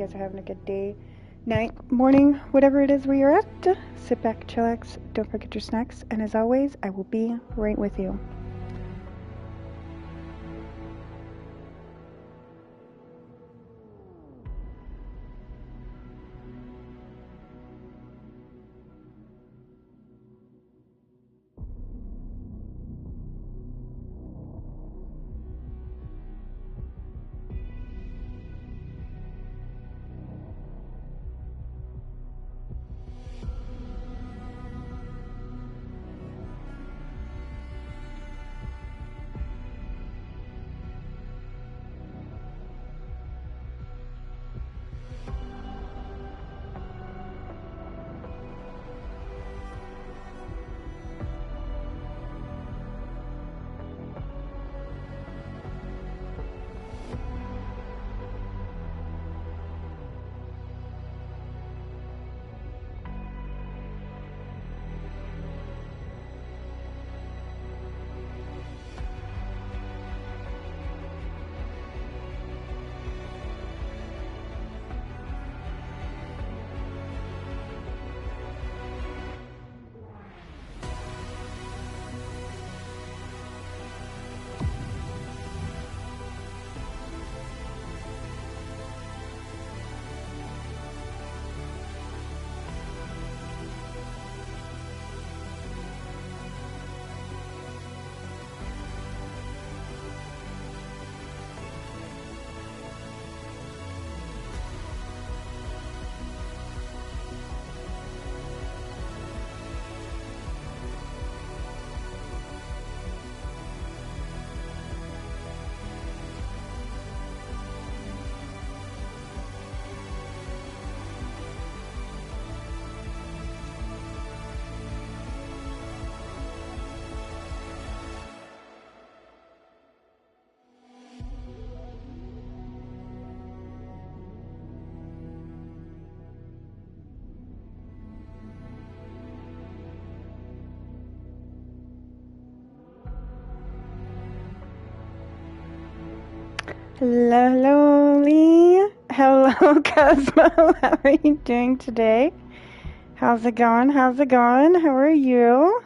guys are having a good day, night, morning, whatever it is where you're at. Sit back, chillax, don't forget your snacks, and as always, I will be right with you. Hello, Lee. Hello, Cosmo. How are you doing today? How's it going? How's it going? How are you?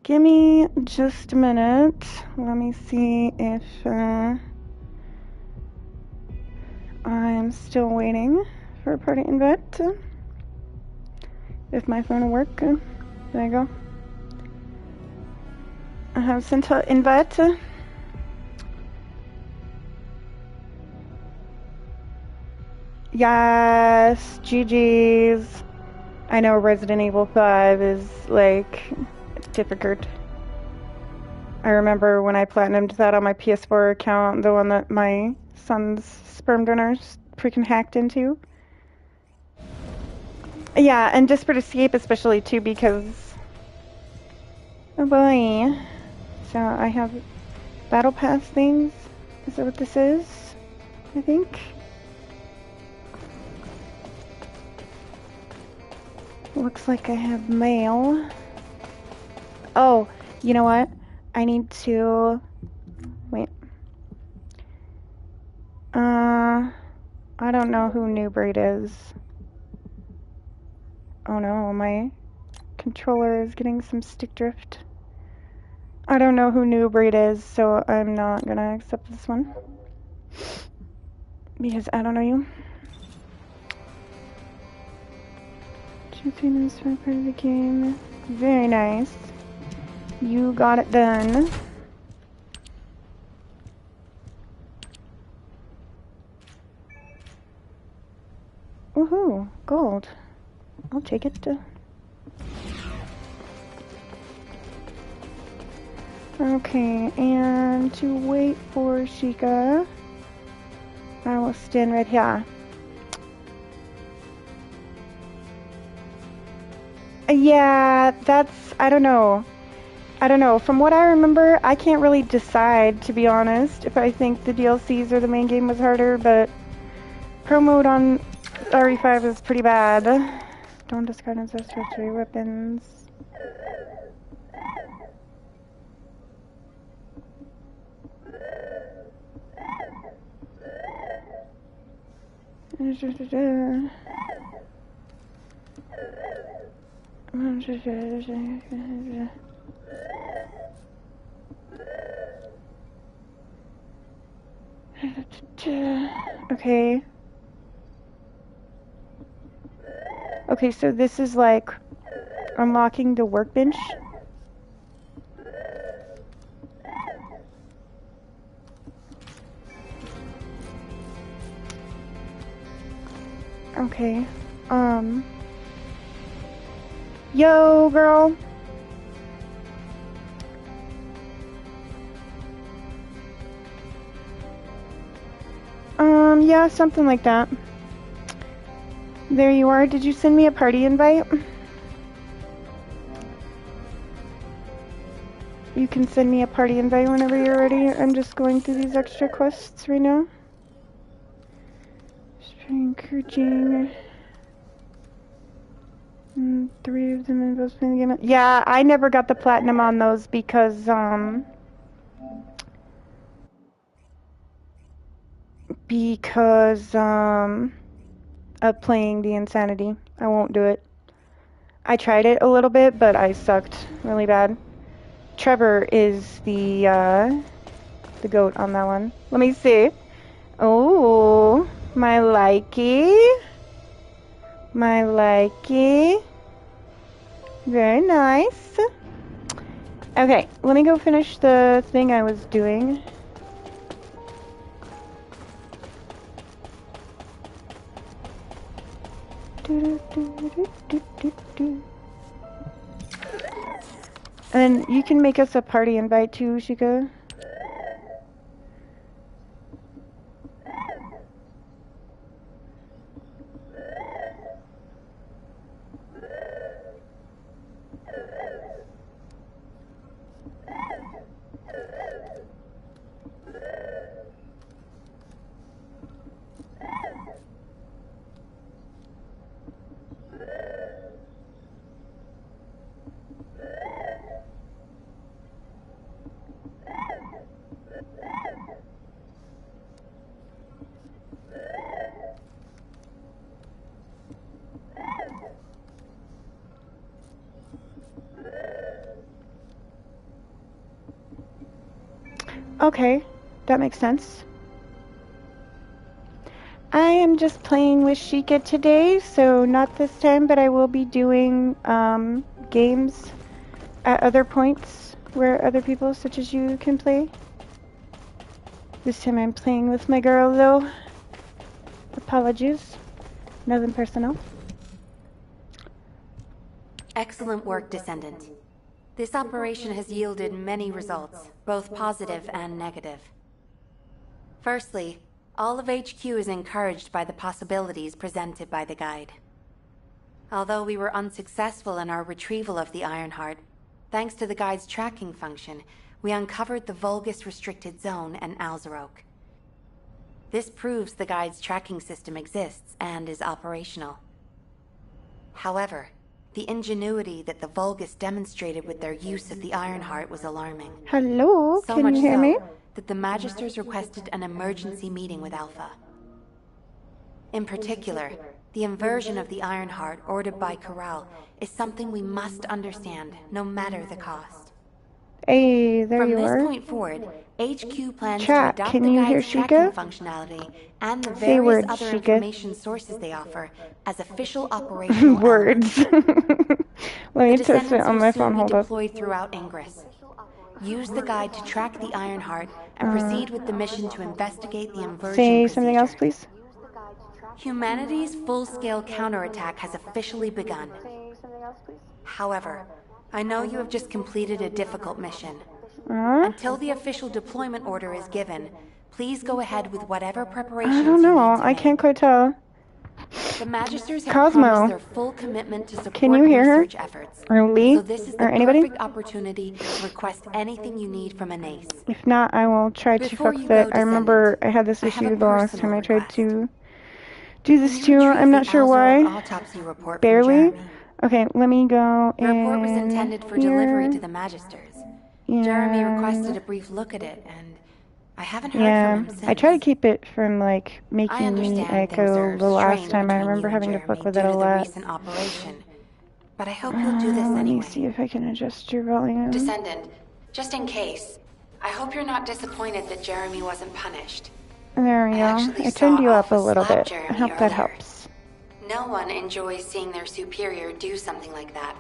Give me just a minute. Let me see if I'm still waiting for a party invite. If my phone will work. There you go. I have sent an invite. Yes, GG's. I know Resident Evil 5 is like, it's difficult. I remember when I platinumed that on my PS4 account, the one that my son's sperm donors freaking hacked into. Yeah, and Desperate Escape especially too, because, oh boy. So I have Battle Pass things. Is that what this is? I think. Looks like I have mail. Oh, you know what? I need to... Wait. I don't know who New Breed is. Oh no, my controller is getting some stick drift. I don't know who New Breed is, so I'm not gonna accept this one. Because I don't know you. Choosing this for part of the game. Very nice. You got it done. Woohoo, gold. I'll take it. Okay, and to wait for Shika, I will stand right here. Yeah, that's, I don't know. From what I remember, I can't really decide, to be honest, if I think the DLCs or the main game was harder, but pro mode on RE5 is pretty bad. Don't discard ancestral weapons. Okay. Okay, so this is like unlocking the workbench. Okay. Yo, girl. Yeah, something like that. There you are. Did you send me a party invite? You can send me a party invite whenever you're ready. I'm just going through these extra quests right now. Just very encouraging. 3 of them involves playing the game. Yeah, I never got the platinum on those because of playing the insanity. I won't do it. I tried it a little bit, but I sucked really bad. Trevor is the goat on that one. Let me see. Oh, my likey. My likey. Very nice. Okay, let me go finish the thing I was doing. And you can make us a party invite too, Shika. Okay, that makes sense. I am just playing with Shika today, so not this time, but I will be doing games at other points where other people such as you can play. This time I'm playing with my girl though. Apologies. Nothing personal. Excellent work, Descendant. This operation has yielded many results, both positive and negative. Firstly, all of HQ is encouraged by the possibilities presented by the guide. Although we were unsuccessful in our retrieval of the Ironheart, thanks to the guide's tracking function, we uncovered the Vulgus restricted zone and Alzarok. This proves the guide's tracking system exists and is operational. However, the ingenuity that the Vulgus demonstrated with their use of the Ironheart was alarming. Hello, can you hear me? That the Magisters requested an emergency meeting with Alpha. In particular, the inversion of the Ironheart ordered by Corral is something we must understand, no matter the cost. Hey, there you are. From this point forward, HQ plans Chat, to adopt can the you hear guide's tracking Shika? functionality and the Say various words, other Shika. information sources they offer as official operational Words. Let me test it on my phone. Hold up. Deployed throughout Ingress. Use the guide to track the Ironheart and proceed with the mission to investigate the inversion Say something else, please. Humanity's full-scale counterattack has officially begun. However, I know you have just completed a difficult mission. Until the official deployment order is given, please go ahead with whatever preparations I don't know. you need to I can't quite tell. The Magisters have Cosmo, promised their full commitment to support can you hear research her? efforts. Or Lee? So this is the or anybody? perfect opportunity to request anything you need from an ace. If not, I will try to fix it. I remember I had this issue the last time I tried to do this too. I'm not sure why. Barely. Okay, let me go in. The report was intended for delivery to the Magisters. And Jeremy requested a brief look at it, and I haven't heard Yeah, from him since. I try to keep it from, like, I making me understand things echo are the last strained time. I between remember you and having to fuck Jeremy with due it a to the lot. recent operation, but I hope you'll do this Let me anyway. see if I can adjust your volume. Descendant, just in case, I hope you're not disappointed that Jeremy wasn't punished. There we I go. actually I turned saw you up a Alpha little slap bit. Jeremy I hope that earlier. helps. No one enjoys seeing their superior do something like that,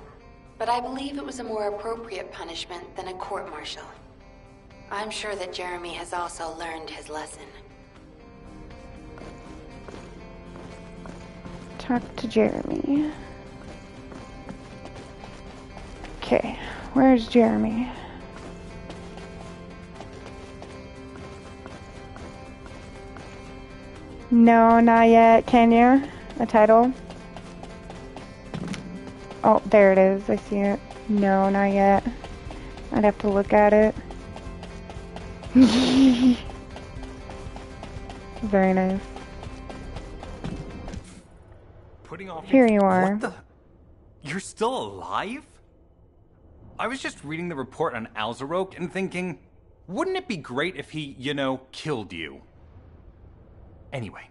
but I believe it was a more appropriate punishment than a court-martial. I'm sure that Jeremy has also learned his lesson. Talk to Jeremy. Okay, where's Jeremy? No, not yet. Can you? A title? Oh, there it is. I see it. No, not yet. I'd have to look at it. Very nice. Putting off Here you are. What the? You're still alive? I was just reading the report on Alzarok and thinking, wouldn't it be great if he, killed you? Anyway,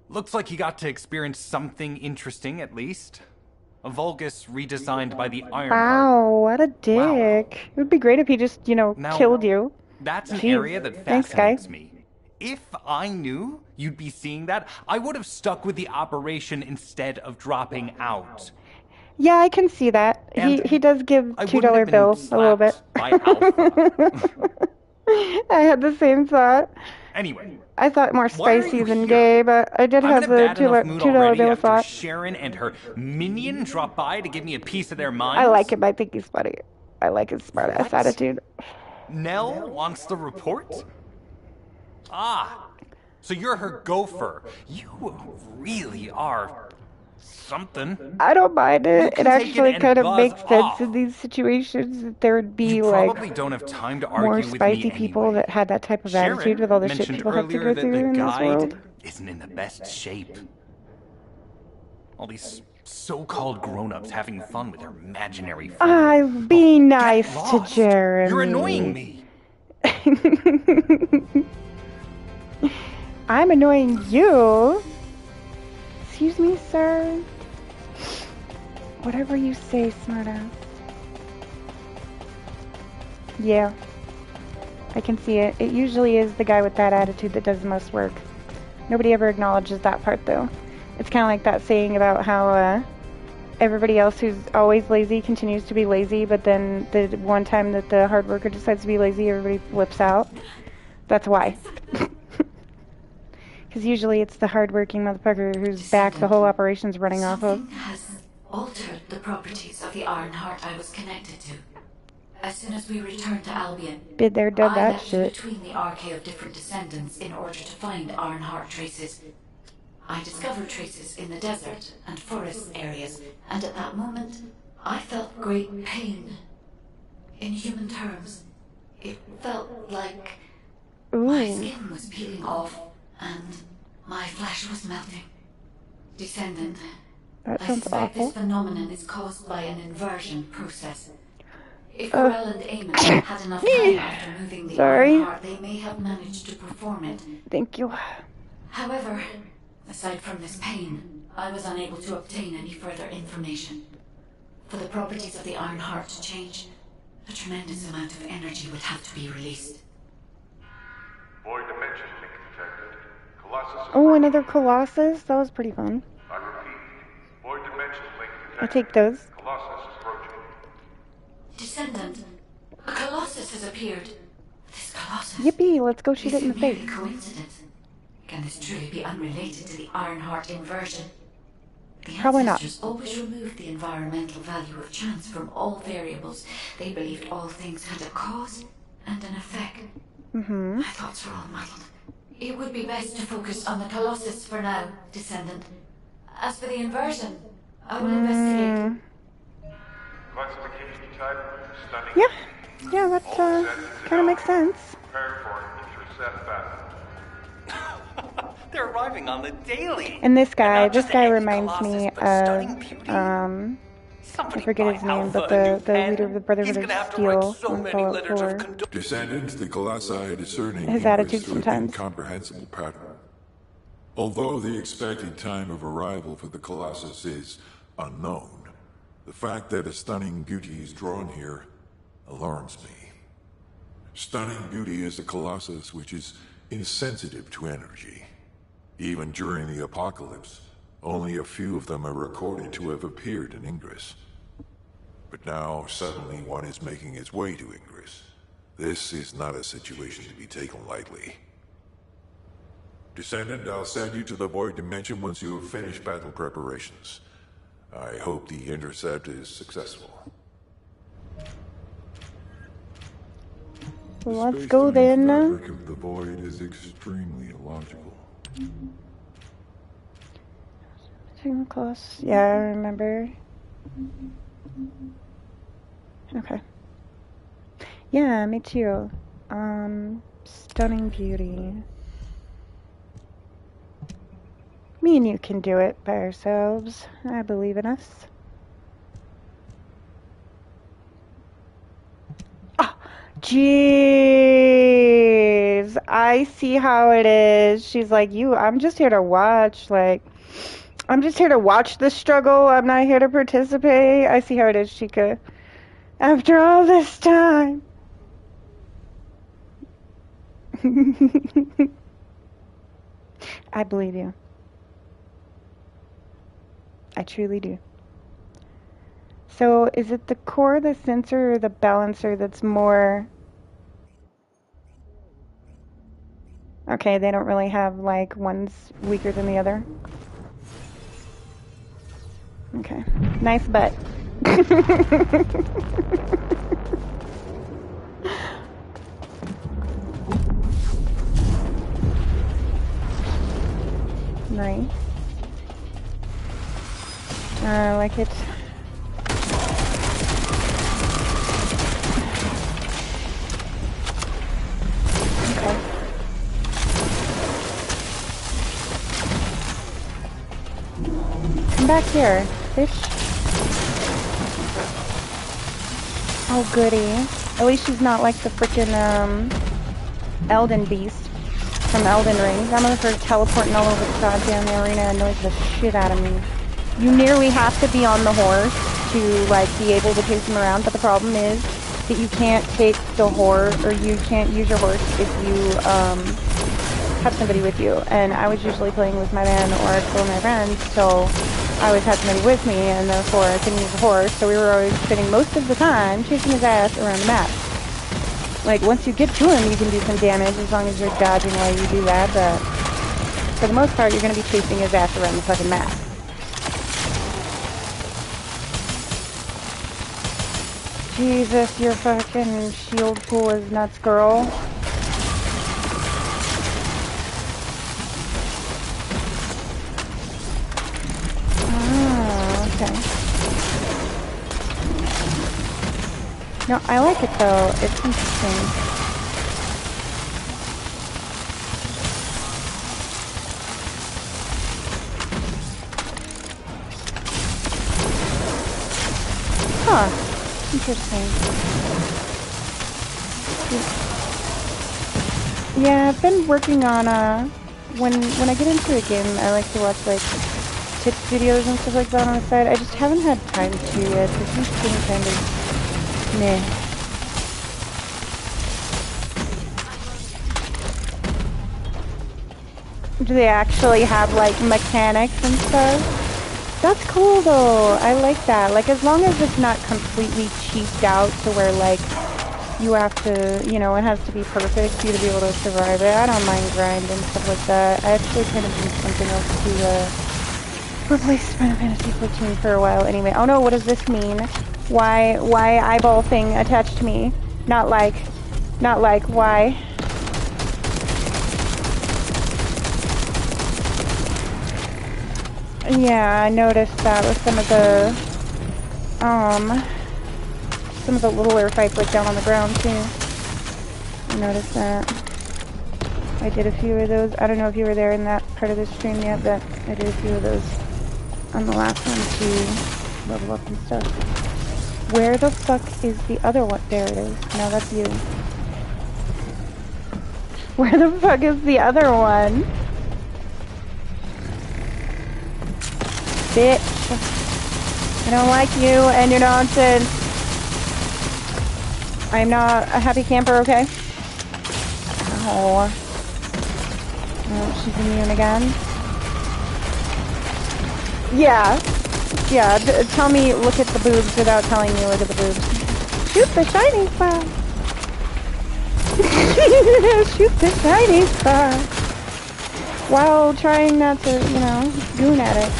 looks like he got to experience something interesting at least. A Vulgus redesigned by the Ironheart. Wow, what a dick. Wow. It would be great if he just, Now, killed you. That's an Jeez. area that Thanks, guy. fascinates me. If I knew you'd be seeing that, I would have stuck with the operation instead of dropping out. Yeah, I can see that. He does give I $2 wouldn't have been bills a little bit. slapped by Alpha. I had the same thought. Anyway, I thought more why are spicy you than here? gay, but I did I'm have in the a bad enough mood $2 already bill after thought. Sharon and her minion drop by to give me a piece of their minds. I like him. I think he's funny. I like his smart-ass What? attitude. Nell wants the report? Ah, so you're her gopher. You really are something. I don't mind You it. can It take it actually and kind of buzz makes sense off. in these situations that there would be, You like, probably don't have time to more argue with spicy me people anyway. that had that type of Sharon attitude with all the shit mentioned people have to earlier go that through the in this guide world. isn't in the best shape. All these so-called grown-ups having fun with their imaginary friends. Be Get nice to lost. Jeremy. You're annoying me. I'm annoying you. Excuse me, sir. Whatever you say, smartass. Yeah. I can see it. It usually is the guy with that attitude that does the most work. Nobody ever acknowledges that part, though. It's kind of like that saying about how everybody else who's always lazy continues to be lazy, but then the one time that the hard worker decides to be lazy, everybody flips out. That's why. Because usually it's the hardworking motherfucker whose back the whole operation's running off of. Something has altered the properties of the Ironheart I was connected to. As soon as we returned to Albion, Bid there, done I that left shit. between the arcade of different descendants in order to find Ironheart traces. I discovered traces in the desert and forest areas, and at that moment, I felt great pain. In human terms, it felt like my Ooh. skin was peeling off and my flesh was melting. Descendant, That I sounds suspect awful. this phenomenon is caused by an inversion process. If Corell and Eamon had enough time after moving the Sorry. Ironheart, they may have managed to perform it. Thank you. However, aside from this pain, I was unable to obtain any further information. For the properties of the Ironheart to change, a tremendous amount of energy would have to be released. Void dimension link detected. Colossus. Oh, another Colossus? That was pretty fun. I repeat. Void dimension link detected. I'll take those. Colossus approaching. Descendant, a Colossus has appeared. This Colossus. Yippee, let's go shoot Is it in the it merely face. coincidence? Can this truly be unrelated to the Ironheart inversion? The Probably not. ancestors always removed the environmental value of chance from all variables. They believed all things had a cause and an effect. Mm-hmm. My thoughts are all muddled. It would be best to focus on the Colossus for now, Descendant. As for the inversion, I will investigate. Classification type. Stunning. Yeah, that kind of makes sense. Prepare for an intercept battle. They're arriving on the daily. And this guy not just any reminds Colossus, me but stunning beauty. of, I forget his name, but the leader of the Brotherhood of Steel on Fallout 4. Descendant, the Colossi are discerning His Ingress attitude through an sometimes. incomprehensible pattern. Although the expected time of arrival for the Colossus is unknown, the fact that a stunning beauty is drawn here alarms me. Stunning beauty is a Colossus which is insensitive to energy. Even during the apocalypse, only a few of them are recorded to have appeared in Ingress. But now, suddenly one is making its way to Ingress. This is not a situation to be taken lightly. Descendant, I'll send you to the Void Dimension once you have finished battle preparations. I hope the intercept is successful. Well, let's go then. The fabric of the Void is extremely illogical. Close. Yeah, I remember. Okay. Yeah, me too. Stunning beauty. Me and you can do it by ourselves. I believe in us. Ah, jeez. I see how it is. She's like, I'm just here to watch. Like, I'm just here to watch the struggle. I'm not here to participate. I see how it is, Shika. After all this time. I believe you. I truly do. So, is it the core, the sensor, or the balancer that's more... Okay, they don't really have, like, one's weaker than the other. Okay. Nice butt. Nice. I like it. Okay. Come back here, fish. Oh, goody. At least she's not like the frickin' Elden Beast from Elden Ring. That motherfucker teleporting all over the goddamn arena annoys the shit out of me. You nearly have to be on the horse to, like, be able to chase him around, but the problem is that you can't take the horse, or you can't use your horse if you, have somebody with you. And I was usually playing with my man or a couple of my friends, so I always had somebody with me, and therefore I couldn't use the horse, so we were always spending most of the time chasing his ass around the map. Like, once you get to him, you can do some damage as long as you're dodging while you do that, but for the most part, you're going to be chasing his ass around the fucking map. Jesus, your fucking shield pool is nuts, girl. Oh, okay. No, I like it though. It's interesting. Huh. Interesting. Yeah, I've been working on when I get into a game, I like to watch like tip videos and stuff like that on the side. I just haven't had time to yet. It's just been kind of meh. Do they actually have like mechanics and stuff? That's cool though. I like that. Like, as long as it's not completely cheaped out to where like you have to, you know, it has to be perfect for you to be able to survive it. I don't mind grind and stuff like that. I actually kind of need something else to replace Final Fantasy 14 for a while anyway. Oh no, what does this mean? Why eyeball thing attached to me? Not like why? Yeah, I noticed that with some of the littler fights like down on the ground too. I noticed that. I did a few of those. I don't know if you were there in that part of the stream yet, but I did a few of those on the last one too. level up and stuff. Where the fuck is the other one? There it is. No, that's you. Where the fuck is the other one? Bitch. I don't like you and your nonsense. I'm not a happy camper, okay? Ow. Oh, she's immune again. Yeah. Yeah, tell me look at the boobs without telling me look at the boobs. Shoot the shiny spot. Shoot the shiny spot. While trying not to, you know, goon at it.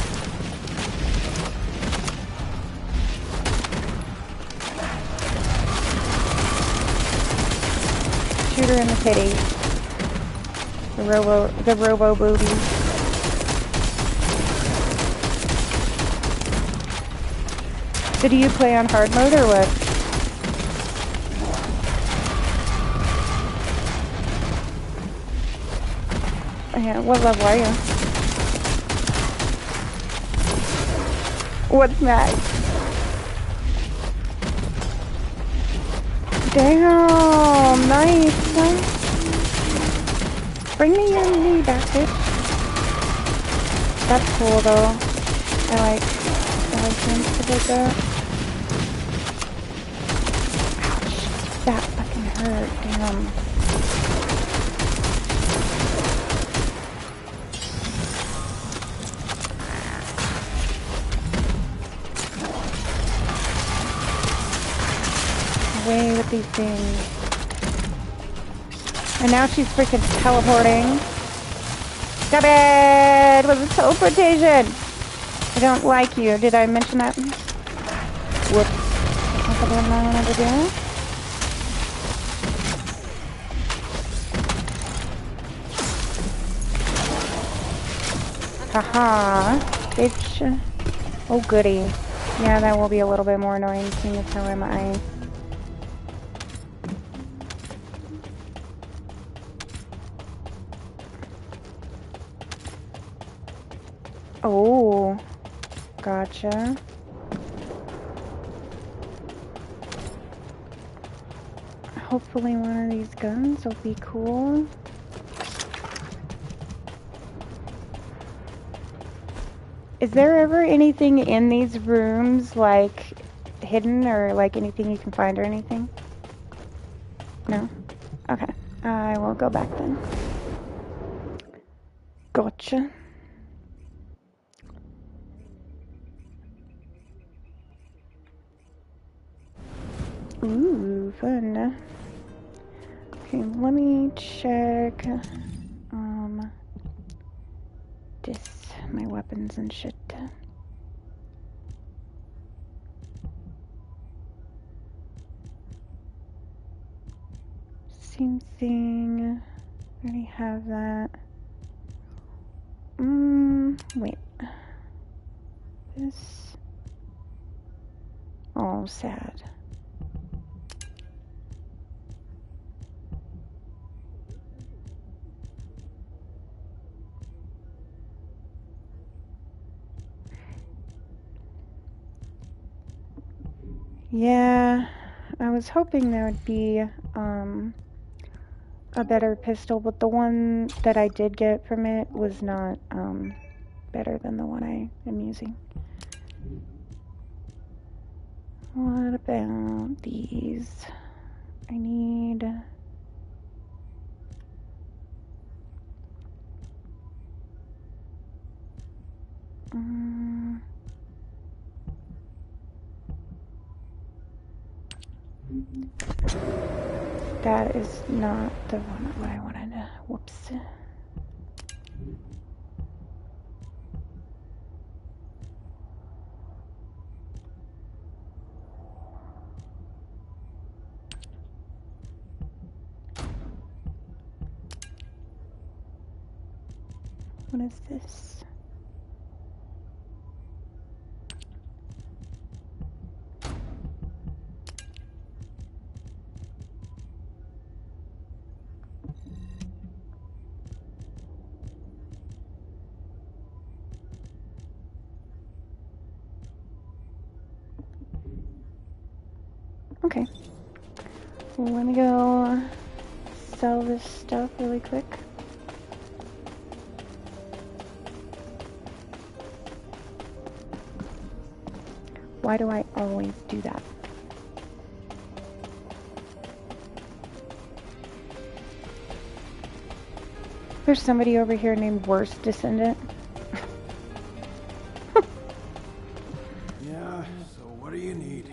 Shoot her in the titty. The robo booby. So do you play on hard mode or what? Yeah, what level are you? What's next? Damn, nice. Bring me your knee back, bitch. That's cool though. I like things to like that. Ouch, that fucking hurt, damn. Away with these things. And now she's freaking teleporting. Stop it! With the teleportation! I don't like you. Did I mention that? Whoops. That's what I wanted to do. Haha. Bitch. Oh goody. Yeah, that will be a little bit more annoying seeing as how I'm ice. Oh, gotcha. Hopefully one of these guns will be cool. Is there ever anything in these rooms, like, hidden or, like, anything you can find or anything? No? Okay. I will go back then. Gotcha. Ooh, fun. Okay, let me check, my weapons and shit. Same thing. I already have that. Wait. This. Oh, sad. Yeah, I was hoping there would be a better pistol, but the one that I did get from it was not better than the one I am using. What about these? I need... that is not the one that I wanted. Whoops. What is this? Okay. Let me go sell this stuff really quick. Why do I always do that? There's somebody over here named Worst Descendant. Yeah, so what do you need?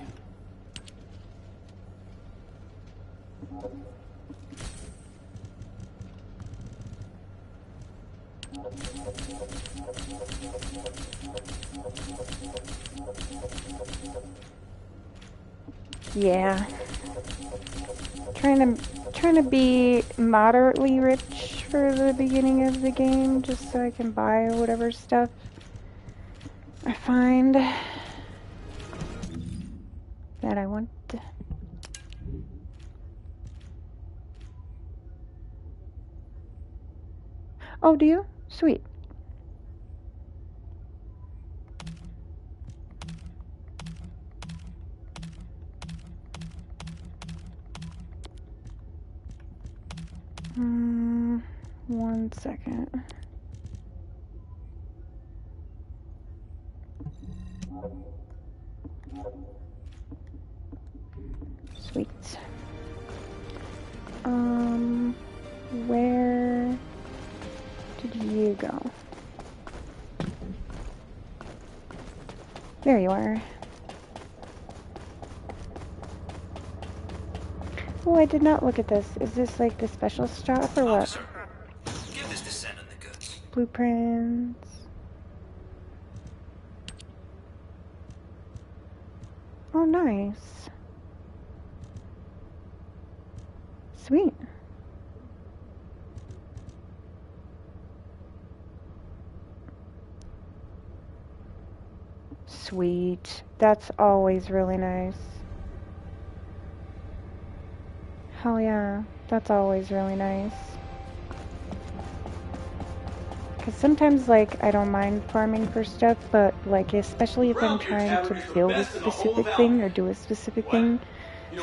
Yeah. Trying to be moderately rich for the beginning of the game, just so I can buy whatever stuff I find that I want. Oh, do you? Sweet. One second. Sweet. Where did you go? There you are. Oh, I did not look at this. Is this like the special shop or what? Officer, give this Descendant the goods. Blueprints. Oh, nice. Sweet. Sweet. That's always really nice. Hell yeah. That's always really nice. Because sometimes, like, I don't mind farming for stuff, but, like, especially if I'm trying to build a specific thing or do a specific thing,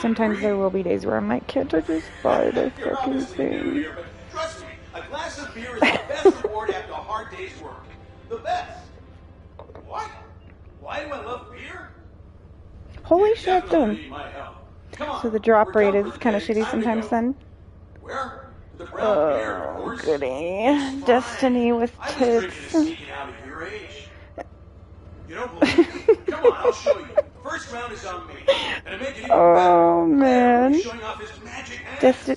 sometimes there will be days where I'm like, can't I just buy the fucking thing? Trust me, a glass of beer is the best reward after a hard day's work. The best. What? Why do I love beer? Holy shit, Definitely dude. need my help. Come on, So the drop we're rate done is for kind of today. shitty Time to sometimes go. then. Where? The brown beer, of Oh, course. goody. It's Destiny fine. with I was drinking and tits. sneaking out at your age. You don't believe me? Come on, I'll show you. First round is on me. And to make it even Oh, better, man. he's showing off his magic hands.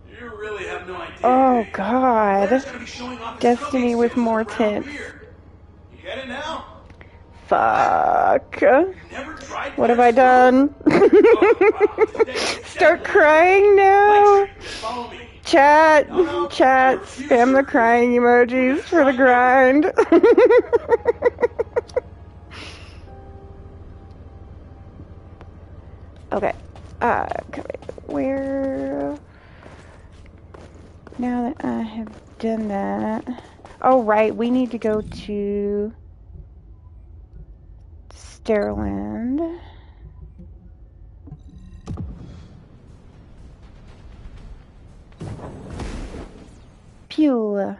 You really have no idea. Oh, do you? God. Blair's gonna be showing off his Destiny cooking with skills more with the brown tits. beer. You get it now? Fuck. Never tried What have I Blair's food? done? Oh, wow. Today is Start definitely crying now. Thanks, just follow me. Chat, No, chat, I refuse spam your the crying emojis for the trying grind. Okay. Okay, where? Now that I have done that. Oh, right, we need to go to Sterland. Pew.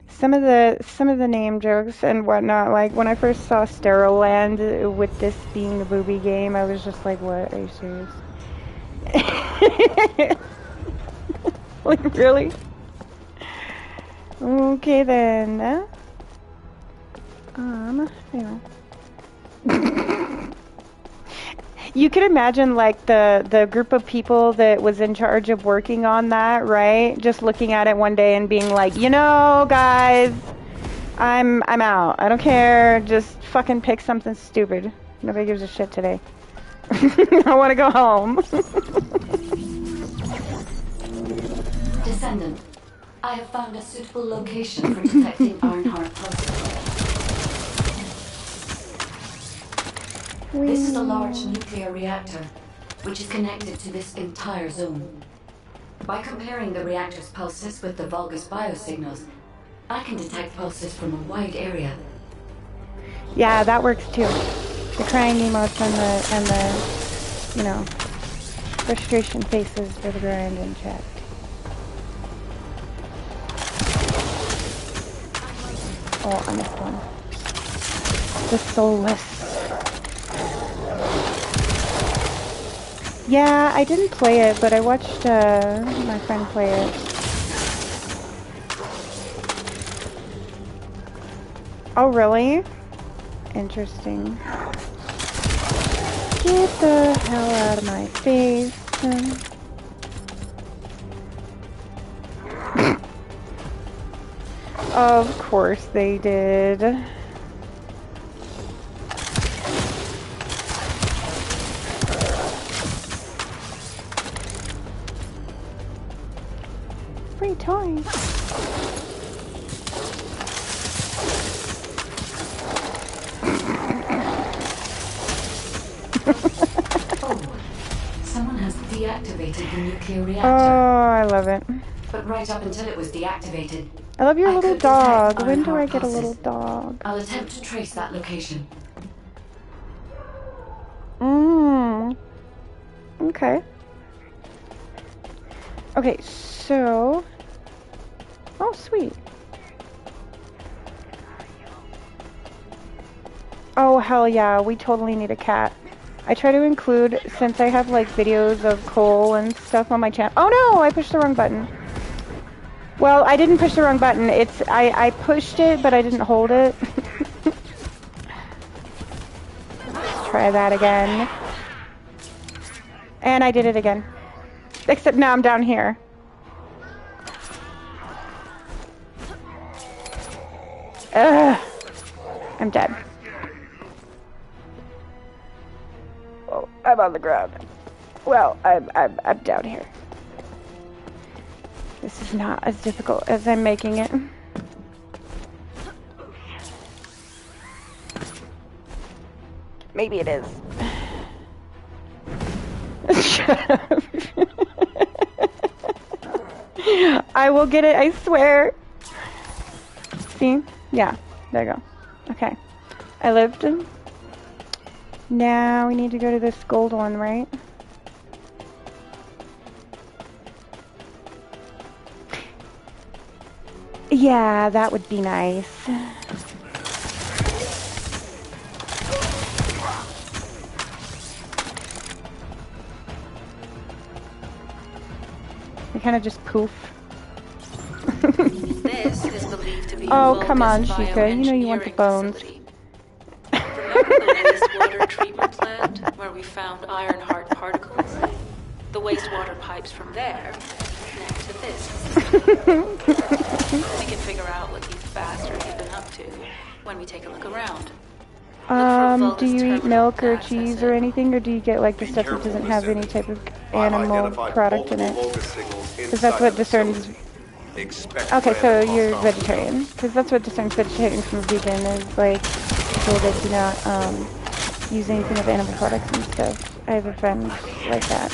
Some of the name jokes and whatnot, like when I first saw Steroland with this being a booby game, I was just like, what? Are you serious? Like, really? Okay then. Hang on. You could imagine like the group of people that was in charge of working on that, right? Just looking at it one day and being like, you know, guys, I'm out. I don't care. Just fucking pick something stupid. Nobody gives a shit today. I want to go home. Descendant, I have found a suitable location for detecting Ironheart pulses. This is a large nuclear reactor, which is connected to this entire zone. By comparing the reactor's pulses with the Vulgus biosignals, I can detect pulses from a wide area. Yeah, that works too. The crying emotes and the, you know, frustration faces for the grind in chat. Oh, I missed one. The Soulless. Yeah, I didn't play it, but I watched my friend play it. Oh, really? Interesting. Get the hell out of my face. Of course they did. Free toys. Someone has deactivated the nuclear reactor. Oh, I love it. But right up until it was deactivated, I love your little could detect dog. When do I Ironheart get a pulses. little dog? I'll attempt to trace that location. Okay. Okay, so... Oh, sweet. Oh, hell yeah, we totally need a cat. I try to include, since I have like videos of Cole and stuff on my channel. Oh no, I pushed the wrong button. Well, I didn't push the wrong button. It's, I pushed it, but I didn't hold it. Let's try that again. And I did it again. Except now I'm down here. Ugh. I'm dead. Oh, I'm on the ground. Well, I'm down here. This is not as difficult as I'm making it. Maybe it is. Shut up. I will get it, I swear. See? Yeah, there you go. Okay. I lived. Now we need to go to this gold one, right? Yeah, that would be nice. They kind of just poof. This is believed to be oh, come on, Shika. You know you want the bones. Remember the wastewater treatment plant where we found Ironheart particles? The wastewater pipes from there connect to this. We can figure out what these bastards have been up to when we take a look around. Do you eat milk or cheese or anything, or do you get like the stuff that doesn't have any type of animal product in it? Because that's what discerns. Okay, so you're vegetarian, because that's what discerns vegetarian from vegan is like people that do not use anything of animal products and stuff. I have a friend like that.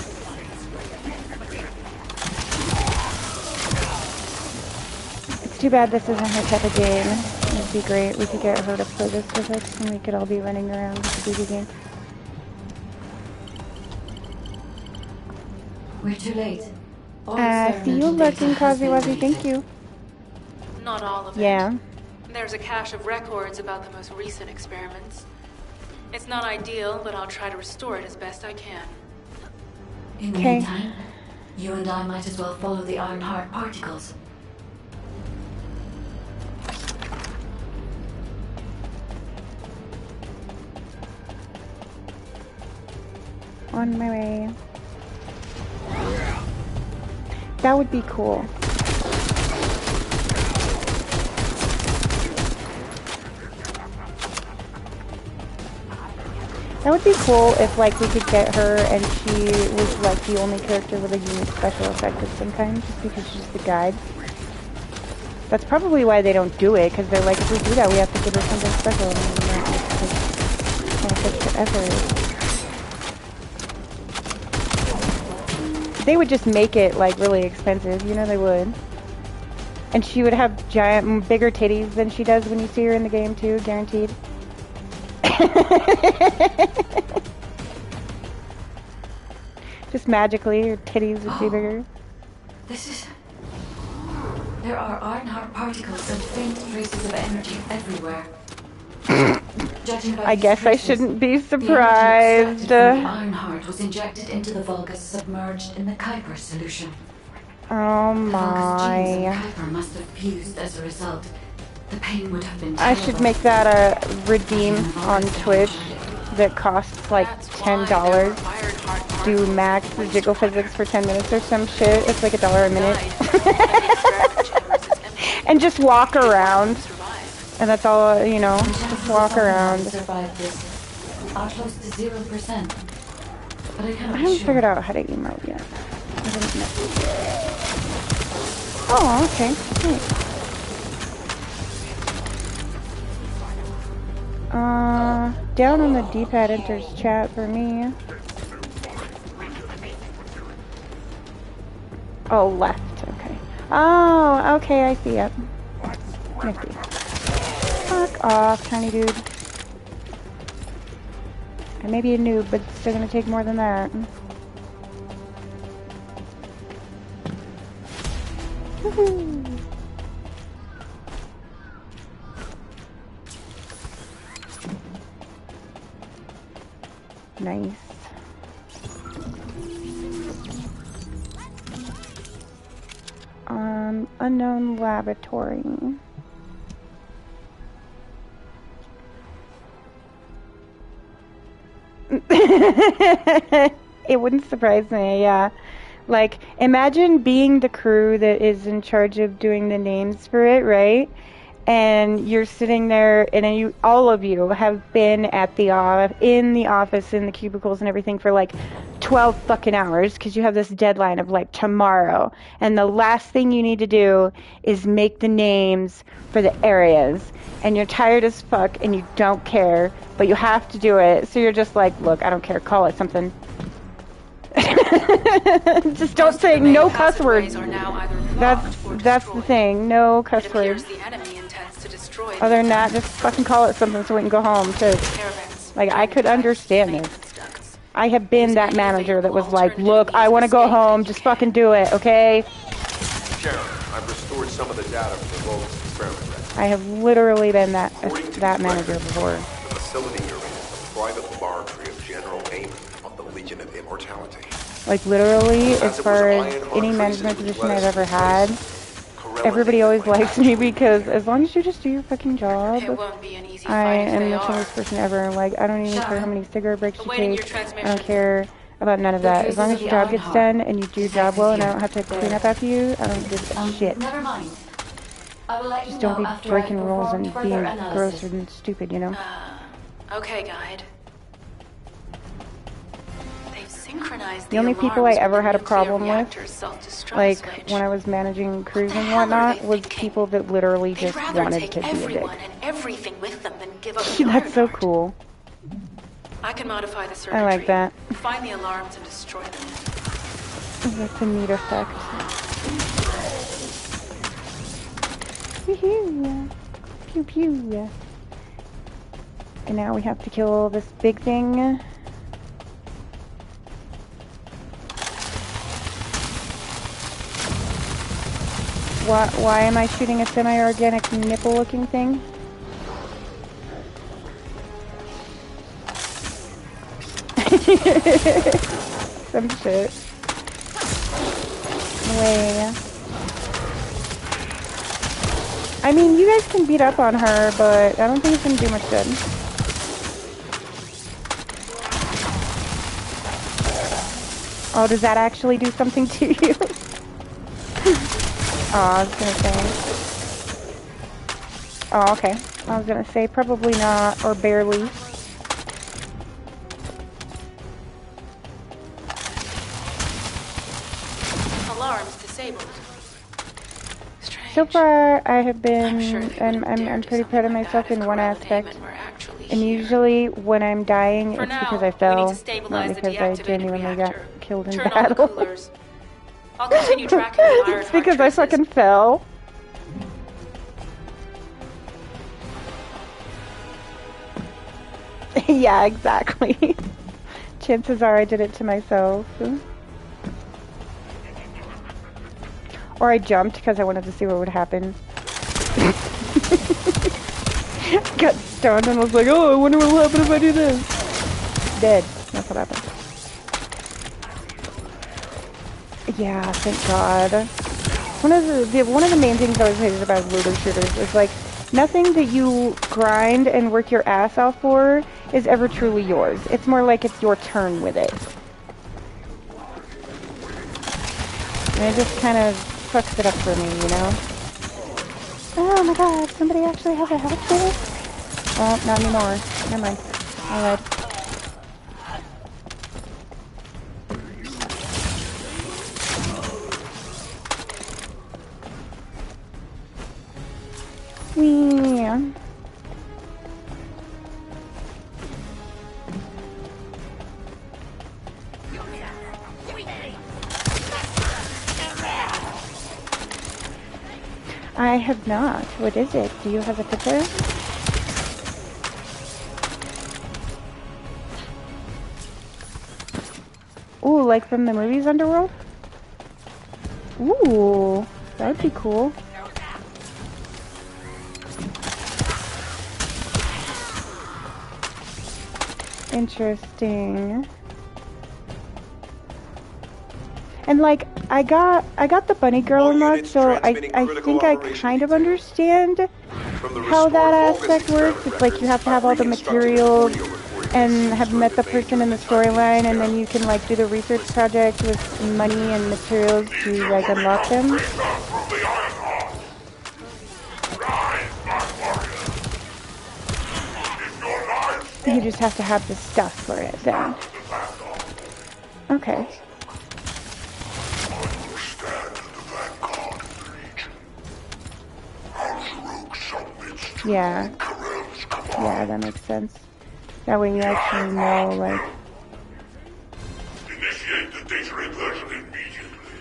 It's too bad this isn't her type of game. It'd be great. We could get her to play this with us, and we could all be running around with the BB game. We're too late. See you looking, Kaziwazi. Thank you. Not all of it. Yeah. There's a cache of records about the most recent experiments. It's not ideal, but I'll try to restore it as best I can. In the meantime, you and I might as well follow the Ironheart particles. On my way. That would be cool. That would be cool if, like, we could get her and she was, like, the only character with a unique special effect of some kind, just because she's the guide. That's probably why they don't do it, because they're like, if we do that, we have to give her something special, and it's going to take forever. They would just make it, like, really expensive, you know they would. And she would have bigger titties than she does when you see her in the game, too, guaranteed. Just magically, your titties would be bigger. This is... There are Ironheart particles and faint traces of energy everywhere. I guess I shouldn't be surprised. The energy extracted from the Ironheart was injected into the Vulgus submerged in the Kuiper solution. Oh The Vulgus genes my. and Kuiper must have fused as a result. The pain would have been I terrible. should make that a redeem on Twitch that costs like $10. Do max the jiggle physics for 10 minutes or some shit. It's like $1 a minute. And just walk around. And that's all, you know, just walk around. Survived this. Are close to 0%. But I I cannot haven't be figured sure. out how to emote yet. I didn't know. Oh, okay. Nice. Down on the D-pad enters chat for me. Oh, left. Okay. Oh, okay. I see it. Nifty. Fuck off, tiny dude. I may be a noob, but it's still gonna take more than that. Woohoo! Nice. Unknown laboratory. It wouldn't surprise me, yeah. Like, imagine being the crew that is in charge of doing the names for it, right? And you're sitting there, and you, all of you have been at the in the office, in the cubicles and everything for like 12 fucking hours because you have this deadline of like tomorrow. And the last thing you need to do is make the names for the areas. And you're tired as fuck and you don't care, but you have to do it. So you're just like, look, I don't care, call it something. Just don't say no cuss words. That's the thing, no cuss words. Other than that, just fucking call it something so we can go home. Cause, like, I could understand this. I have been that manager that was like, look, I want to go home, just fucking do it, okay? Sheriff, I've restored some of the data from the Vulgus experiment. I have literally been that manager before. The facility you're in is the private laboratory of General Amon of the Legion of Immortality. Like, literally, as far as any management position I've ever had, everybody always likes me because as long as you just do your fucking job, I am the chillest person ever. Like, I don't even care how many cigarette breaks you take. I don't care about none of that. As long as your job gets done and you do your job well and I don't have to clean up after you, I don't give a shit. Never mind. I will let Just you don't know be after breaking I've rules and performed being further gross analysis. and stupid, you know? Okay, guide. They've synchronized The only people I alarms ever with had a the problem nuclear with, reactor's self-destruct like, switch. when I was managing crews What the and hell are whatnot, they was thinking? people that literally They'd just rather wanted take to be a dick. everyone and everything with them than give up the That's so Ironheart. cool. I can modify the circuitry. I like that. Find the alarms and destroy them. That's a neat effect. Woohoo! Pew pew! And now we have to kill this big thing. Why am I shooting a semi-organic nipple-looking thing? Some shit. Way. I mean, you guys can beat up on her, but I don't think it's gonna do much good. Oh, does that actually do something to you? Oh, I was gonna say. Oh, okay. I was gonna say probably not, or barely. Alarms disabled. Strange. So far, I have been, I'm sure they and wouldn't dare I'm do pretty something proud of like myself that if in one Corell and aspect. Amon were actually And here. usually, when I'm dying, For it's now, because I we fell, need to not stabilize the because I deactivated genuinely got reactor. killed in Turn on the battle. coolers. I'll continue tracking the Ironheart It's because I traces. fucking fell. Yeah, exactly. Chances are I did it to myself. Or I jumped because I wanted to see what would happen. Got stoned and was like, oh, I wonder what will happen if I do this. Dead. That's what happened. Yeah, thank God. One of the main things I was hated about looter shooters is like nothing that you grind and work your ass off for is ever truly yours. It's more like it's your turn with it. And it just kind of fucks it up for me, you know? Oh my God, somebody actually has a health kit? Oh, not anymore. Never mind. Alright. Yeah. I have not. What is it? Do you have a picture? Ooh, like from the movies Underworld? Ooh, that would be cool. Interesting. And like I got the bunny girl unlocked, so I think I kind of understand how that aspect works. It's like you have to have all the materials and have met the person in the storyline, and then you can like do the research project with money and materials to like unlock them. You just have to have the stuff for it then. Okay. Yeah. Yeah, that makes sense. That way you actually know, like... Initiate the data reversion immediately.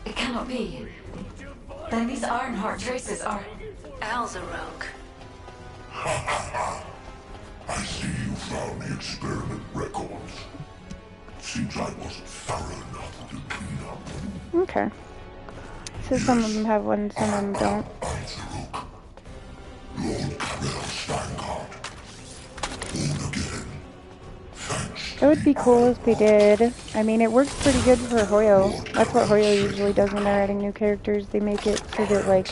It cannot be. Then these Ironheart traces are... Alzaroke. I see you found the experiment records. Seems I wasn't thorough enough to clean up. Okay. So yes, some of them have one, some of them don't. Lord Karel Steingart. Born again. Thanks. It would be cool if they did. I mean, it works pretty good for Hoyo. That's what Hoyo usually does when they're adding new characters. They make it so that, like,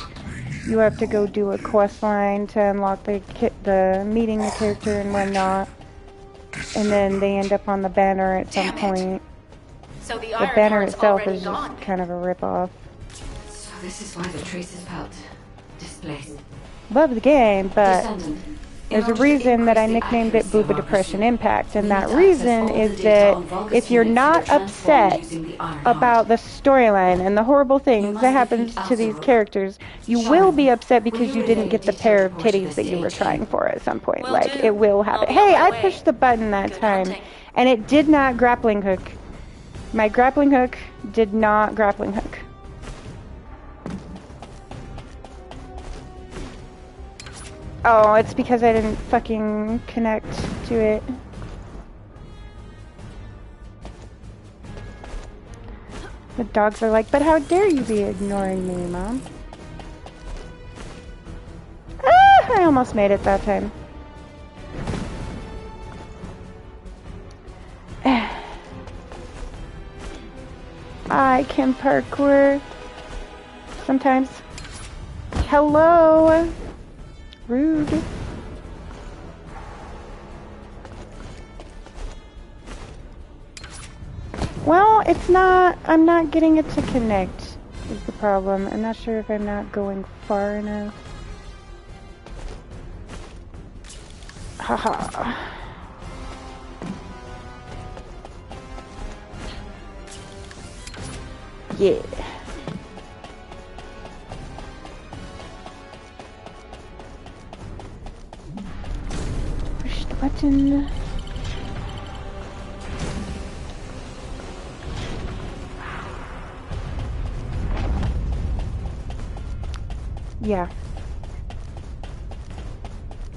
you have to go do a quest line to unlock the meeting the character and whatnot. And then they end up on the banner at some point. So the banner itself is just kind of a rip-off. So this is why the traces felt displaced. Love the game, but Descendant. there's a reason that I nicknamed it Booba Depression Impact, and that reason is that if you're not upset about the storyline and the horrible things that happens to these characters, you will be upset because you didn't get the pair of titties that you were trying for at some point. Like, it will happen. Hey, I pushed the button that time, and it did not grappling hook. My grappling hook did not grappling hook. Oh, it's because I didn't fucking connect to it. The dogs are like, but how dare you be ignoring me, Mom? Ah, I almost made it that time. I can parkour. Sometimes. Hello. Rude. Well, it's not, I'm not getting it to connect, is the problem. I'm not sure if I'm not going far enough. Haha. Yeah. Push the button. Yeah.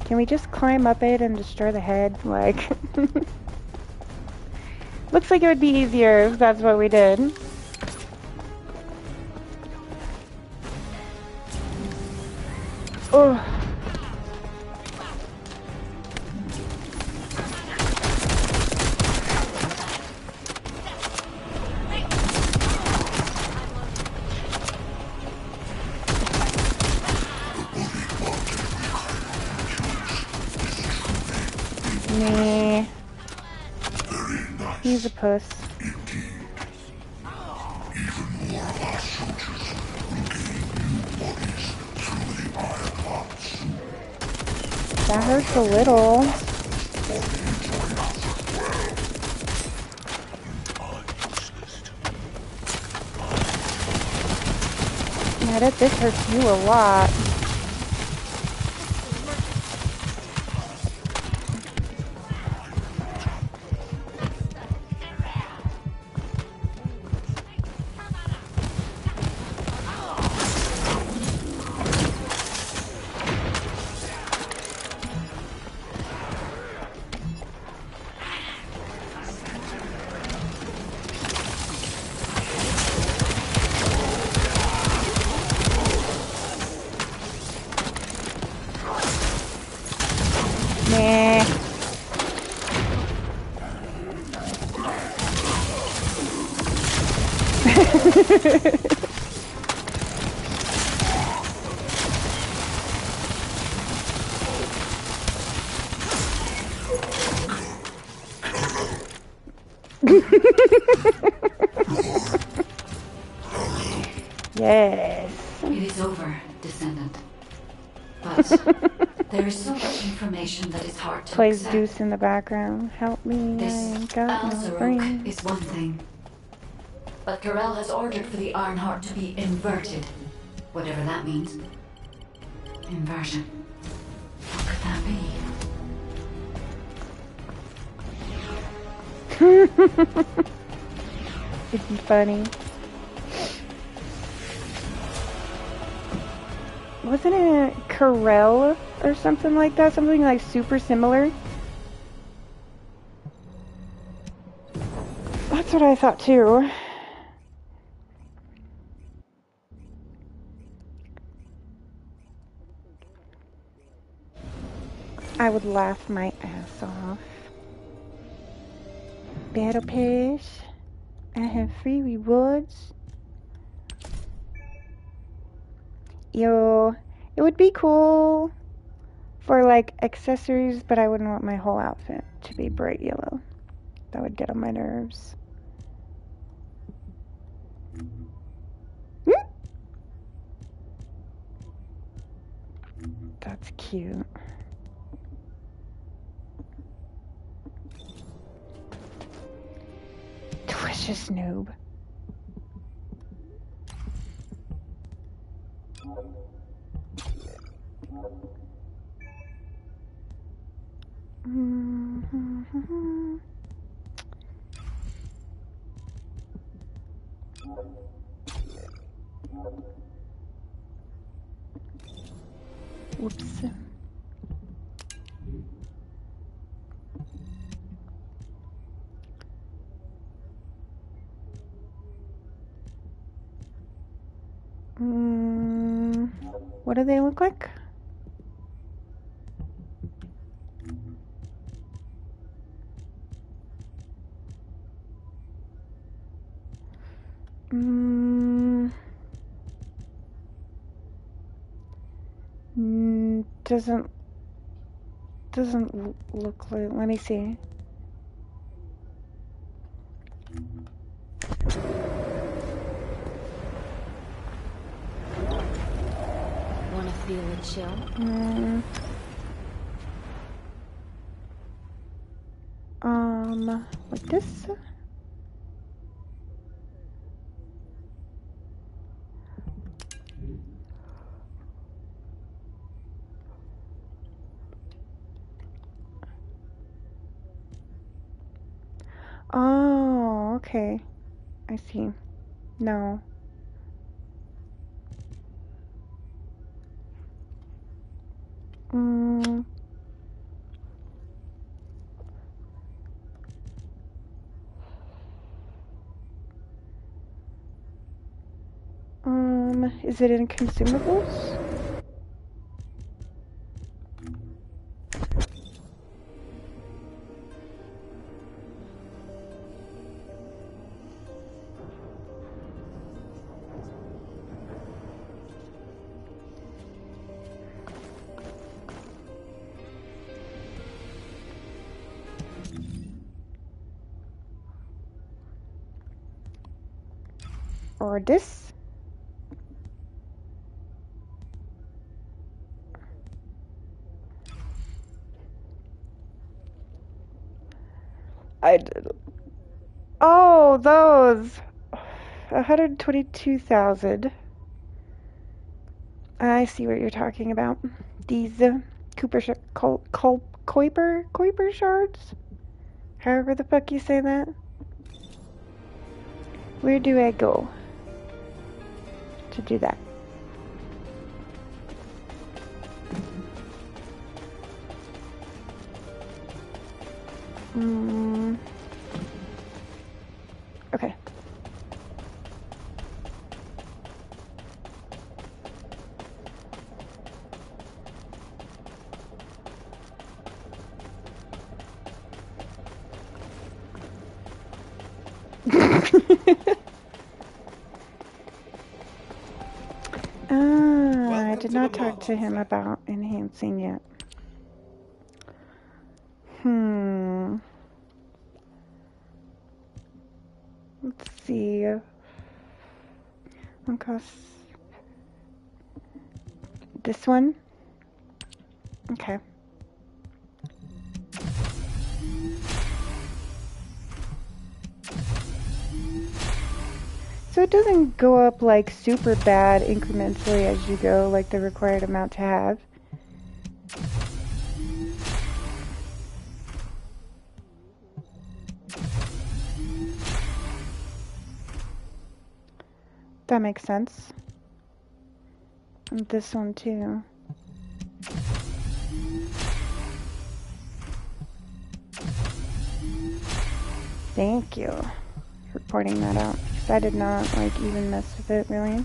Can we just climb up it and destroy the head? Like, looks like it would be easier if that's what we did. Oh. Nah. He's a puss. That hurts a little. Yeah, this hurts you a lot. Nah. Yes. It is over, Descendant. But there is so much information that is hard to Plays accept. Deuce in the background. Help me, I This ain't got no Alzarok brain. is one thing. But Corel has ordered for the Ironheart to be inverted. Whatever that means. Inversion. What could that be? It'd be funny. Wasn't it Corel or something like that? Something like super similar? That's what I thought too. I would laugh my ass off. Battle Pass. I have free rewards. Yo, it would be cool for like accessories, but I wouldn't want my whole outfit to be bright yellow. That would get on my nerves. That's cute. Delicious noob. Whoops. What do they look like? Doesn't look like. Let me see. Wanna feel a chill? Like this? Oh, okay. I see. No. Is it in consumables? Or this? Oh, those! 122,000. I see what you're talking about. These Kuiper shards? However the fuck you say that. Where do I go to do that? Okay. I did not talk to him about enhancing yet. Let's see. One costs this one. Okay. So it doesn't go up like super bad incrementally as you go, like the required amount to have. That makes sense. And this one too. Thank you for pointing that out, because I did not like even mess with it really.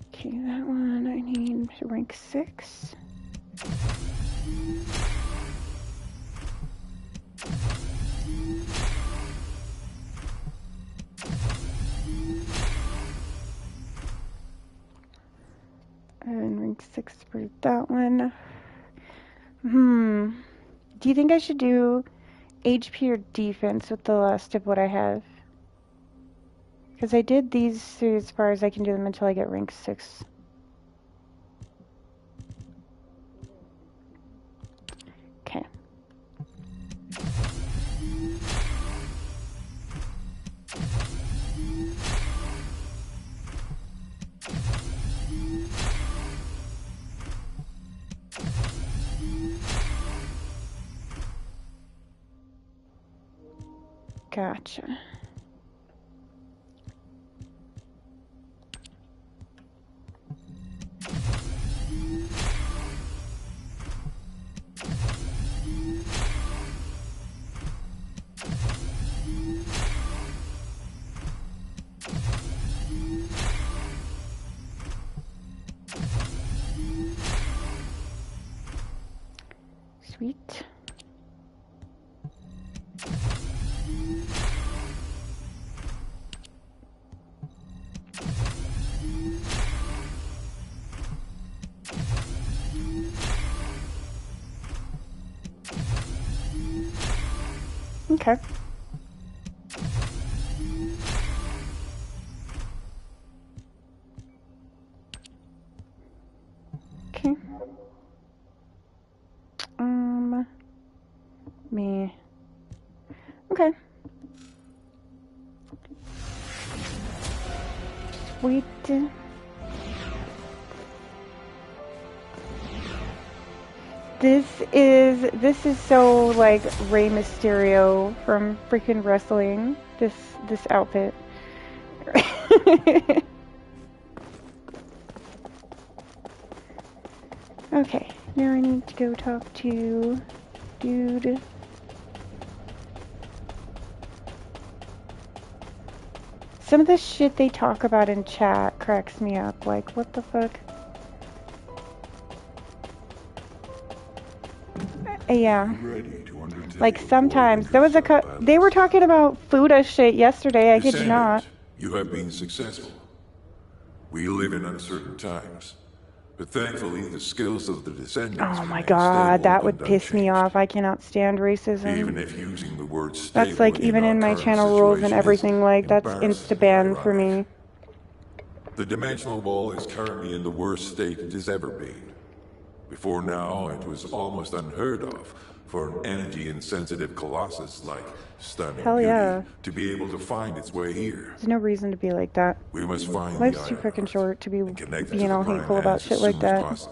Okay, that one I need rank 6. And rank 6 for that one. Do you think I should do HP or defense with the last of what I have? Because I did these three as far as I can do them until I get rank 6. Okay. Gotcha. Sweet. Okay. Okay. Me. Okay. Sweet. This is so like Rey Mysterio from freaking wrestling. This outfit. Okay, now I need to go talk to dude. Some of the shit they talk about in chat cracks me up. Like, what the fuck? Yeah. Like, sometimes. There was they were talking about Fuda shit yesterday, I kid you not. You have been successful. We live in uncertain times. But thankfully, the skills of the Descendants. Oh my god, that would piss me off. I cannot stand racism. Even if using the word stable that's like even in my channel rules and everything, like that's insta-ban for me. The dimensional wall is currently in the worst state it has ever been. Before now, it was almost unheard of for an energy-insensitive colossus like Stunning Beauty to be able to find its way here. There's no reason to be like that. We must find Life's too freaking short to be being all hateful about shit like that.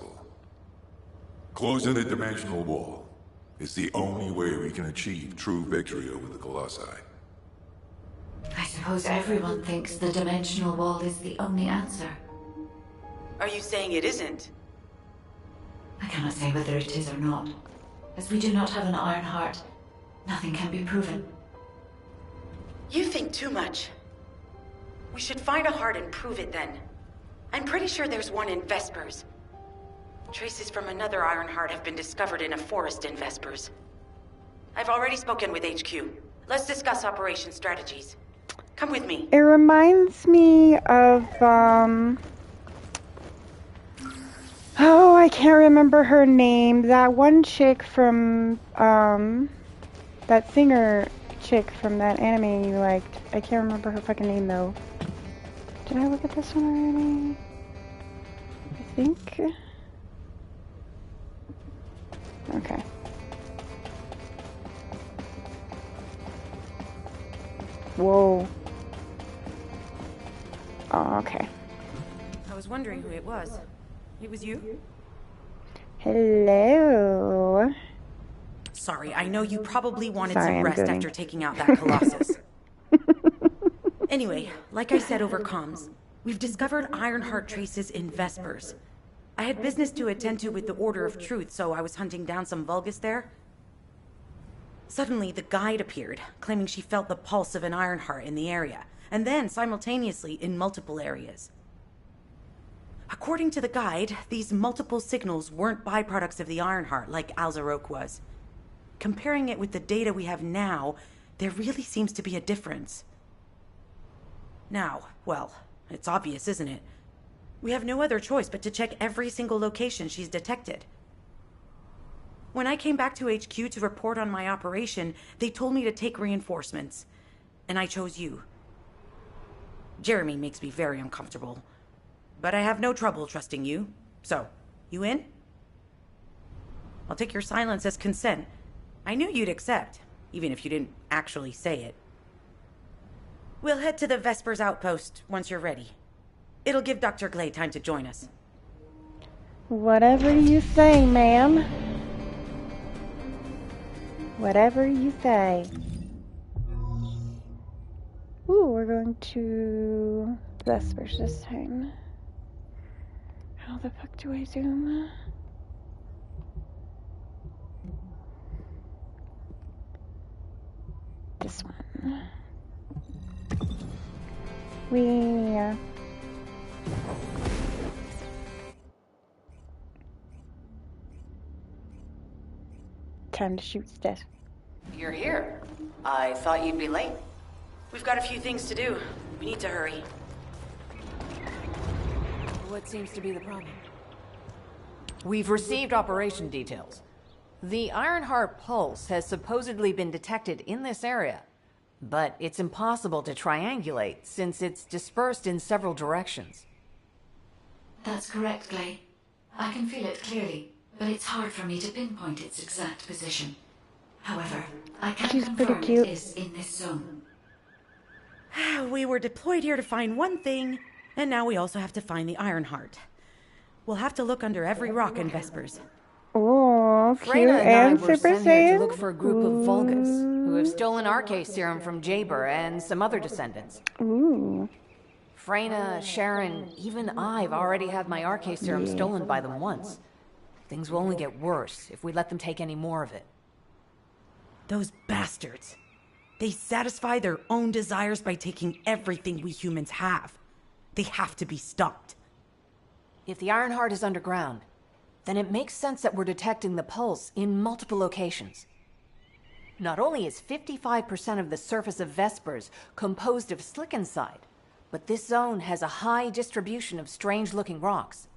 Closing the dimensional wall is the only way we can achieve true victory over the Colossi. I suppose everyone thinks the dimensional wall is the only answer. Are you saying it isn't? I cannot say whether it is or not. As we do not have an iron heart, nothing can be proven. You think too much. We should find a heart and prove it then. I'm pretty sure there's one in Vespers. Traces from another iron heart have been discovered in a forest in Vespers. I've already spoken with HQ. Let's discuss operation strategies. Come with me. It reminds me of, oh, I can't remember her name. That one chick from, that singer chick from that anime you liked. I can't remember her fucking name, though. Did I look at this one already? I think. Okay. Whoa. Oh, okay. I was wondering who it was. It was you? Hello. Sorry, I know you probably wanted some rest after taking out that Colossus. Anyway, like I said over comms, we've discovered Ironheart traces in Vespers. I had business to attend to with the Order of Truth, so I was hunting down some Vulgus there. Suddenly, the guide appeared, claiming she felt the pulse of an Ironheart in the area, and then simultaneously in multiple areas. According to the guide, these multiple signals weren't byproducts of the Ironheart like Alzaroke was. Comparing it with the data we have now, there really seems to be a difference. Now, well, it's obvious, isn't it? We have no other choice but to check every single location she's detected. When I came back to HQ to report on my operation, they told me to take reinforcements, and I chose you. Jeremy makes me very uncomfortable, but I have no trouble trusting you. So, you in? I'll take your silence as consent. I knew you'd accept, even if you didn't actually say it. We'll head to the Vespers outpost once you're ready. It'll give Dr. Glade time to join us. Whatever you say, ma'am. Whatever you say. Ooh, we're going to Vespers this time. How the fuck do I zoom? This one. Time to shoot stuff. You're here. I thought you'd be late. We've got a few things to do. We need to hurry. What seems to be the problem? We've received operation details. The Ironheart pulse has supposedly been detected in this area, but it's impossible to triangulate since it's dispersed in several directions. That's correct, Glade. I can feel it clearly, but it's hard for me to pinpoint its exact position. However, I can confirm it is in this zone. We were deployed here to find one thing, and now we also have to find the Ironheart. We'll have to look under every rock in Vespers. Oh, cute Freyna and I and were Super sent here to Saiyan. look for a group of Vulgus who have stolen Arcade serum from Jaber and some other descendants. Ooh. Freyna, Sharon, even I've already had my Arcade serum stolen by them once. Things will only get worse if we let them take any more of it. Those bastards. They satisfy their own desires by taking everything we humans have. They have to be stopped. If the Ironheart is underground, then it makes sense that we're detecting the pulse in multiple locations. Not only is 55% of the surface of Vespers composed of slickinside, but this zone has a high distribution of strange-looking rocks.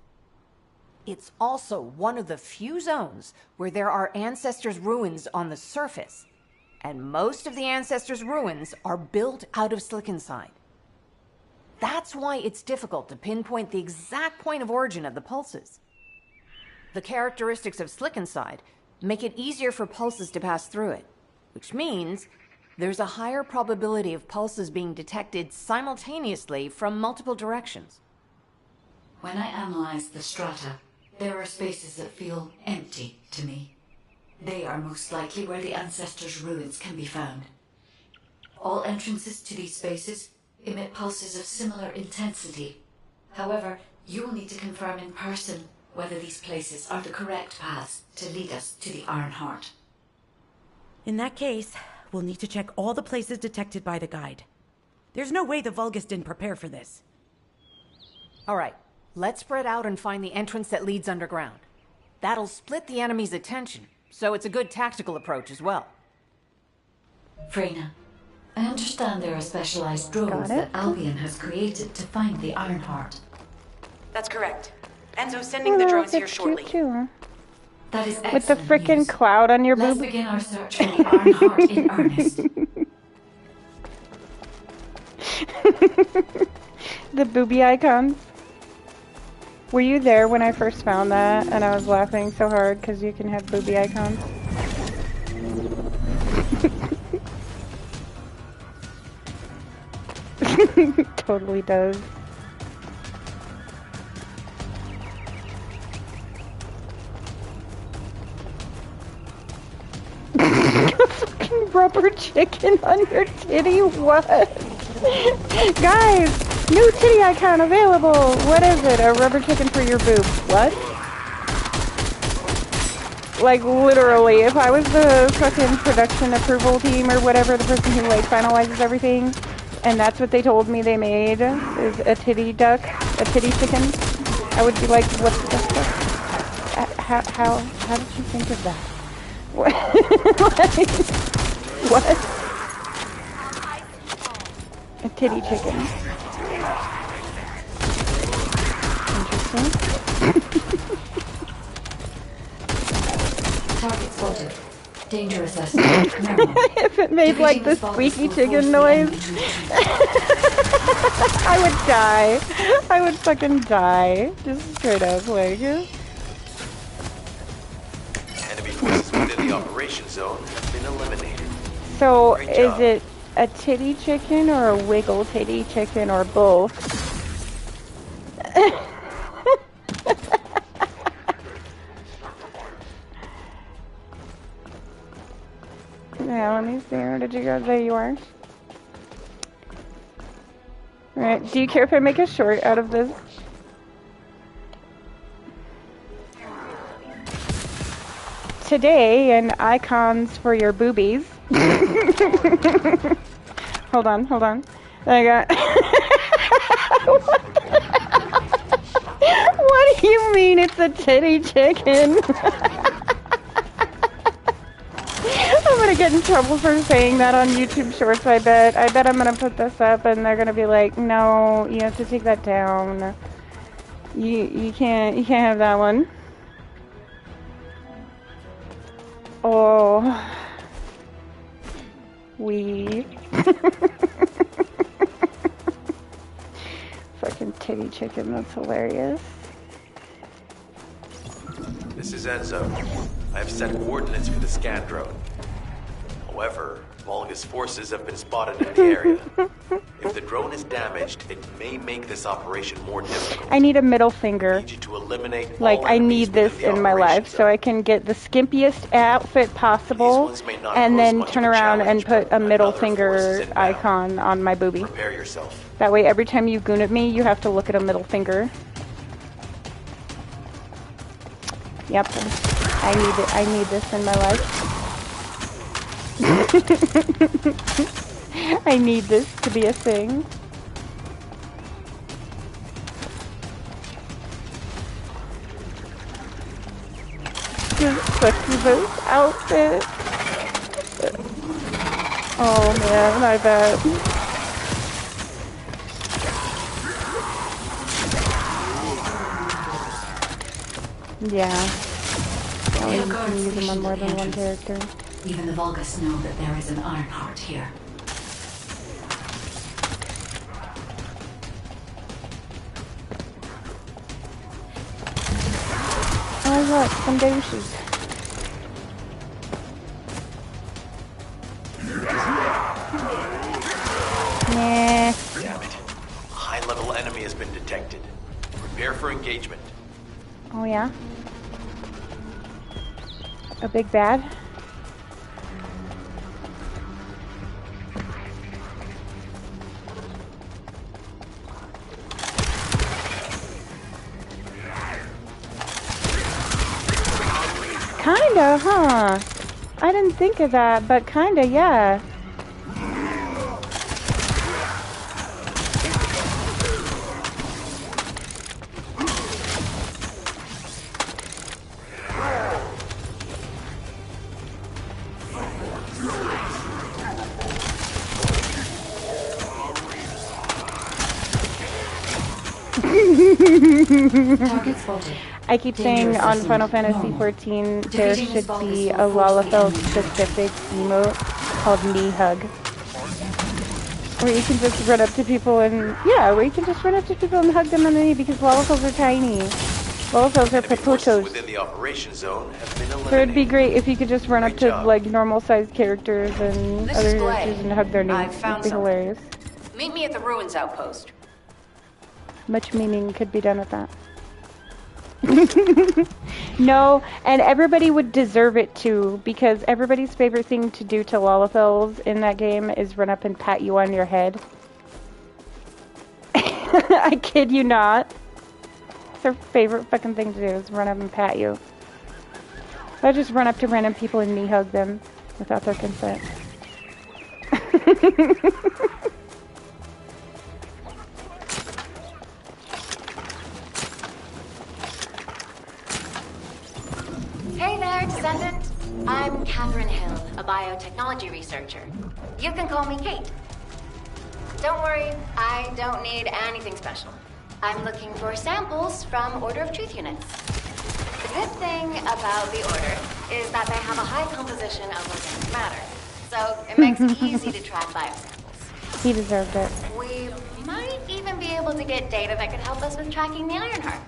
It's also one of the few zones where there are Ancestors' ruins on the surface, and most of the Ancestors' ruins are built out of slickinside. That's why it's difficult to pinpoint the exact point of origin of the pulses. The characteristics of slickinside make it easier for pulses to pass through it, which means there's a higher probability of pulses being detected simultaneously from multiple directions. When I analyze the strata, there are spaces that feel empty to me. They are most likely where the Ancestors' ruins can be found. All entrances to these spaces emit pulses of similar intensity. However, you will need to confirm in person whether these places are the correct paths to lead us to the Ironheart. In that case, we'll need to check all the places detected by the guide. There's no way the Vulgus didn't prepare for this. All right, let's spread out and find the entrance that leads underground. That'll split the enemy's attention, so it's a good tactical approach as well. Freyna, I understand there are specialized drones that Albion has created to find the Ironheart. That's correct. Enzo's sending the drones here shortly. Cute too, huh? That is excellent With the frickin' news. cloud on your Let's boob. begin our search for the Ironheart in earnest. The booby icons. Were you there when I first found that? And I was laughing so hard because you can have booby icons. Totally does. Fucking rubber chicken on your titty? What? Guys, new titty icon available. What is it? A rubber chicken for your boob. What? Like literally, if I was the fucking production approval team or whatever, the person who like finalizes everything, and that's what they told me they made is a titty duck, a titty chicken, I would be like, what the fuck? How did you think of that? What? Like, what? A titty chicken. Interesting. Target spotted. Danger assessment. If it made like the squeaky chicken noise, I would die. I would fucking die. Just straight up, like. Enemy forces within the operation zone have been eliminated. So, Great is job. it a titty chicken or a wiggle titty chicken or both? Yeah, let me see. Where did you go? There you are. Alright, do you care if I make a short out of this? Today, in icons for your boobies. Hold on. I got... What do you mean it's a titty chicken? I'm gonna get in trouble for saying that on YouTube Shorts, I bet. I bet I'm gonna put this up and they're gonna be like, no, you have to take that down. You can't have that one. Oh. Fucking titty chicken, that's hilarious. This is Enzo. I have set coordinates for the scan drone. However, Vulgus forces have been spotted in the area. If the drone is damaged, it may make this operation more difficult. I need a middle finger. I need you to eliminate Like, all I enemies need this within the in my operation life zone. so I can get the skimpiest outfit possible These ones may not and pose then much turn of a around and challenge, put but a middle another force is finger inbound. icon on my boobie. Prepare yourself. That way every time you goon at me, you have to look at a middle finger. Yep. I need this in my life. I need this to be a thing. Succubus outfit. Oh man, I bet. Yeah. Oh, you can use them on more than one character. Even the Vulgus know that there is an Ironheart here. Oh look, some douches. Nah. Damn it. A high-level enemy has been detected. Prepare for engagement. Oh yeah? A big bad? Kinda, huh? I didn't think of that, but kinda, yeah. I keep saying on Final Fantasy XIV there should be a Lalafell specific emote called knee hug. Where you can just run up to people and, yeah, where you can just run up to people and hug them on the knee because Lalafells are tiny. Lalafells are papuchos. Within the operation zone have been eliminated. So it'd be great if you could just run up to like normal sized characters and other characters and hug their knees. It'd be hilarious. Meet me at the ruins outpost. Much meaning could be done with that. No, and everybody would deserve it too, because everybody's favorite thing to do to Lalafells in that game is run up and pat you on your head. I kid you not. It's their favorite fucking thing to do is run up and pat you. I just run up to random people and knee hug them without their consent. Hey there, Descendant. I'm Catherine Hill, a biotechnology researcher. You can call me Kate. Don't worry, I don't need anything special. I'm looking for samples from Order of Truth units. The good thing about the Order is that they have a high composition of organic matter, so it makes it easy to track biosamples. He deserved it. We might even be able to get data that could help us with tracking the Ironheart.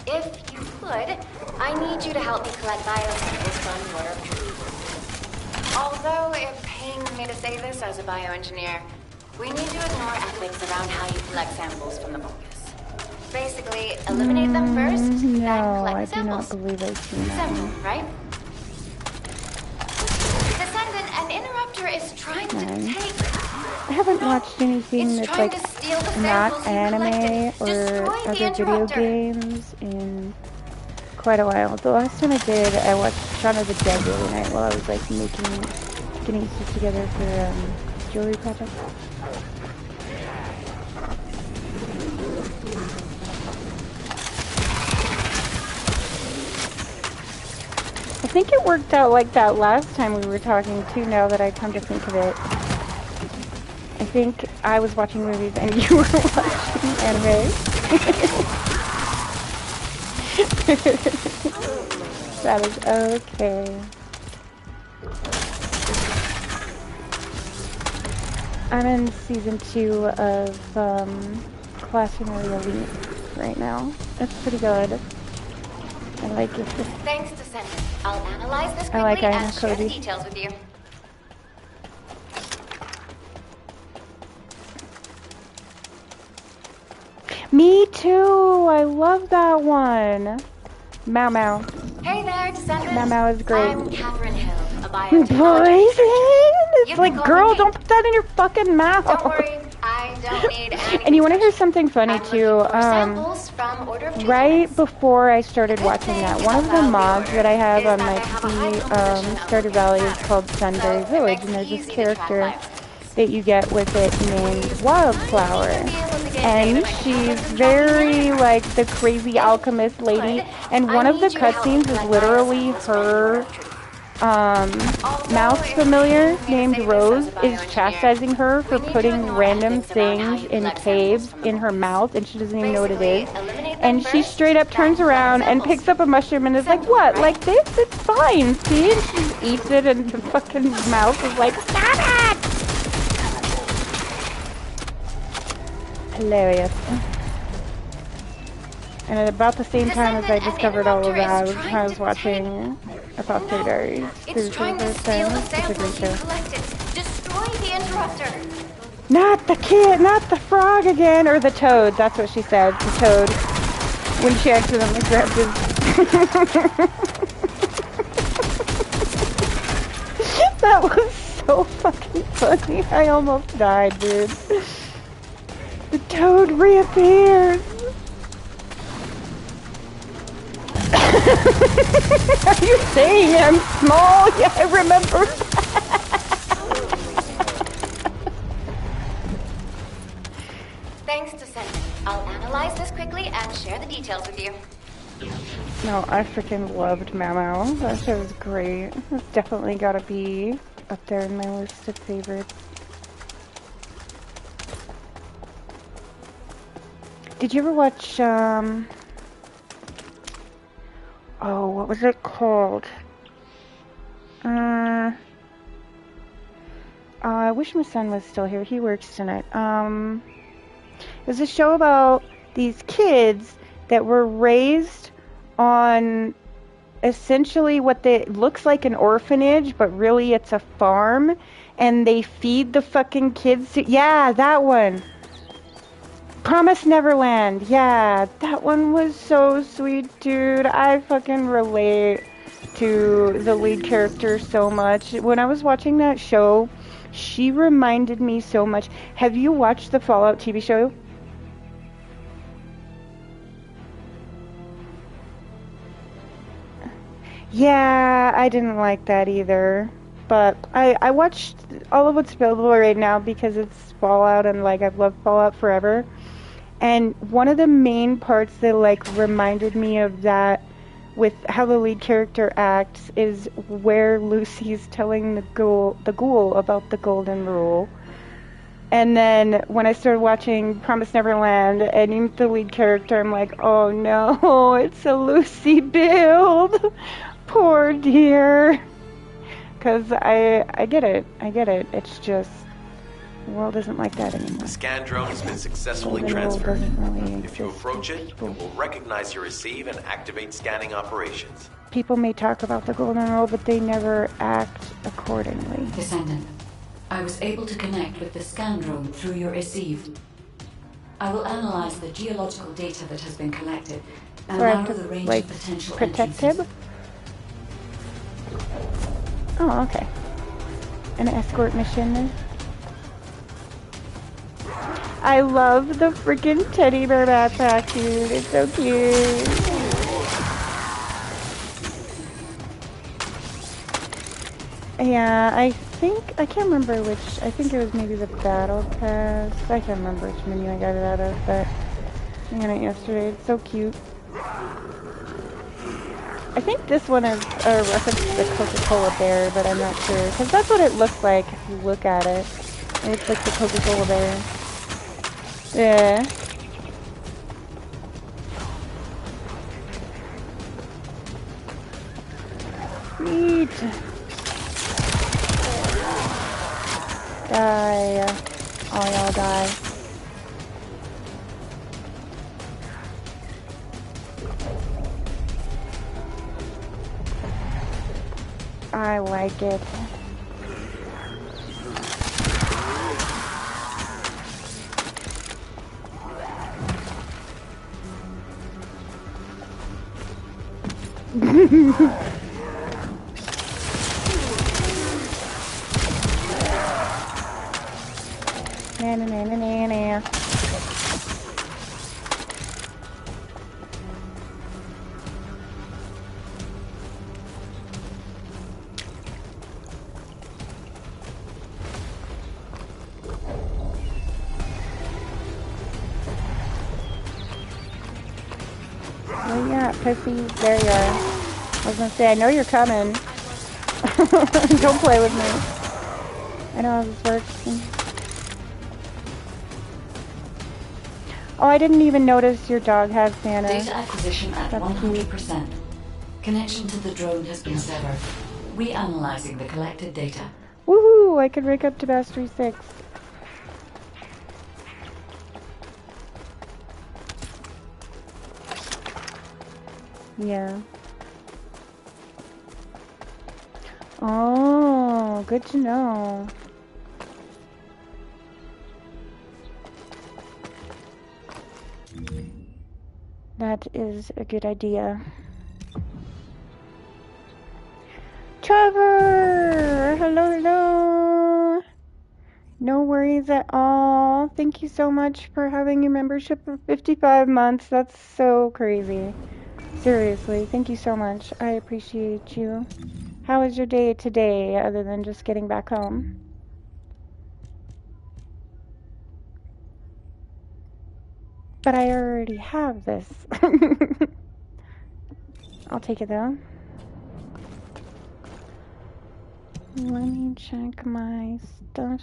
If you could, I need you to help me collect biosamples from the Order of Truth. Although it pains me to say this as a bioengineer, we need to ignore ethics around how you collect samples from the Vulgus. Basically, eliminate them first, then collect the samples. No, I do not believe I've seen that. Simple, right? Descendant, an interrupter is trying to take... I haven't watched anything that's like not anime or other video games in quite a while. The last time I did, I watched Shaun of the Dead the other night while I was like getting stuff together for jewelry project. I think it worked out like that last time we were talking too, now that I come to think of it. I think I was watching movies and you were watching anime. That is okay. I'm in season 2 of Classroom Elite right now. It's pretty good. I like it. Thanks, Descendant. I'll analyze this quickly I like and share the Cody. details with you. Me too! I love that one! Mau Mau. Hey there, Descendant. Mau Mau is great. I'm Catherine Hill, a biotechnologist. Poison! It's You like, can call girl, me don't put that in your fucking mouth! Don't worry, I don't need any And you want to hear something funny I'm too? looking for samples from order of Right before I started watching that, one of the mods that I have on my PC, Stardew Valley, is called Sunbury Village, and there's this character that you get with it named Wildflower. And she's very like the crazy alchemist lady, and one of the cutscenes is literally her mouse familiar named Rose is chastising her for putting random things in caves in her mouth, and she doesn't even know what it is. And she straight up turns around and picks up a mushroom and is like, what, like this? It's fine, see? And she eats it, and the fucking mouse is like, stop it! Hilarious. And at about the same time as I discovered all of that, I was watching Apothecary Diaries. It's trying to steal the It's a samples great you show. collected. Destroy the interrupter. Not the kid, not the frog again, or the toad. That's what she said, the toad. When she accidentally grabbed his... That was so fucking funny. I almost died, dude. The toad reappears. Are you saying I'm small? Yeah, I remember. Thanks, Descendant. I'll analyze this quickly and share the details with you. No, I freaking loved Mamo. That show was great. It's definitely gotta be up there in my list of favorites. Did you ever watch, oh, what was it called? I wish my son was still here. He works in it. It was a show about these kids that were raised on essentially looks like an orphanage, but really it's a farm, and they feed the fucking kids. Yeah, that one. Promised Neverland. Yeah, that one was so sweet, dude. I fucking relate to the lead character so much. When I was watching that show, she reminded me so much. Have you watched the Fallout TV show? Yeah, I didn't like that either. But I watched all of what's available right now because it's Fallout, and like I've loved Fallout forever. And one of the main parts that like reminded me of that with how the lead character acts is where Lucy's telling the ghoul about the golden rule. And then when I started watching Promised Neverland and you meet the lead character, I'm like, oh no, it's a Lucy build. Poor dear. Because I get it. It's just, the world isn't like that anymore. The scan drone has been successfully transferred. If you approach it, it will recognize your receive and activate scanning operations. People may talk about the golden rule, but they never act accordingly. Descendant, I was able to connect with the scan drone through your receive. I will analyze the geological data that has been collected and narrow the range of potential protect entrances. him? Oh, okay. An escort mission. I love the freaking teddy bear backpack, dude. It's so cute. Yeah, I can't remember which, I think it was maybe the Battle Pass. I can't remember which menu I got it out of, but I got it yesterday. It's so cute. I think this one is a reference to the Coca-Cola bear, but I'm not sure. Because that's what it looks like if you look at it. It's like the Coca-Cola bear. Yeah. Sweet. Die. All y'all die. I like it. Na na na na na na. Where you at, pussy? There you are. I was gonna say, I know you're coming. Don't play with me. I know how this works. Oh, I didn't even notice your dog has Santa. Data acquisition at 100%. Connection to the drone has been severed. Reanalyzing the collected data. Woohoo! I could rank up to Mastery 6. Yeah. Oh, good to know. That is a good idea. Trevor! Hello, hello! No worries at all. Thank you so much for having your membership for 55 months. That's so crazy. Seriously, thank you so much. I appreciate you. How was your day today, other than just getting back home? But I already have this. I'll take it though. Let me check my stuff.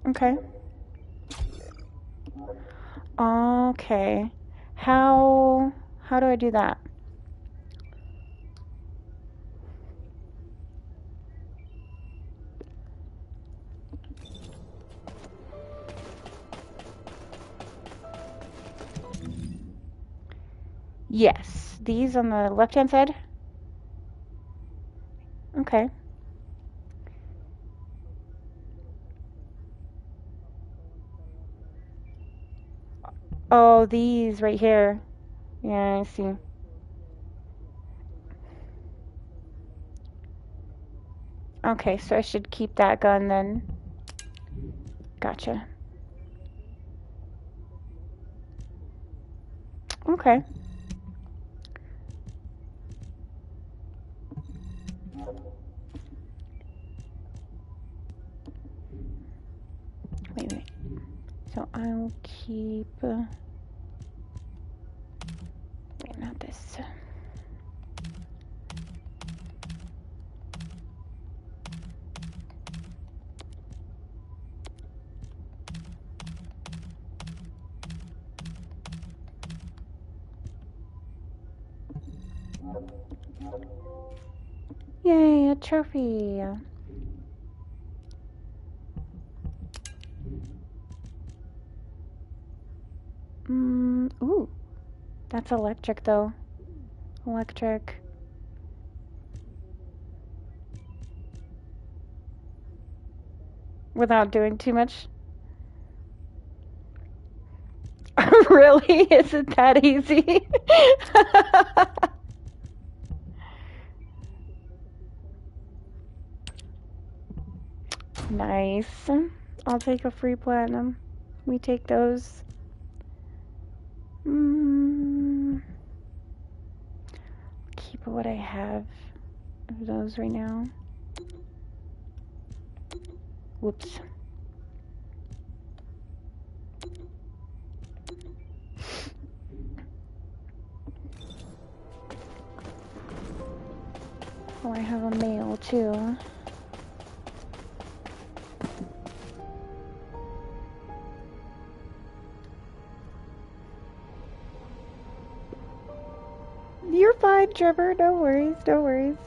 Okay. Okay. How do I do that? Yes, these on the left-hand side? Okay. Oh, these right here. Yeah, I see. Okay, so I should keep that gun then. Gotcha. Okay. Wait. So I'll keep... wait, not this. Yay, a trophy! Ooh. That's electric though. Electric. Without doing too much. Really? Is it that easy? Nice. I'll take a free platinum. We take those. Keep what I have of those right now. Whoops. Oh, I have a mail too. You're fine, Trevor. No worries, no worries.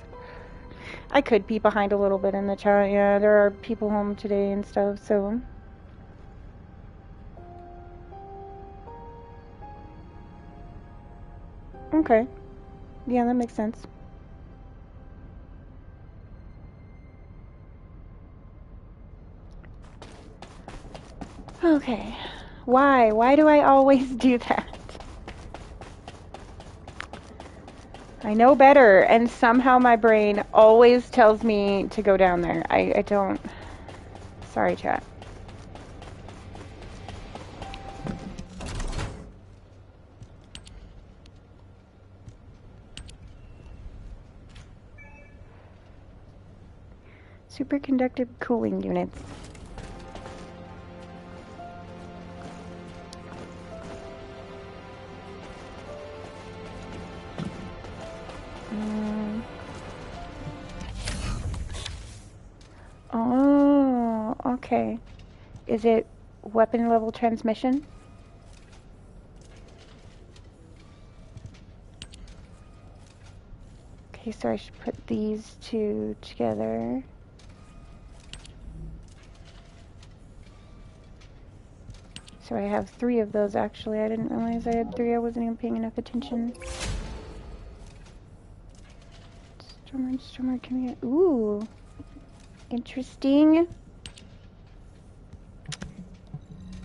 I could be behind a little bit in the chat. Yeah, there are people home today and stuff, so. Okay. Yeah, that makes sense. Okay. Why? Why do I always do that? I know better, and somehow my brain always tells me to go down there. I don't... Sorry, chat. Superconductive cooling units. Oh, okay. Is it weapon level transmission? Okay, so I should put these two together. So I have 3 of those actually. I didn't realize I had 3. I wasn't even paying enough attention. Stormer, can we get... Ooh. Interesting.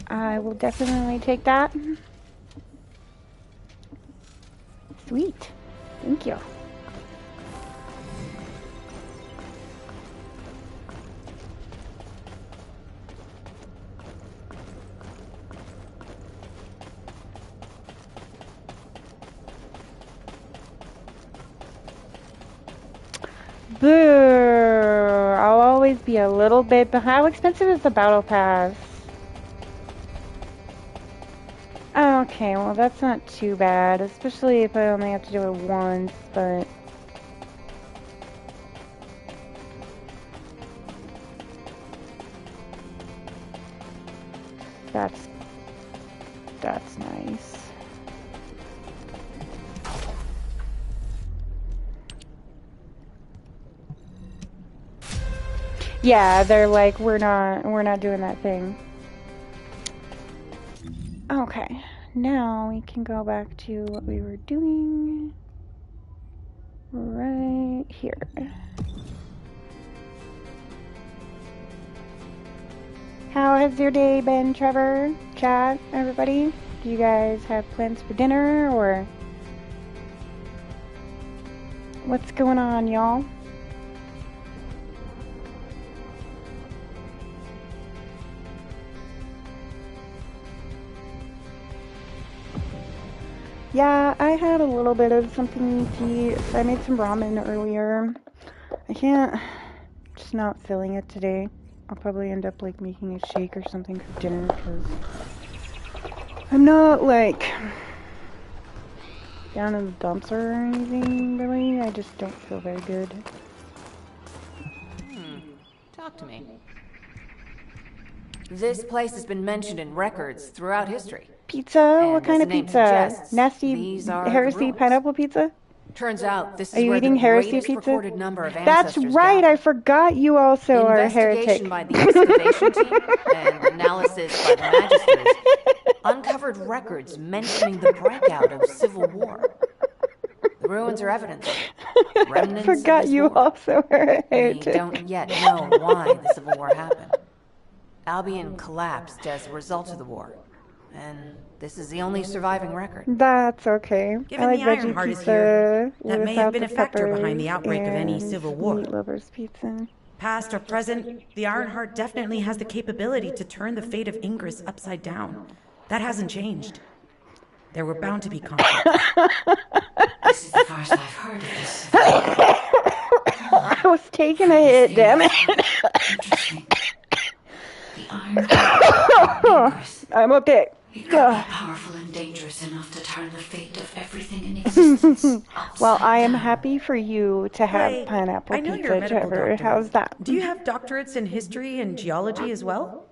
I will definitely take that. Sweet. Thank you. Boo! I'll always be a little bit behind. How expensive is the battle pass? Okay, well that's not too bad, especially if I only have to do it once, but... That's nice. Yeah, they're like, we're not doing that thing. Okay, now we can go back to what we were doing right here. How has your day been, Trevor, Chad, everybody? Do you guys have plans for dinner, or what's going on, y'all? Yeah, I had a little bit of something to eat. I made some ramen earlier. Just not feeling it today. I'll probably end up like making a shake or something for dinner because I'm not like down in the dumps or anything really. I just don't feel very good. Talk to me. This place has been mentioned in records throughout history. Pizza? And what kind of pizza? Nasty heresy pineapple pizza? Turns out this Are is you where eating the heresy greatest pizza? recorded number of That's ancestors right, gathered. I forgot you also are a heretic. Investigation by the excavation team and analysis by the magistrates uncovered records mentioning the breakout of civil war. The ruins are evidence. Remnants I forgot of this you war. also are a heretic. We don't yet know why the civil war happened. Albion collapsed as a result of the war, and this is the only surviving record. That's okay. Given I the like Ironheart veggie is here, pizza that may have without been the a factor behind the peppers outbreak of any and civil war. meat lovers pizza. Past or present, the Ironheart definitely has the capability to turn the fate of Ingress upside down. That hasn't changed. There were bound to be conflicts. This is the first I've heard of this. I was taking a hit, damn it. Interesting. The Ironheart. I'm okay. It could be powerful and dangerous enough to turn the fate of everything in existence. Well, I am happy for you to have Hey, pineapple I know you're a pizza, medical Trevor. doctor. How's that? Do you have doctorates in history and geology as well?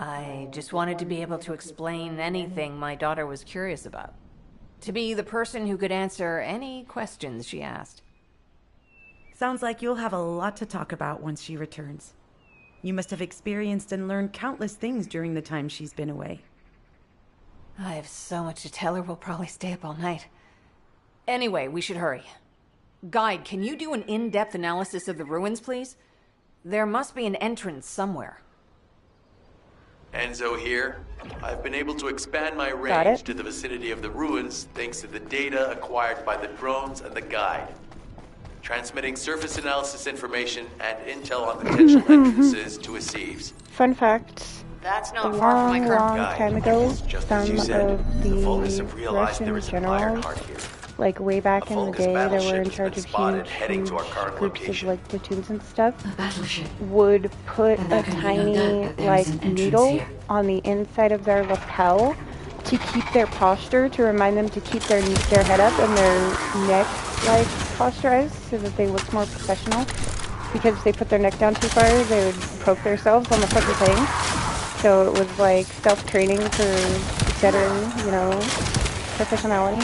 I just wanted to be able to explain anything my daughter was curious about. To be the person who could answer any questions she asked. Sounds like you'll have a lot to talk about once she returns. You must have experienced and learned countless things during the time she's been away. I have so much to tell her, we'll probably stay up all night. Anyway, we should hurry. Guide, can you do an in-depth analysis of the ruins, please? There must be an entrance somewhere. Enzo here. I've been able to expand my range to the vicinity of the ruins thanks to the data acquired by the drones and the guide. Transmitting surface analysis information and intel on potential entrances to Aceves. Fun fact. That's A not far from my long, current long Guide, time ago, just some as you said, of the Vulgus have the realized there Russian is an generals, Ironheart here. like way back in the Vulgus day, that were battleship in has charge been of spotted huge, heading to our huge current groups location. of like platoons and stuff, A battleship. would put And a there can be no tiny doubt that there like is an entrance needle here. on the inside of their lapel to keep their posture, to remind them to keep their head up and their neck like posturized so that they looked more professional. Because if they put their neck down too far, they would poke themselves on the fucking thing. So it was like self-training for better, you know, professionality.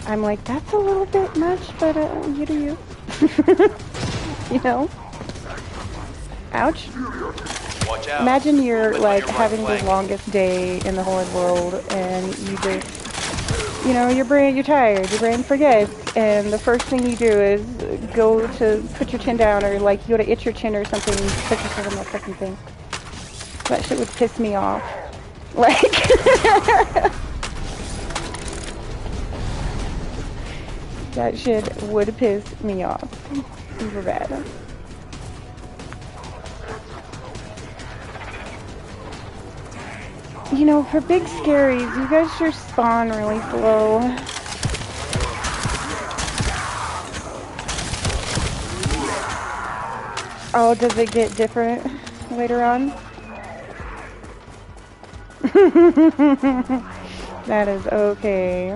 I'm like, that's a little bit much, but you do you. You know? Ouch. Watch out. Imagine you're Movement on like your right having flank. the longest day in the whole world and you just, you know, you're tired, your brain forgets, and the first thing you do is go to put your chin down, or like you go to itch your chin or something and you put yourself on that fucking thing. That shit would piss me off. Like, that shit would piss me off. Super bad. You know, for big scaries, you guys sure spawn really slow. Oh, does it get different later on? That is okay.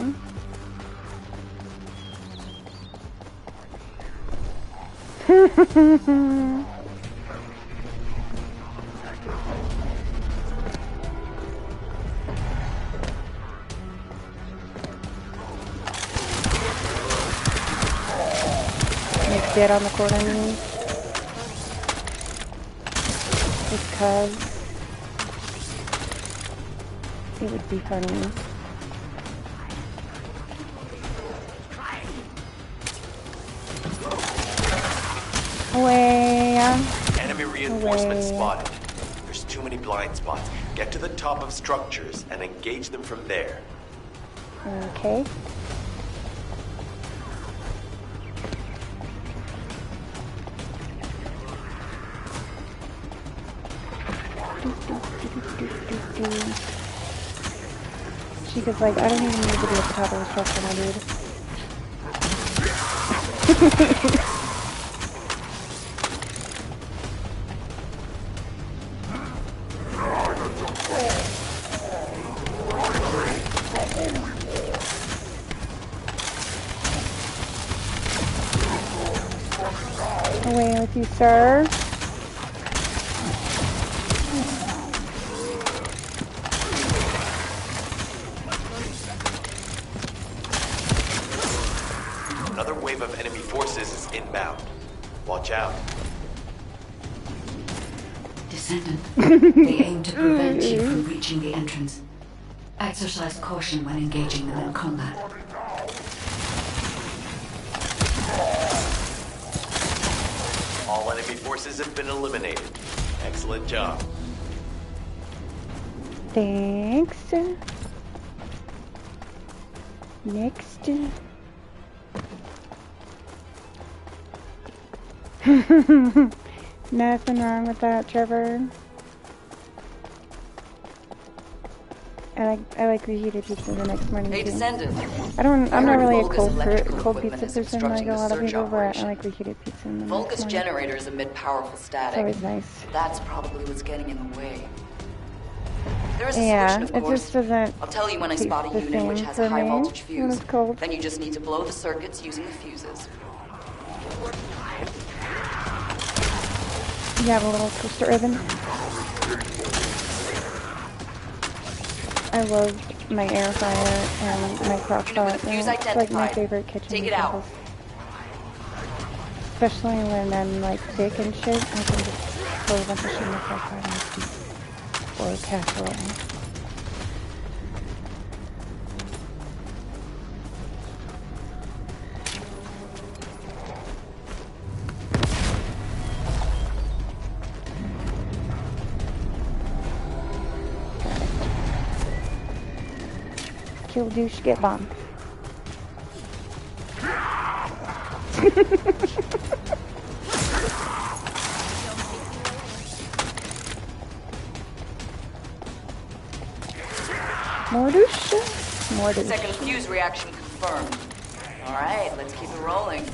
Make dead on the corner knees. Because it would be funny. Away. Enemy reinforcements spotted. There's too many blind spots. Get to the top of structures and engage them from there. Okay. Shika's like, I don't even need to be at the top of the structure, my dude. Away with you, sir. Another wave of enemy forces is inbound. Watch out. Descendant, they aim to prevent you from reaching the entrance. Exercise caution when engaging them in combat. All enemy forces have been eliminated. Excellent job. Thanks. Next. Nothing wrong with that, Trevor. I like reheated pizza the next morning. Hey, too. Descendant. I'm not really a Vulgus cold electrical pizza equipment is person like obstructing a the lot of search people, but operation. I like reheated pizza in the next Vulgus morning. generators emit powerful static. It's always nice. That's probably what's getting in the way. There is a Yeah, solution, of it course. just doesn't I'll tell you when I taste spot a the unit which same has for a high me voltage when fuse. it's cold. Then you just need to blow the circuits using the fuses. You have a little twister ribbon. I loved my air fryer and my crock pot. fuse It's like my identified. favorite kitchen Take it out. utensils. Especially when I'm like sick and shit, I can just throw a bunch of shit in the crock pot and eat. Or casserole. Kill douche, get bombed. More douche? More douche. Second fuse reaction confirmed. Alright, let's keep it rolling.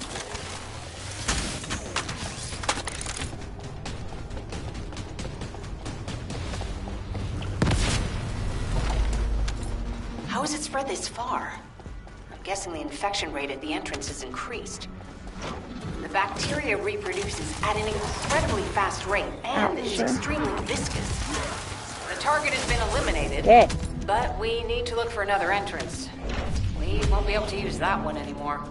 How has it spread this far? I'm guessing the infection rate at the entrance has increased. The bacteria reproduces at an incredibly fast rate and is extremely viscous. The target has been eliminated, but we need to look for another entrance. We won't be able to use that one anymore.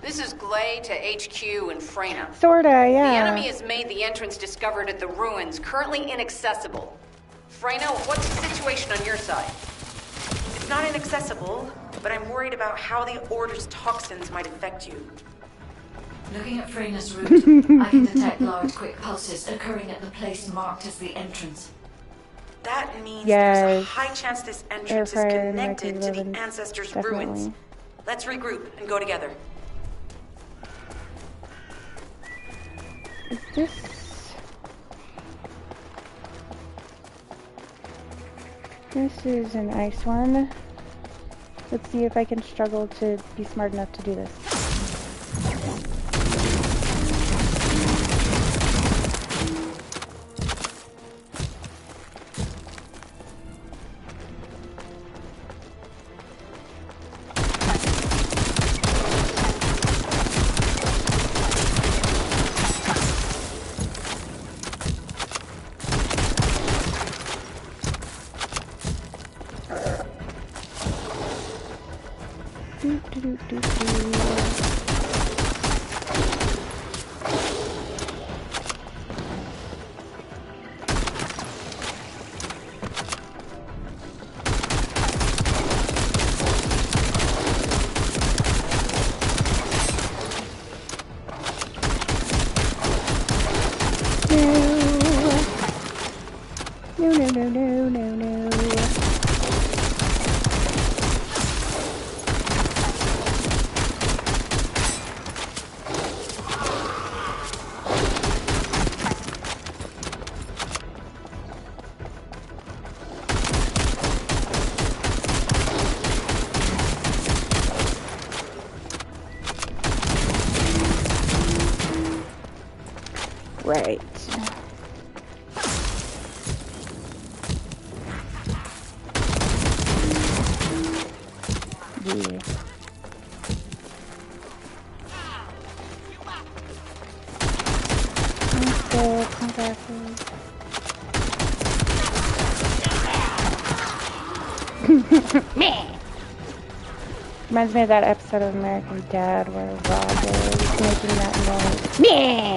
This is Glay to HQ in Freyna. Sorta, yeah. The enemy has made the entrance discovered at the ruins currently inaccessible. Freyna, what's the situation on your side? It's not inaccessible, but I'm worried about how the Order's toxins might affect you. Looking at Freyna's route, I can detect large quick pulses occurring at the place marked as the entrance. That means there's a high chance this entrance is connected to the Ancestors' ruins. Let's regroup and go together. Is this... This is an ice one. Let's see if I can struggle to be smart enough to do this. No. Right. Yeah. Reminds me of that episode of American Dad where Roger is making that noise. Meh!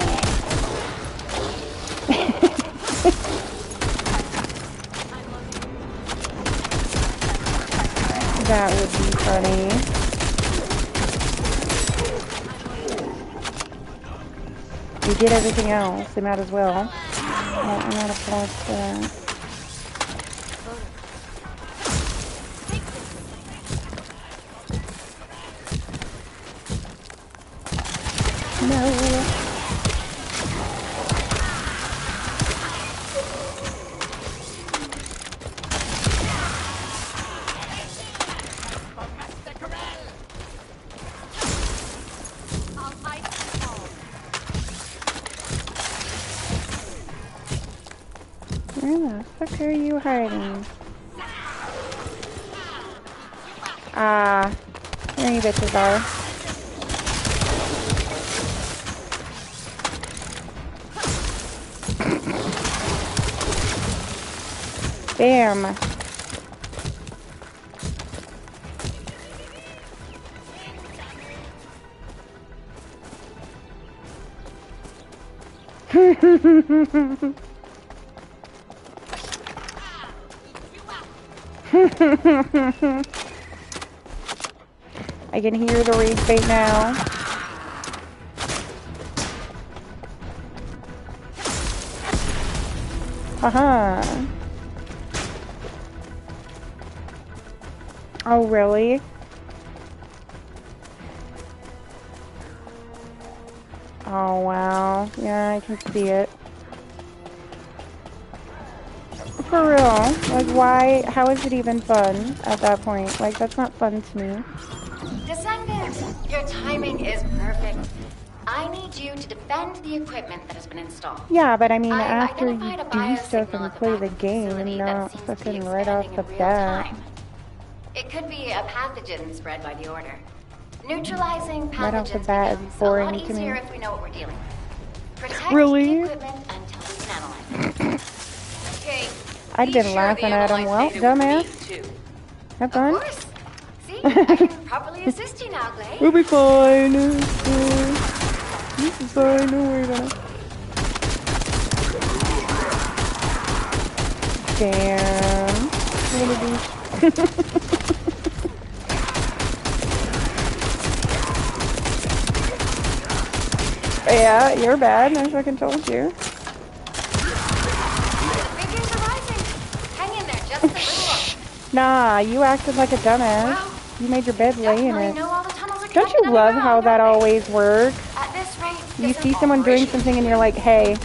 That would be funny. We did everything else, they might as well. I'm not opposed to that. No. Where the fuck are you hiding? Ah, there you bitches are. Bam. I can hear the rage bait now. Haha. Oh, really? Oh, wow. Yeah, I can see it. For real. Like, why? How is it even fun at that point? Like, that's not fun to me. Descendant, your timing is perfect. I need you to defend the equipment that has been installed. Yeah, but I mean, after you do stuff and play the game, and not fucking right off the bat. It could be a pathogen spread by the Order. Neutralizing Right off the pathogens bat, becomes it's a lot boring to easier me. if we know what we're dealing with. Protect Really? the equipment until we can analyze it. Okay. I'd been laughing at him. Well, dumbass. Have fun. Of course. See, I can properly assist you now, Glade. We'll be fine. This is fine. Don't worry about it. Damn. What a douche. Yeah, you're bad. I fucking told you. Figures are rising. Hang in there just a little longer. Nah, you acted like a dumbass. Well, you made your bed lay in it. know all the tunnels are Don't you connected love how that always works? At this rate, You see someone doing something and you're like, hey,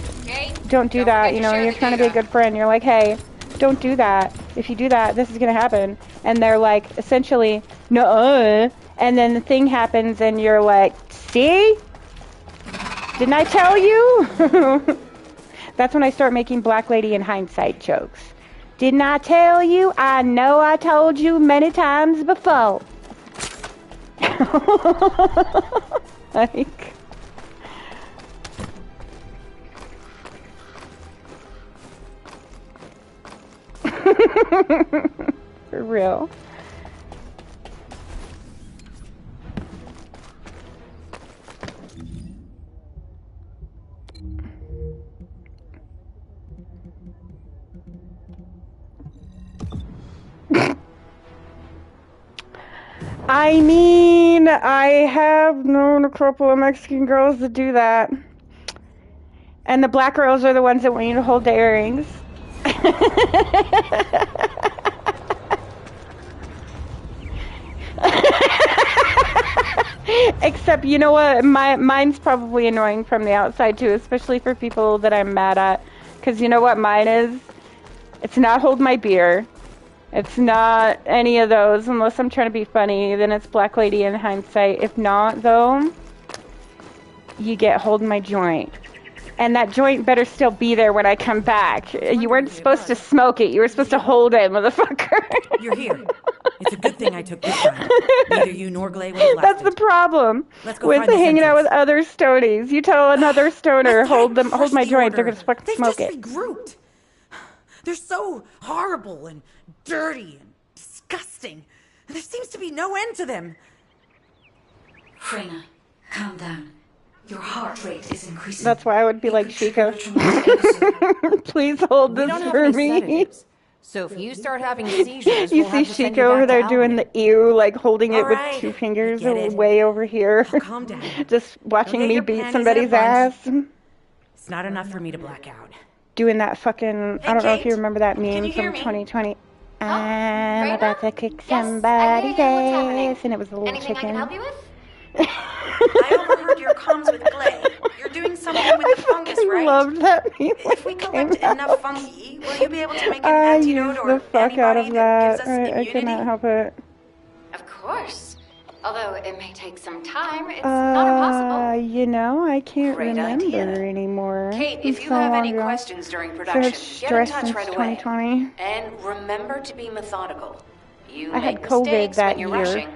don't do that. You know, you're trying to be a good friend. You're like, hey, don't do that. If you do that, this is going to happen. And they're like, essentially, no. And then the thing happens and you're like, see? Didn't I tell you? That's when I start making Black Lady in hindsight jokes. Didn't I tell you? I know I told you many times before. Like... For real. I mean, I have known a couple of Mexican girls that do that. And the black girls are the ones that want you to hold the earrings. Except, you know what? Mine's probably annoying from the outside too, especially for people that I'm mad at. Because you know what mine is? It's not hold my beer. It's not any of those, unless I'm trying to be funny. Then it's Black Lady in hindsight. If not, though, you get hold my joint. And that joint better still be there when I come back. You weren't supposed to smoke it. You were supposed to hold it, motherfucker. You're here. It's a good thing I took this time. Neither you nor Glade would have lasted. That's the problem Let's go with find the hanging out with entrance. other stonies. You tell another stoner, hold my joint, they're gonna fucking They've smoke just it. regrouped. They're so horrible and dirty and disgusting. There seems to be no end to them. Freyna, calm down. Your heart rate is increasing. That's why I would be like, Shika, please hold this for me. So if you start having seizures, You we'll see have to send Shika you over back there to doing Albion. the ew, like holding it All with right, 2 fingers I get it. way over here. Calm down. Just watching Don't get me your beat panties somebody's in a bunch. ass. It's not enough for me to black out. Doing that fucking, Hey, I don't know if Kate, you remember that can meme you hear from me? 2020. I'm Freyna? about to kick Yes, somebody's I'm here. What's happening? ass. And it was a little Anything chicken. I can help you with? I overheard your comms with Glade. You're doing something with the fungus, I right? loved that meme. If we collect enough fungi, will you be able to make an I antidote used or the fuck out antibody of that that. gives us I immunity? cannot help it. Of course. Although it may take some time, it's not impossible. You know, I can't Great remember idea. anymore. Kate, It's if you so have long any ago. questions during So production, much get in stress touch since right away. 2020. And remember to be methodical. You I had make COVID mistakes that when you're year. rushing.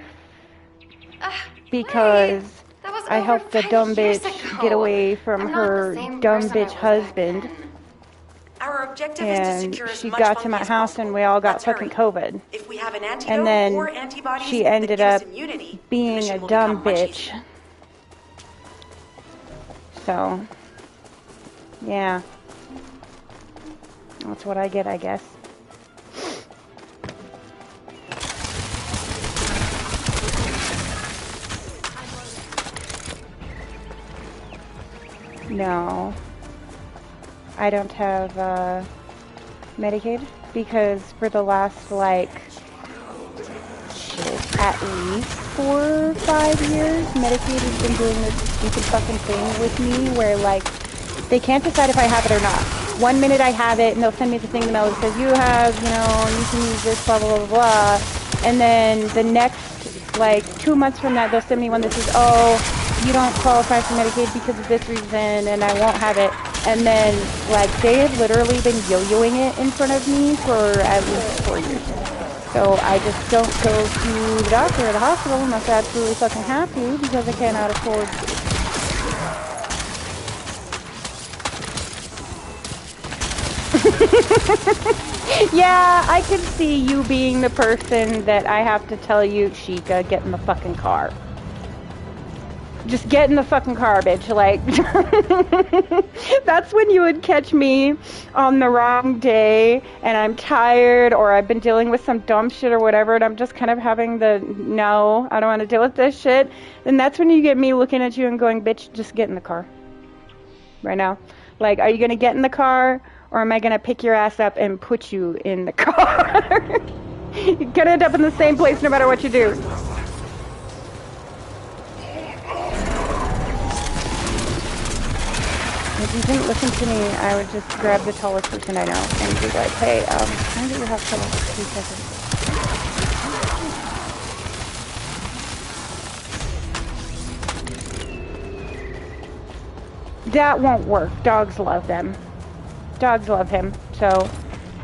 Because That was I over helped the 5 dumb years bitch ago. get away from I'm not the her same dumb person I bitch was back husband. then. Our objective is to And secure as she much got to fungi my as house possible. and we all got Let's fucking hurry. COVID. If we have an antidote And then or antibodies she that ended give us up immunity, the being mission a will dumb become much bitch. easier. So, yeah. That's what I get, I guess. No. I don't have Medicaid because for the last, like, shit, at least 4 or 5 years, Medicaid has been doing this stupid fucking thing with me where, like, they can't decide if I have it or not. 1 minute I have it and they'll send me the thing in the mail that says, you have, you know, you can use this, blah, blah, blah, blah. And then the next, like, 2 months from that, they'll send me one that says, oh, you don't qualify for Medicaid because of this reason and I won't have it. And then, like, they have literally been yo-yoing it in front of me for at least 4 years. So I just don't go to the doctor or the hospital unless I absolutely fucking have to because I cannot afford to. Yeah, I could see you being the person that I have to tell you, Shika, get in the fucking car. Just get in the fucking car, bitch. Like, that's when you would catch me on the wrong day and I'm tired or I've been dealing with some dumb shit or whatever and I'm just kind of having the, no, I don't want to deal with this shit. And that's when you get me looking at you and going, bitch, just get in the car. Right now. Like, are you going to get in the car or am I going to pick your ass up and put you in the car? You're going to end up in the same place no matter what you do. If you didn't listen to me, I would just grab the tallest person I know and be like, hey, can I get your help for like 2 seconds? That won't work. Dogs love them. Dogs love him, so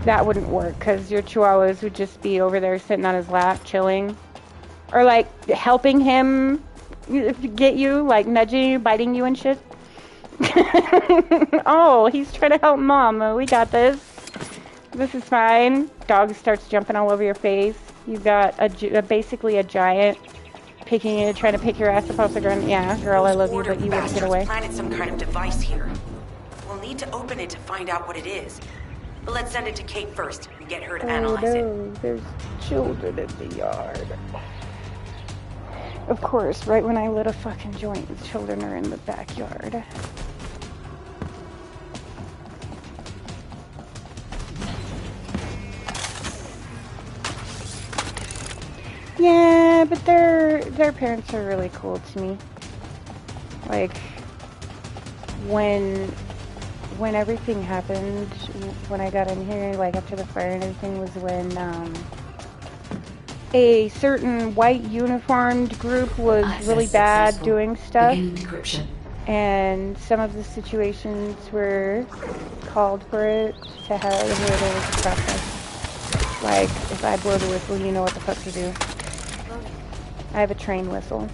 that wouldn't work because your chihuahuas would just be over there sitting on his lap, chilling. Or like helping him get you, like nudging you, biting you and shit. Oh, he's trying to help mom. We got this. This is fine. Dog starts jumping all over your face. You got basically a giant picking you, trying to pick your ass up off the ground. Yeah, girl, I love you, but you wouldn't get away. Planted some kind of device here. We'll need to open it to find out what it is. But let's send it to Kate first and get her to analyze it. There's children in the yard. Of course, right when I lit a fucking joint, the children are in the backyard. Yeah, but their parents are really cool to me. Like, when everything happened, when I got in here, like after the fire and everything, was when a certain white uniformed group was really bad doing stuff. And some of the situations were called for it to have there was a process. Like, if I blow the whistle, you know what the fuck to do. I have a train whistle.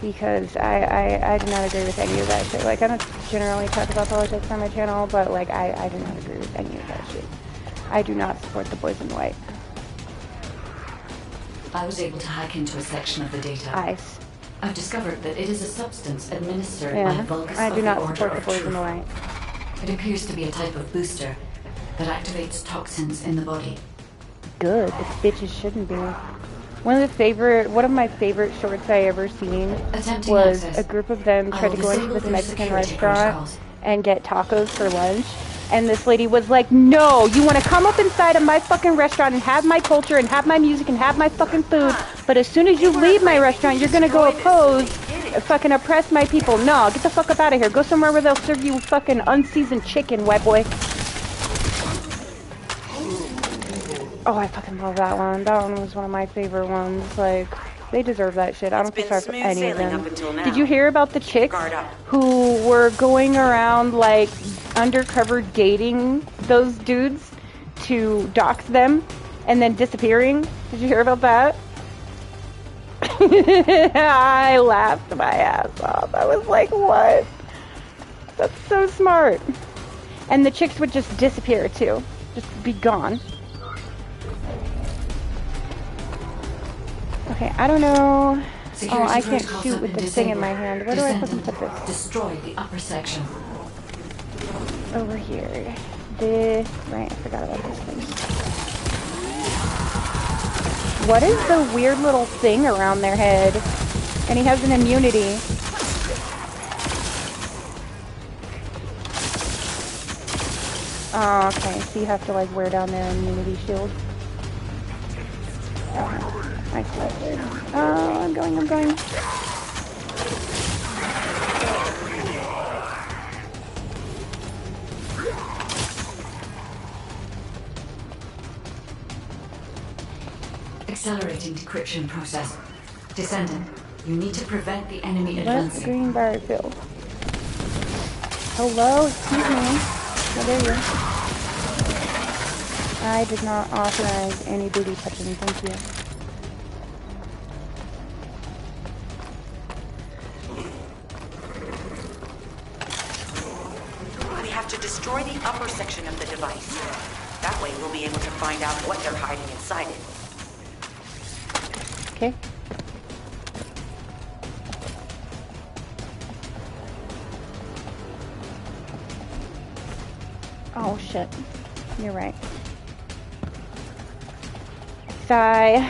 Because I do not agree with any of that shit. Like, I don't generally talk about politics on my channel, but, like, I do not agree with any of that shit. I do not support the boys in white. I was able to hack into a section of the data. Ice. I've discovered that it is a substance administered by Yeah, Vulgus I of do the not Order support the of boys in Truth. the white. It appears to be a type of booster that activates toxins in the body. Good. This bitches shouldn't be. One of my favorite shorts I ever seen was a group of them tried to go into this Mexican restaurant and get tacos for lunch. And this lady was like, no, you want to come up inside of my fucking restaurant and have my culture and have my music and have my fucking food. But as soon as you leave my restaurant, you're going to go fucking oppress my people. No, get the fuck up out of here. Go somewhere where they'll serve you fucking unseasoned chicken, white boy. Oh, I fucking love that one. That one was one of my favorite ones. Like, they deserve that shit. I don't feel sorry for any of them. Did you hear about the chicks who were going around, like, undercover dating those dudes to dox them and then disappearing? Did you hear about that? I laughed my ass off. I was like, what? That's so smart. And the chicks would just disappear, too. Just be gone. Okay, I don't know. Oh, I can't shoot with this thing in my hand. Where do I fucking put this? Destroy the upper section. Over here. Right, I forgot about this thing. What is the weird little thing around their head? And he has an immunity. Oh, okay. So you have to, like, wear down their immunity shield. Okay. I see. Oh, I'm going. Accelerating decryption process. Descendant, you need to prevent the enemy Let advancing. the green bar fill. Hello, excuse me. How dare you? I did not authorize any booty touching, thank you. We have to destroy the upper section of the device. That way we'll be able to find out what they're hiding inside it. Okay. Oh shit. You're right. Sigh.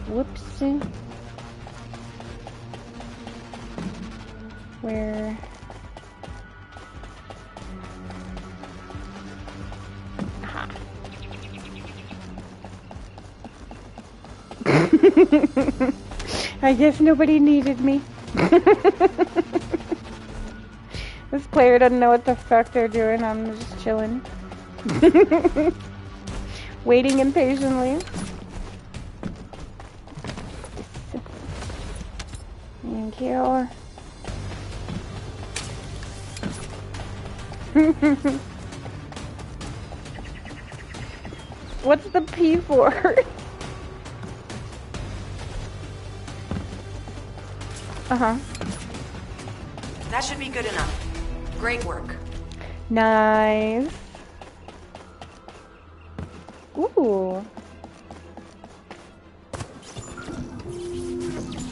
Whoops. Where? Aha. I guess nobody needed me. This player doesn't know what the fuck they're doing. I'm just chilling. Waiting impatiently. Thank you. What's the P for? Uh-huh. That should be good enough. Great work. Nice. Ooh.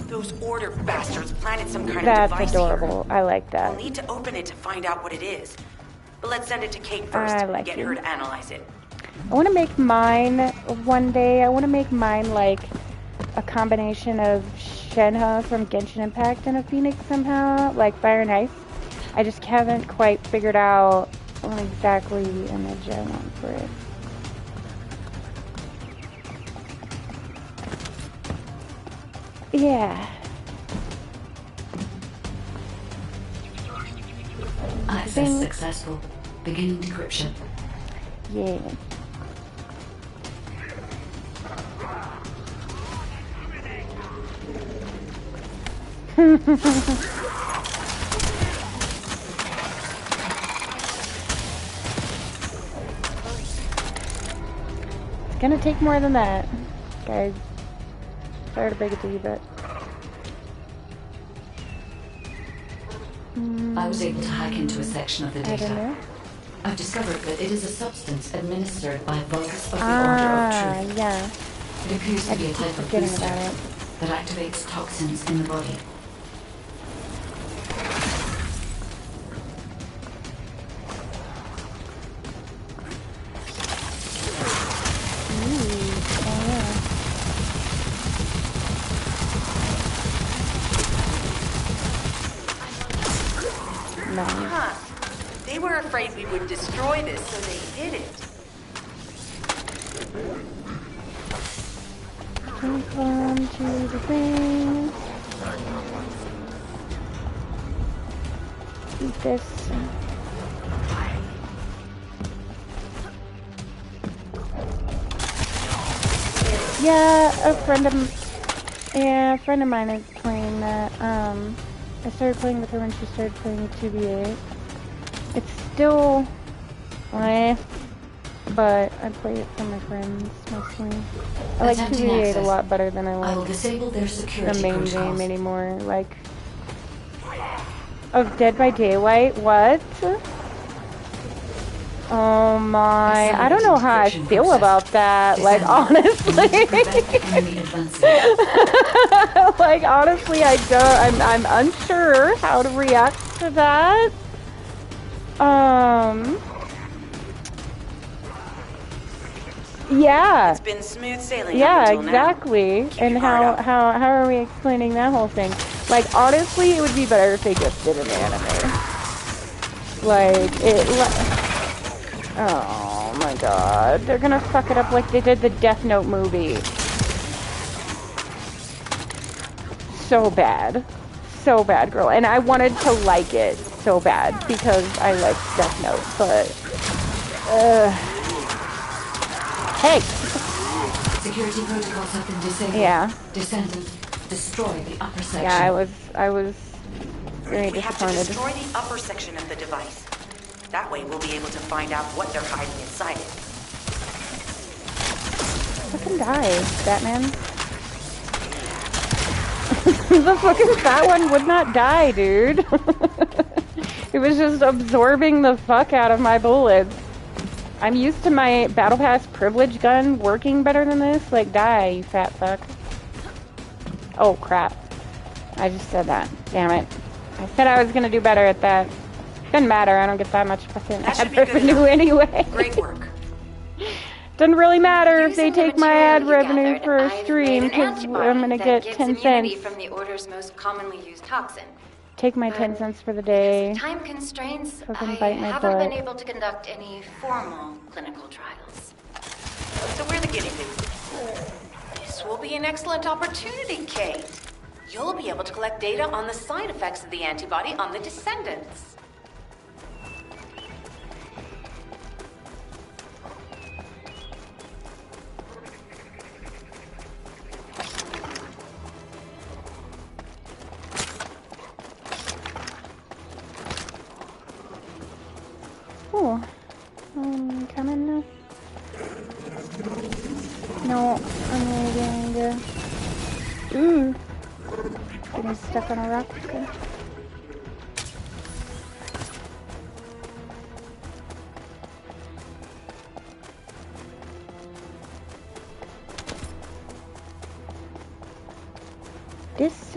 Those order bastards planted some kind of That's device adorable. here. I like that. We'll need to open it to find out what it is. But let's send it to Kate first. I like Get you. her to analyze it. I want to make mine one day. I want to make mine like a combination of Shenhe from Genshin Impact and a Phoenix somehow, like Fire and Ice. I just haven't quite figured out what exactly image I want for it. Yeah. Access successful. Beginning decryption. Yeah. It's gonna take more than that, guys. Sorry to break it to you, but I was able to hack into a section of the I don't data. know. I've discovered that it is a substance administered by Vulgus of the Order of Truth. Yeah. It appears to be a type of forgetting booster about it. that activates toxins in the body. Huh. They were afraid we would destroy this, so they hid it. Come to the thing. Eat this. Yeah, a friend of mine is playing that. I started playing with her when she started playing 2v8. It's still, but I play it for my friends mostly. I like 2v8 a lot better than I like the main game anymore. Like, of Dead by Daylight, what? Oh my, I don't know how I feel about that, like, honestly. Like, honestly, I'm unsure how to react to that. Yeah. It's been smooth sailing. Yeah, up until exactly. And how are we explaining that whole thing? Like, honestly, it would be better if they just did an anime. Like, oh my god, they're gonna fuck it up like they did the Death Note movie. So bad. So bad, girl. And I wanted to like it so bad because I like Death Note, but hey! Security protocols have been disabled. Yeah. Descendant, destroy the upper section. Yeah, I was very We have to disappointed. destroy the upper section of the device. That way we'll be able to find out what they're hiding inside it. Fucking die, Batman. The fucking fat one would not die, dude. It was just absorbing the fuck out of my bullets. I'm used to my Battle Pass privilege gun working better than this. Like, die, you fat fuck. Oh, crap. I just said that. Damn it. I said I was gonna do better at that. Doesn't matter, I don't get that much fucking ad revenue anyway. Great work. Doesn't really matter if they take my ad revenue for a stream, because I'm gonna get 10 cents. From the Order's most commonly used toxin. Take my 10 cents for the day. Time constraints, Fucking I bite my haven't butt. been able to conduct any formal clinical trials. So we're the guinea pigs. This will be an excellent opportunity, Kate. You'll be able to collect data on the side effects of the antibody on the Descendants. Cool. Coming now. No, I'm really going to... Ooh. Getting stuck on a rock. Okay. This...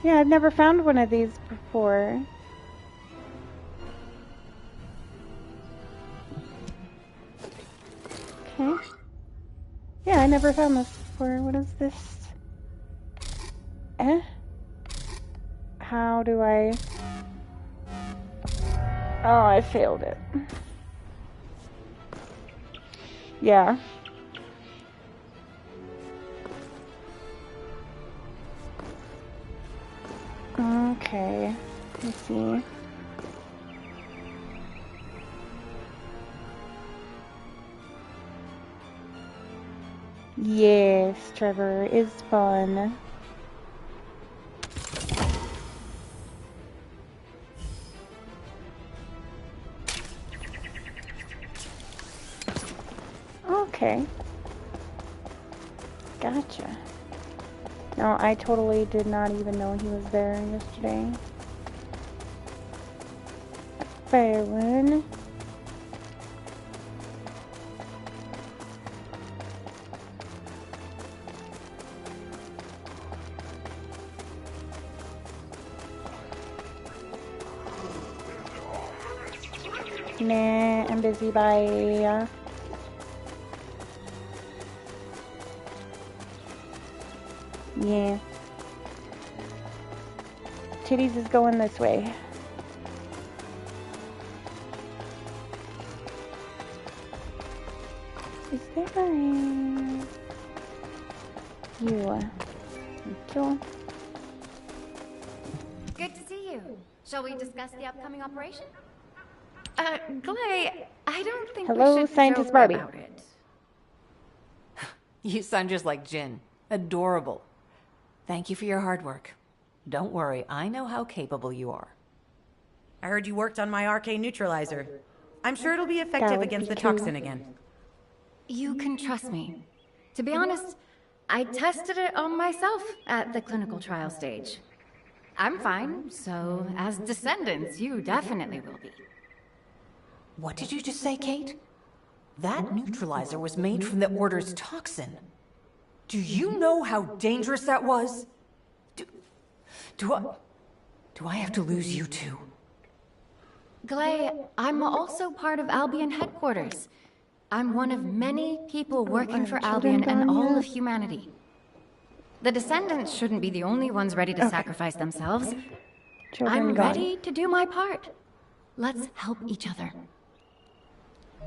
Yeah, I've never found one of these before. Okay. Yeah, I never found this before. What is this? How do I... Oh, I failed it. Yeah. Okay, let's see. Yes, Trevor is fun. Okay. Gotcha. No, I totally did not even know he was there yesterday. Fair one. Nah, I'm busy, bye. Yeah. Titties is going this way. Is there a... You. Kill. Good to see you. Shall we discuss the upcoming operation? Glay, I don't think Hello, we should Scientist joke Barbie. about it. You sound just like Jin. Adorable. Thank you for your hard work. Don't worry, I know how capable you are. I heard you worked on my arcane neutralizer. I'm sure it'll be effective against the toxin again. You can trust me. To be honest, I tested it on myself at the clinical trial stage. I'm fine, so as Descendants, you definitely will be. What did you just say, Kate? That neutralizer was made from the Order's toxin. Do you know how dangerous that was? Do I have to lose you too? Glay, I'm also part of Albion headquarters. I'm one of many people working for Albion and all of humanity. The Descendants shouldn't be the only ones ready to sacrifice themselves. I'm ready to do my part. Let's help each other.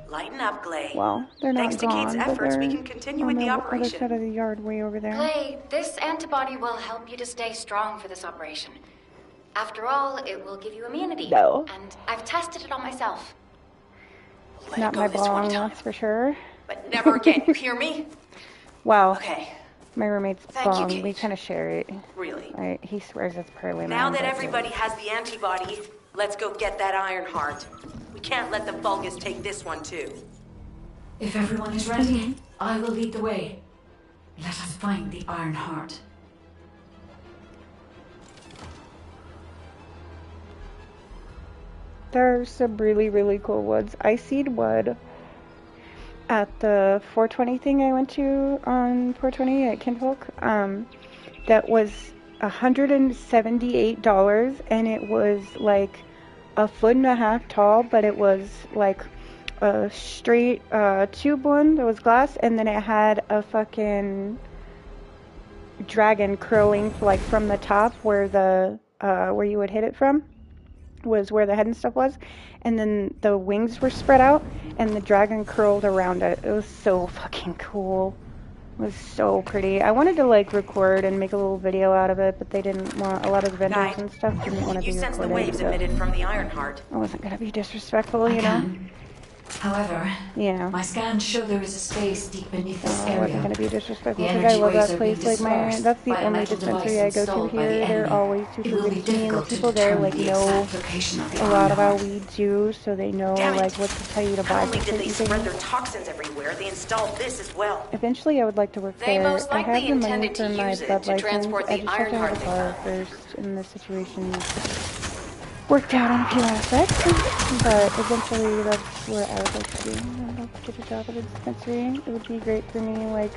Lighten up, Glay. Well, they're not Thanks to gone, Kate's but efforts, we they're can continue on with the the other operation. side of the yard, way over there. Glay, this antibody will help you to stay strong for this operation. After all, it will give you immunity. No. And I've tested it on myself. Not my bong, that's for sure. But never again, you hear me? Wow. Okay, My roommate's Thank you, bong. Kate. We kind of share it. Really? He swears it's partly Now mine, that but everybody has the antibody, let's go get that Iron Heart. We can't let the Vulgus take this one, too. If everyone is ready, I will lead the way. Let us find the Iron Heart. There are some really, really cool woods. I seed wood at the 420 thing I went to on 420 at Kinfolk. That was $178, and it was like a foot and a half tall, but it was like a straight tube one that was glass, and then it had a fucking dragon curling like from the top where the where you would hit it from was where the head and stuff was, and then the wings were spread out and the dragon curled around it. It was so fucking cool. It was so pretty. I wanted to like record and make a little video out of it, but they didn't want, a lot of the vendors and stuff didn't want to be You sense the recorded. waves So emitted from the Iron Heart. I wasn't gonna be disrespectful, you know? However, yeah. My scans show there is a space deep beneath this I area. wasn't gonna be disrespectful The because I love energy waves that are being place. Like dispersed that's the by a only metal dispensary device I go to installed by here. the They're enemy. always It super will be good to me, and the difficult to people there determine like the know exact location of the a lot Iron about Heart. weed too, so they know like what to tell you to Not buy only for did they certain spread things. their toxins everywhere, they installed this as well. Eventually, I would like to work They there. most I have likely the money intended to for my use it bud to license. transport I the just have to Iron have a Heart car first, and the situation worked out on a few aspects. But eventually, that's where I would like to be. I would like to get a job at a dispensary. It would be great for me. Like,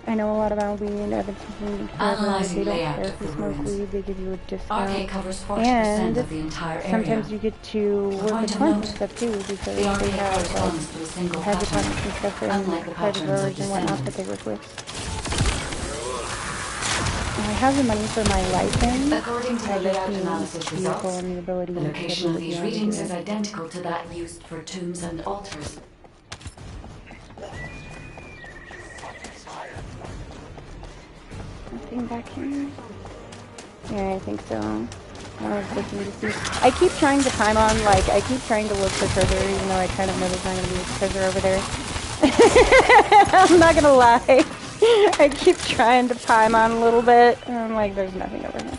I know a lot about weed. I've been smoking weed forever. Analyzing They don't layout care if of you the smoke ruins. weed. They give you a discount. Arcade covers 40% And of the entire area. sometimes you get to work Point with of plants note, and stuff too, because the they arcade have corresponds to a single hydroponics pattern, and stuff unlike the and private patterns of growers and whatnot that Descendant. they work with. I have the money for my license. According to the I just layout need analysis the vehicle results, and the ability the to location of get these beyond readings it. is identical to that used for tombs and altars. Nothing back here? Yeah, I think so. I was looking to see. I keep trying to time on, like, I keep trying to look for treasure, even though I kind of know there's not going to be treasure over there. I'm not going to lie. I keep trying to time on a little bit, and I'm like, there's nothing over here.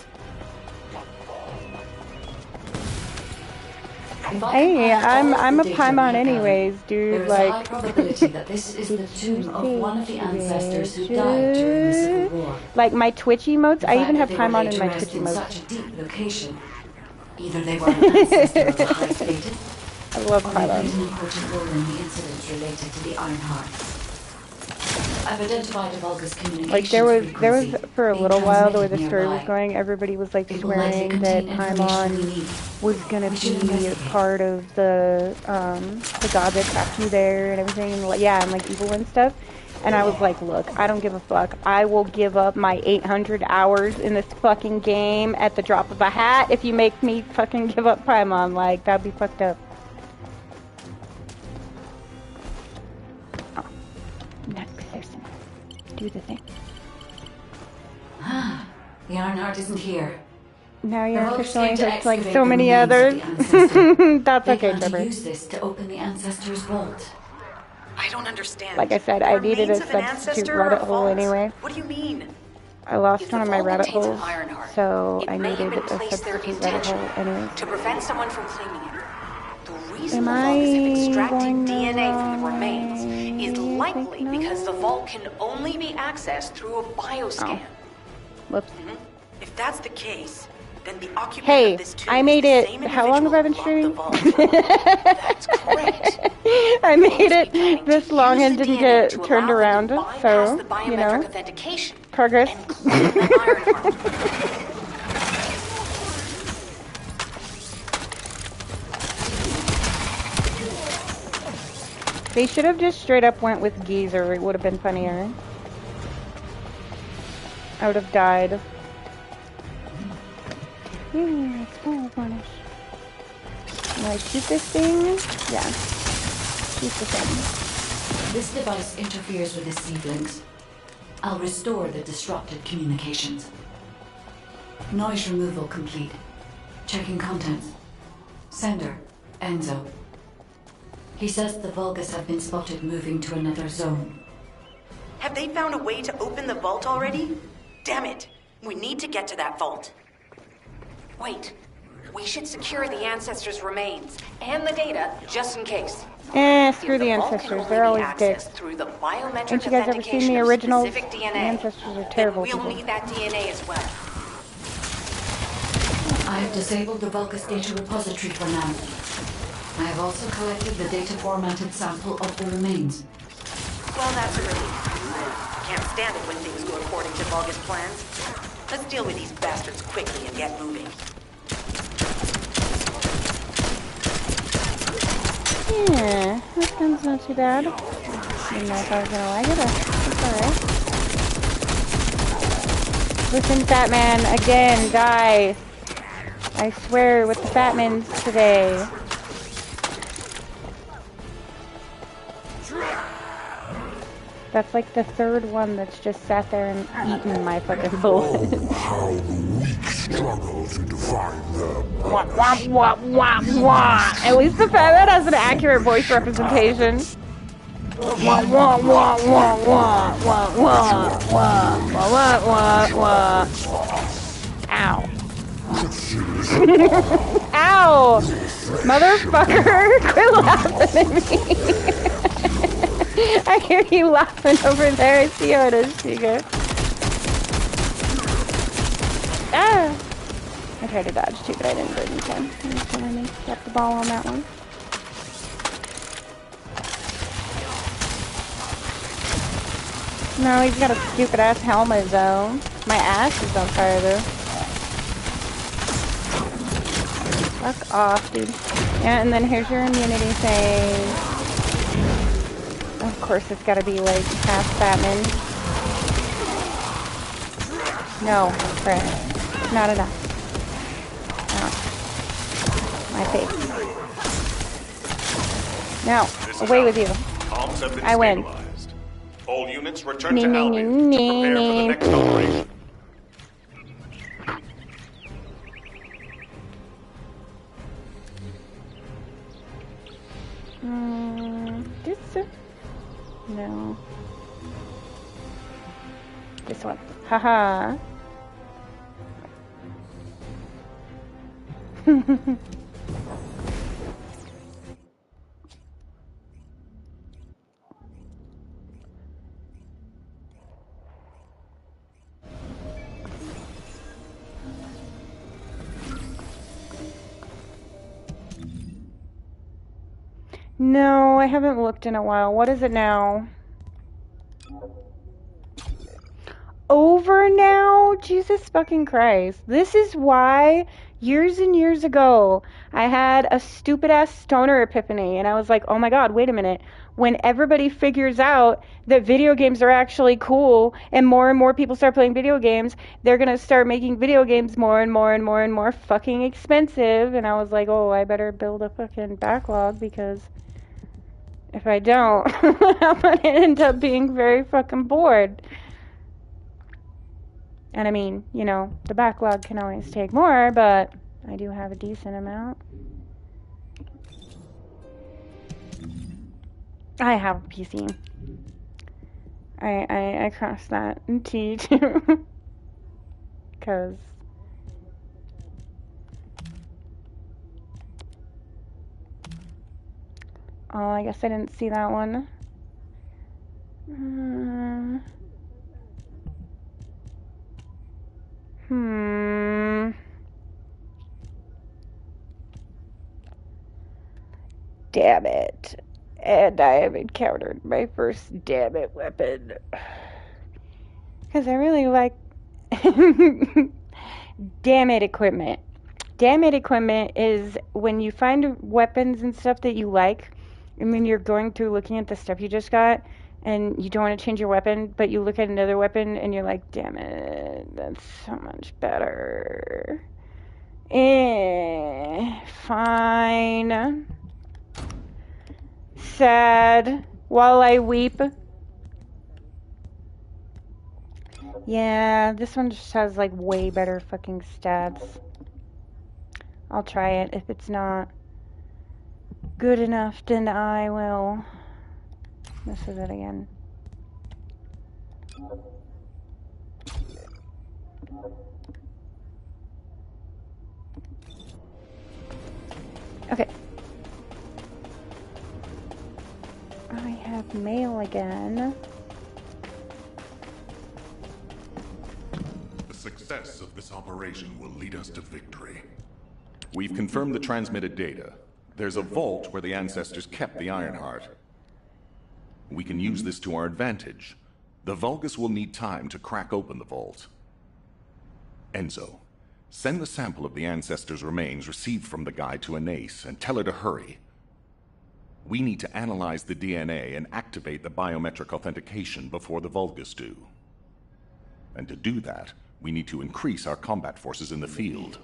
Hey, I'm a Paimon anyways, dude. Like, probability that this is the tomb of one of the ancestors who died during the Civil War. Like my Twitch emotes, I even have They were Paimon laid in to my rest Twitch in emotes. such a deep location. Either they were an ancestor of the high status, I love or they played Paimon. an important role in the incidents related to the Iron Heart. I've identified a Vulgus communication Like there was for a little while the way the story was going, everybody was like It will likely swearing that contain information we Paimon need. was gonna We should be investigate. part of the god that trapped you there and everything, and like, yeah, and like evil and stuff. And I was like, look, I don't give a fuck. I will give up my 800 hours in this fucking game at the drop of a hat if you make me fucking give up Paimon. Like, that'd be fucked up. Oh. No, there's some. Do the thing. The Iron Heart isn't here. Now you're The Vulgus officially came to hooked like excavate so the many remains of others. the ancestor. That's They okay, plan to Trevor. use this to open the ancestor's vault. I don't understand. Like I said, I The needed a remains of an substitute ancestor rabbit are hole vault? anyway. What do you mean? I lost If one the of my vault rabbit contains an holes, iron heart, so it I may have needed been a placed there substitute rabbit hole intentionally anyway. to prevent someone from claiming it. The reason Am the vault is I extracting going the DNA from the wrong remains is way? likely because the vault can only be accessed through a bioscan. Whoops. If that's the case, then the occupant Hey, of this tomb I made is the it. same How long have I been individual streaming? who locked the vault. That's correct. I made it this long and didn't get turned around, so, the you biometric know, authentication progress. and claim the iron heart. They should have just straight up went with Geezer. It would have been funnier. I would have died. It's fire varnish. Can I shoot this thing? Yeah. Shoot the thing. This device interferes with the seed links. I'll restore the disrupted communications. Noise removal complete. Checking contents. Sender, Enzo. He says the Vulgus have been spotted moving to another zone. Have they found a way to open the vault already? Damn it. We need to get to that vault. Wait. We should secure the ancestors' remains and the data just in case. Screw the ancestors. They're always dicks. Through the biometric Ain't you guys ever seen the originals? The ancestors are terrible we'll people. need that DNA as well. I have disabled the Vulgus data repository for now. I have also collected the data formatted sample of the remains. Well, that's a relief. Can't stand it when things go according to Vulgus plans. Let's deal with these bastards quickly and get moving. Yeah, this gun's not too bad. Didn't know if I was gonna like it, but it's alright. Listen, Fat Man, again, die. I swear, with the Fatmans today. That's like the third one that's just sat there and eaten my fucking bullets. Oh, how the weak struggle to define them. Wah, wah, wah, wah, wah. At least the Fatman has an accurate voice representation. Wah, wah, wah, wah, wah, wah, wah, wah, wah, wah, wah, wah. Ow. Ow! Motherfucker! Quit laughing at me! I hear you laughing over there. I see how it is, Shika. Ah! I tried to dodge too, but I didn't in time. I got the ball on that one. No, he's got a stupid ass helmet though. My ass is on fire though. Fuck off, dude. Yeah, and then here's your immunity thing. Of course, it's gotta be like half Batman. No, crap. Not enough. My face. No, away with you. I win. All units return to Albion to prepare for the next operation. This no. This one. Haha. No, I haven't looked in a while. What is it now? Over now? Jesus fucking Christ. This is why years and years ago I had a stupid ass stoner epiphany and I was like, oh my god, wait a minute. When everybody figures out that video games are actually cool and more people start playing video games, they're gonna start making video games more and more and more and more fucking expensive. And I was like, oh, I better build a fucking backlog because if I don't, I'm gonna end up being very fucking bored. And I mean, you know, the backlog can always take more, but I do have a decent amount. I have a PC. I crossed that T too. Because oh, I guess I didn't see that one. Damn it. And I have encountered my first damn it weapon. Because I really like damn it equipment. Damn it equipment is when you find weapons and stuff that you like, and then you're going through looking at the stuff you just got, and you don't want to change your weapon, but you look at another weapon and you're like, damn it, that's so much better. Fine. Sad while I weep. Yeah, this one just has like way better fucking stats. I'll try it. If it's not good enough, then I will. This is it again. Okay. I have mail again. The success of this operation will lead us to victory. We've confirmed the transmitted data. There's a vault where the ancestors kept the Ironheart. We can use this to our advantage. The Vulgus will need time to crack open the vault. Enzo, send the sample of the ancestors' remains received from the guide to Anais and tell her to hurry. We need to analyze the DNA and activate the biometric authentication before the Vulgus do. And to do that, we need to increase our combat forces in the field.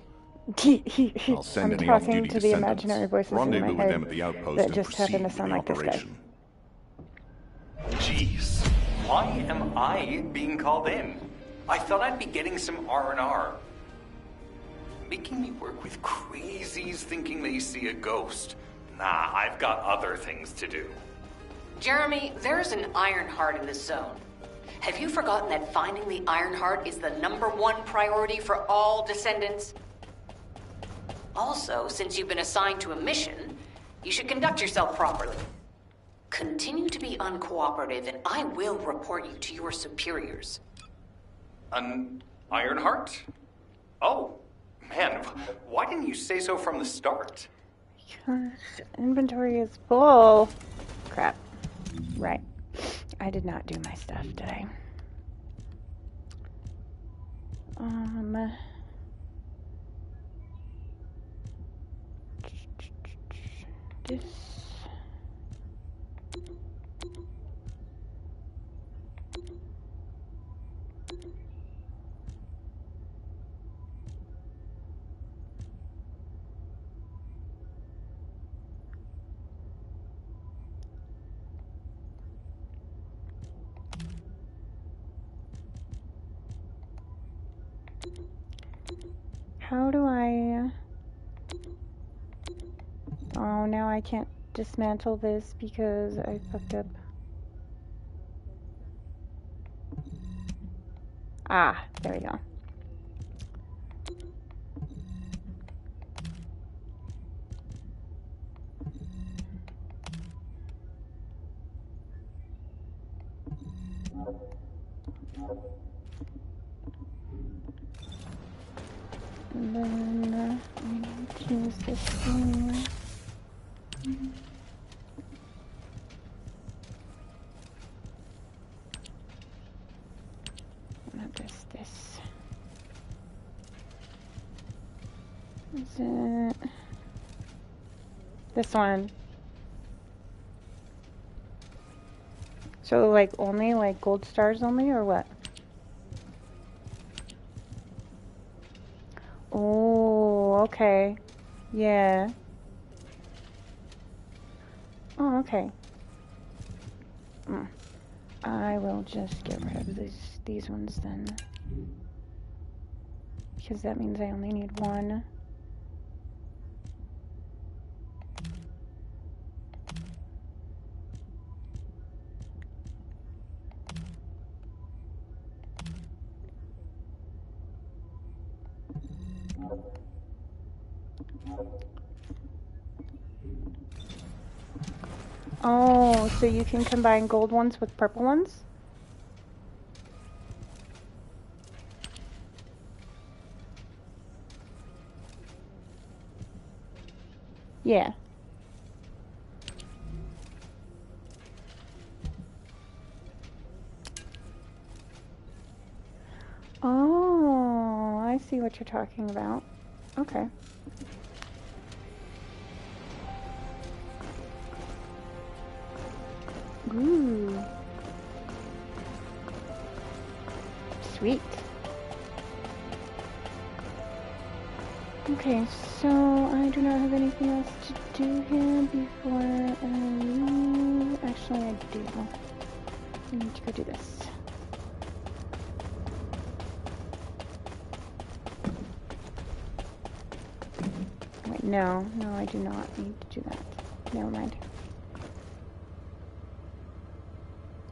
I'll send I'm any talking off-duty to the descendants. imaginary voices in my Rendezvous with them head at the outpost that and just proceed happen to with sound the like this guy. operation. Jeez, why am I being called in? I thought I'd be getting some R&R. Making me work with crazies thinking they see a ghost. Nah, I've got other things to do. Jeremy, there's an Ironheart in this zone. Have you forgotten that finding the Ironheart is the #1 priority for all Descendants? Also, since you've been assigned to a mission, you should conduct yourself properly. Continue to be uncooperative, and I will report you to your superiors. An Ironheart? Oh, man, why didn't you say so from the start? Because inventory is full. Crap. Right. I did not do my stuff, did I? This. How do I... Oh, now I can't dismantle this because I fucked up. Ah, there we go. And then I need to use this thing. Not just this. Is it this one? So like only like gold stars only or what? Oh, okay. Yeah. Oh, okay. I will just get rid of these ones then. Because that means I only need one. Oh, so you can combine gold ones with purple ones? Yeah. Oh, I see what you're talking about. Okay. Ooh. Sweet. Okay, so I do not have anything else to do here before I leave. Actually, I do. I need to go do this. Wait, no, I do not need to do that. Never mind.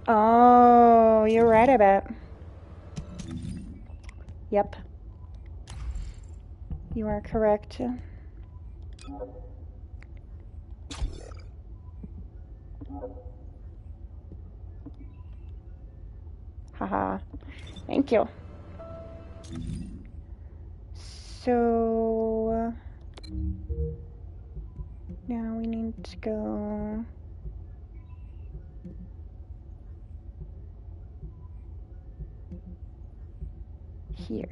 Oh, No, you're right about. Yep. You are correct. Haha. Thank you. So now we need to go here.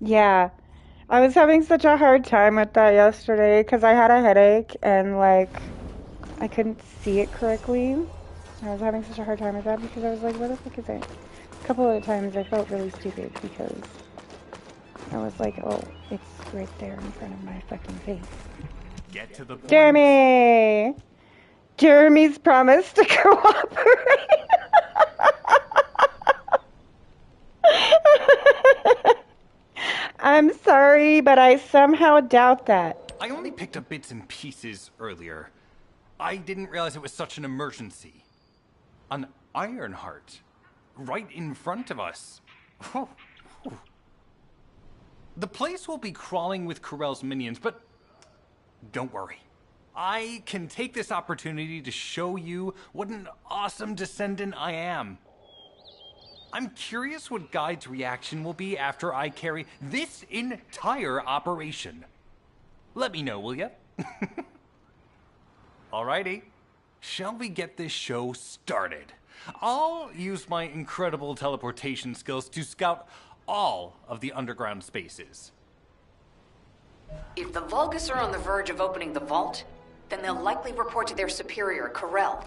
Yeah. I was having such a hard time with that yesterday because I had a headache and like I couldn't see it correctly. I was having such a hard time with that because I was like, where the fuck is it? A couple of times I felt really stupid because I was like, oh, it's right there in front of my fucking face. Get to the point. Jeremy! Jeremy's promised to cooperate. I'm sorry, but I somehow doubt that. I only picked up bits and pieces earlier. I didn't realize it was such an emergency. An Ironheart. Right in front of us. The place will be crawling with Corell's minions, but don't worry. I can take this opportunity to show you what an awesome Descendant I am. I'm curious what Guide's reaction will be after I carry this entire operation. Let me know, will ya? Alrighty. Shall we get this show started? I'll use my incredible teleportation skills to scout all of the underground spaces. If the Vulgus are on the verge of opening the vault, then they'll likely report to their superior, Corell.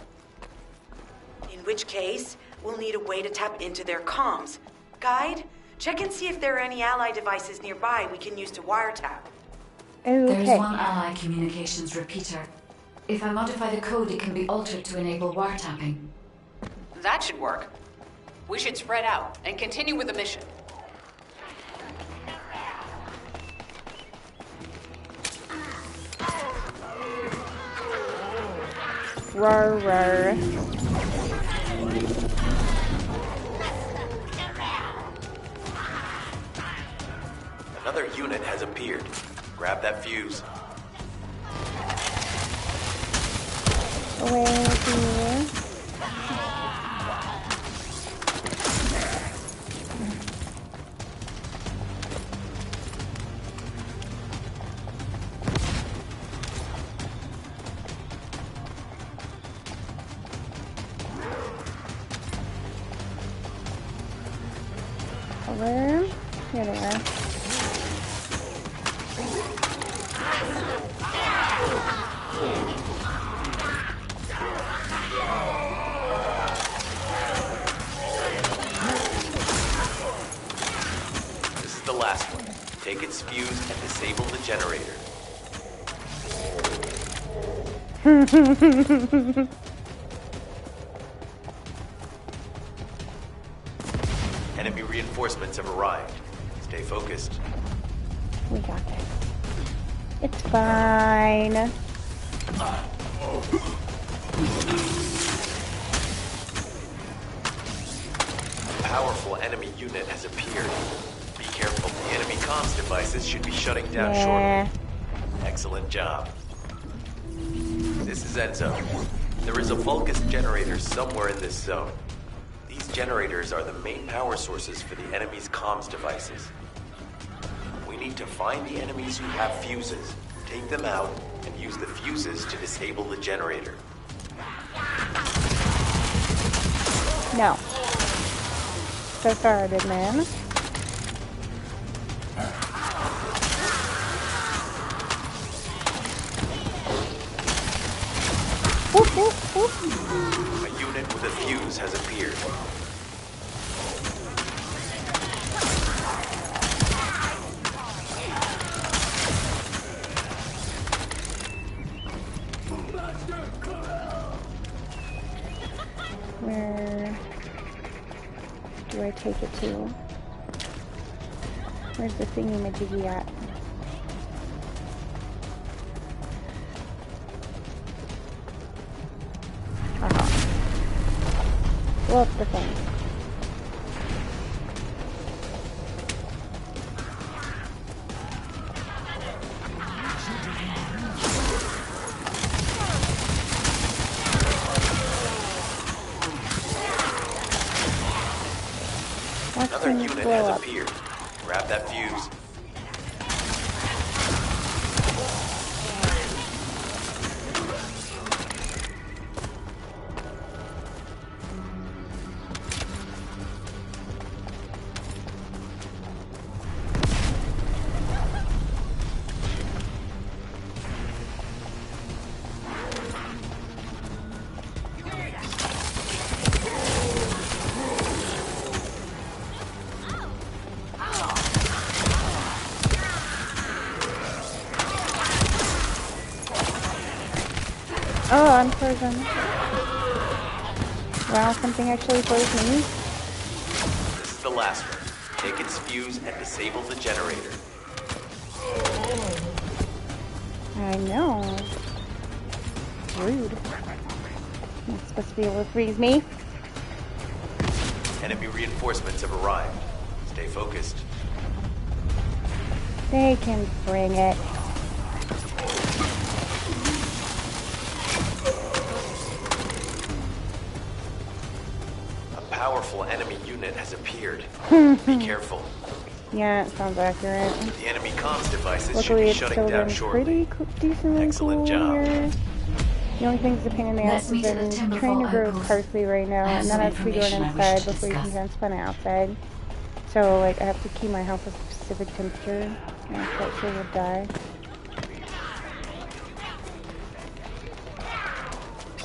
In which case, we'll need a way to tap into their comms. Guide, check and see if there are any ally devices nearby we can use to wiretap. Okay. There's one ally communications repeater. If I modify the code, it can be altered to enable wiretapping. That should work. We should spread out and continue with the mission. Rar, rar. Another unit has appeared. Grab that fuse. Away with you. Over. Here they are. This is the last one. Take its fuse and disable the generator. Enemy reinforcements have arrived. Stay focused. We got this. It's fine. A powerful enemy unit has appeared. Be careful. The enemy comms devices should be shutting down shortly. Excellent job. This is Enzo. There is a Vulgus generator somewhere in this zone. These generators are the main power sources for the enemy's comms devices. We need to find the enemies who have fuses, take them out, and use the fuses to disable the generator. No. So sorry, big man. Whoop, whoop, whoop. A unit with a fuse has appeared. Where do I take it to? Where's the thingy-majiggy at? blow up the thing. Another unit has appeared. Grab that fuse. Oh, I'm frozen. Wow, something actually froze me. This is the last one. Take its fuse and disable the generator. I know. Rude. It's supposed to be able to freeze me. Enemy reinforcements have arrived. Stay focused. They can bring it. A powerful enemy unit has appeared. Be careful. Yeah, it sounds accurate. The enemy comms devices Luckily, should be it's shutting still down been shortly. pretty decently Excellent cool job. here. The only thing that's a pain in the ass is I'm trying to grow parsley right now, and that has to be grown inside before you can transplant it outside. So, like, I have to keep my house at a specific temperature, and I'm quite sure will die.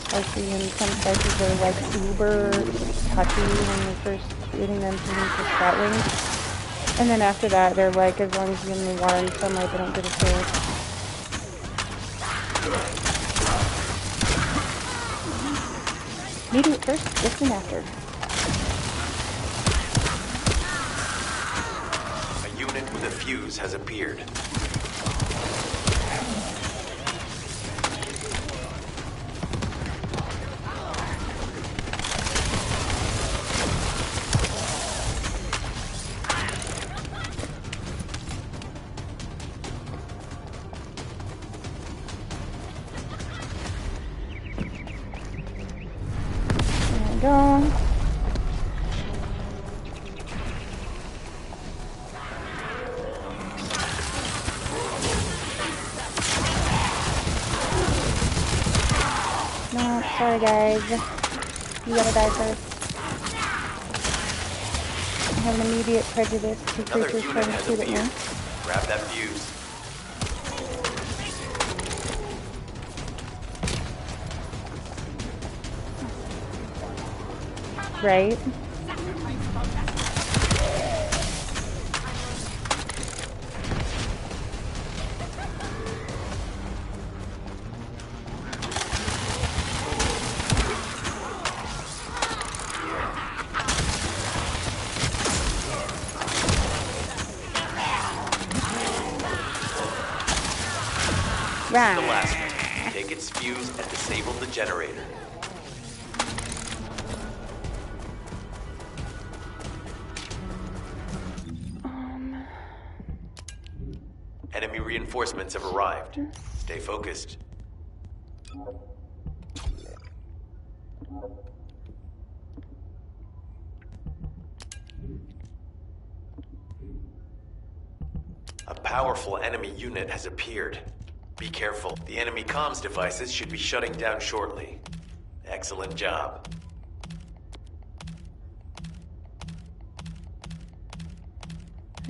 Parsley and some spices are, like, uber touchy when you're first eating them to make the sprout wings. And then after that, they're like, as long as you give them water and sunlight, they don't get a kill. Me do it first, just and after. A unit with a fuse has appeared. Go. No, sorry guys. You gotta die first. I have an immediate prejudice to creatures trying to shoot at me. Grab that fuse. Right? Right. The last one. Take its fuse and disable the generator. Enemy reinforcements have arrived. Stay focused. A powerful enemy unit has appeared. Be careful. The enemy comms devices should be shutting down shortly. Excellent job.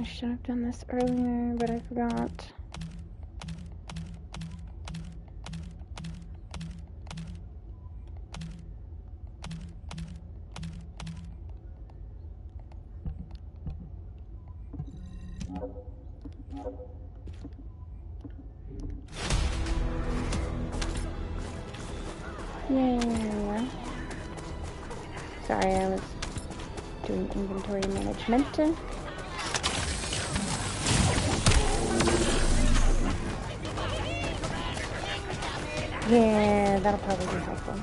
I should have done this earlier, but I forgot. Yeah. Sorry, I was doing inventory management. Yeah, that'll probably be helpful.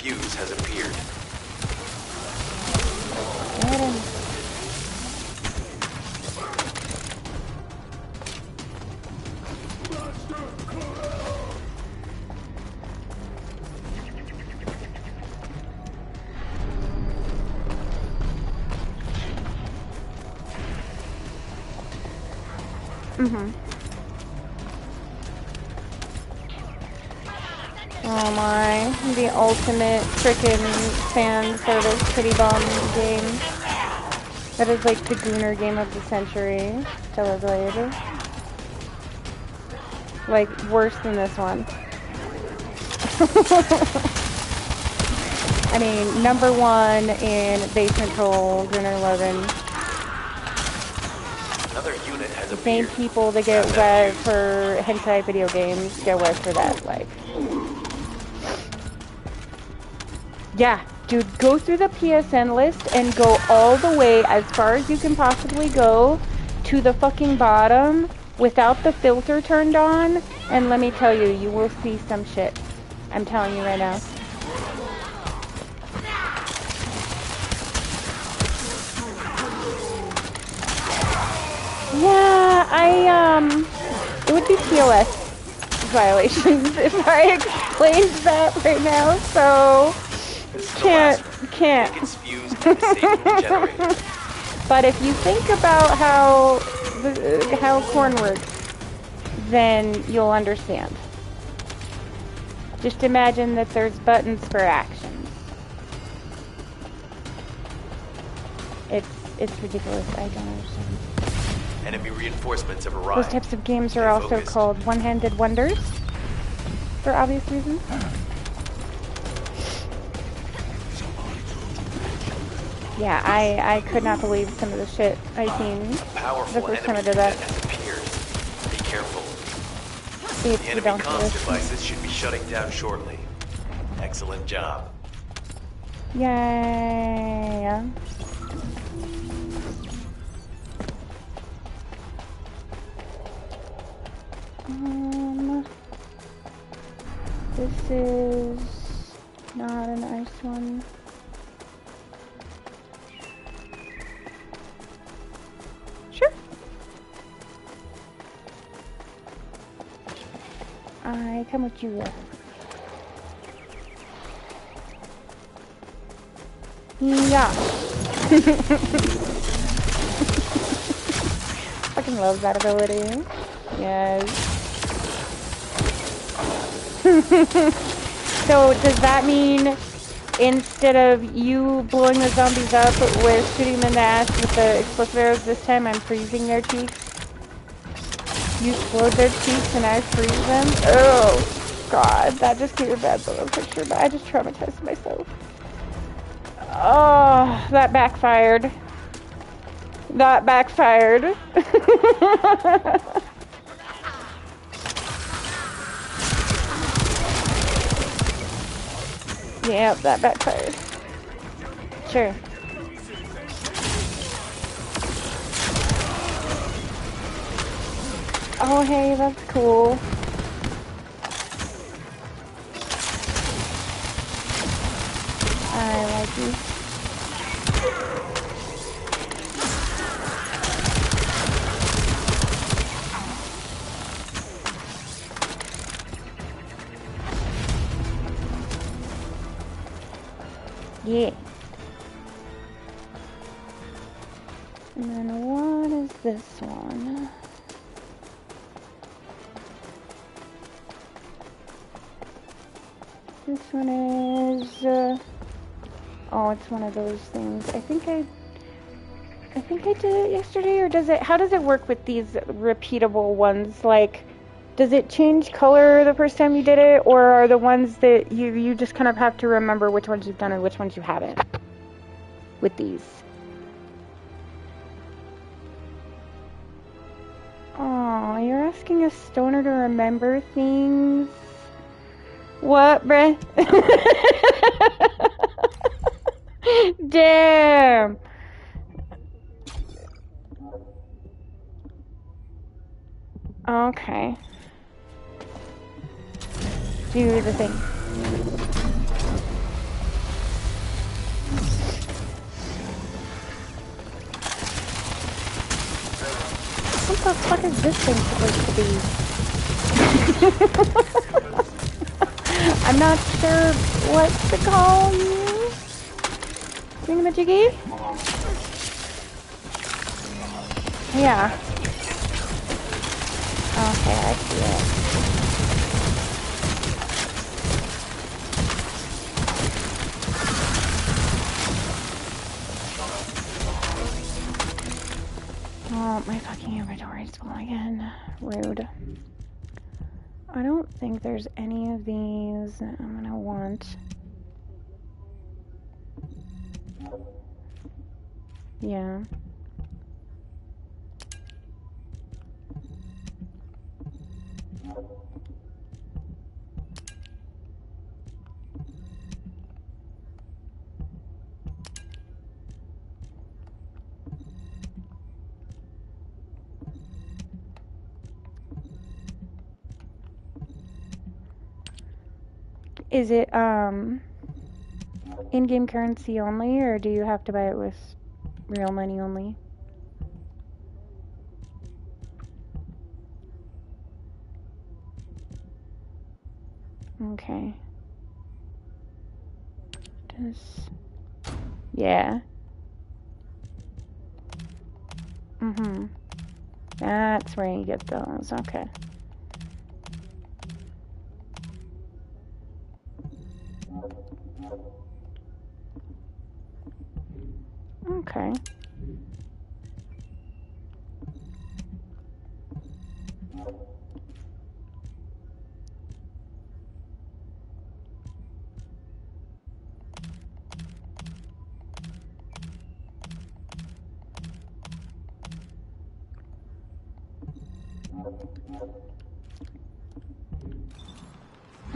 fuse has appeared. Get him. Oh my, the ultimate frickin' fan service pity bomb game. That is like the Gooner game of the century. Teleblade. Like, worse than this one. I mean, #1 in Basement Troll, Gooner 11. Another unit has The same appeared. people that get wet for hentai video games get wet for that, like. Yeah, dude, go through the PSN list and go all the way as far as you can possibly go to the fucking bottom without the filter turned on, and let me tell you, you will see some shit. I'm telling you right now. Yeah, it would be TOS violations if I explained that right now, so can't. It's fused and disabling the generator. But if you think about how corn works, then you'll understand. Just imagine that there's buttons for actions. It's ridiculous. I don't understand. Enemy reinforcements have arrived. Those types of games are also called one-handed wonders, for obvious reasons. Yeah, I could not believe some of the shit I seen the first time I did that. Be careful. It's The enemy comms devices should be shutting down shortly. Excellent job. Yeah. This is not an ice one. Sure. I come with you. Yeah. Fucking love that ability. Yes. So does that mean instead of you blowing the zombies up with shooting them in the ass with the explosive arrows, this time I'm freezing their cheeks? You explode their cheeks and I freeze them? Oh god, that just gave a bad photo picture, but I just traumatized myself. Oh, that backfired. That backfired. Yep, that backfired. Sure. Oh, hey, that's cool. I like you. Yeah. And then what is this one? This one is, oh, it's one of those things. I think I did it yesterday, or how does it work with these repeatable ones? Like, does it change color the first time you did it, or are the ones that you just kind of have to remember which ones you've done and which ones you haven't with these? Oh, you're asking a stoner to remember things? What, bruh? Damn. Okay. Do the thing. What is this thing supposed to be? I'm not sure what to call you. Thingamajiggy? Yeah. Okay, I see it. Oh, my fucking inventory's full again. Rude. I don't think there's any of these that I'm gonna want. Yeah. Is it, in-game currency only, or do you have to buy it with real money only? Okay. Yeah. Mm-hmm. That's where you get those. Okay. Okay.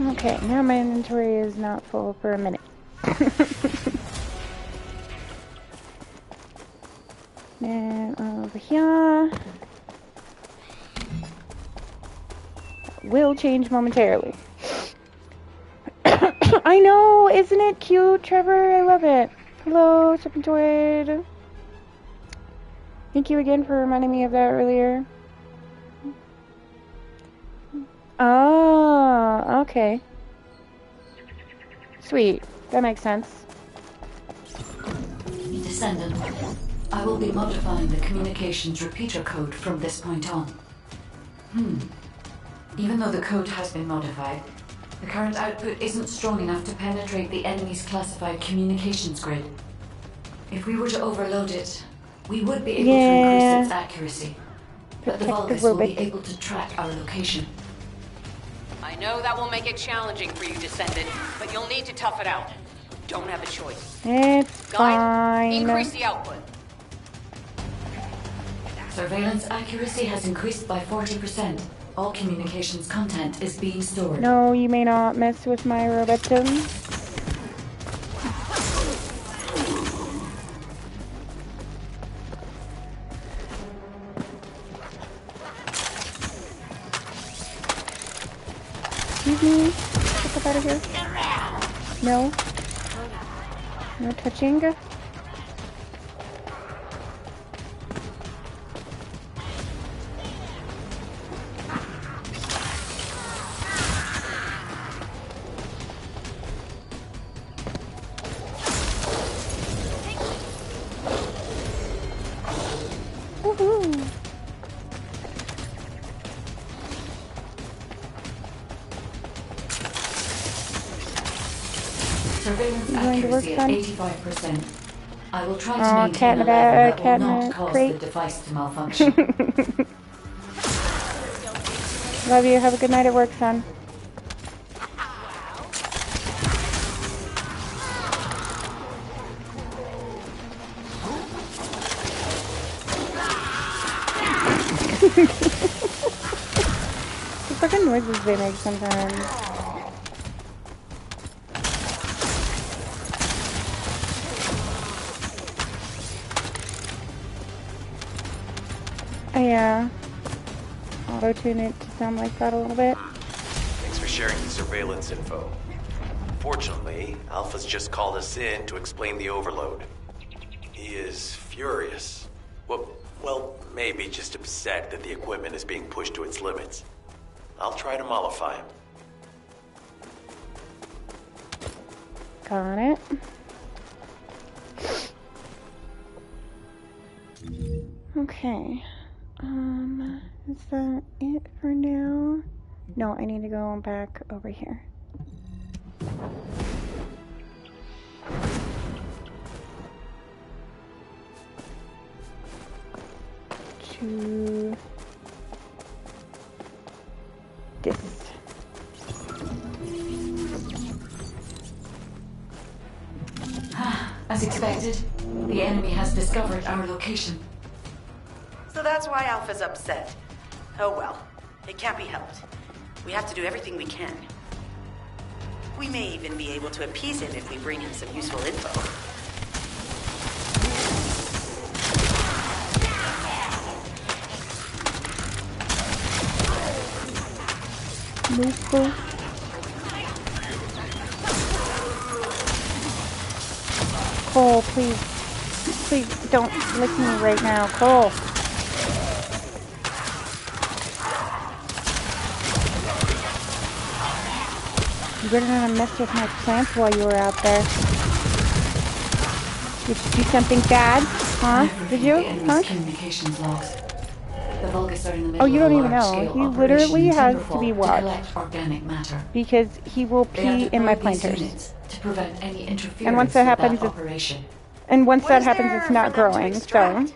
Okay, now my inventory is not full for a minute. Then over here. Will change momentarily. I know, isn't it cute, Trevor? I love it. Hello, Serpentoid. Thank you again for reminding me of that earlier. Oh, okay. Sweet. That makes sense. Descendant, I will be modifying the communications repeater code from this point on. Even though the code has been modified, the current output isn't strong enough to penetrate the enemy's classified communications grid. If we were to overload it, we would be able to increase its accuracy. But the Vulgus will be able to track our location. I know that will make it challenging for you, Descendant, but you'll need to tough it out. Don't have a choice. It's fine. Increase the output. Surveillance accuracy has increased by 40%. All communications content is being stored. No, you may not mess with my robotum. Excuse me. Get the fuck out of here. No. No touching. Surveillance accuracy at 85%. I will try to maintain a level that will not cause the device to malfunction. Love you. Have a good night at work, son. The fucking noises they make sometimes. Yeah. Auto-tune it to sound like that a little bit. Thanks for sharing the surveillance info. Fortunately, Alpha's just called us in to explain the overload. He is furious. Well, Well, maybe just upset that the equipment is being pushed to its limits. I'll try to mollify him. Got it. Okay. Is that it for now? No, I need to go back over here. To this. As expected, the enemy has discovered our location. So that's why Alpha's upset. Oh well, it can't be helped. We have to do everything we can. We may even be able to appease him if we bring him some useful info. Useful. Cole, please. Please don't lick me right now, Cole. You better not mess with my plants while you were out there. Did you do something bad? Huh? Did you? Huh? Communications logs. The Vulgus are in the middle Oh, you don't of a even know. large-scale He literally operation has to be to watched. collect organic matter. Because he will They have pee in my deployed these planters. units to prevent any interference And once that with happens, operation. and once What that is happens, there it's for not them to growing. So, extract?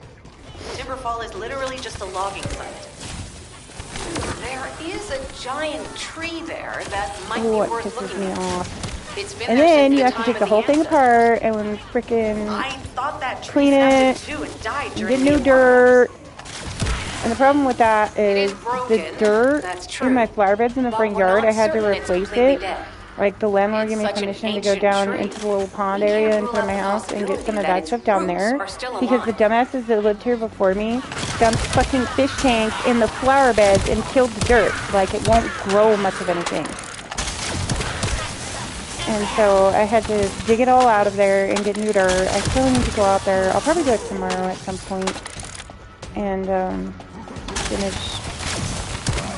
Timberfall is literally just a logging site. There is a giant tree there that might ooh, be it worth pisses looking me at. off. It's been And there then since you the have to time take of the whole thing ancestors. apart and frickin' I thought that tree clean it, snapped in two and died and during get new the dirt. And the problem with that is broken, the dirt that's true. in my flower beds in the But front we're yard, not I had to certain it's replace completely it. dead. Like, the landlord It's gave me such an permission to go ancient down tree. into the little pond We can't area in rule front of out my the house and get some of possibility that that stuff its down roots there. are still Because the alive. dumbasses that lived here before me dumped fucking fish tanks in the flower beds and killed the dirt. Like, it won't grow much of anything. And so I had to dig it all out of there and get new dirt. I still need to go out there. I'll probably do it tomorrow at some point. And finish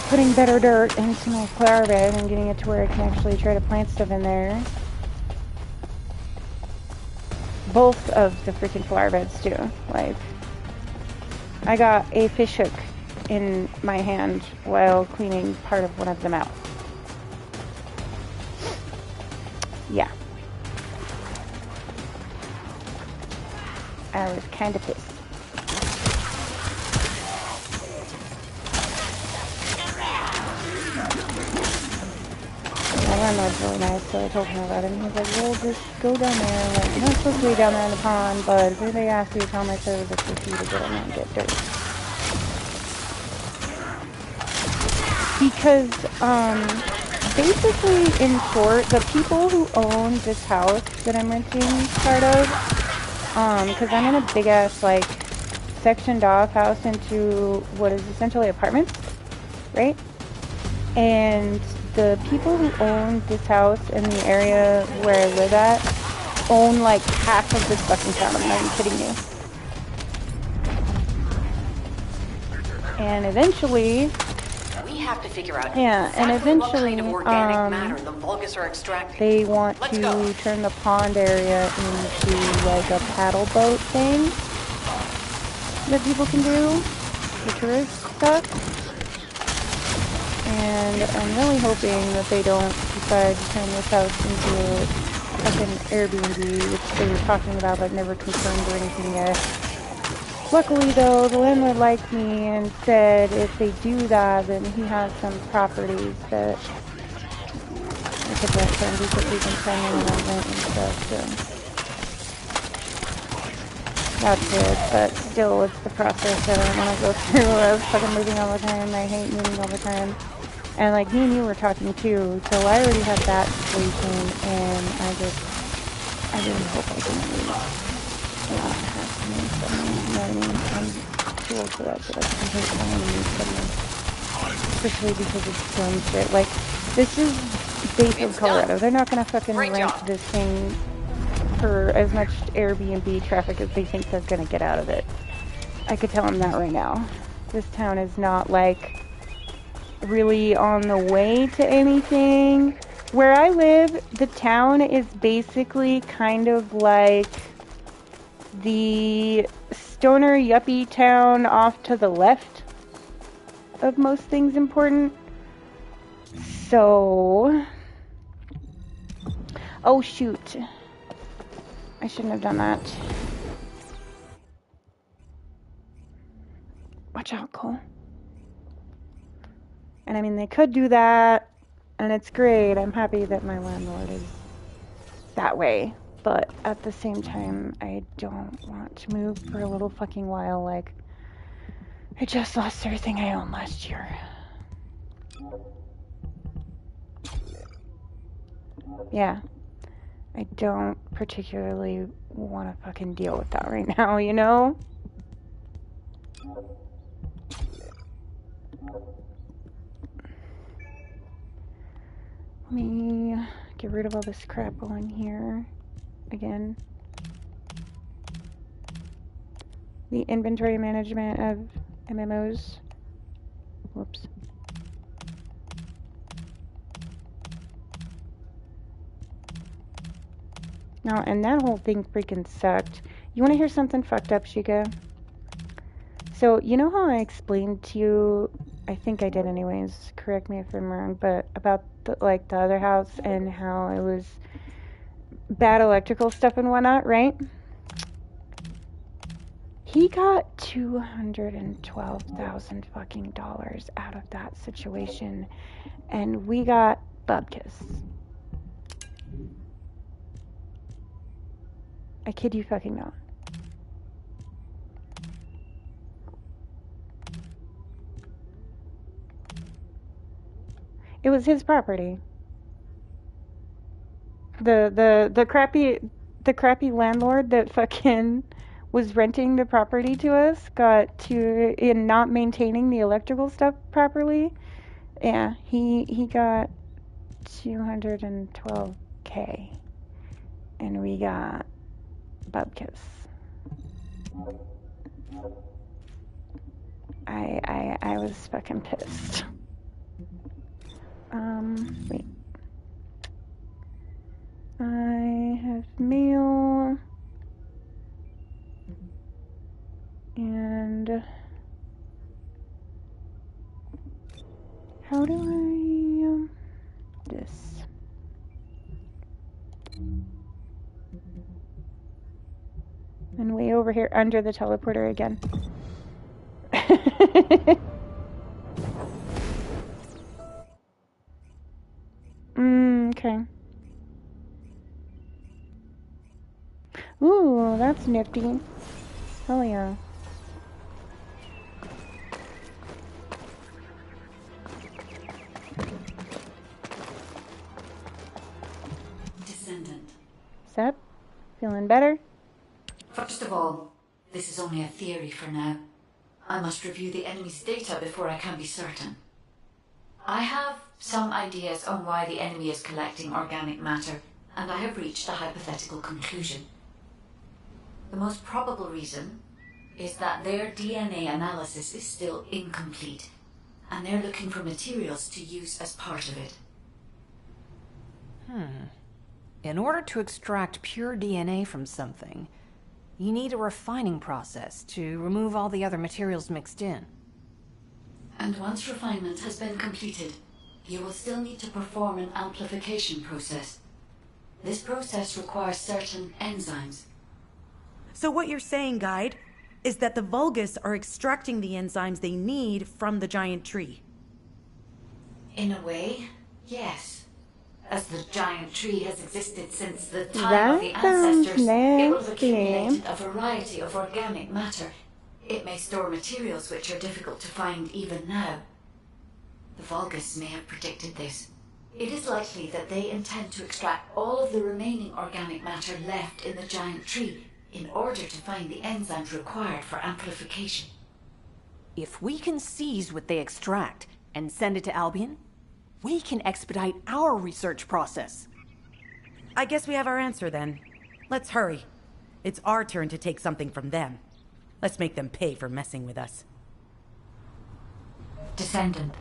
putting better dirt into my flower bed and getting it to where I can actually try to plant stuff in there. Both of the freaking flower beds too. Like, I got a fish hook in my hand while cleaning part of one of them out. Yeah. I was kind of pissed. My landlord's really nice, so I told him about it, and he's like, well, just go down there. Like, you're not supposed to be down there in the pond, but if anybody asks you, tell my service it's for you to go down there and get dirt. Because, basically, in short, the people who own this house that I'm renting part of, because I'm in a big-ass, like, sectioned off house into what is essentially apartments, right? And the people who own this house in the area where I live at own like half of this fucking town. I'm not even kidding you. And eventually, We have to figure out yeah, and exactly what eventually, kind of organic matter the Vulgus are extracting. they want Let's to go. turn the pond area into like a paddle boat thing that people can do for tourist stuff. And I'm really hoping that they don't decide to turn this house into a fucking Airbnb, which they were talking about but never confirmed or anything yet. Luckily though, the landlord liked me and said if they do that, then he has some properties that I could rent them because we've been planning on rent and stuff, so. That's it, but still, it's the process that I don't want to go through of fucking moving all the time. I hate moving all the time. And like me and you were talking too, so I already had that situation, and I really hope I can move. Not have to move suddenly, you know what I mean? I'm too old for that shit. I can hate having to move suddenly. Especially because it's dumb shit. Like, this is Bayfield, Colorado. They're not gonna fucking rent this thing for as much Airbnb traffic as they think they're gonna get out of it. I could tell him that right now. This town is not, like, really on the way to anything. Where I live, the town is basically kind of like the stoner yuppie town off to the left of most things important. So... Oh, shoot. I shouldn't have done that. Watch out, Cole. And I mean, they could do that, and it's great. I'm happy that my landlord is that way. But at the same time, I don't want to move for a little fucking while. Like, I just lost everything I owned last year. Yeah. I don't particularly want to fucking deal with that right now, you know? Let me get rid of all this crap on here again. The inventory management of MMOs. Whoops. No, and that whole thing freaking sucked. You want to hear something fucked up, Shika? So, you know how I explained to you, I think I did anyways, correct me if I'm wrong, but about the, like, the other house and how it was bad electrical stuff and whatnot, right? He got $212,000 fucking dollars out of that situation, and we got bubkiss. I kid you fucking not. It was his property. The crappy landlord that fucking was renting the property to us got to in not maintaining the electrical stuff properly. Yeah, he got $212K, and we got bubkiss. I was fucking pissed. Wait. I have mail. And how do I this? And way over here under the teleporter again. Okay. Ooh, that's nifty. Hell yeah. Descendant. Sup? Feeling better? First of all, this is only a theory for now. I must review the enemy's data before I can be certain. I have some ideas on why the enemy is collecting organic matter, and I have reached a hypothetical conclusion. The most probable reason is that their DNA analysis is still incomplete, and they're looking for materials to use as part of it. In order to extract pure DNA from something, you need a refining process to remove all the other materials mixed in. And once refinement has been completed, you will still need to perform an amplification process. This process requires certain enzymes. So what you're saying, Guide, is that the Vulgus are extracting the enzymes they need from the giant tree. In a way, yes. As the giant tree has existed since the time of the ancestors, it will have accumulated a variety of organic matter. It may store materials which are difficult to find even now. The Vulgus may have predicted this. It is likely that they intend to extract all of the remaining organic matter left in the giant tree in order to find the enzymes required for amplification. If we can seize what they extract and send it to Albion, we can expedite our research process. I guess we have our answer then. Let's hurry. It's our turn to take something from them. Let's make them pay for messing with us. Descendant,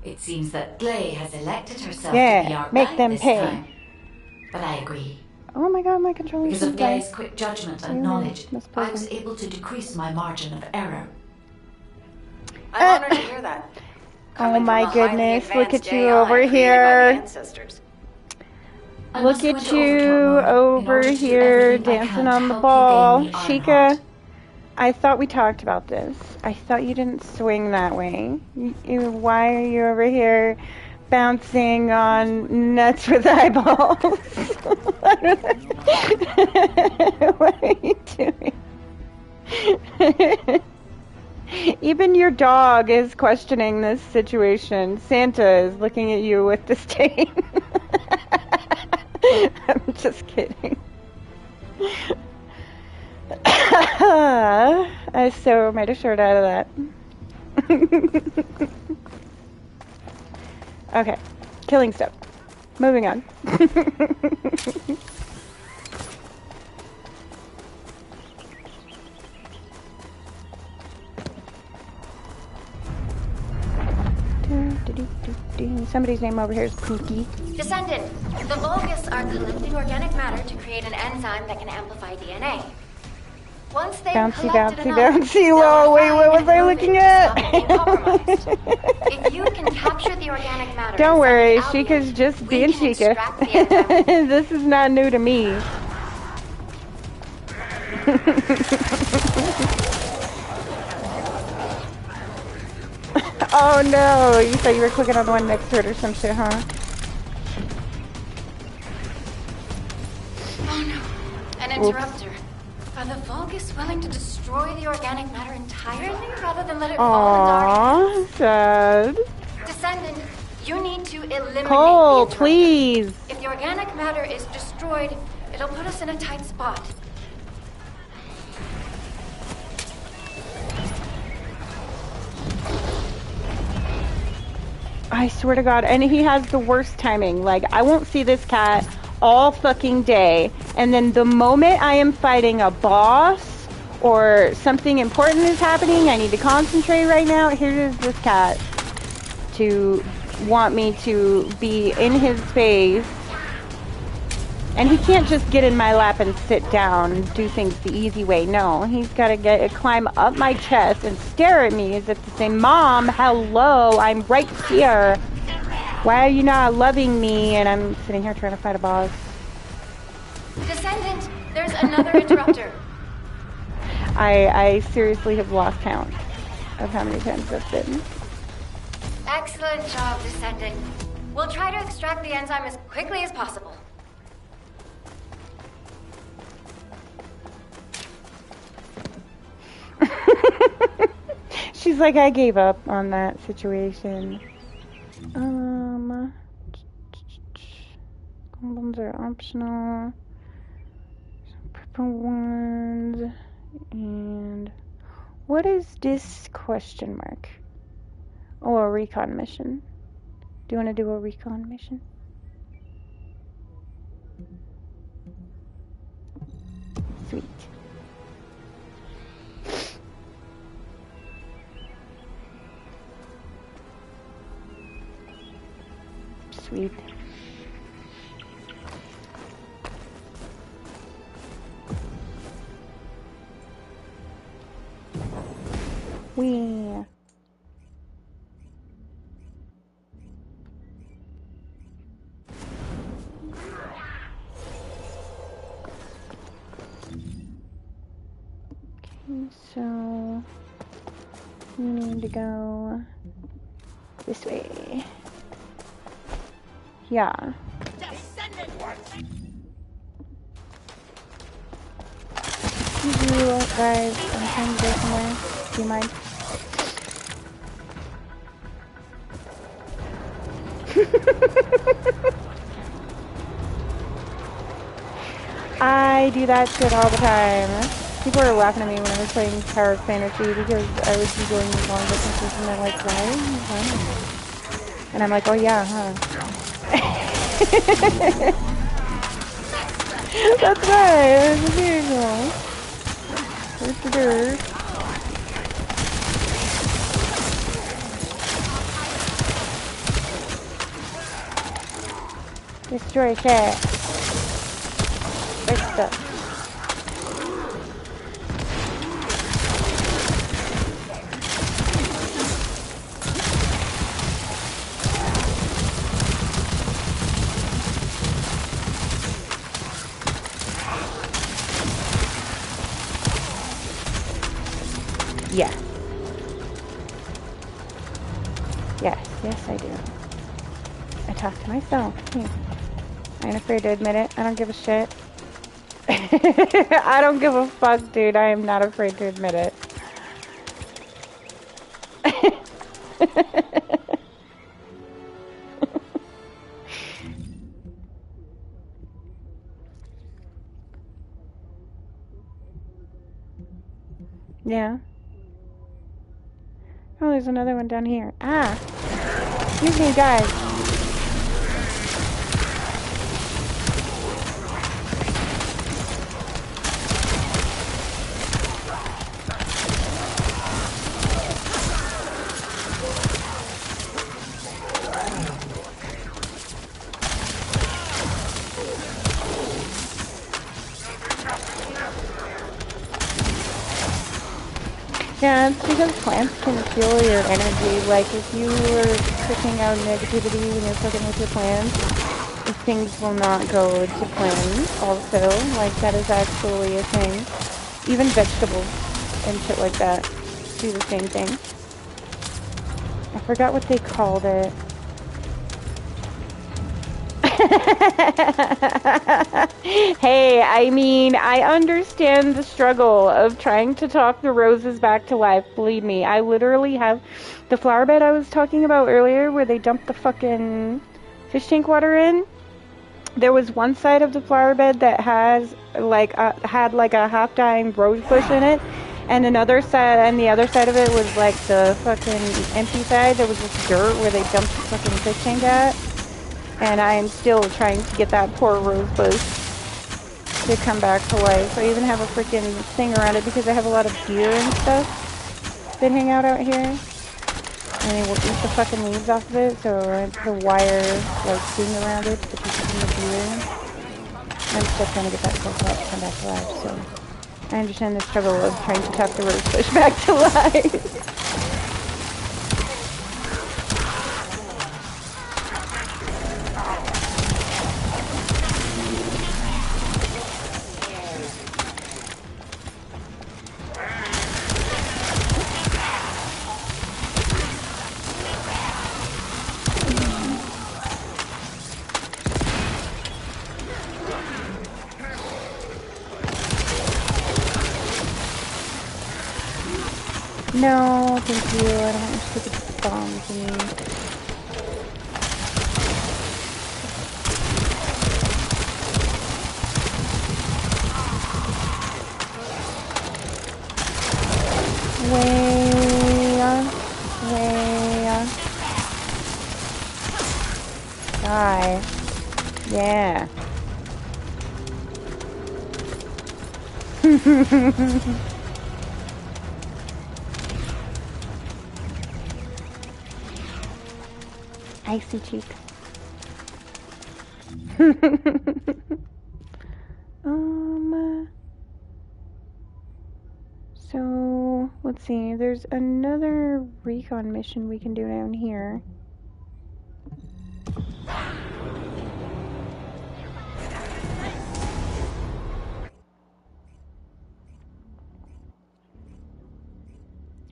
it seems that Glay has elected herself Yeah, to be our make guide them this pay. time. But I agree. Oh my god, my controller Because of Glay's quick judgment and knowledge, I misplaced. was able to decrease my margin of error. I'm honored to hear that. Oh my goodness, look at you AI over created by the here. ancestors. Look at you over here dancing on the ball. Shika, I thought we talked about this. I thought you didn't swing that way. Why are you over here bouncing on nuts with eyeballs? What are you doing? Even your dog is questioning this situation. Santa is looking at you with disdain. I'm just kidding. I so made a shirt out of that. Okay, killing stuff. Moving on. Somebody's name over here is Pookie. Descendant, the Vulgus are collecting organic matter to create an enzyme that can amplify DNA. Once they've Bouncy, collected bouncy, enough, bouncy. Whoa, wait, what was I looking at? if you can capture the organic matter, Don't worry, Shika's just being Shika. This is not new to me. Oh no, you thought you were clicking on the one next to it or some shit, huh? Oh no, an interrupter. Are the Vulgus willing to destroy the organic matter entirely rather than let it fall into our hands? Sad. Descendant, you need to eliminate Cole, the interrupter. please. If the organic matter is destroyed, it'll put us in a tight spot. I swear to God, and he has the worst timing. Like, I won't see this cat all fucking day, and then the moment I am fighting a boss or something important is happening, I need to concentrate right now, here's this cat to want me to be in his face. And he can't just get in my lap and sit down and do things the easy way. No, he's got to climb up my chest and stare at me as if to say, Mom, hello, I'm right here. Why are you not loving me? And I'm sitting here trying to fight a boss. Descendant, there's another interrupter. I seriously have lost count of how many times that's been. Excellent job, Descendant. We'll try to extract the enzyme as quickly as possible. She's like, I gave up on that situation. Condoms are optional. Purple ones. And what is this question mark? Oh, a recon mission. Do you want to do a recon mission? Sweet. Sweet. We. Okay, so we need to go this way. Yeah. You guys, I'm trying to go somewhere. Do you mind? I do that shit all the time. People are laughing at me when I was playing Tower of Fantasy because I would be going these long distances and they're like, why are you running? And I'm like, oh yeah, huh? That's right, it's a vehicle. Where's the dirt? Destroy cat. Break stuff. Yeah. Yes, I do. I talk to myself. Yeah. I ain't afraid to admit it. I don't give a shit. I don't give a fuck, dude. I am not afraid to admit it. Yeah. Oh, there's another one down here. Ah! Excuse me, guys. Yeah, it's because plants can feel your energy. Like, if you were pushing out negativity when you're fucking with your plants, things will not go to plan also. Like, that is actually a thing. Even vegetables and shit like that do the same thing. I forgot what they called it. Hey, I mean, I understand the struggle of trying to talk the roses back to life. Believe me, I literally have the flower bed I was talking about earlier where they dumped the fucking fish tank water in. There was one side of the flower bed that had like a half-dying rose bush in it, and another side, and the other side of it was like the fucking empty side. There was just dirt where they dumped the fucking fish tank at. And I am still trying to get that poor rose bush to come back to life. I even have a freaking thing around it because I have a lot of deer and stuff that hang out here. And they will eat the fucking leaves off of it, so I put a wire, like, thing around it to keep it from the deer. I'm still trying to get that to come back to life, so I understand the struggle of trying to tuck the rose bush back to life. No, thank you. I don't want your stupid bombs in me. Die. Yeah. Icy cheeks. So let's see. There's another recon mission we can do down here.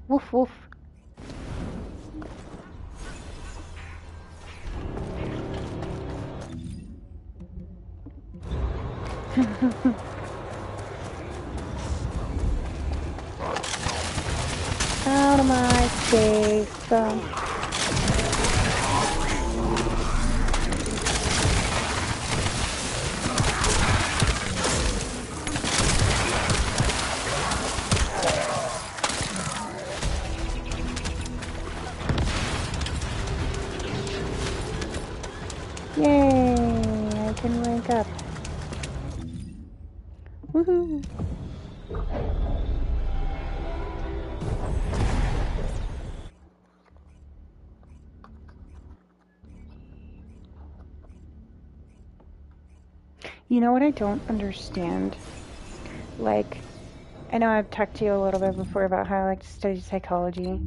Woof woof. Out of my face. Yay! I can rank up. Woohoo! You know what I don't understand? Like, I know I've talked to you a little bit before about how I like to study psychology.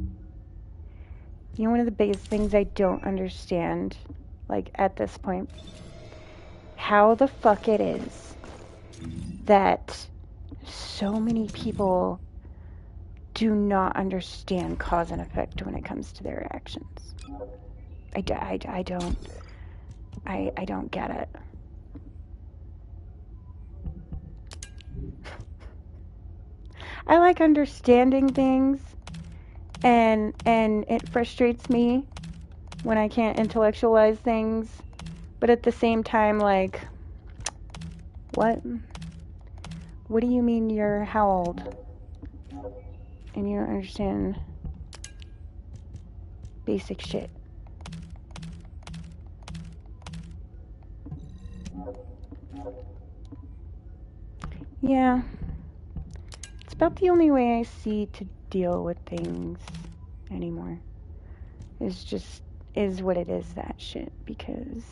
You know, one of the biggest things I don't understand, like, at this point, how the fuck it is that so many people do not understand cause and effect when it comes to their actions. I don't get it. I like understanding things, and it frustrates me when I can't intellectualize things, but at the same time, like, what? What do you mean you're how old? And you don't understand basic shit. Yeah. It's about the only way I see to deal with things anymore. Is what it is, that shit, because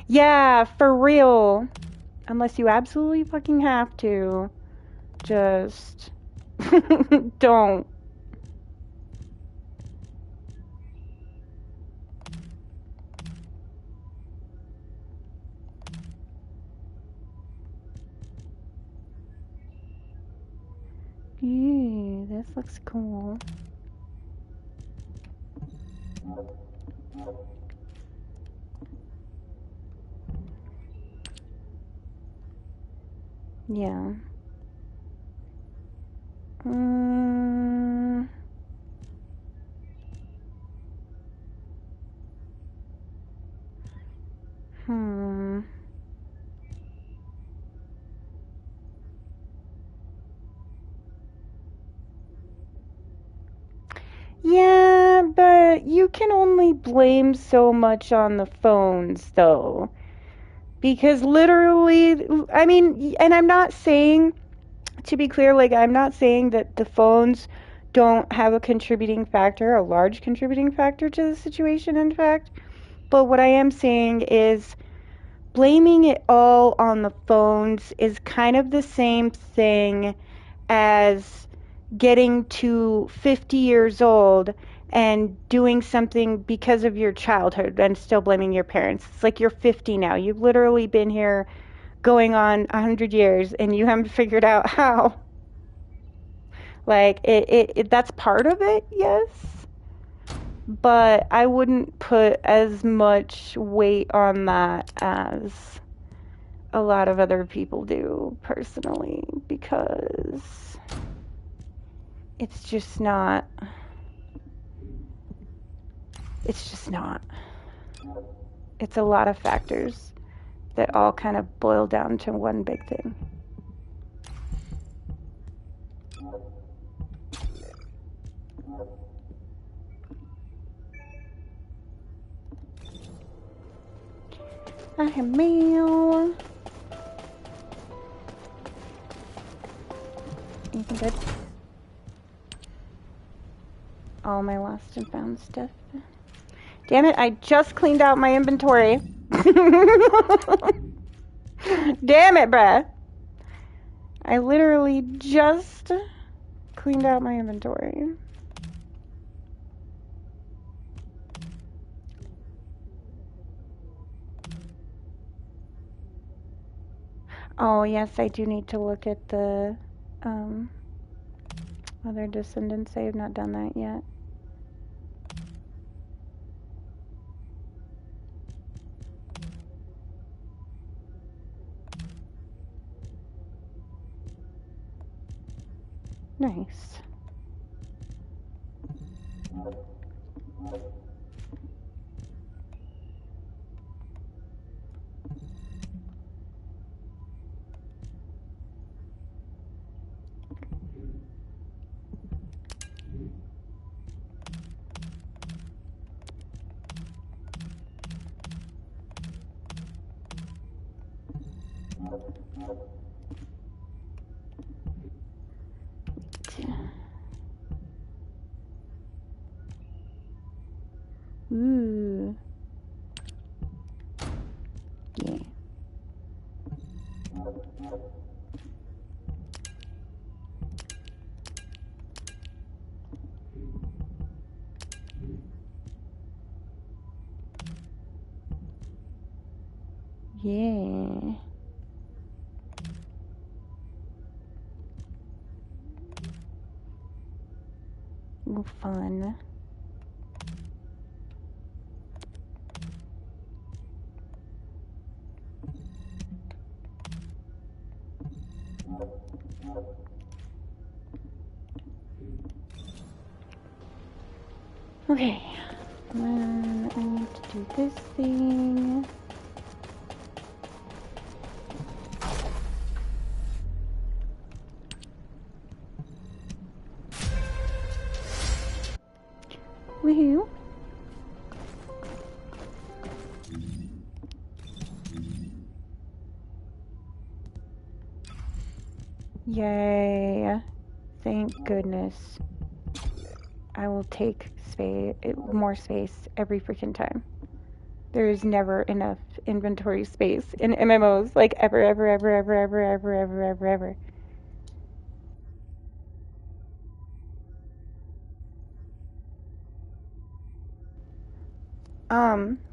yeah, for real. Unless you absolutely fucking have to, just don't. Ew, this looks cool. Yeah. Yeah, but you can only blame so much on the phones, though. Because literally, I mean, and I'm not saying, to be clear, like, I'm not saying that the phones don't have a contributing factor, a large contributing factor to the situation, in fact. But what I am saying is blaming it all on the phones is kind of the same thing as getting to 50 years old and doing something because of your childhood and still blaming your parents. It's like you're 50 now. You've literally been here going on 100 years and you haven't figured out how. Like, that's part of it, yes. But I wouldn't put as much weight on that as a lot of other people do, personally, because it's just not. It's just not. It's a lot of factors that all kind of boil down to one big thing. I have mail. Anything good? All my lost and found stuff. Damn it, I just cleaned out my inventory. Damn it, bruh. I literally just cleaned out my inventory. Oh, yes, I do need to look at the other Descendants. I have not done that yet. Nice. Yeah. Ooh, fun. Okay. And I need to do this thing. Woohoo. Yay. Thank goodness. I will take more space every freaking time. There is never enough inventory space in MMOs, like ever, ever, ever, ever, ever, ever, ever, ever, ever.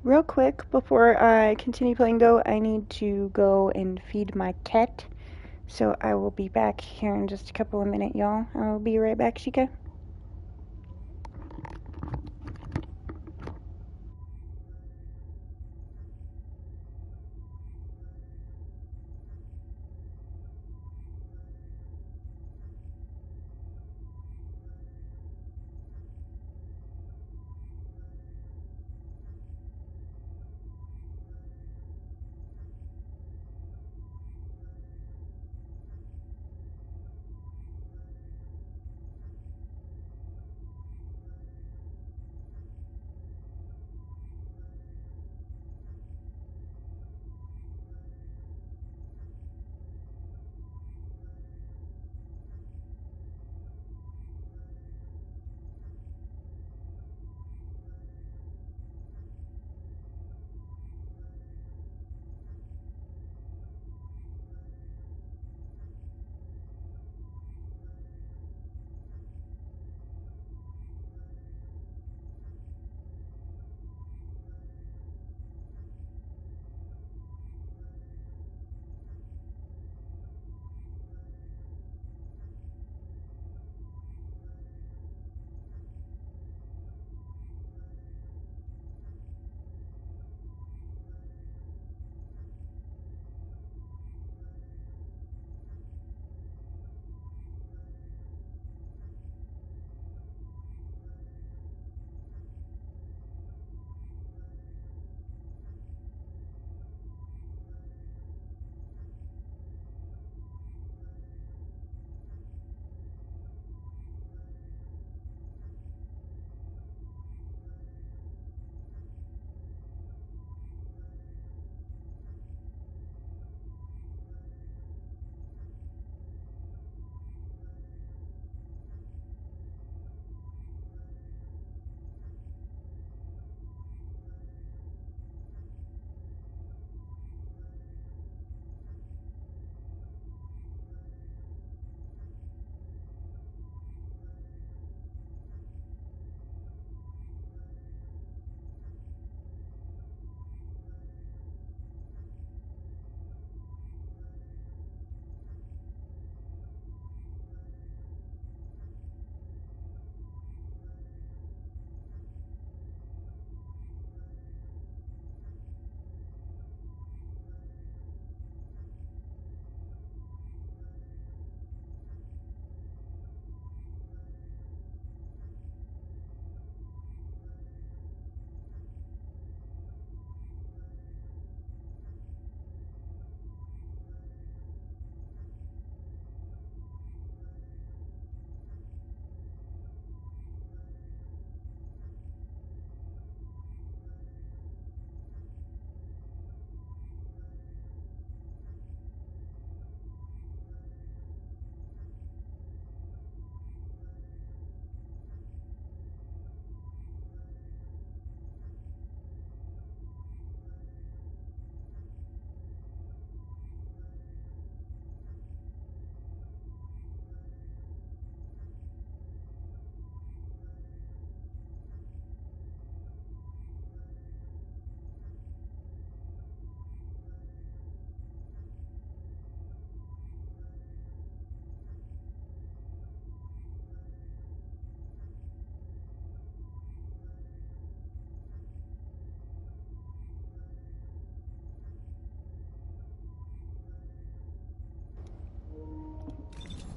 Real quick, before I continue playing though, I need to go and feed my cat. So I will be back here in just a couple of minutes, y'all. I'll be right back, Shika.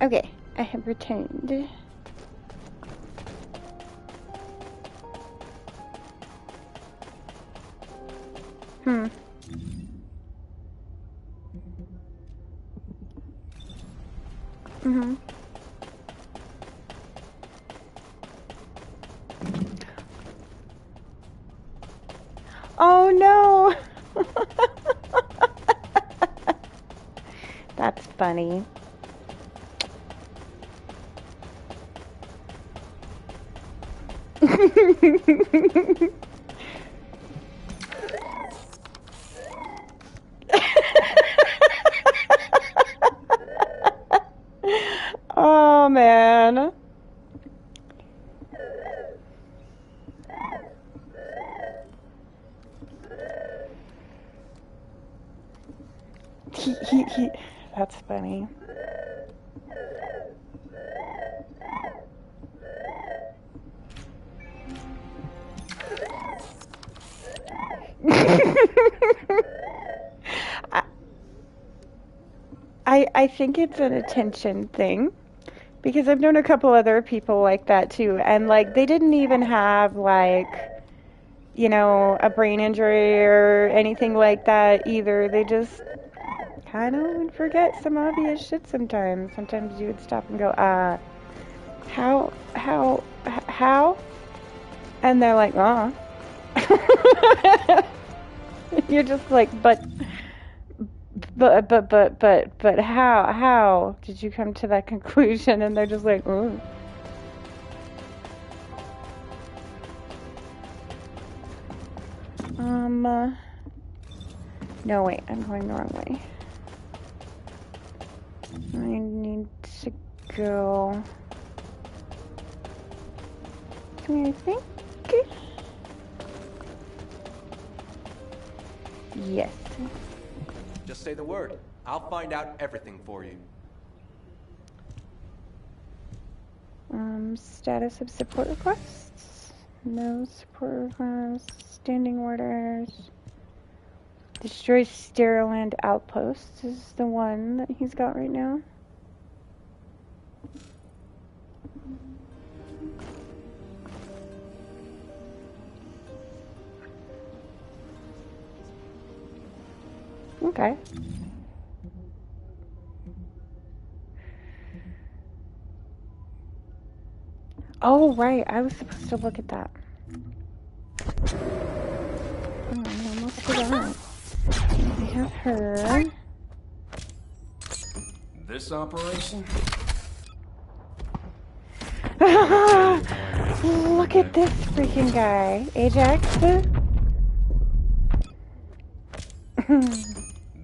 Okay, I have returned. Oh no! That's funny. Oh man. That's funny. I think it's an attention thing because I've known a couple other people like that too, and like they didn't even have like, you know, a brain injury or anything like that either. They just kind of would forget some obvious shit sometimes. Sometimes you would stop and go, how? And they're like, You're just like, but how did you come to that conclusion? And they're just like, oh. No, wait, I'm going the wrong way. I need to go. I think. Yes. Just say the word. I'll find out everything for you. Status of support requests. No support requests. Standing orders. Destroy Stereoland Outpost is the one that he's got right now. Okay. Oh, right. I was supposed to look at that. Oh, I'm almost to that. I have her. This operation? Look at this freaking guy. Ajax.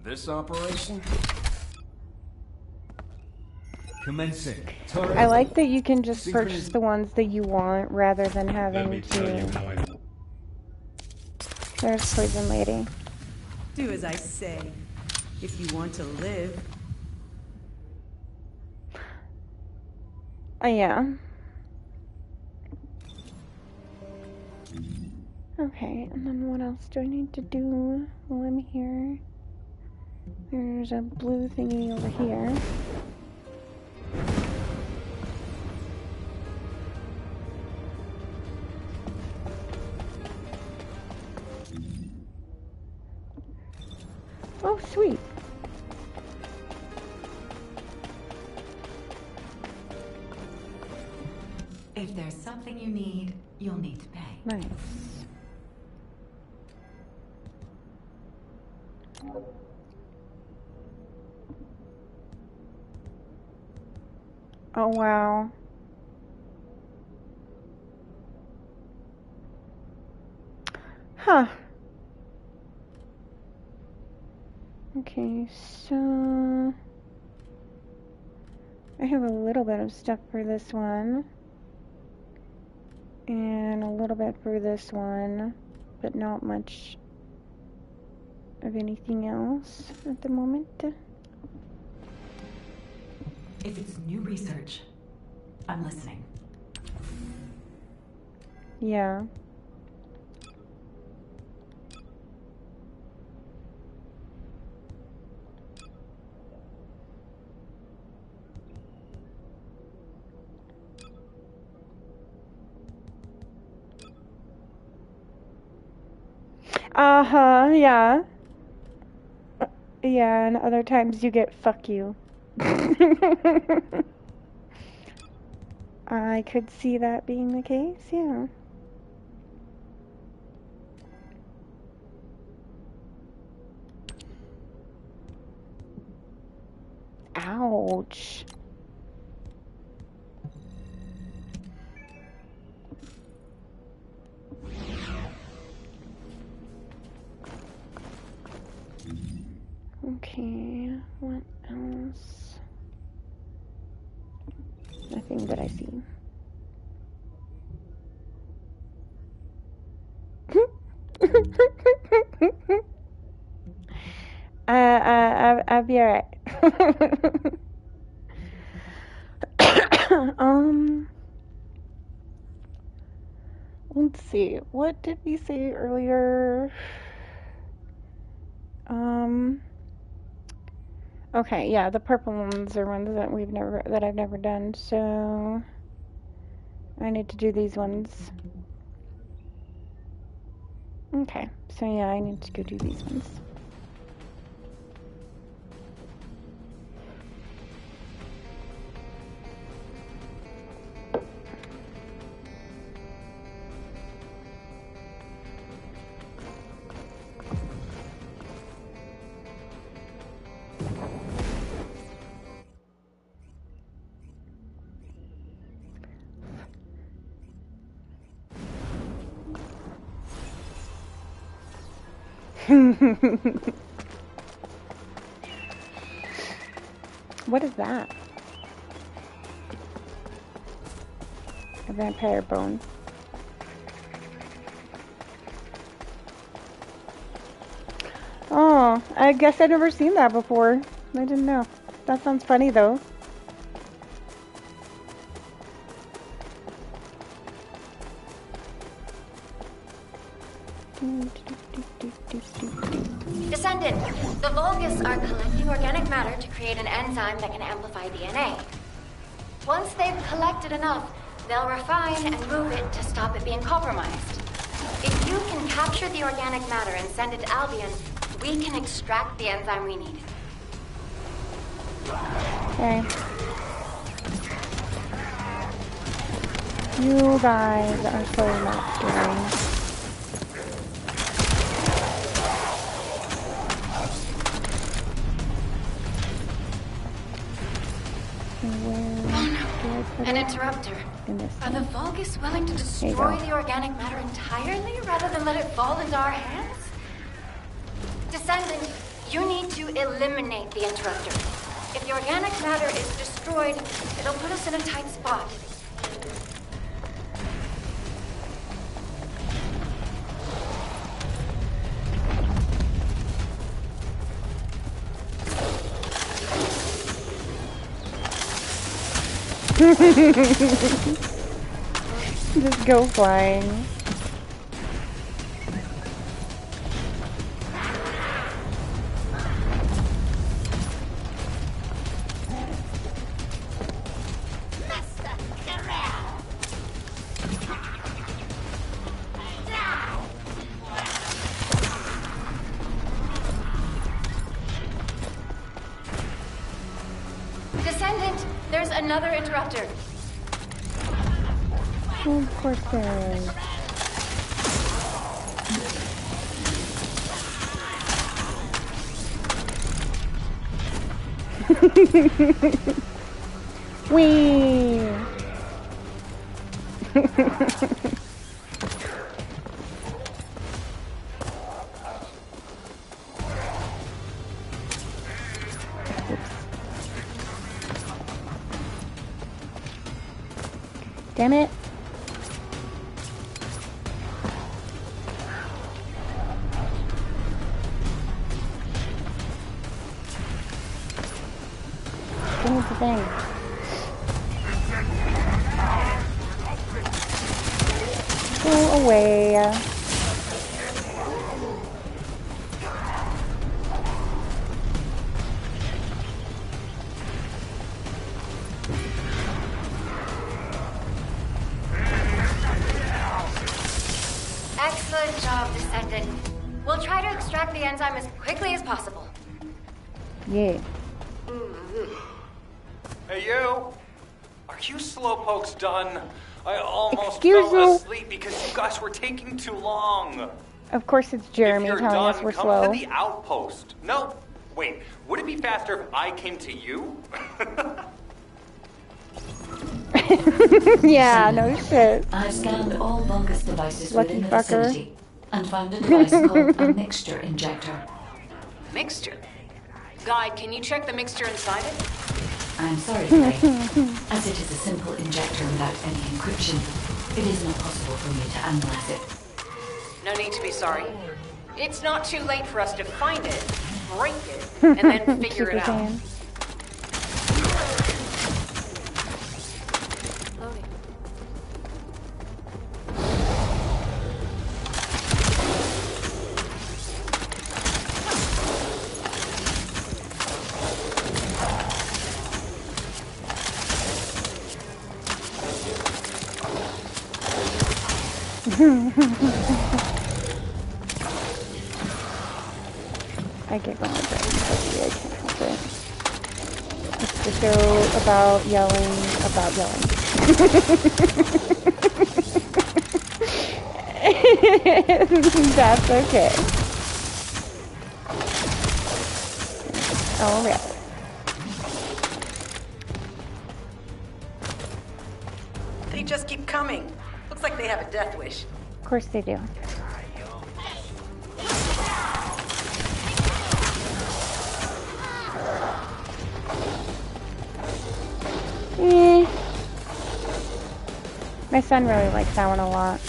This operation? Commencing. I like that you can just purchase the ones that you want rather than having to. There's Poison Lady. Do as I say. If you want to live. Yeah. Okay, and then what else do I need to do while I'm here? There's a blue thingy over here. Oh, sweet. If there's something you need, you'll need to pay. Nice. Oh, wow. Huh. Okay, so I have a little bit of stuff for this one. And a little bit for this one, but not much of anything else at the moment. If it's new research, I'm listening. Yeah. Uh-huh, yeah. Yeah, and other times you get fuck you. I could see that being the case, yeah. Ouch. Okay, what else? Nothing that I see. I'll be alright. Let's see. What did we say earlier? Okay, yeah, the purple ones are ones that I've never done, so I need to do these ones. Okay, so yeah, I need to go do these ones. What is that? A vampire bone. Oh, I guess I've never seen that before. I didn't know. That sounds funny though. Descendant, the Vulgus are collecting organic matter to create an enzyme that can amplify DNA. Once they've collected enough, they'll refine and move it to stop it being compromised. If you can capture the organic matter and send it to Albion, we can extract the enzyme we need. Okay. You guys are so not scary. An interrupter. Are the Vulgus willing to destroy the organic matter entirely rather than let it fall into our hands? Descendant, you need to eliminate the interrupter. If the organic matter is destroyed, it'll put us in a tight spot. Just go flying. Descendant, there's another interrupter. Oh, of course there is. Whee! Damn it. Give me the thing. Go away. Excellent job, Descendant. We'll extract the enzyme as quickly as possible. Yeah. Hey, you! Are you slowpokes done? I almost Excuse fell you? asleep because you guys were taking too long. Of course it's Jeremy If you're telling us done, we're come slow. to the outpost. No, wait. Would it be faster if I came to you? Yeah, no shit. I've scanned all Vulgus devices Lucky within the fucker. vicinity and found a device called a mixture injector. Mixture? Guide, can you check the mixture inside it? I'm sorry, Gray. As it is a simple injector without any encryption, it is not possible for me to analyze it. No need to be sorry. It's not too late for us to find it, break it, and then figure it out. I get going with it. I can't help it. It's the show about yelling. That's okay. Alright. They just keep coming. Looks like they have a death wish. Of course they do. My son really likes that one a lot.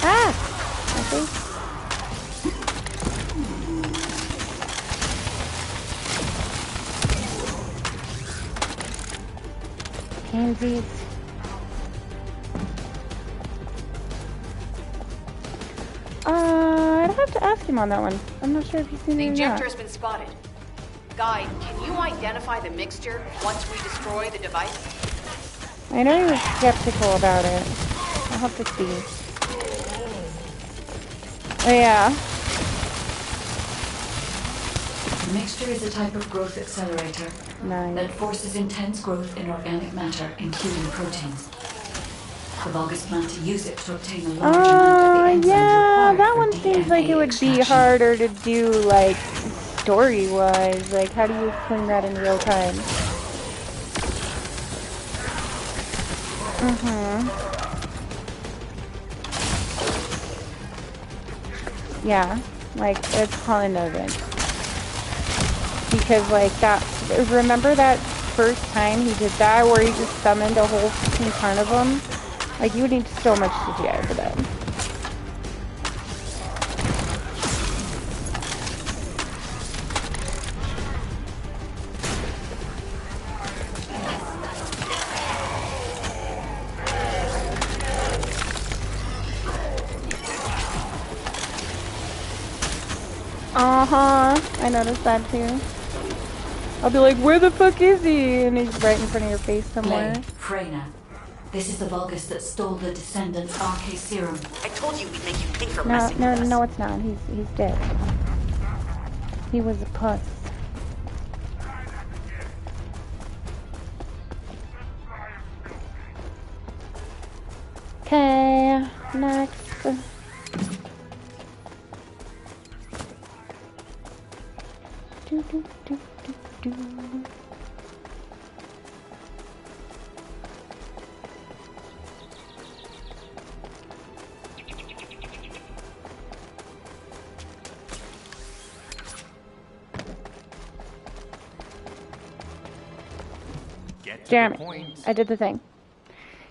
Ah! Okay. Pansies. I'd have to ask him on that one. I'm not sure if he's seen The it or injector not. has been spotted. Guide, can you identify the mixture once we destroy the device? I know he was skeptical about it. I'll have to see. Oh, yeah. The mixture is a type of growth accelerator that forces intense growth in organic matter, including proteins. The Vulgus plan to use it to obtain a large amount of the enzymes Yeah, required that for one seems like it would be extraction. harder to do, like, story-wise. Like, how do you explain that in real time? Yeah, like, it's kind of it. Because, like, that, remember that first time he did that, where he just summoned a whole fucking ton of them? Like, you would need so much CGI for that. I noticed that too. I'll be like, where the fuck is he? And he's right in front of your face somewhere. Freyna. This is the Vulgus that stole the Descendant's RK serum. I told you we'd make you pay for No, messing with us. no, it's not. He's dead. He was a puss. Okay, next. Do, do, do, do, do. Jeremy, I did the thing.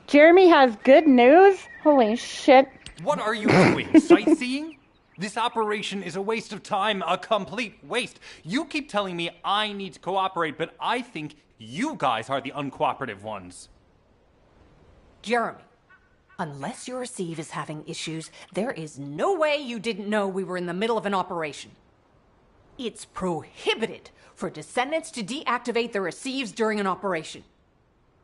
Jeremy has good news? Holy shit. What are you doing? Sightseeing? This operation is a waste of time, a complete waste. You keep telling me I need to cooperate, but I think you guys are the uncooperative ones. Jeremy, unless your receive is having issues, there is no way you didn't know we were in the middle of an operation. It's prohibited for Descendants to deactivate the receives during an operation.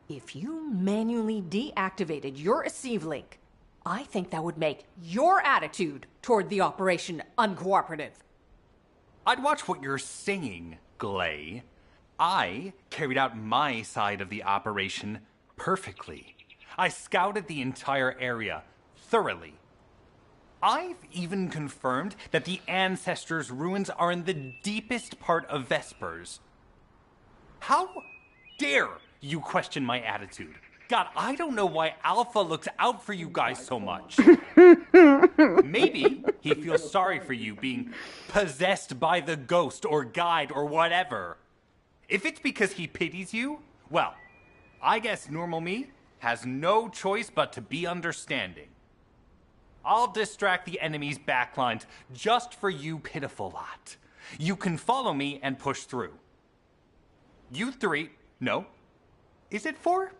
If you manually deactivated your receive link, I think that would make your attitude toward the operation uncooperative. I'd watch what you're saying, Glay. I carried out my side of the operation perfectly. I scouted the entire area thoroughly. I've even confirmed that the Ancestors' ruins are in the deepest part of Vespers. How dare you question my attitude? God, I don't know why Alpha looks out for you guys so much. Maybe he feels sorry for you being possessed by the ghost or guide or whatever. If it's because he pities you, well, I guess normal me has no choice but to be understanding. I'll distract the enemy's backlines just for you pitiful lot. You can follow me and push through. You three, no. Is it 4?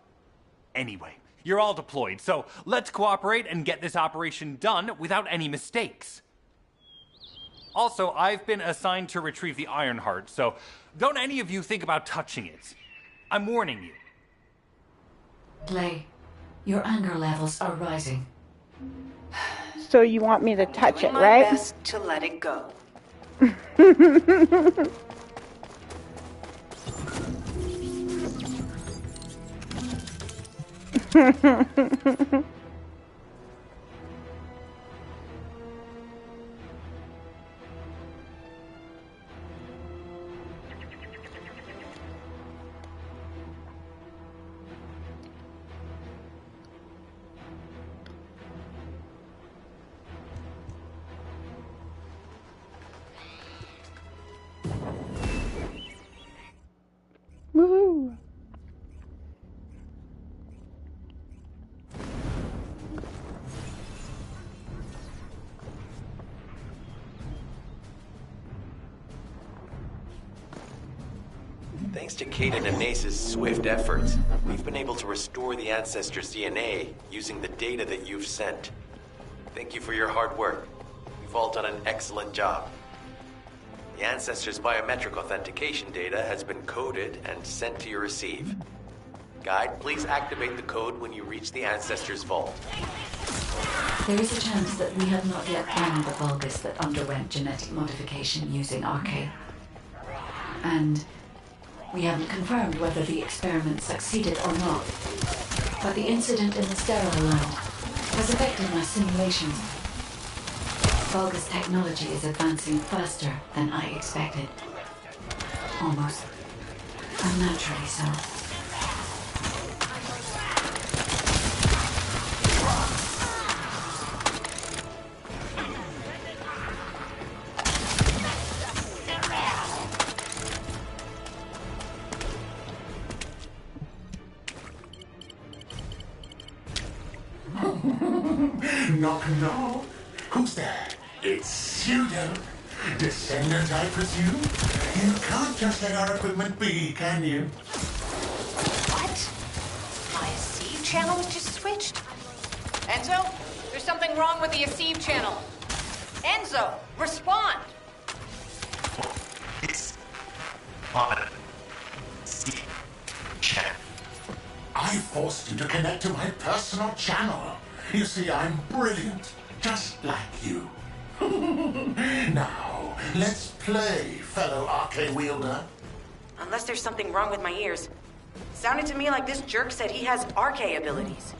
Anyway, you're all deployed, so let's cooperate and get this operation done without any mistakes. Also, I've been assigned to retrieve the Ironheart, so don't any of you think about touching it. I'm warning you. Glay, your anger levels are rising. So you want me to touch Doing it, my right? best to let it go. Woohoo! Thanks to Caden and Nace's swift efforts, we've been able to restore the Ancestors' DNA using the data that you've sent. Thank you for your hard work. You've all done an excellent job. The Ancestors' biometric authentication data has been coded and sent to your receive. Guide, please activate the code when you reach the Ancestors' vault. There is a chance that we have not yet found the Vulgus that underwent genetic modification using Arcade. And we haven't confirmed whether the experiment succeeded or not. But the incident in the sterile land has affected my simulations. Vulgus technology is advancing faster than I expected. Almost unnaturally so. Knock, knock. Who's there? It's Pseudo. Descendant, I presume? You can't just let our equipment be, can you? What? My Aceve channel was just switched? Enzo, there's something wrong with the Aceve channel. Enzo, respond! It's on channel. I forced you to connect to my personal channel. You see, I'm brilliant, just like you. Now, let's play, fellow arcade wielder. Unless there's something wrong with my ears. Sounded to me like this jerk said he has arcade abilities.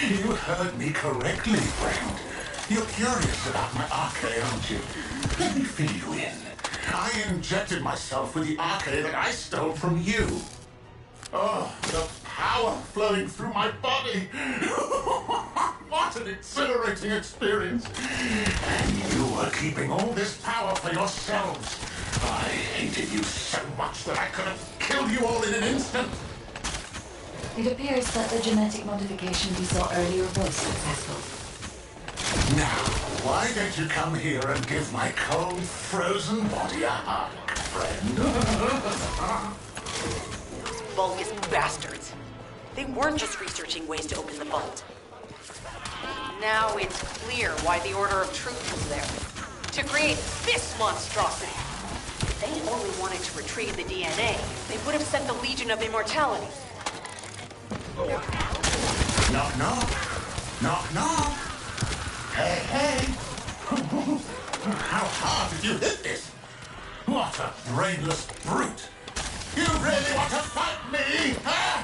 You heard me correctly, friend. You're curious about my arcade, aren't you? Let me fill you in. I injected myself with the arcade that I stole from you. Oh, the power flowing through my body. What an exhilarating experience. And you were keeping all this power for yourselves. I hated you so much that I could have killed you all in an instant. It appears that the genetic modification we saw earlier was successful. Now, why don't you come here and give my cold, frozen body a hug, friend? Vulgus bastards. They weren't just researching ways to open the vault. Now it's clear why the Order of Truth was there. To create this monstrosity. If they only wanted to retrieve the DNA, they would have sent the Legion of Immortality. Knock, knock. Knock, knock. Hey, hey. How hard did you hit this? What a brainless brute. You really want to fight me, huh?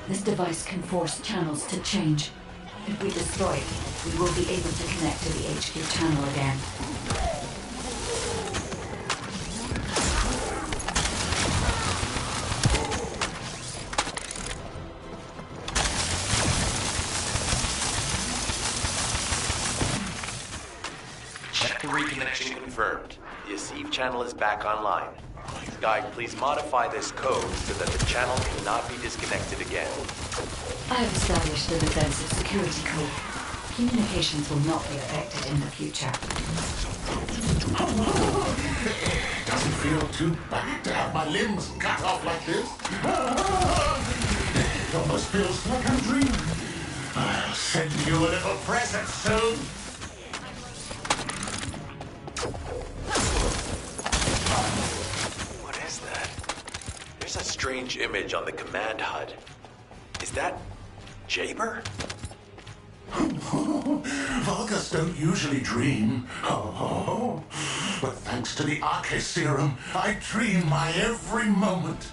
This device can force channels to change. If we destroy it, we will be able to connect to the HQ channel again. Reconnection confirmed. The Asive channel is back online. Guide, please modify this code so that the channel cannot be disconnected again. I have established a defensive security code. Communications will not be affected in the future. Doesn't feel too bad to have my limbs cut off like this. It almost feels like I'm dreaming. I'll send you a little present soon. What is that? There's a strange image on the command HUD. Is that Jaber? Vulgus don't usually dream. Oh, but thanks to the Arche serum, I dream my every moment.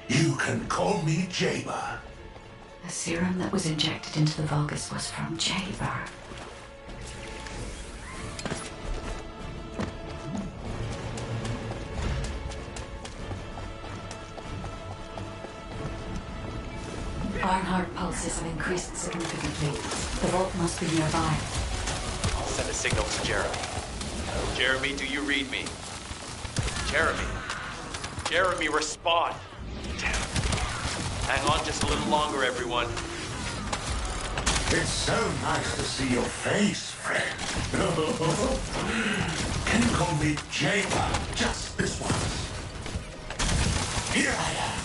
You can call me Jaber. The serum that was injected into the Vulgus was from Jaber. Ironheart pulses have increased significantly. The vault must be nearby. I'll send a signal to Jeremy. Jeremy, do you read me? Jeremy. Jeremy, respond. Damn. Hang on just a little longer, everyone. It's so nice to see your face, friend. Can you call me Jaber just this once? Here I am.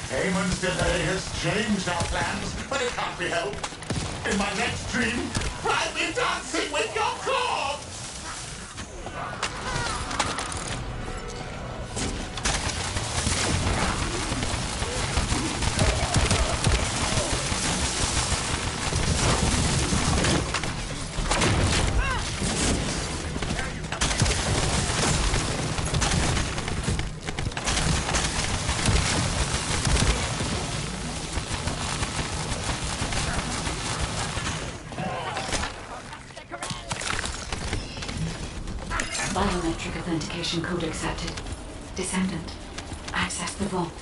Eamon's delay has changed our plans, but it can't be helped. In my next dream, I'll be dancing with your corpse! Biometric authentication code accepted. Descendant, access the vault.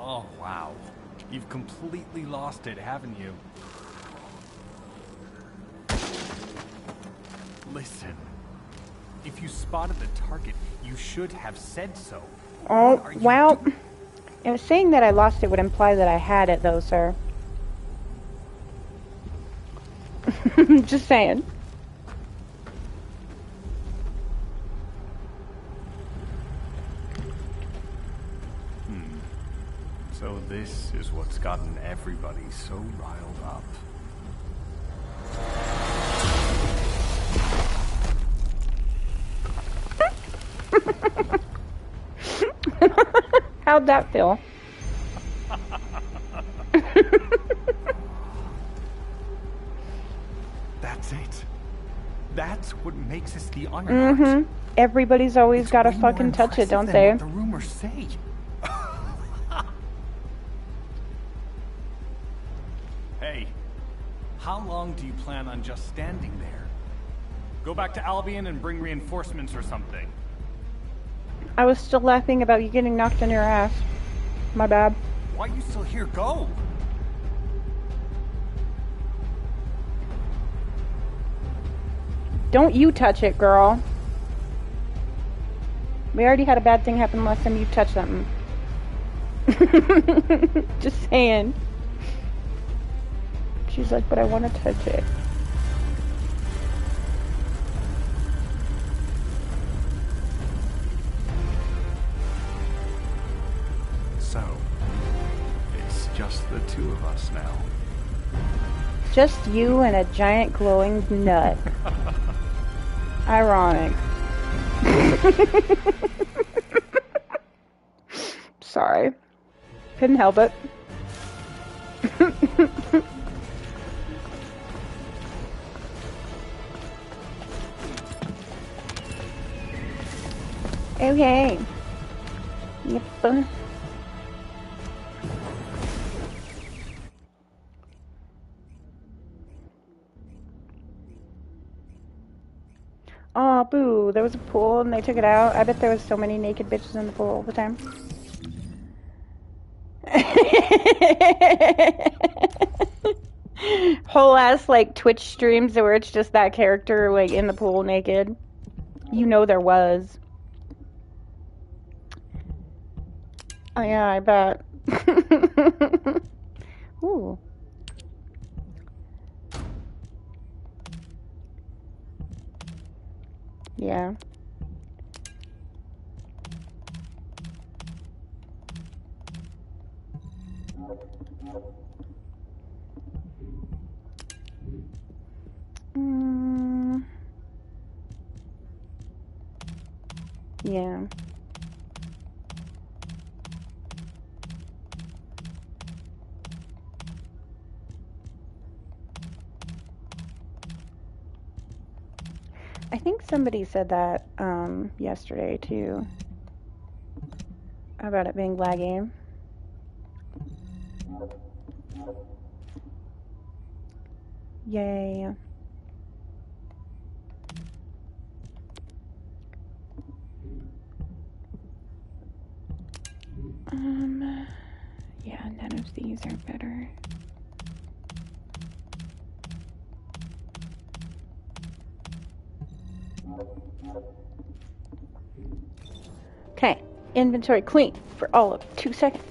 Oh, wow. You've completely lost it, haven't you? Listen. If you spotted the target, you should have said so. Oh, well, saying that I lost it would imply that I had it, though, sir. Just saying. So this is what's gotten everybody so riled up. How'd that feel? what makes us the Ironheart. Mm-hmm. Everybody's always got to Way more fucking touch it, impressive don't than they? what the rumors say. Hey, how long do you plan on just standing there? Go back to Albion and bring reinforcements or something. I was still laughing about you getting knocked on your ass. My bad. Why are you still here? Go! Don't you touch it, girl. We already had a bad thing happen last time you touched something. Just saying. She's like, but I want to touch it. So, it's just the two of us now. Just you and a giant glowing nut. Ironic. Sorry. Couldn't help it. Okay. Yep. Aw, boo. There was a pool and they took it out. I bet there was so many naked bitches in the pool all the time. Whole ass, like, Twitch streams where it's just that character, like, in the pool naked. You know there was. Oh, yeah, I bet. Ooh. Yeah. Yeah. I think somebody said that yesterday too, about it being laggy. Yay. Yeah, none of these are better. Okay, inventory clean for all of 2 seconds.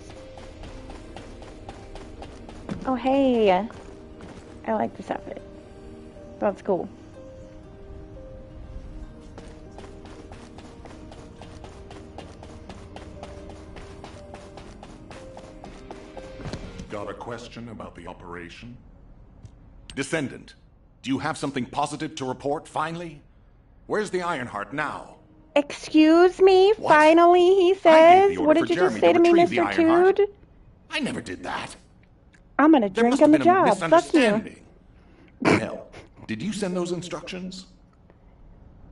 Oh, hey. I like this outfit. That's cool. Got a question about the operation? Descendant, do you have something positive to report, finally? Where's the Ironheart now? Excuse me, What? Finally, he says. What did you just say to me, Mr. Toad? I never did that. I'm gonna drink on the job. Fuck you. Nell, did you send those instructions?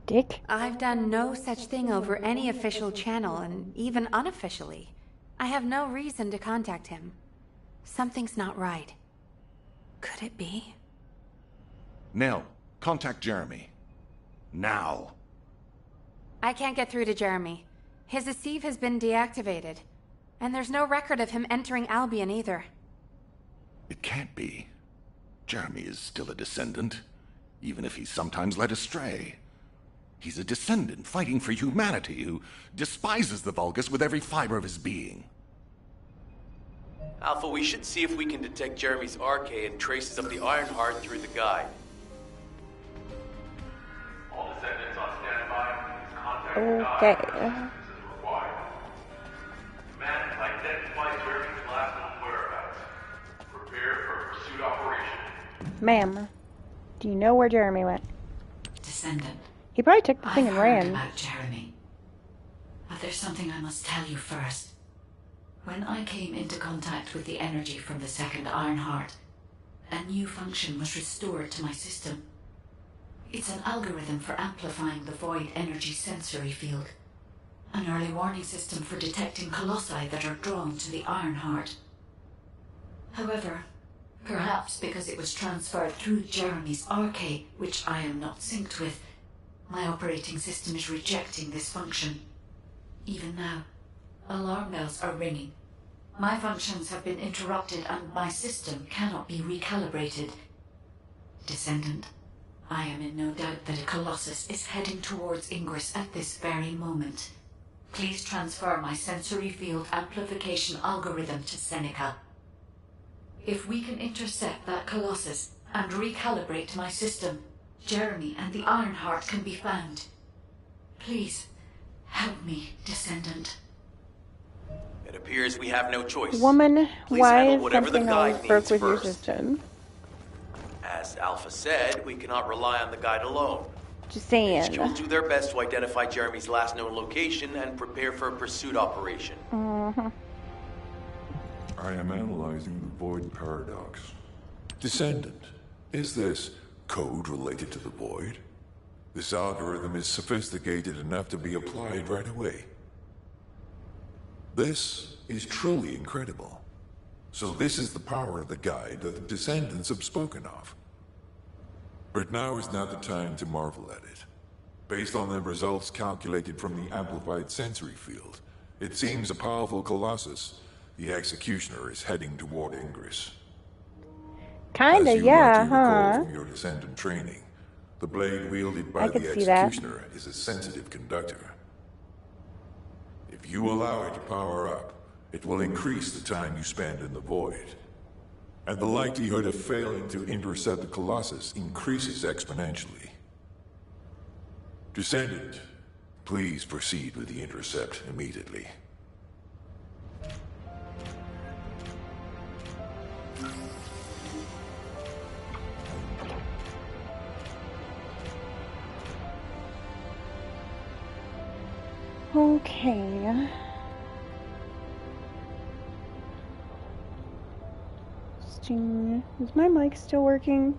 Dick? I've done no such thing over any official channel, and even unofficially. I have no reason to contact him. Something's not right. Could it be? Nell, contact Jeremy. Now. I can't get through to Jeremy. His Deceive has been deactivated. And there's no record of him entering Albion either. It can't be. Jeremy is still a Descendant, even if he's sometimes led astray. He's a Descendant fighting for humanity who despises the Vulgus with every fiber of his being. Alpha, we should see if we can detect Jeremy's arcade and traces of the Ironheart through the guide. All Descendants on standby. Contact Okay. required. Command identify Jeremy's last known whereabouts. Prepare for pursuit operation. Ma'am, do you know where Jeremy went? Descendant. He probably took the thing I've and heard ran. about Jeremy. But there's something I must tell you first. When I came into contact with the energy from the second Ironheart, a new function was restored to my system. It's an algorithm for amplifying the void energy sensory field. An early warning system for detecting colossi that are drawn to the Iron Heart. However, perhaps because it was transferred through Jeremy's arcade, which I am not synced with, my operating system is rejecting this function. Even now, alarm bells are ringing. My functions have been interrupted and my system cannot be recalibrated. Descendant, I am in no doubt that a Colossus is heading towards Ingress at this very moment. Please transfer my sensory field amplification algorithm to Seneca. If we can intercept that Colossus and recalibrate my system, Jeremy and the Ironheart can be found. Please, help me, Descendant. It appears we have no choice. Woman, Please why handle is whatever the something guide always broke needs with your first. system? As Alpha said, we cannot rely on the guide alone. Just saying. HQ will do their best to identify Jeremy's last known location and prepare for a pursuit operation. Mm-hmm. I am analyzing the void paradox. Descendant, is this code related to the void? This algorithm is sophisticated enough to be applied right away. This is truly incredible. So this is the power of the guide that the Descendants have spoken of. But now is not the time to marvel at it. Based on the results calculated from the amplified sensory field, it seems a powerful Colossus, the Executioner, is heading toward Ingress. Kinda, As you yeah, likely recall huh? from your Descendant training, the blade wielded by I the could see that. Executioner is a sensitive conductor. If you allow it to power up, it will increase the time you spend in the void. And the likelihood of failing to intercept the Colossus increases exponentially. Descendant, please proceed with the intercept immediately. Okay. Is my mic still working?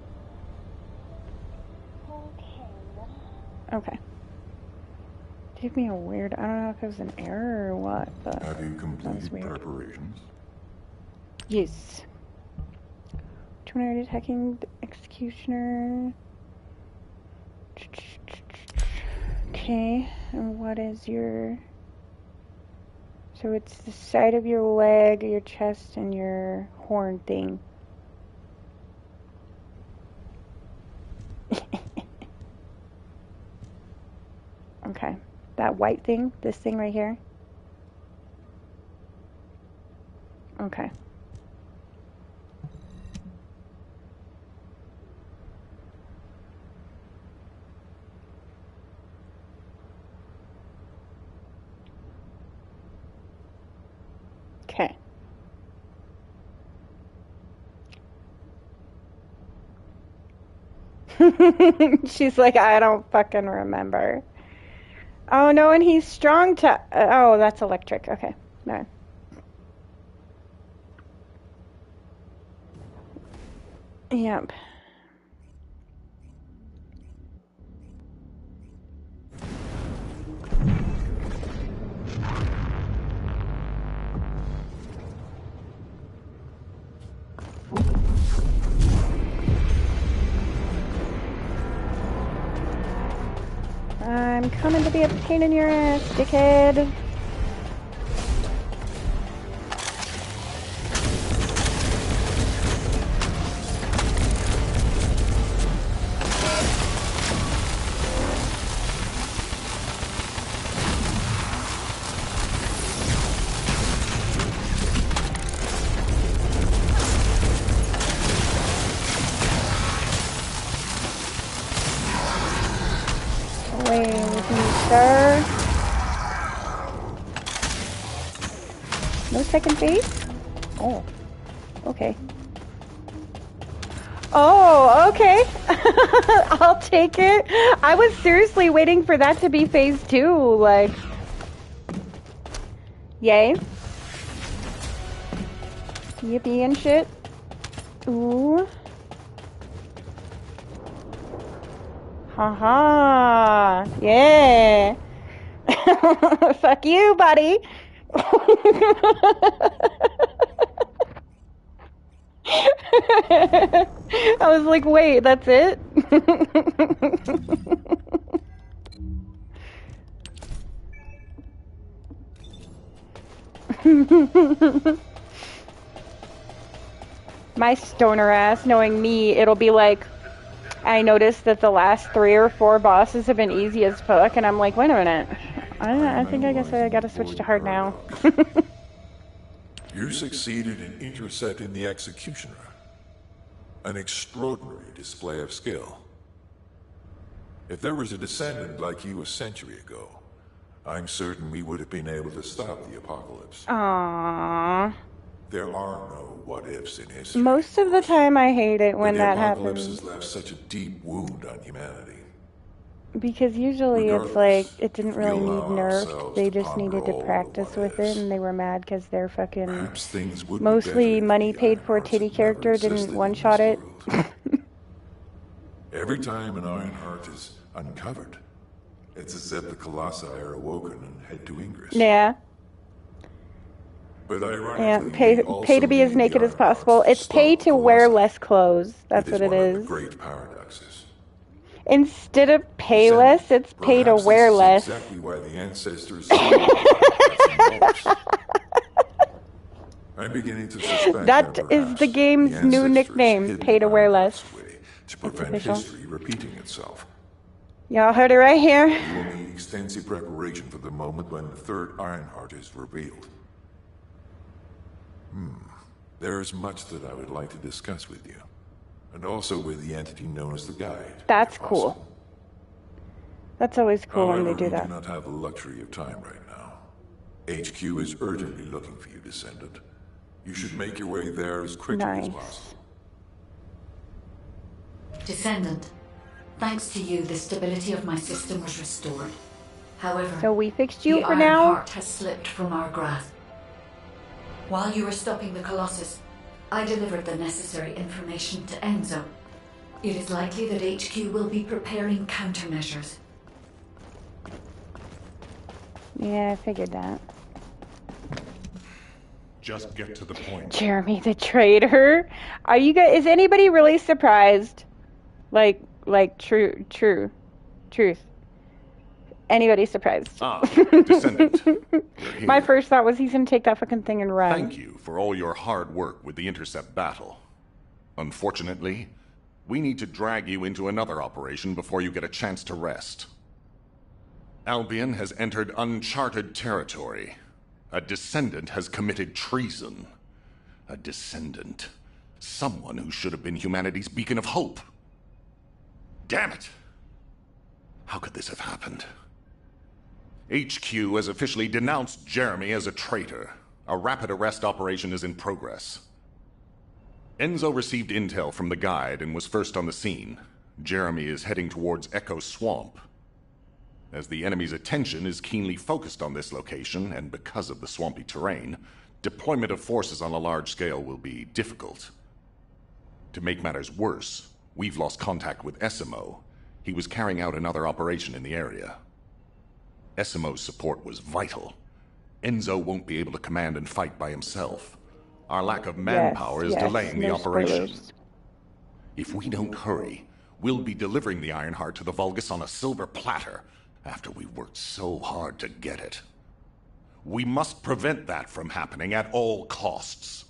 Okay. Gave me a weird, I don't know if it was an error or what, but Have you that was completed weird. preparations? Yes. Tornado attacking the Executioner. Okay, and what is your... So it's the side of your leg, your chest, and your horn thing. Okay, that white thing, this thing right here. Okay. Okay. She's like, I don't fucking remember. Oh no, and he's strong to. Oh, that's electric. Okay, no. Yep. I'm coming to be a pain in your ass, dickhead. Away with me, sir. No second base? Oh, okay. Oh, okay. I'll take it. I was seriously waiting for that to be phase 2, like. Yay. Yippee and shit. Ooh. Haha. Yeah. Fuck you, buddy. I was like, wait, that's it? My stoner ass, knowing me, it'll be like, I noticed that the last 3 or 4 bosses have been easy as fuck, and I'm like, wait a minute. I think I guess I gotta switch to hard now. You succeeded in intercepting the executioner. An extraordinary display of skill. If there was a descendant like you a century ago, I'm certain we would have been able to stop the apocalypse. Aww. There are no what-ifs in history. Most of the time I hate it when that the apocalypse happens. has left such a deep wound on humanity. Because usually it's like, it didn't really need nerfed, they just needed to practice with it, and they were mad because their fucking mostly money paid for titty character didn't one-shot it. Every time an Ironheart is uncovered, it's as if the Colossi are awoken and head to Ingress. Yeah. But Yeah, pay to be as naked as possible. It's pay to wear less clothes. That's what it is. Great paradoxes. Instead of pay less, it's pay to wear less. Exactly why the ancestors. I'm beginning to suspect that is the game's new nickname, pay to wear less. To prevent history repeating itself. Y'all heard it right here. We will need extensive preparation for the moment when the third Ironheart is revealed. There is much that I would like to discuss with you. And also with the entity known as the Guide. That's cool. That's always cool when they do that. We do not have the luxury of time right now. HQ is urgently looking for you, Descendant. You should make your way there as quickly as possible. Descendant, thanks to you, the stability of my system was restored. However, so we fixed you the for now. Ironheart has slipped from our grasp. While you were stopping the Colossus, I delivered the necessary information to Enzo. It is likely that HQ will be preparing countermeasures. Yeah, I figured that. Just get to the point. Jeremy the traitor. Are you guys? Is anybody really surprised? Like truth. Anybody surprised? Descendant. My first thought was he's gonna take that fucking thing and run. Thank you for all your hard work with the intercept battle. Unfortunately, we need to drag you into another operation before you get a chance to rest. Albion has entered uncharted territory. A Descendant has committed treason. A Descendant. Someone who should have been humanity's beacon of hope. Damn it! How could this have happened? HQ has officially denounced Jeremy as a traitor. A rapid arrest operation is in progress. Enzo received intel from the Guide and was first on the scene. Jeremy is heading towards Echo Swamp. As the enemy's attention is keenly focused on this location, and because of the swampy terrain, deployment of forces on a large scale will be difficult. To make matters worse, we've lost contact with Essimo. He was carrying out another operation in the area. Essimo's support was vital. Enzo won't be able to command and fight by himself. Our lack of manpower is delaying the operation. If we don't hurry, we'll be delivering the Ironheart to the Vulgus on a silver platter after we worked so hard to get it. We must prevent that from happening at all costs.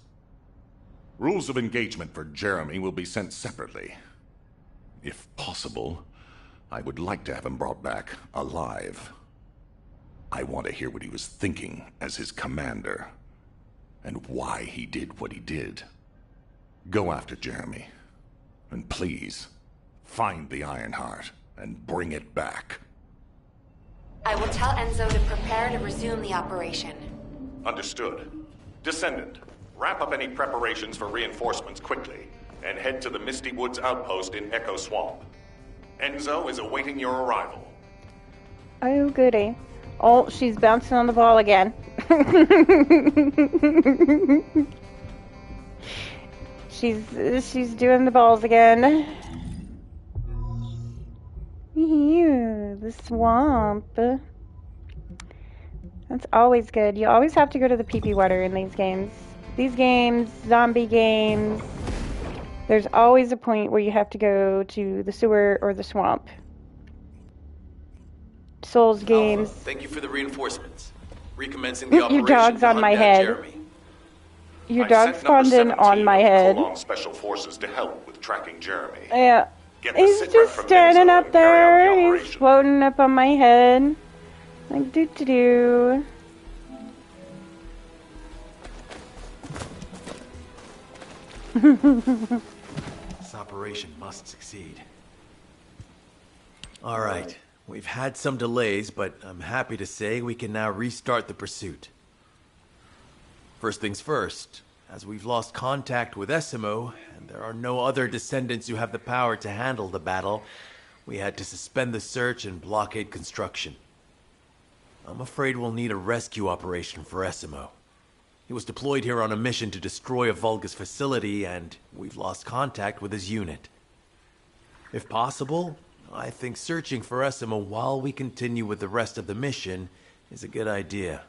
Rules of engagement for Jeremy will be sent separately. If possible, I would like to have him brought back alive. I want to hear what he was thinking as his commander, and why he did what he did. Go after Jeremy, and please, find the Ironheart and bring it back. I will tell Enzo to prepare to resume the operation. Understood. Descendant, wrap up any preparations for reinforcements quickly, and head to the Misty Woods outpost in Echo Swamp. Enzo is awaiting your arrival. Oh, goody. Oh, she's bouncing on the ball again. She's doing the balls again. Ew, the swamp. That's always good. You always have to go to the pee-pee water in these games. These games, zombie games, there's always a point where you have to go to the sewer or the swamp. Souls games. Thank you for the reinforcements. Recommencing the operation. Your dog's to on hunt my down head. Jeremy. Your dog spawned in on my head. Cologne Special Forces to help with tracking Jeremy. Yeah. Get the He's sitrep just from standing Enzo up and carry out the there. He's floating up on my head. Like, doo-doo-doo. This operation must succeed. All right. We've had some delays, but I'm happy to say we can now restart the pursuit. First things first, as we've lost contact with Essimo, and there are no other descendants who have the power to handle the battle, we had to suspend the search and blockade construction. I'm afraid we'll need a rescue operation for Essimo. He was deployed here on a mission to destroy a Vulgus facility, and we've lost contact with his unit. If possible, I think searching for Essimo while we continue with the rest of the mission is a good idea.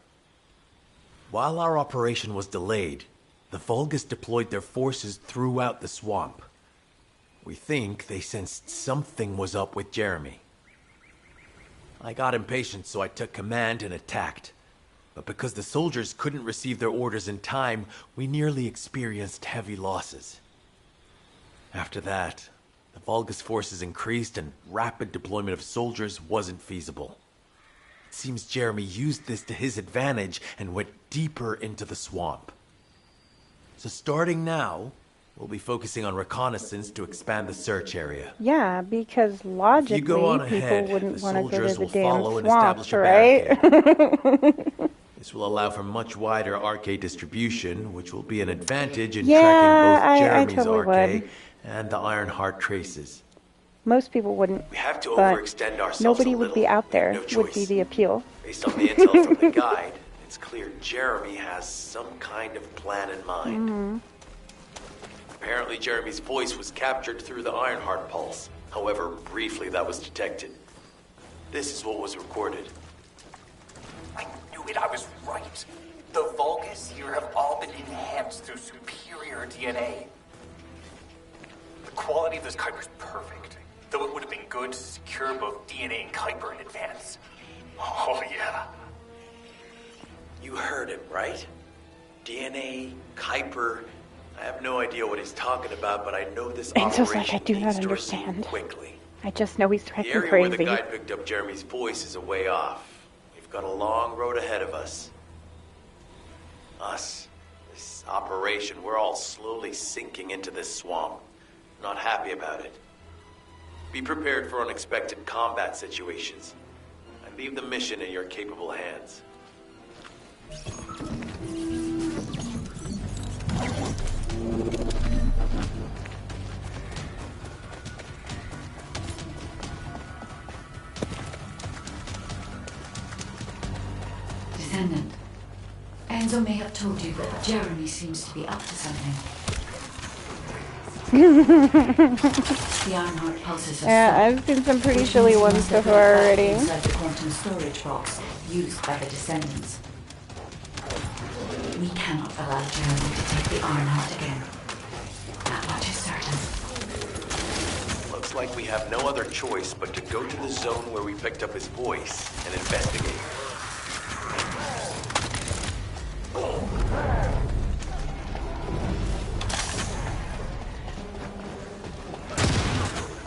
While our operation was delayed, the Vulgus deployed their forces throughout the swamp. We think they sensed something was up with Jeremy. I got impatient, so I took command and attacked. But because the soldiers couldn't receive their orders in time, we nearly experienced heavy losses. After that, the Vulgus forces increased and rapid deployment of soldiers wasn't feasible. It seems Jeremy used this to his advantage and went deeper into the swamp. So starting now, we'll be focusing on reconnaissance to expand the search area. Yeah, because logically, ahead, people wouldn't want to go to soldiers the will follow damn and swamps, establish a right? This will allow for much wider arcade distribution, which will be an advantage in Yeah, tracking both I Jeremy's totally arcade would. and the Ironheart traces. Most people wouldn't. We have to but overextend ourselves nobody a would little. be out there, No would be choice. the appeal. Based on the intel from the guide, it's clear Jeremy has some kind of plan in mind. Mm-hmm. Apparently Jeremy's voice was captured through the Ironheart pulse. However, briefly that was detected. This is what was recorded. I knew it, I was right. The Vulgus here have all been enhanced through superior DNA. The quality of this Kuiper's perfect, though it would have been good to secure both DNA and Kuiper in advance. Oh yeah. You heard him, right? DNA, Kuiper. I have no idea what he's talking about, but I know this Enzo's operation like, I do not needs to understand. resume quickly. I just know he's The fucking area where the crazy. guide picked up Jeremy's voice is a way off. We've got a long road ahead of us. This operation, we're all slowly sinking into this swamp. Not happy about it. Be prepared for unexpected combat situations. I leave the mission in your capable hands. Descendant, Enzo may have told you that Jeremy seems to be up to something. The Ironheart pulses are Yeah, stopped, I've seen some pretty which silly means ones must have before been back already. inside the quantum storage box used by the Descendants. We cannot allow Jeremy to take the Ironheart again. That much is certain. Looks like we have no other choice but to go to the zone where we picked up his voice and investigate.